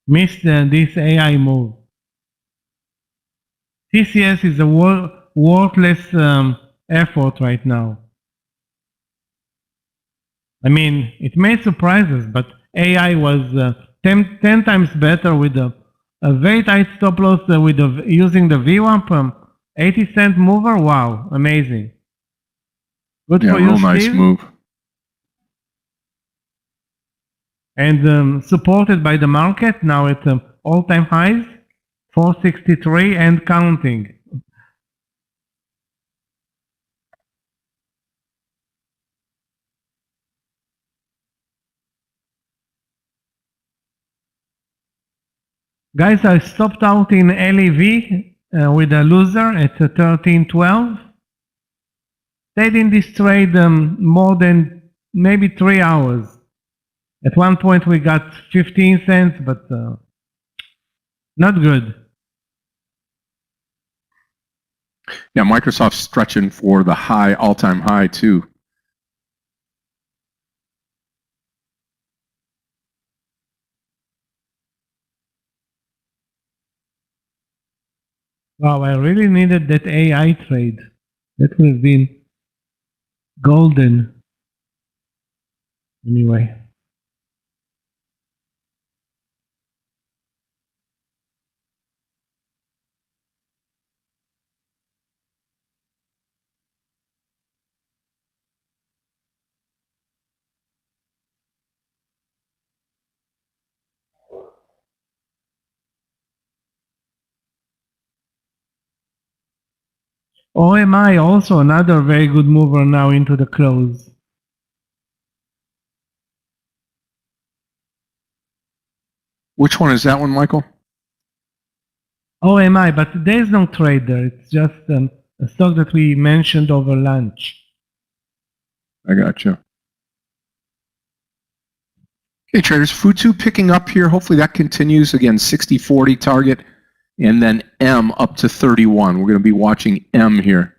missed this AI move. TCS is a worthless effort right now. I mean, it may surprise us, but AI was 10 times better with a very tight stop loss using the VWAP. 80-cent mover. Wow, amazing. Good Yeah, for you, real nice Steve. move. And supported by the market now at all-time highs, 463 and counting. Guys, I stopped out in LEV with a loser at 13.12. Stayed in this trade more than maybe 3 hours. At one point we got 15 cents, but not good. Yeah, Microsoft's stretching for the high, all-time high too. Wow, I really needed that AI trade. That would have been golden. Anyway. OMI also another very good mover now into the close. Which one is that one, Michael? OMI, but there is no trade there. It's just a stock that we mentioned over lunch. I got you. Okay, traders, Futsu picking up here. Hopefully that continues. Again, 60-40 target. And then M up to 31. We're going to be watching M here.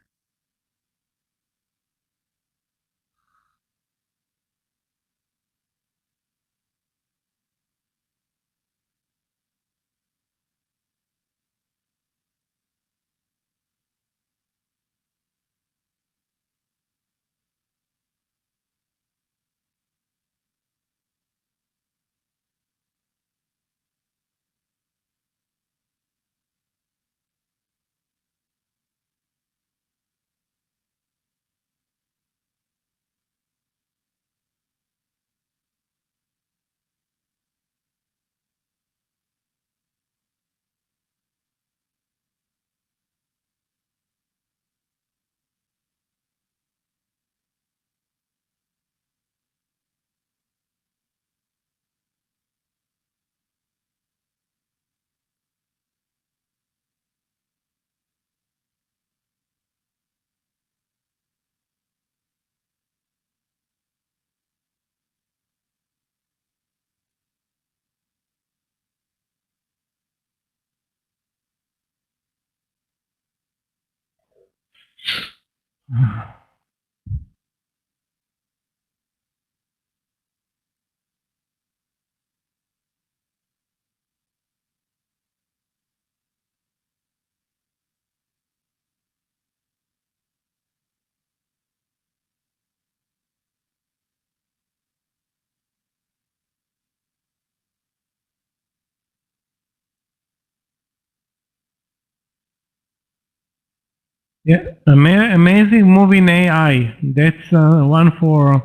Yeah, amazing move in AI. That's one for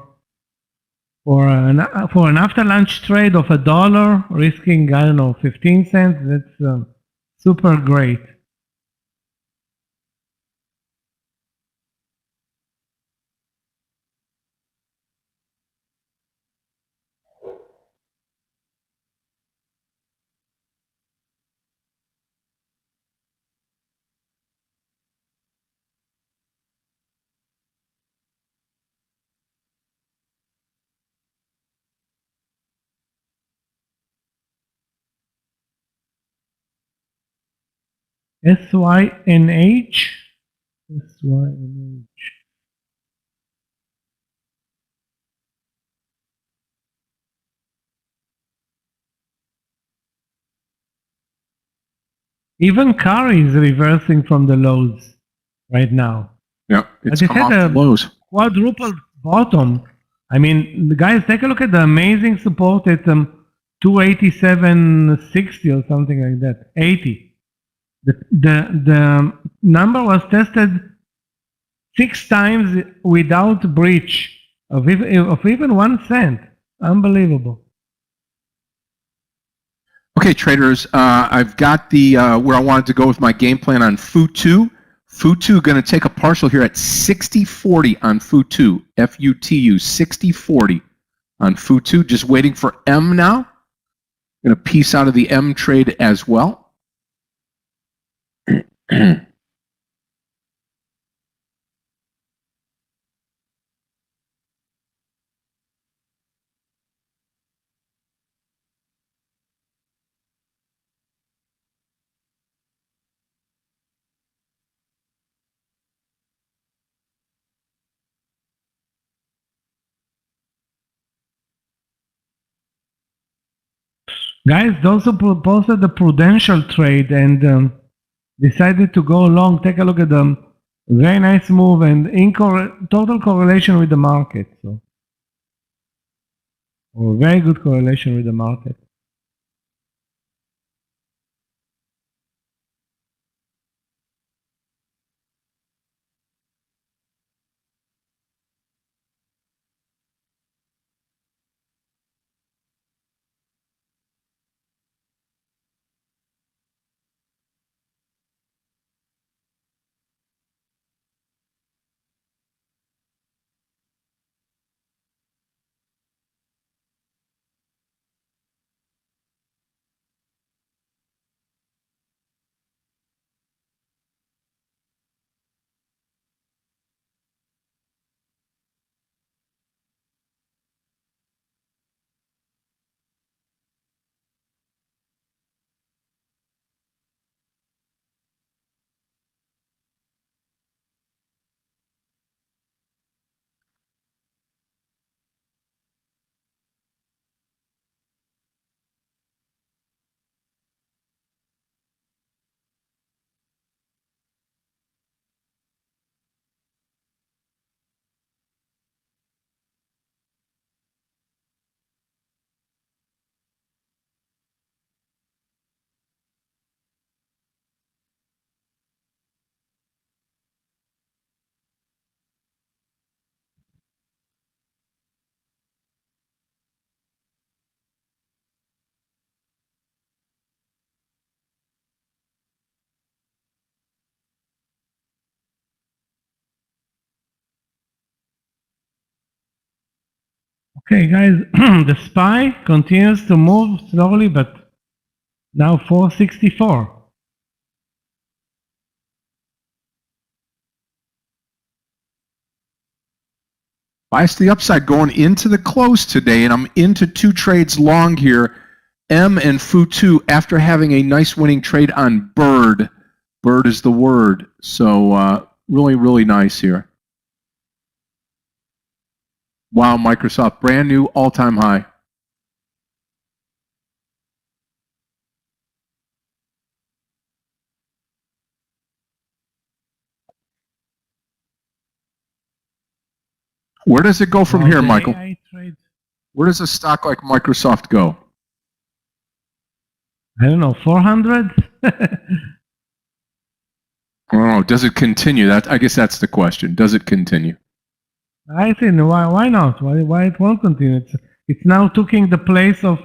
an after lunch trade of $1, risking, I don't know, 15 cents. That's super great. SYNH. SYNH. Even Curry is reversing from the lows right now. Yeah, it's Like I come off said, the lows. quadruple bottom. I mean, guys, take a look at the amazing support at 287.60 or something like that. 80. The number was tested 6 times without breach of even 1 cent. Unbelievable. Okay, traders, I've got the where I wanted to go with my game plan on FU2. FU2 going to take a partial here at 60.40 on FU2. FUTU 60.40 on FU2. Just waiting for M now. Going to piece out of the M trade as well. Guys, those who posted the prudential trade and decided to go long, take a look at them. Very nice move and total correlation with the market. So, or very good correlation with the market. Okay, guys, the SPY continues to move slowly, but now 464. Bias to the upside going into the close today, and I'm into 2 trades long here. M and FU2 after having a nice winning trade on Bird. Bird is the word. So really, really nice here. Wow, Microsoft, brand new all-time high. Where does it go from here, Michael? Where does a stock like Microsoft go? I don't know, 400? Oh, does it continue? I guess that's the question. Does it continue? I think why not? Why it won't continue? It's now taking the place of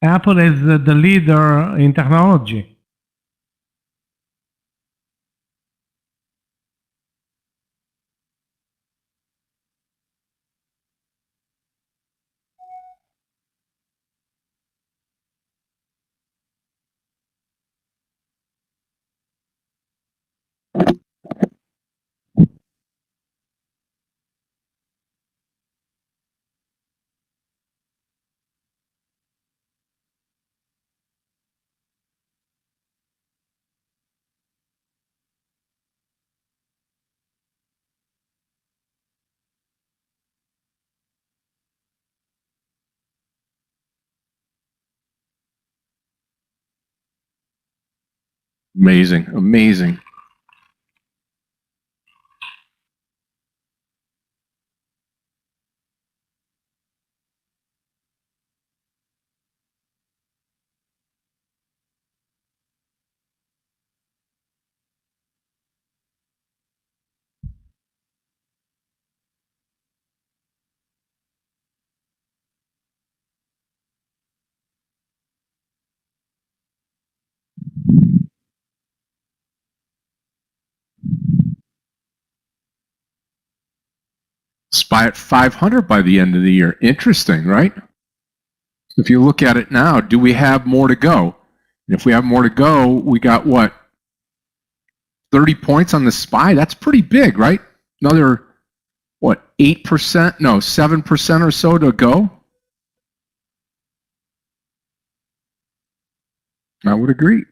Apple as the leader in technology. Amazing, amazing. SPY at 500 by the end of the year. Interesting, right? If you look at it now, do we have more to go? And if we have more to go, we got what? 30 points on the SPY? That's pretty big, right? Another, what, 8%? No, 7% or so to go? I would agree.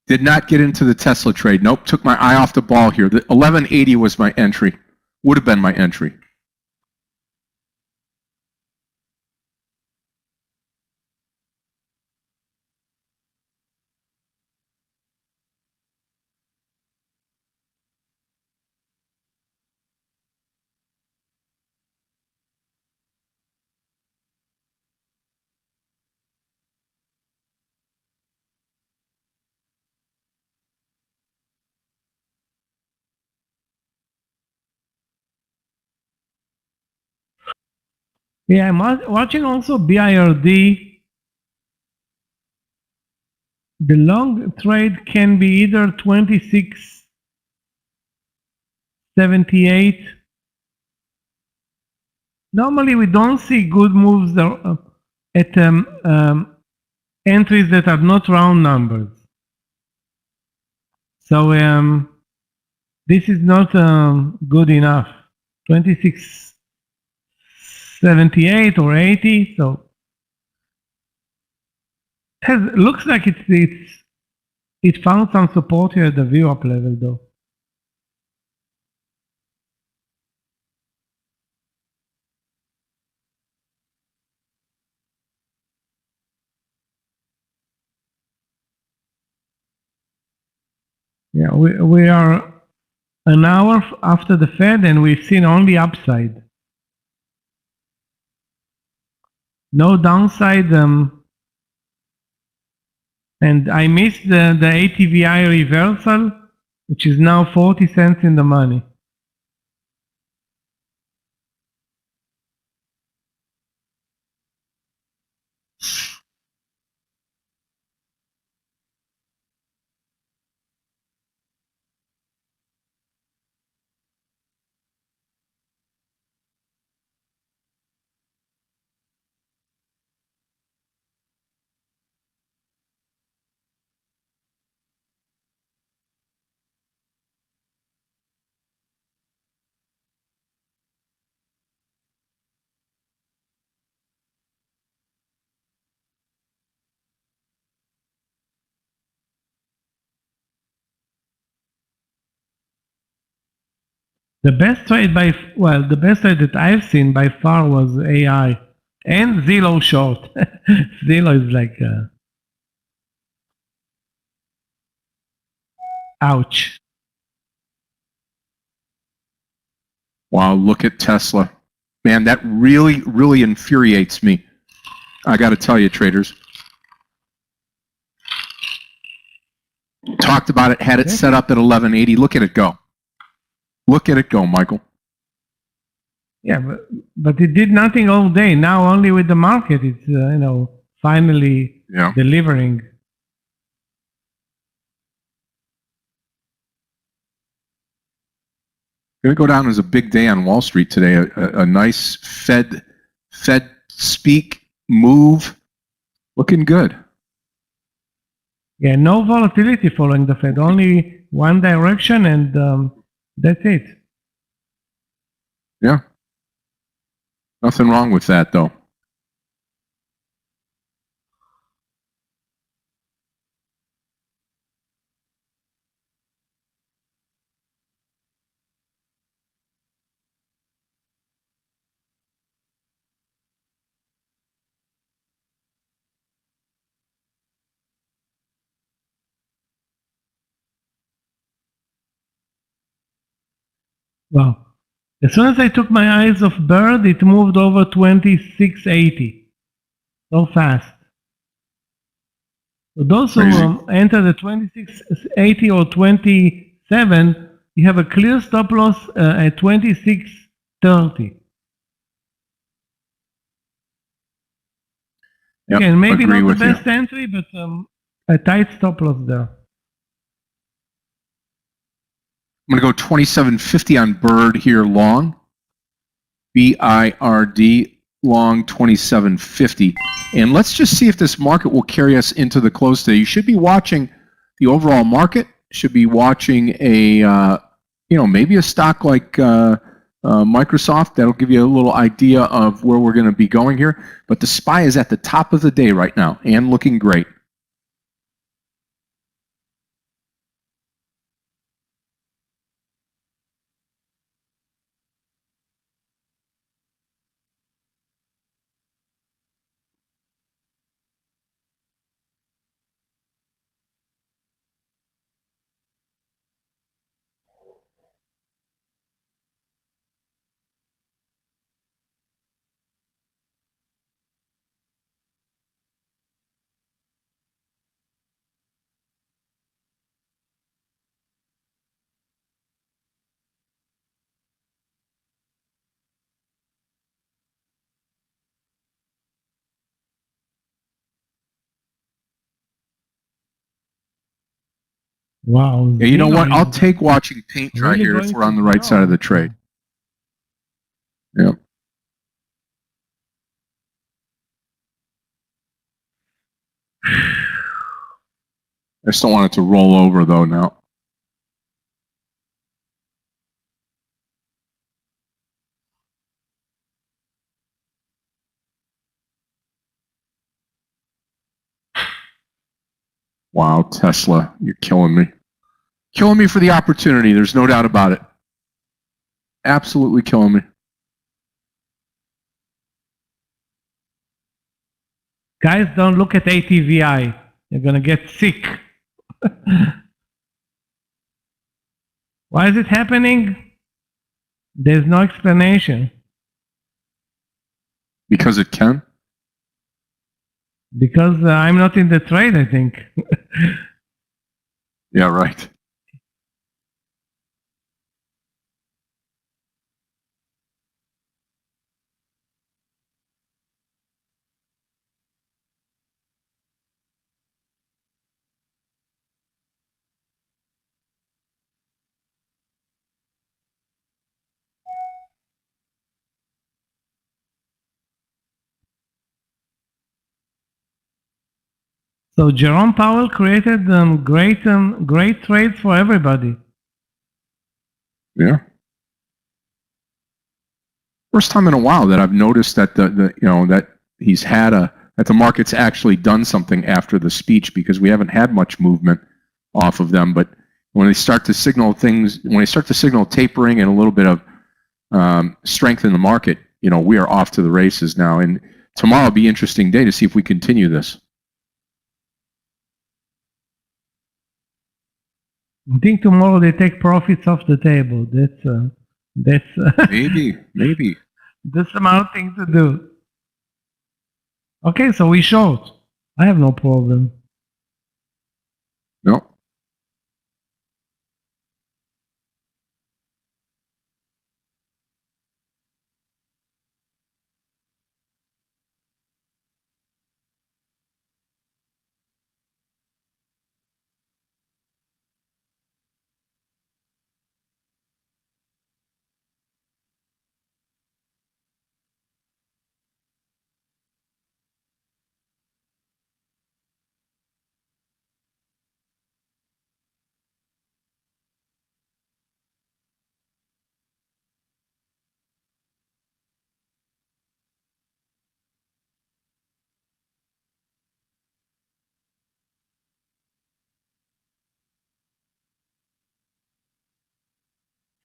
Did not get into the Tesla trade. Nope, took my eye off the ball here. The 1180 was my entry. Would have been my entry. Yeah, I'm watching also BIRD. The long trade can be either 26.78. Normally, we don't see good moves there, at entries that are not round numbers. So this is not good enough. 26.78 or 80. So looks like it found some support here at the VWAP level, though. Yeah, we are an hour after the Fed, and we've seen only upside. No downside. And I missed the ATVI reversal, which is now 40 cents in the money. The best trade the best trade that I've seen by far was AI and Zillow short. Zillow is like, ouch. Wow, look at Tesla. Man, that really, really infuriates me. I got to tell you, traders. Talked about it, had it set up at 1180. Look at it go. Look at it go, Michael. Yeah, but it did nothing all day. Now only with the market, it's finally delivering. Going to go down as a big day on Wall Street today. A nice Fed speak move, looking good. Yeah, no volatility following the Fed. Only one direction, and that's it. Yeah. Nothing wrong with that, though. Wow. As soon as I took my eyes off Bird, it moved over 2680. So fast. So those who enter the 2680 or 27, you have a clear stop loss at 2630. Yep, Again, maybe agree not with the you. best entry, but a tight stop loss there. I'm going to go 27.50 on Bird here long. BIRD long 27.50. And let's just see if this market will carry us into the close today. You should be watching the overall market. Should be watching a, maybe a stock like Microsoft. That'll give you a little idea of where we're going to be going here. But the SPY is at the top of the day right now and looking great. Wow. Yeah, you know what? I'll Zero take watching paint dry really here if going we're on to the right side of the zero. trade. Yep. I just don't want it to roll over though now. Wow, Tesla, you're killing me. Killing me for the opportunity. There's no doubt about it. Absolutely killing me. Guys, don't look at ATVI. You're going to get sick. Why is it happening? There's no explanation. Because it can? Because I'm not in the trade, I think. Yeah, right. So Jerome Powell created great trades for everybody. Yeah. First time in a while that I've noticed that that he's had that the market's actually done something after the speech, because we haven't had much movement off of them. But when they start to signal things, when they start to signal tapering and a little bit of strength in the market, we are off to the races now. And tomorrow will be an interesting day to see if we continue this. I think tomorrow they take profits off the table. That's Maybe. the smart thing to do. Okay, so we short. I have no problem. No.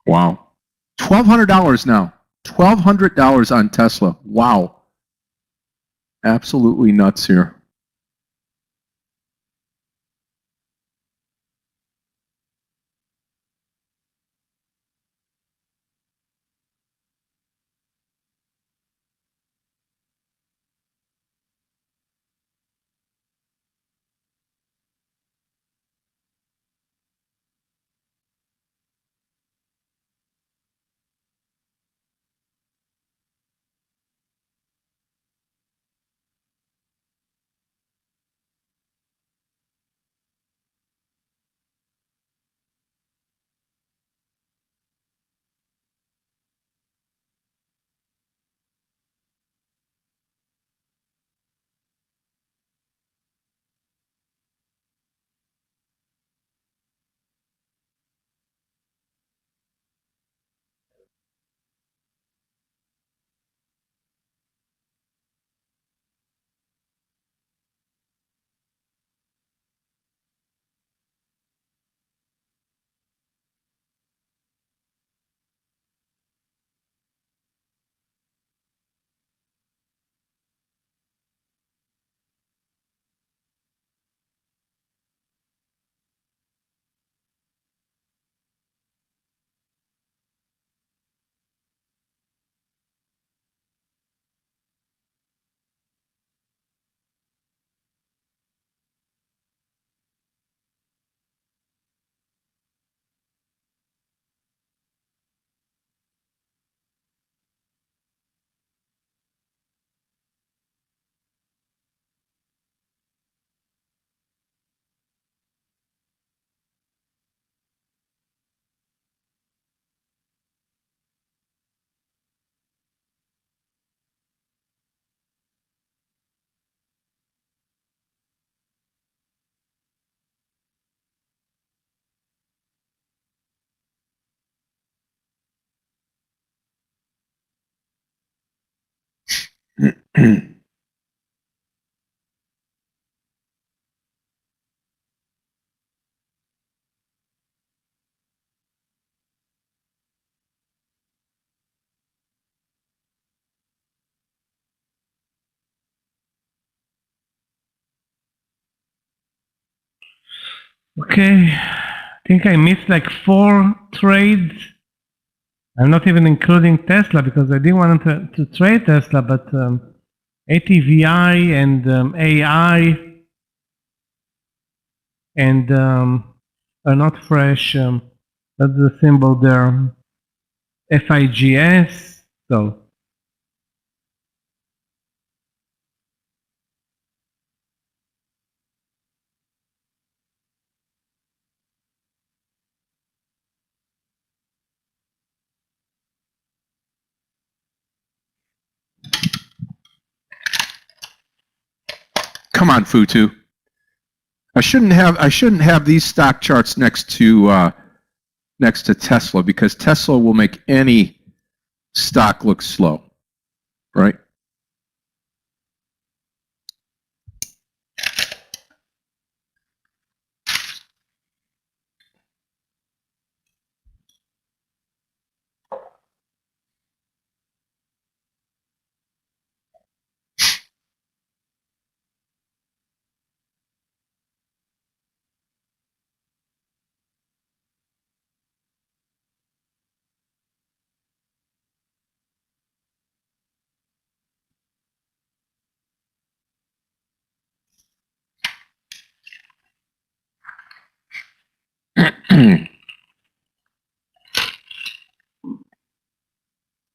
Wow. $1,200 now. $1,200 on Tesla. Wow. Absolutely nuts here. Okay, I think I missed like 4 trades. I'm not even including Tesla because I didn't want to trade Tesla, but ATVI and AI and are not fresh. That's the symbol there. FIGS. So Come on, Futu. I shouldn't have these stock charts next to Tesla because Tesla will make any stock look slow, right?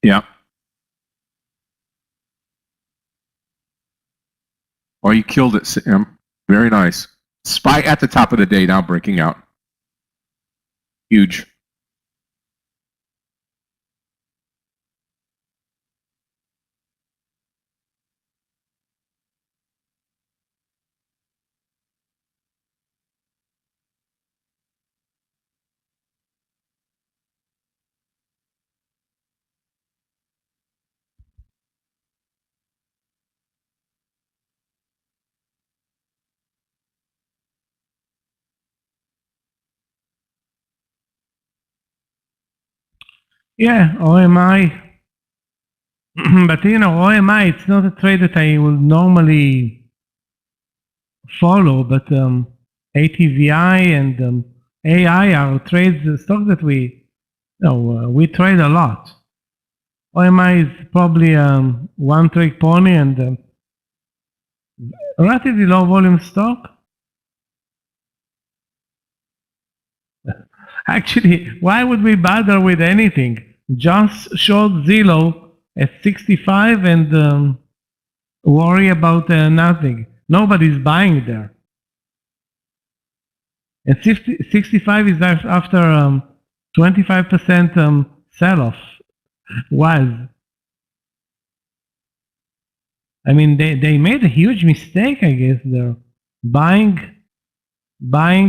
Yeah. Well, you killed it, Sam. Very nice. SPY at the top of the day now, breaking out. Huge. yeah, OMI. But you know, OMI, it's not a trade that I will normally follow, but ATVI and AI are trades, stocks that we trade a lot. OMI is probably one trick pony and a relatively low volume stock. Actually, why would we bother with anything? Just short Zillow at 65 and worry about nothing. Nobody's buying there. And 65 is after 25% sell-off. Was. I mean, they made a huge mistake, I guess. They're buying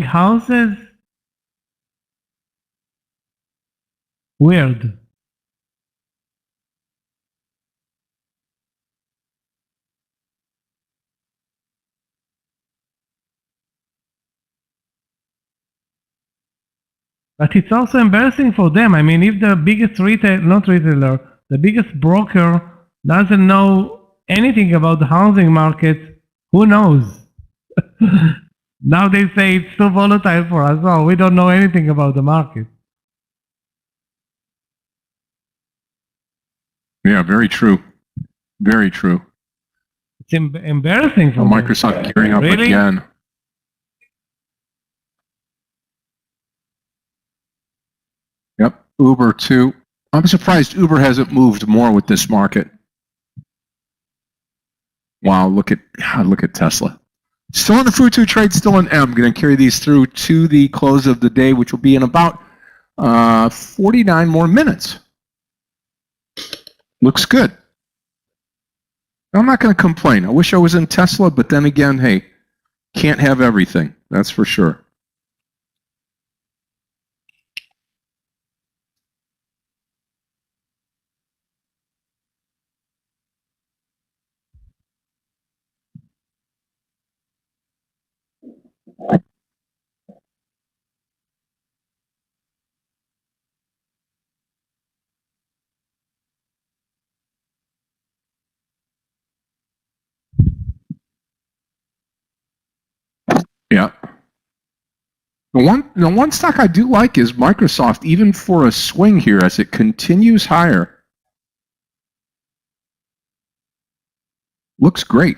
houses. Weird. But it's also embarrassing for them. I mean, if the biggest the biggest broker doesn't know anything about the housing market, who knows? Now they say it's too volatile for us. Oh, we don't know anything about the market. Yeah, very true. Very true. It's embarrassing for Microsoft gearing up Really? again. Yep, Uber too. I'm surprised Uber hasn't moved more with this market. Wow, look at Tesla. Still in the Futu trade, still in M. Going to carry these through to the close of the day, which will be in about 49 more minutes. Looks good. I'm not going to complain. I wish I was in Tesla, but then again, hey, can't have everything. That's for sure. Yeah. The one stock I do like is Microsoft, even for a swing here as it continues higher. Looks great.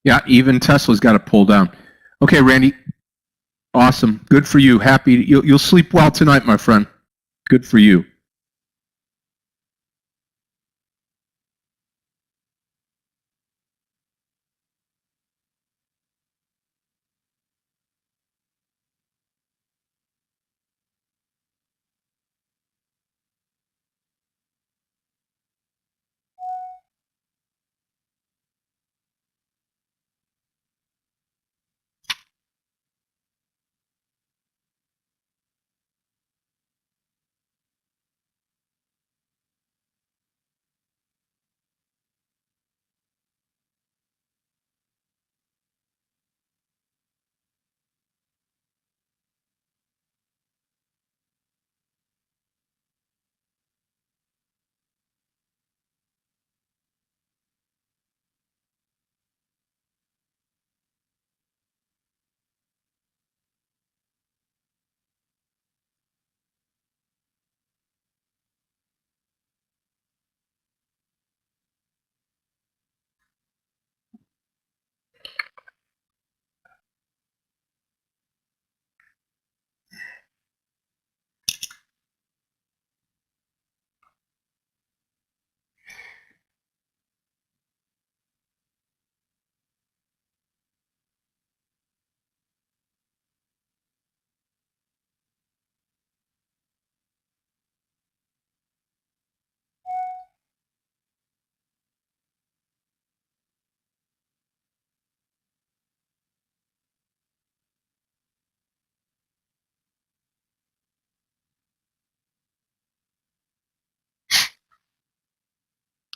Yeah, even Tesla's got to pull down. Okay, Randy. Awesome. Good for you. Happy. You'll sleep well tonight, my friend. Good for you.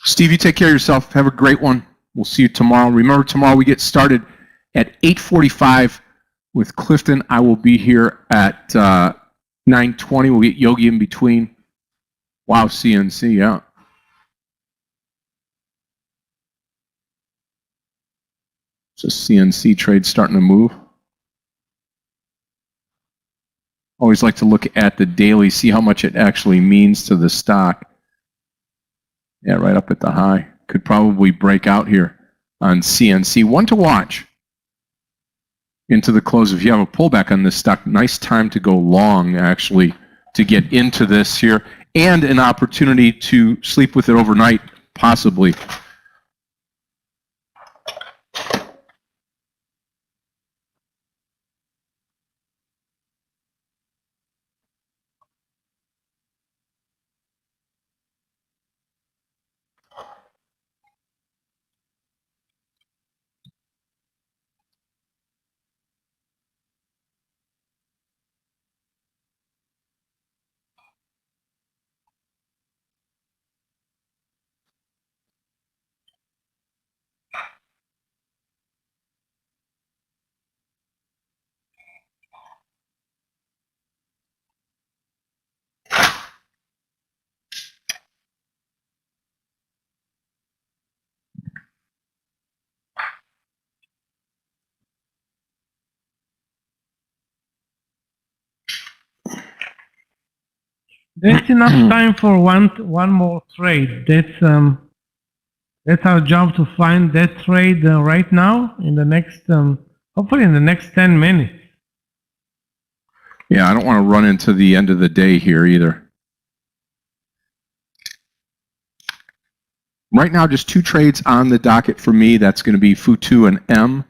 Steve, you take care of yourself. Have a great one. We'll see you tomorrow. Remember, tomorrow we get started at 8:45 with Clifton. I will be here at 9:20. We'll get Yogi in between. Wow, CNC, yeah. So CNC trade starting to move. Always like to look at the daily, see how much it actually means to the stock. Yeah, right up at the high. Could probably break out here on CNC. One to watch into the close. If you have a pullback on this stock, nice time to go long, actually, to get into this here, and an opportunity to sleep with it overnight, possibly. There's enough time for one more trade. That's our job to find that trade right now in the next, hopefully in the next 10 minutes. Yeah, I don't want to run into the end of the day here either. Right now, just 2 trades on the docket for me. That's going to be Futu and M.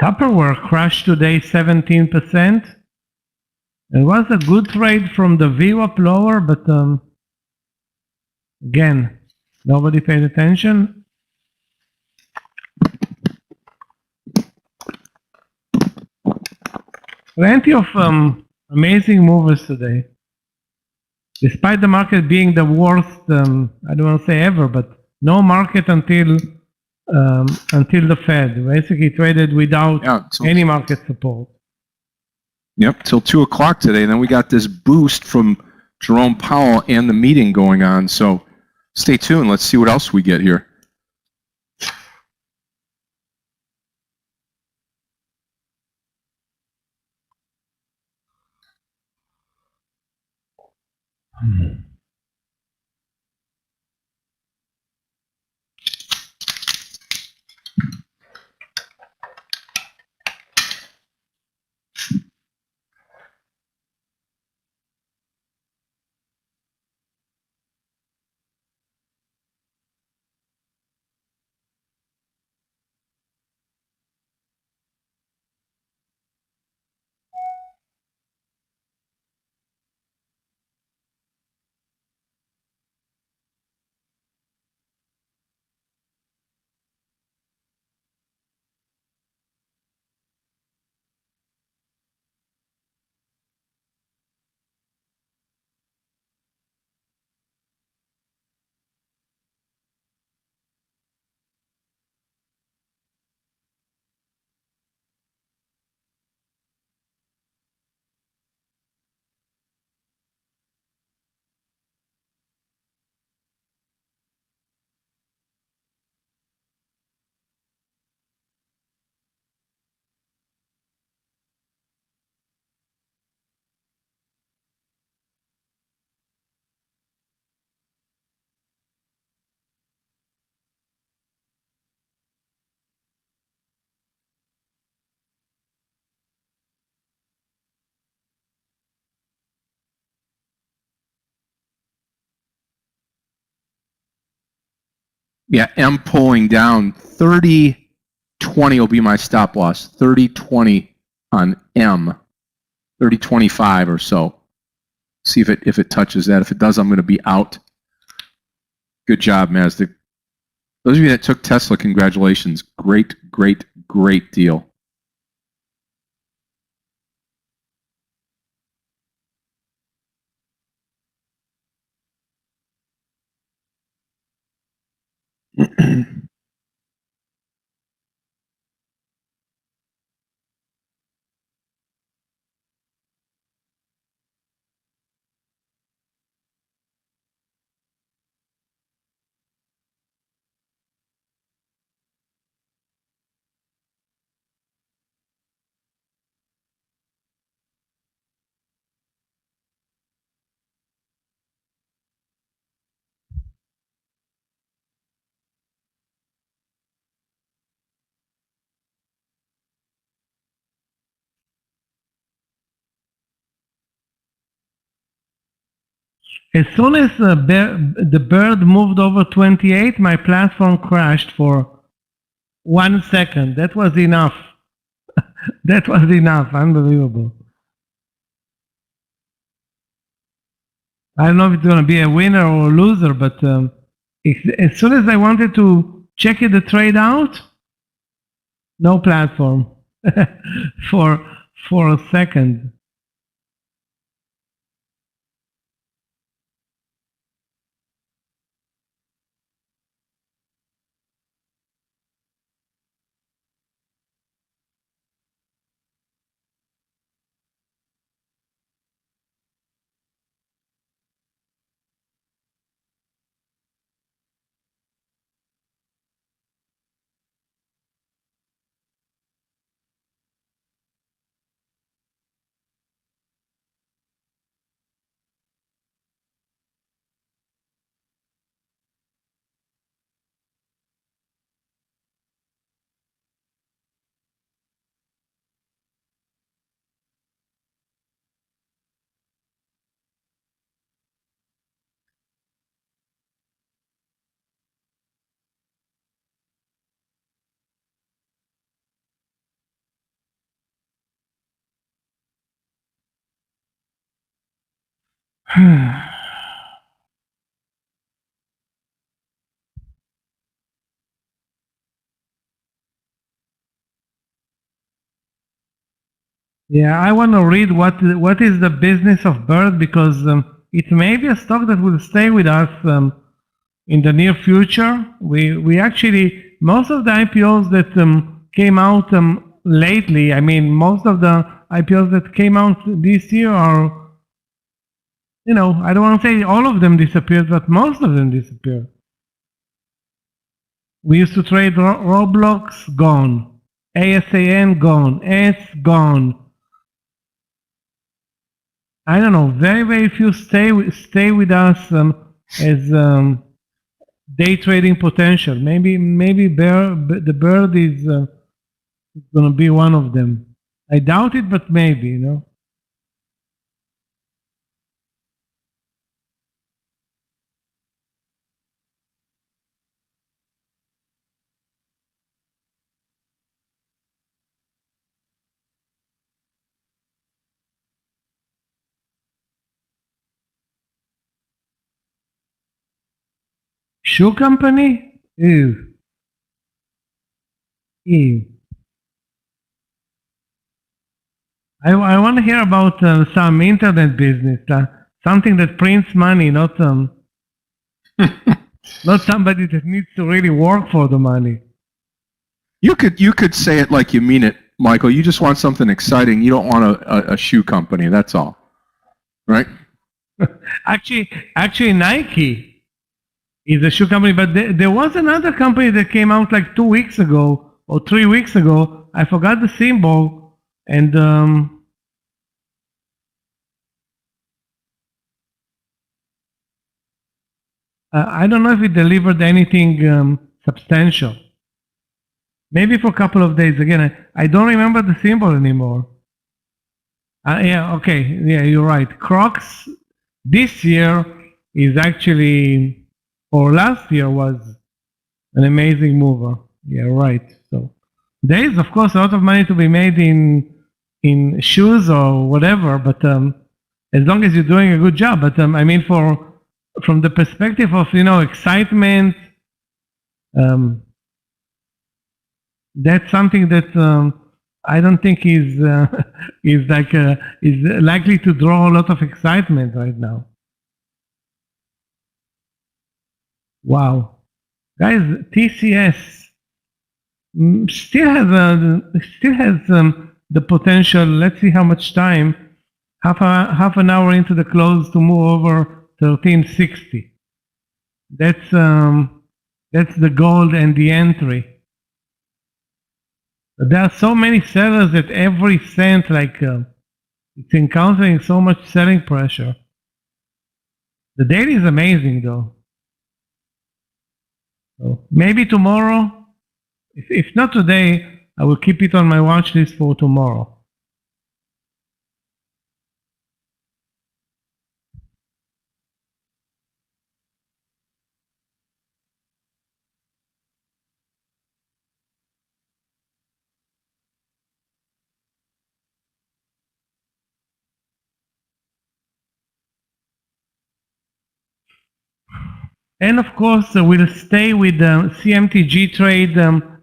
Tupperware crashed today 17%. It was a good trade from the VWAP lower, but again, nobody paid attention. Plenty of amazing movers today. Despite the market being the worst, I don't want to say ever, but no market until the Fed. Basically traded without any market support. Yep, till 2 o'clock today. And then we got this boost from Jerome Powell and the meeting going on. So stay tuned. Let's see what else we get here. Yeah, M pulling down. 30.20 will be my stop loss. 30.20 on M. 30.25 or so. See if it touches that. If it does, I'm going to be out. Good job, Mazda. Those of you that took Tesla, congratulations. Great, great, great deal. As soon as the bird moved over 28, my platform crashed for 1 second. That was enough. That was enough. Unbelievable. I don't know if it's going to be a winner or a loser, but as soon as I wanted to check the trade out, no platform for a second. Yeah, I want to read what is the business of Bird, because it may be a stock that will stay with us in the near future. We actually, most of the IPOs that came out lately, I mean, most of the IPOs that came out this year are, you know, I don't want to say all of them disappeared, but most of them disappeared. We used to trade Roblox, gone. ASAN, gone. S, gone. I don't know, very few stay with us as day trading potential. Maybe the Bird is going to be one of them. I doubt it, but maybe, you know. Shoe company? Ew. I want to hear about some internet business, something that prints money, not not somebody that needs to really work for the money. You could say it like you mean it, Michael. You just want something exciting. You don't want a shoe company. That's all, right? Actually, Nike is a shoe company, but there was another company that came out like 2 weeks ago or 3 weeks ago. I forgot the symbol, and I don't know if it delivered anything substantial. Maybe for a couple of days. Again, I don't remember the symbol anymore. Yeah, okay, yeah, you're right. Crocs this year is actually, or last year was an amazing mover. Yeah, right. So there is, of course, a lot of money to be made in shoes or whatever, but as long as you're doing a good job. But I mean, from the perspective of, you know, excitement, that's something that I don't think is likely to draw a lot of excitement right now. Wow, guys, TCS still has the potential. Let's see how much time. Half an hour into the close to move over 1360. That's the goal and the entry. But there are so many sellers at every cent, like it's encountering so much selling pressure. The daily is amazing, though. So maybe tomorrow, if not today, I will keep it on my watch list for tomorrow. And of course, we'll stay with the CMTG trade,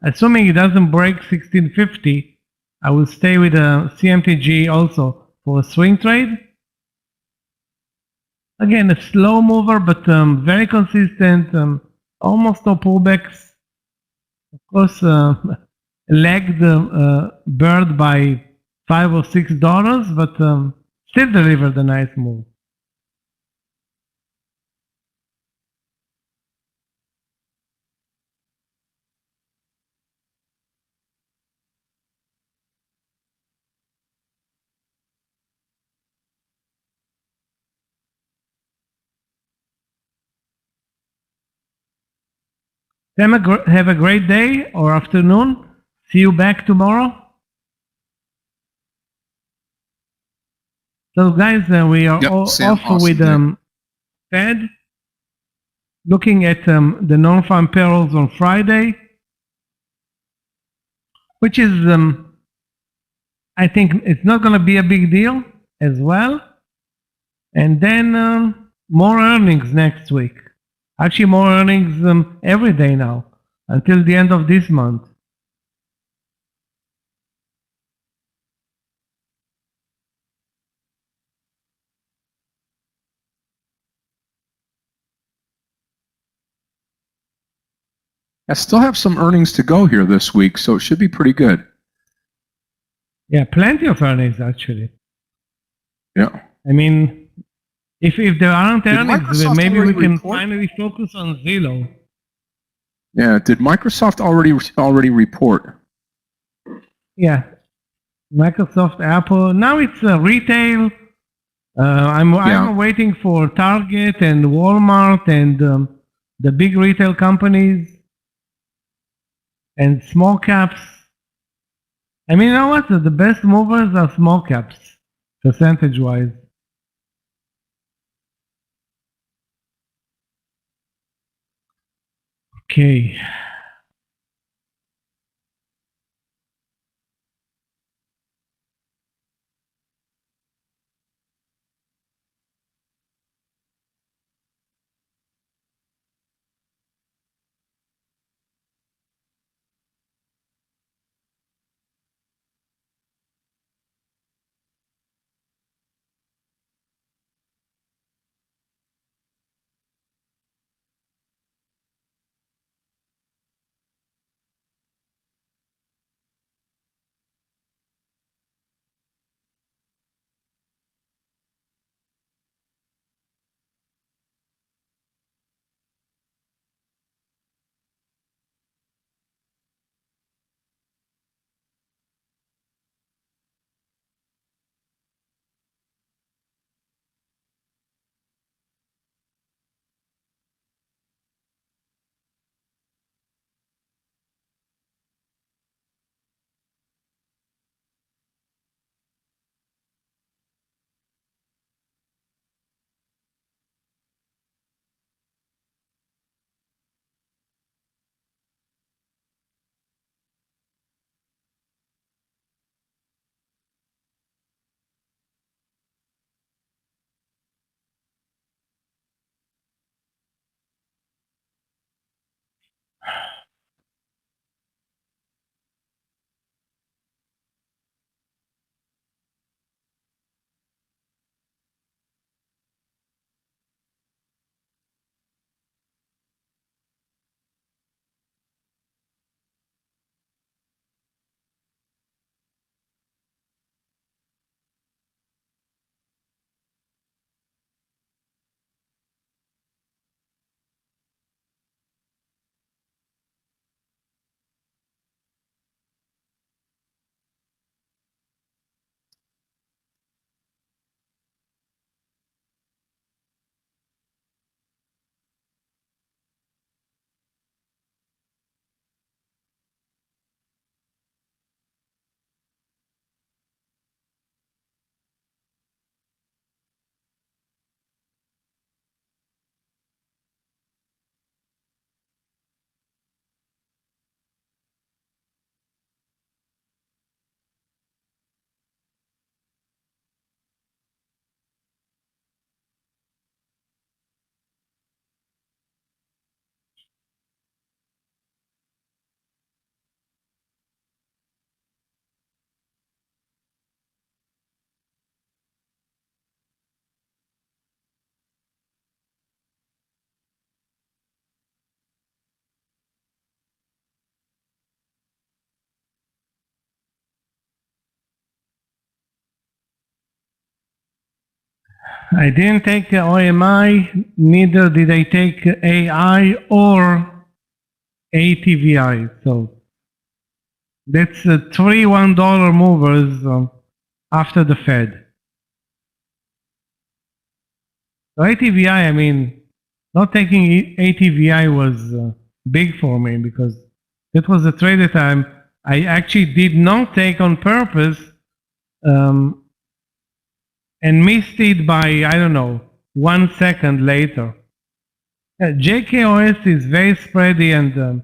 assuming it doesn't break 1650. I will stay with the CMTG also for a swing trade. Again, a slow mover, but very consistent, almost no pullbacks. Of course, lagged bird by $5 or $6, but still delivered a nice move. Have a great day or afternoon. See you back tomorrow. So guys, we are Yep, Sam, off awesome with day. Fed. Looking at the non-farm payrolls on Friday, which is, I think it's not going to be a big deal as well. And then more earnings next week. Actually, more earnings every day now until the end of this month. I still have some earnings to go here this week, so it should be pretty good. Yeah, plenty of earnings actually. Yeah. I mean, if there aren't Did earnings, Microsoft maybe we already can report? finally focus on Zillow. Yeah. Did Microsoft already report? Yeah, Microsoft, Apple. Now it's retail. I'm waiting for Target and Walmart and the big retail companies and small caps. I mean, you know what? The best movers are small caps, percentage-wise. Okay. I didn't take OMI, neither did I take AI or ATVI. So that's three $1 movers after the Fed. So ATVI, I mean, not taking ATVI was big for me because that was a trade that I actually did not take on purpose and missed it by, I don't know, 1 second later. JKOS is very spready and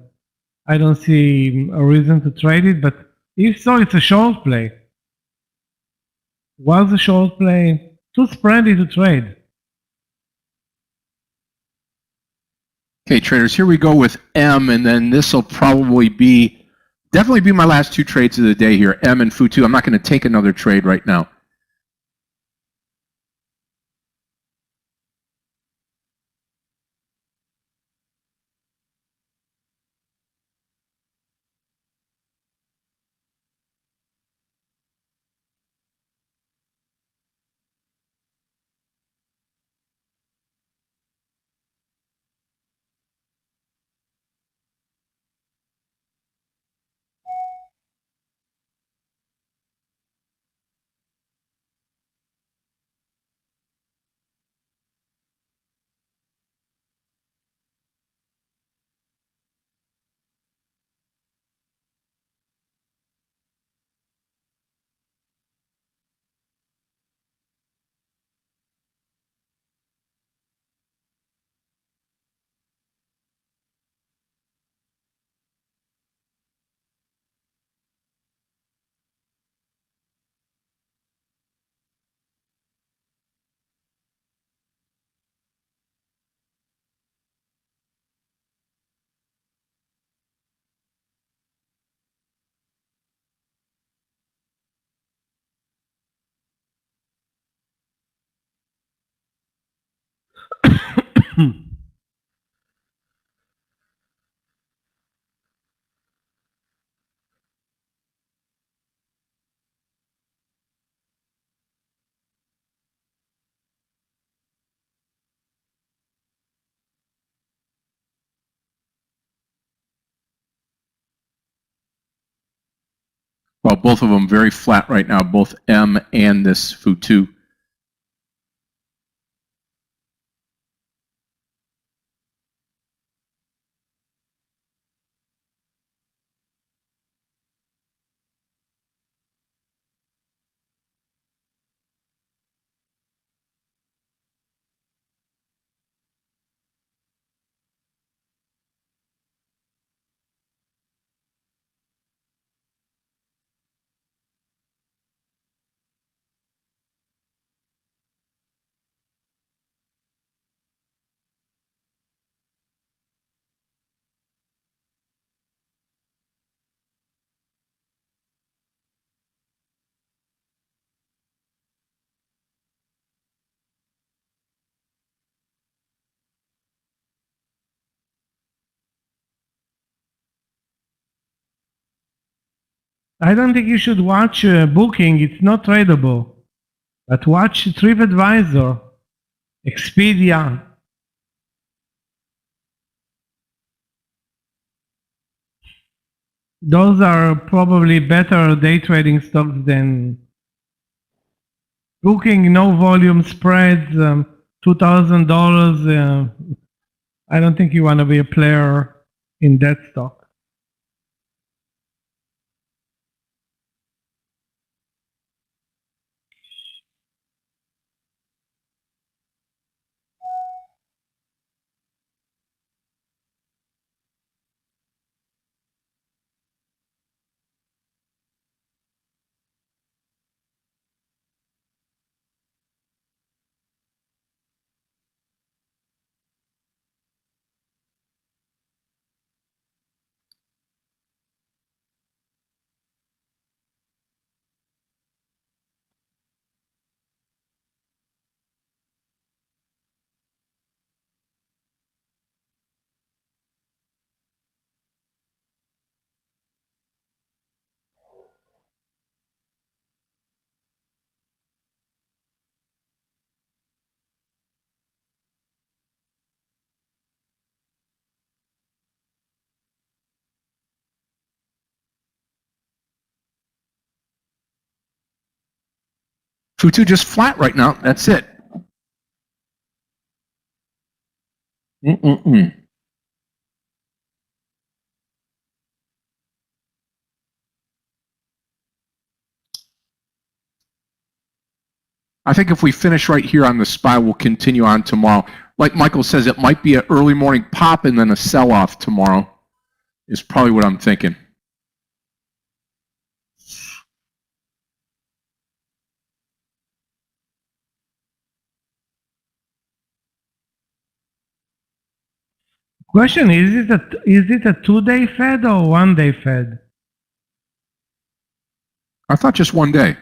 I don't see a reason to trade it, but if so, it's a short play. Was a short play, too spready to trade. Okay, traders, here we go with M, and then this will probably definitely be my last two trades of the day here, M and Futu. I'm not going to take another trade right now. Well, both of them very flat right now, both M and this Futu. I don't think you should watch Booking, it's not tradable. But watch TripAdvisor, Expedia. Those are probably better day trading stocks than Booking, no volume spreads, $2,000. I don't think you want to be a player in that stock. Fu2 just flat right now. That's it. I think if we finish right here on the SPY, we'll continue on tomorrow. Like Michael says, it might be an early morning pop and then a sell-off tomorrow is probably what I'm thinking. Question, is it a 2-day Fed or 1-day Fed? I thought just one day.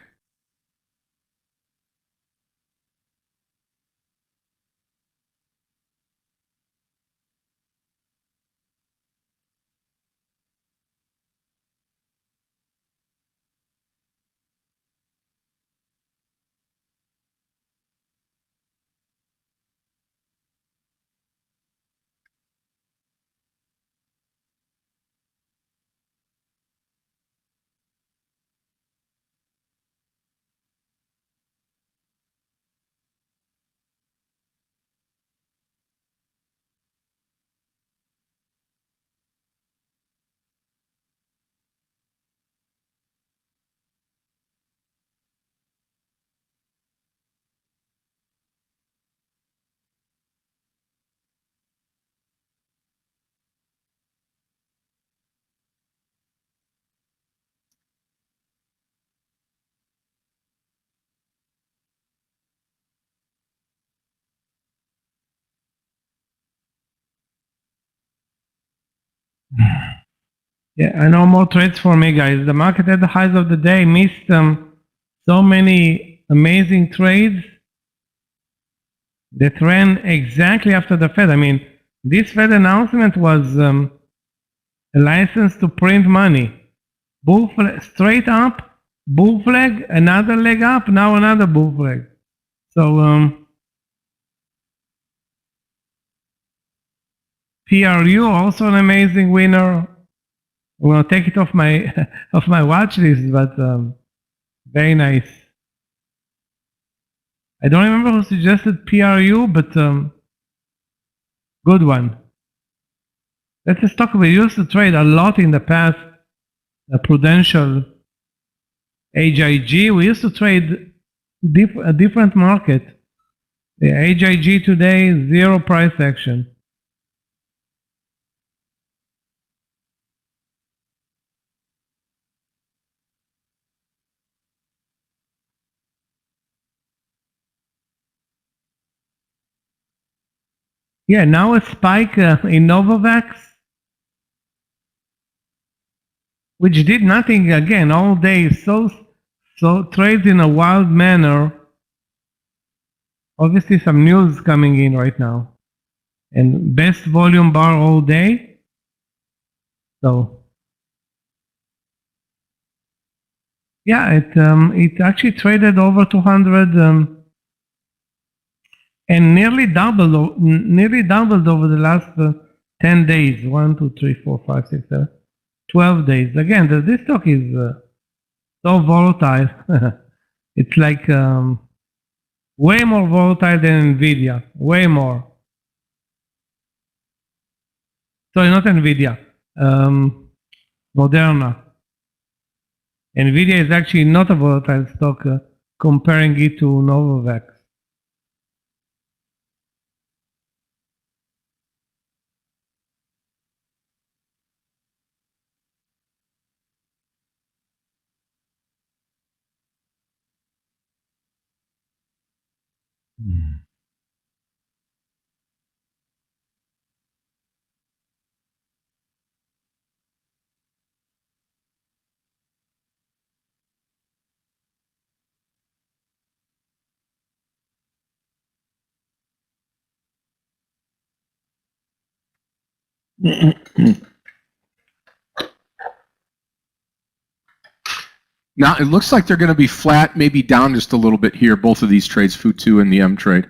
Yeah, I know more trades for me, guys. The market at the highs of the day missed so many amazing trades that ran exactly after the Fed. I mean, this Fed announcement was a license to print money. Bull flag, straight up, bull flag, another leg up, now another bull flag. So PRU also an amazing winner. I'm gonna take it off my off my watch list, but very nice. I don't remember who suggested PRU, but good one. That's a stock we used to trade a lot in the past. Prudential, HIG. We used to trade a different market. The HIG today, zero price action. Yeah, now a spike in Novavax, which did nothing again all day. So trades in a wild manner. Obviously, some news coming in right now, and best volume bar all day. So yeah, it actually traded over 200. And nearly doubled over the last 10 days. 1, 2, 3, 4, 5, 6, 7, 12 days. Again, this stock is so volatile. It's like way more volatile than Nvidia. Way more. Sorry, not Nvidia. Moderna. Nvidia is actually not a volatile stock comparing it to Novavax. Now, it looks like they're going to be flat, maybe down just a little bit here, both of these trades, Fu2 and the M trade.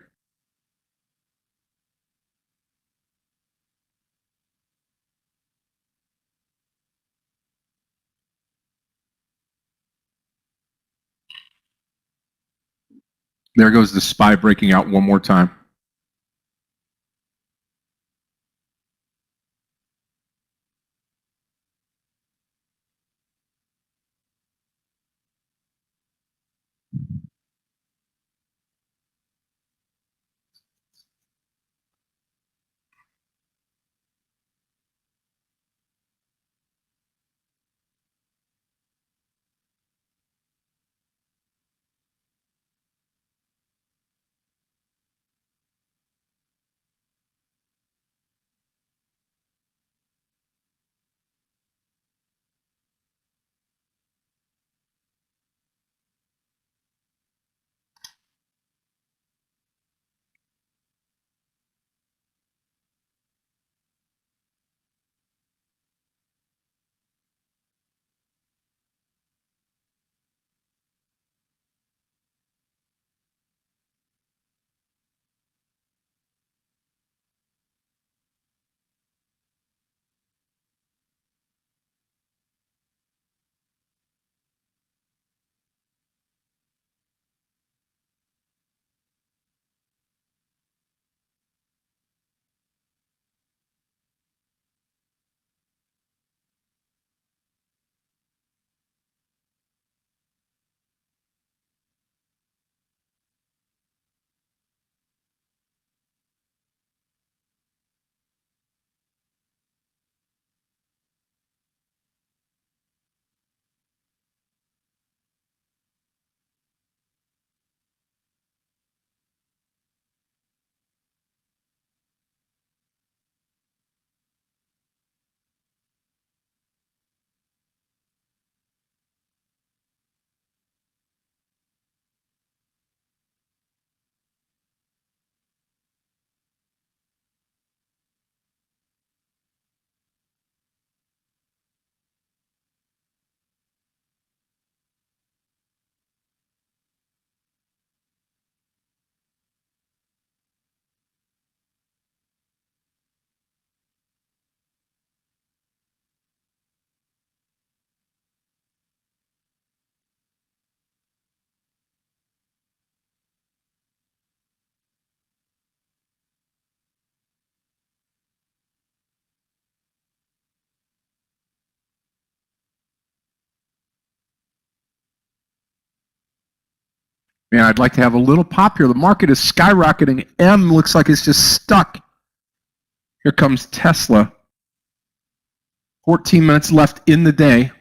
There goes the SPY breaking out one more time. Man, I'd like to have a little pop here. The market is skyrocketing. M looks like it's just stuck. Here comes Tesla. 14 minutes left in the day.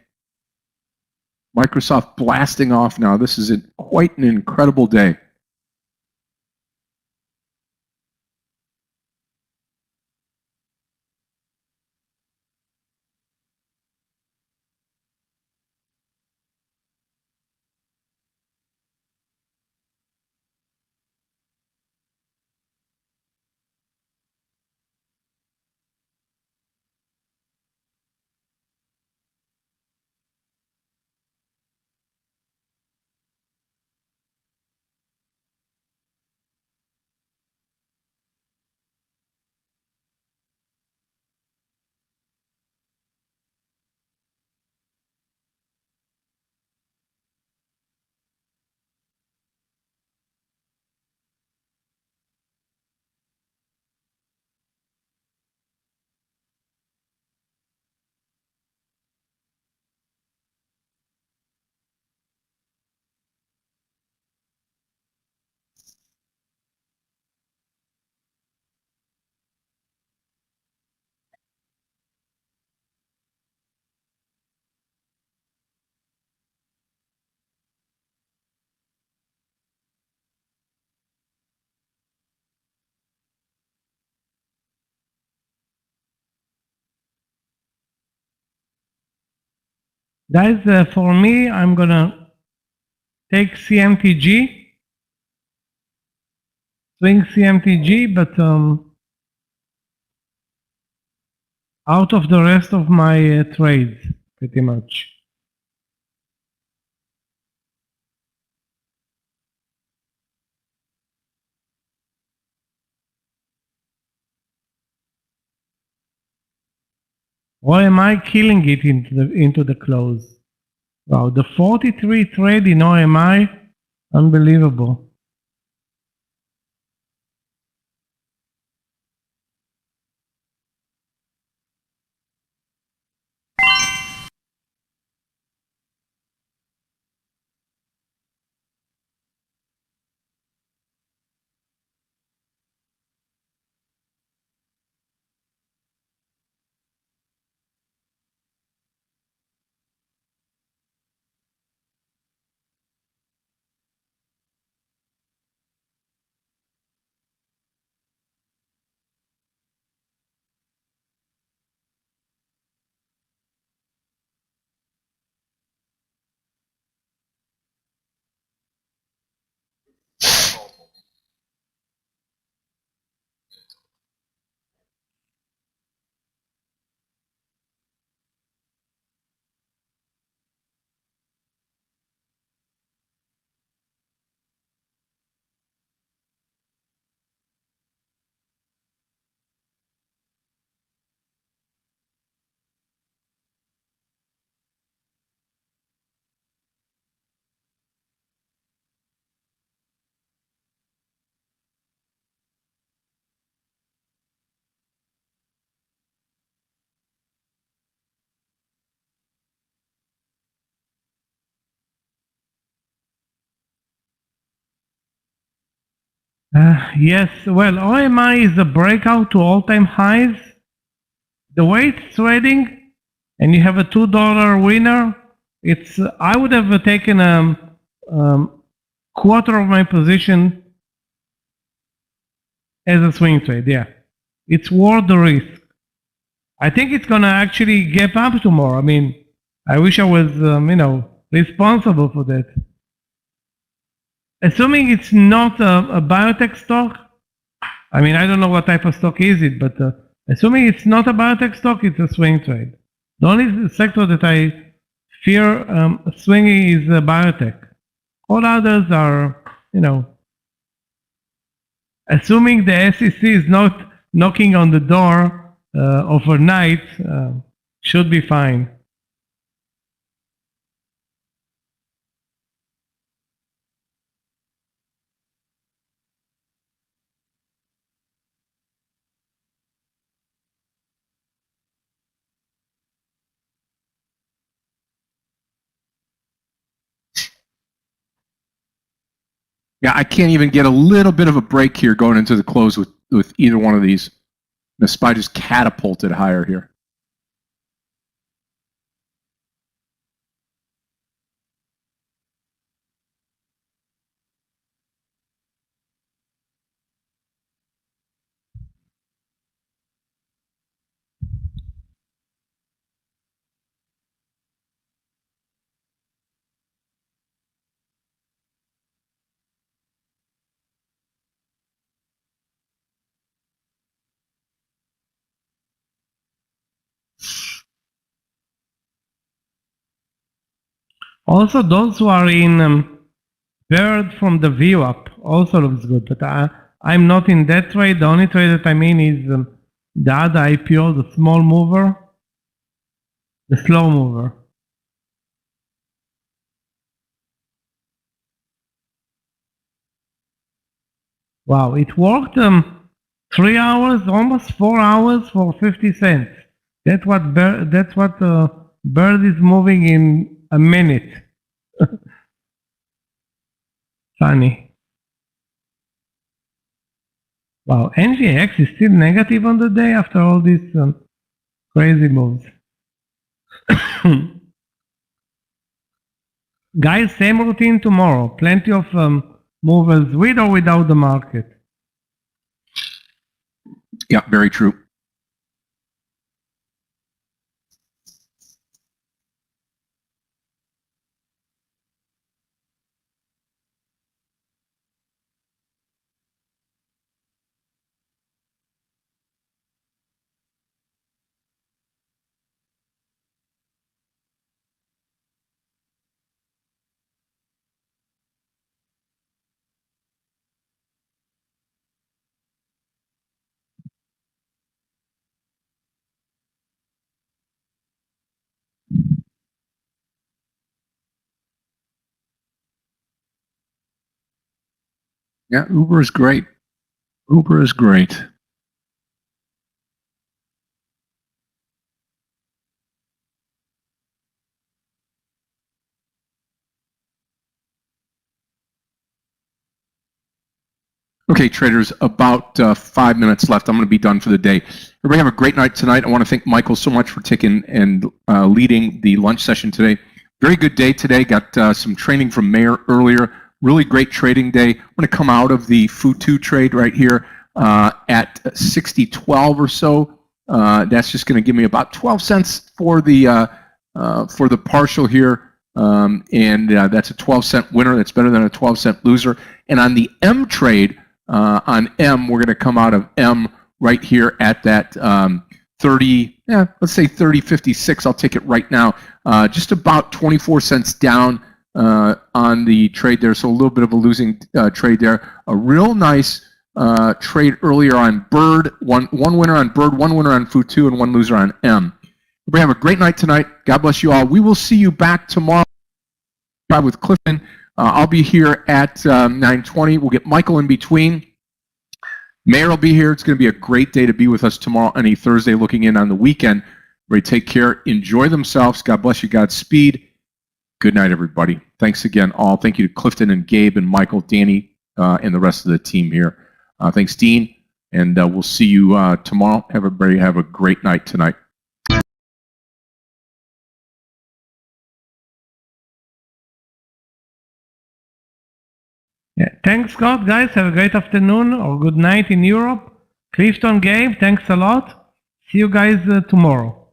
Microsoft blasting off now. This is quite an incredible day. Guys, for me, I'm gonna take CMTG, swing CMTG, but out of the rest of my trades, pretty much. Or am I killing it into the close? Wow, the 43 trade in OMI, unbelievable. Yes, well, OMI is a breakout to all-time highs. The way it's trading, and you have a $2 winner, it's I would have taken quarter of my position as a swing trade. Yeah, it's worth the risk. I think it's gonna actually gap up tomorrow. I mean, I wish I was, responsible for that. Assuming it's not a biotech stock, I mean, I don't know what type of stock is it, but assuming it's not a biotech stock, it's a swing trade. The only sector that I fear swinging is biotech. All others are, assuming the SEC is not knocking on the door overnight, should be fine. Yeah, I can't even get a little bit of a break here going into the close with either one of these. The SPY just catapulted higher here. Also, those who are in bird from the view up also looks good, but I'm not in that trade. The only trade that I'm in is the other IPO, the small mover, the slow mover. Wow, it worked 3 hours, almost 4 hours for 50 cents. That's what bird is moving in a minute. Funny. Wow, NGX is still negative on the day after all these crazy moves. Guys, same routine tomorrow. Plenty of movers with or without the market. Yeah, very true. Yeah, Uber is great. Uber is great. Okay, traders, about 5 minutes left. I'm going to be done for the day. Everybody have a great night tonight. I want to thank Michael so much for taking and leading the lunch session today. Very good day today. Got some training from Meir earlier. Really great trading day. I'm going to come out of the FU2 trade right here at 60.12 or so. That's just going to give me about 12 cents for the partial here. That's a 12-cent winner. That's better than a 12-cent loser. And on the M trade, on M, we're going to come out of M right here at that 30, let's say 30.56. I'll take it right now. Just about 24 cents down on the trade there. So a little bit of a losing trade there. A real nice trade earlier on Bird. One winner on Bird, one winner on FU2, and one loser on M. Everybody have a great night tonight. God bless you all. We will see you back tomorrow with Clifton. I'll be here at 9:20. We'll get Michael in between. Meir will be here. It's going to be a great day to be with us tomorrow on a Thursday, looking in on the weekend. Everybody take care. Enjoy themselves. God bless you. Godspeed. Good night, everybody. Thanks again, all. Thank you to Clifton and Gabe and Michael, Danny, and the rest of the team here. Thanks, Dean. And we'll see you tomorrow. Everybody have a great night tonight. Yeah. Thanks, Scott, guys. Have a great afternoon or good night in Europe. Clifton, Gabe, thanks a lot. See you guys tomorrow.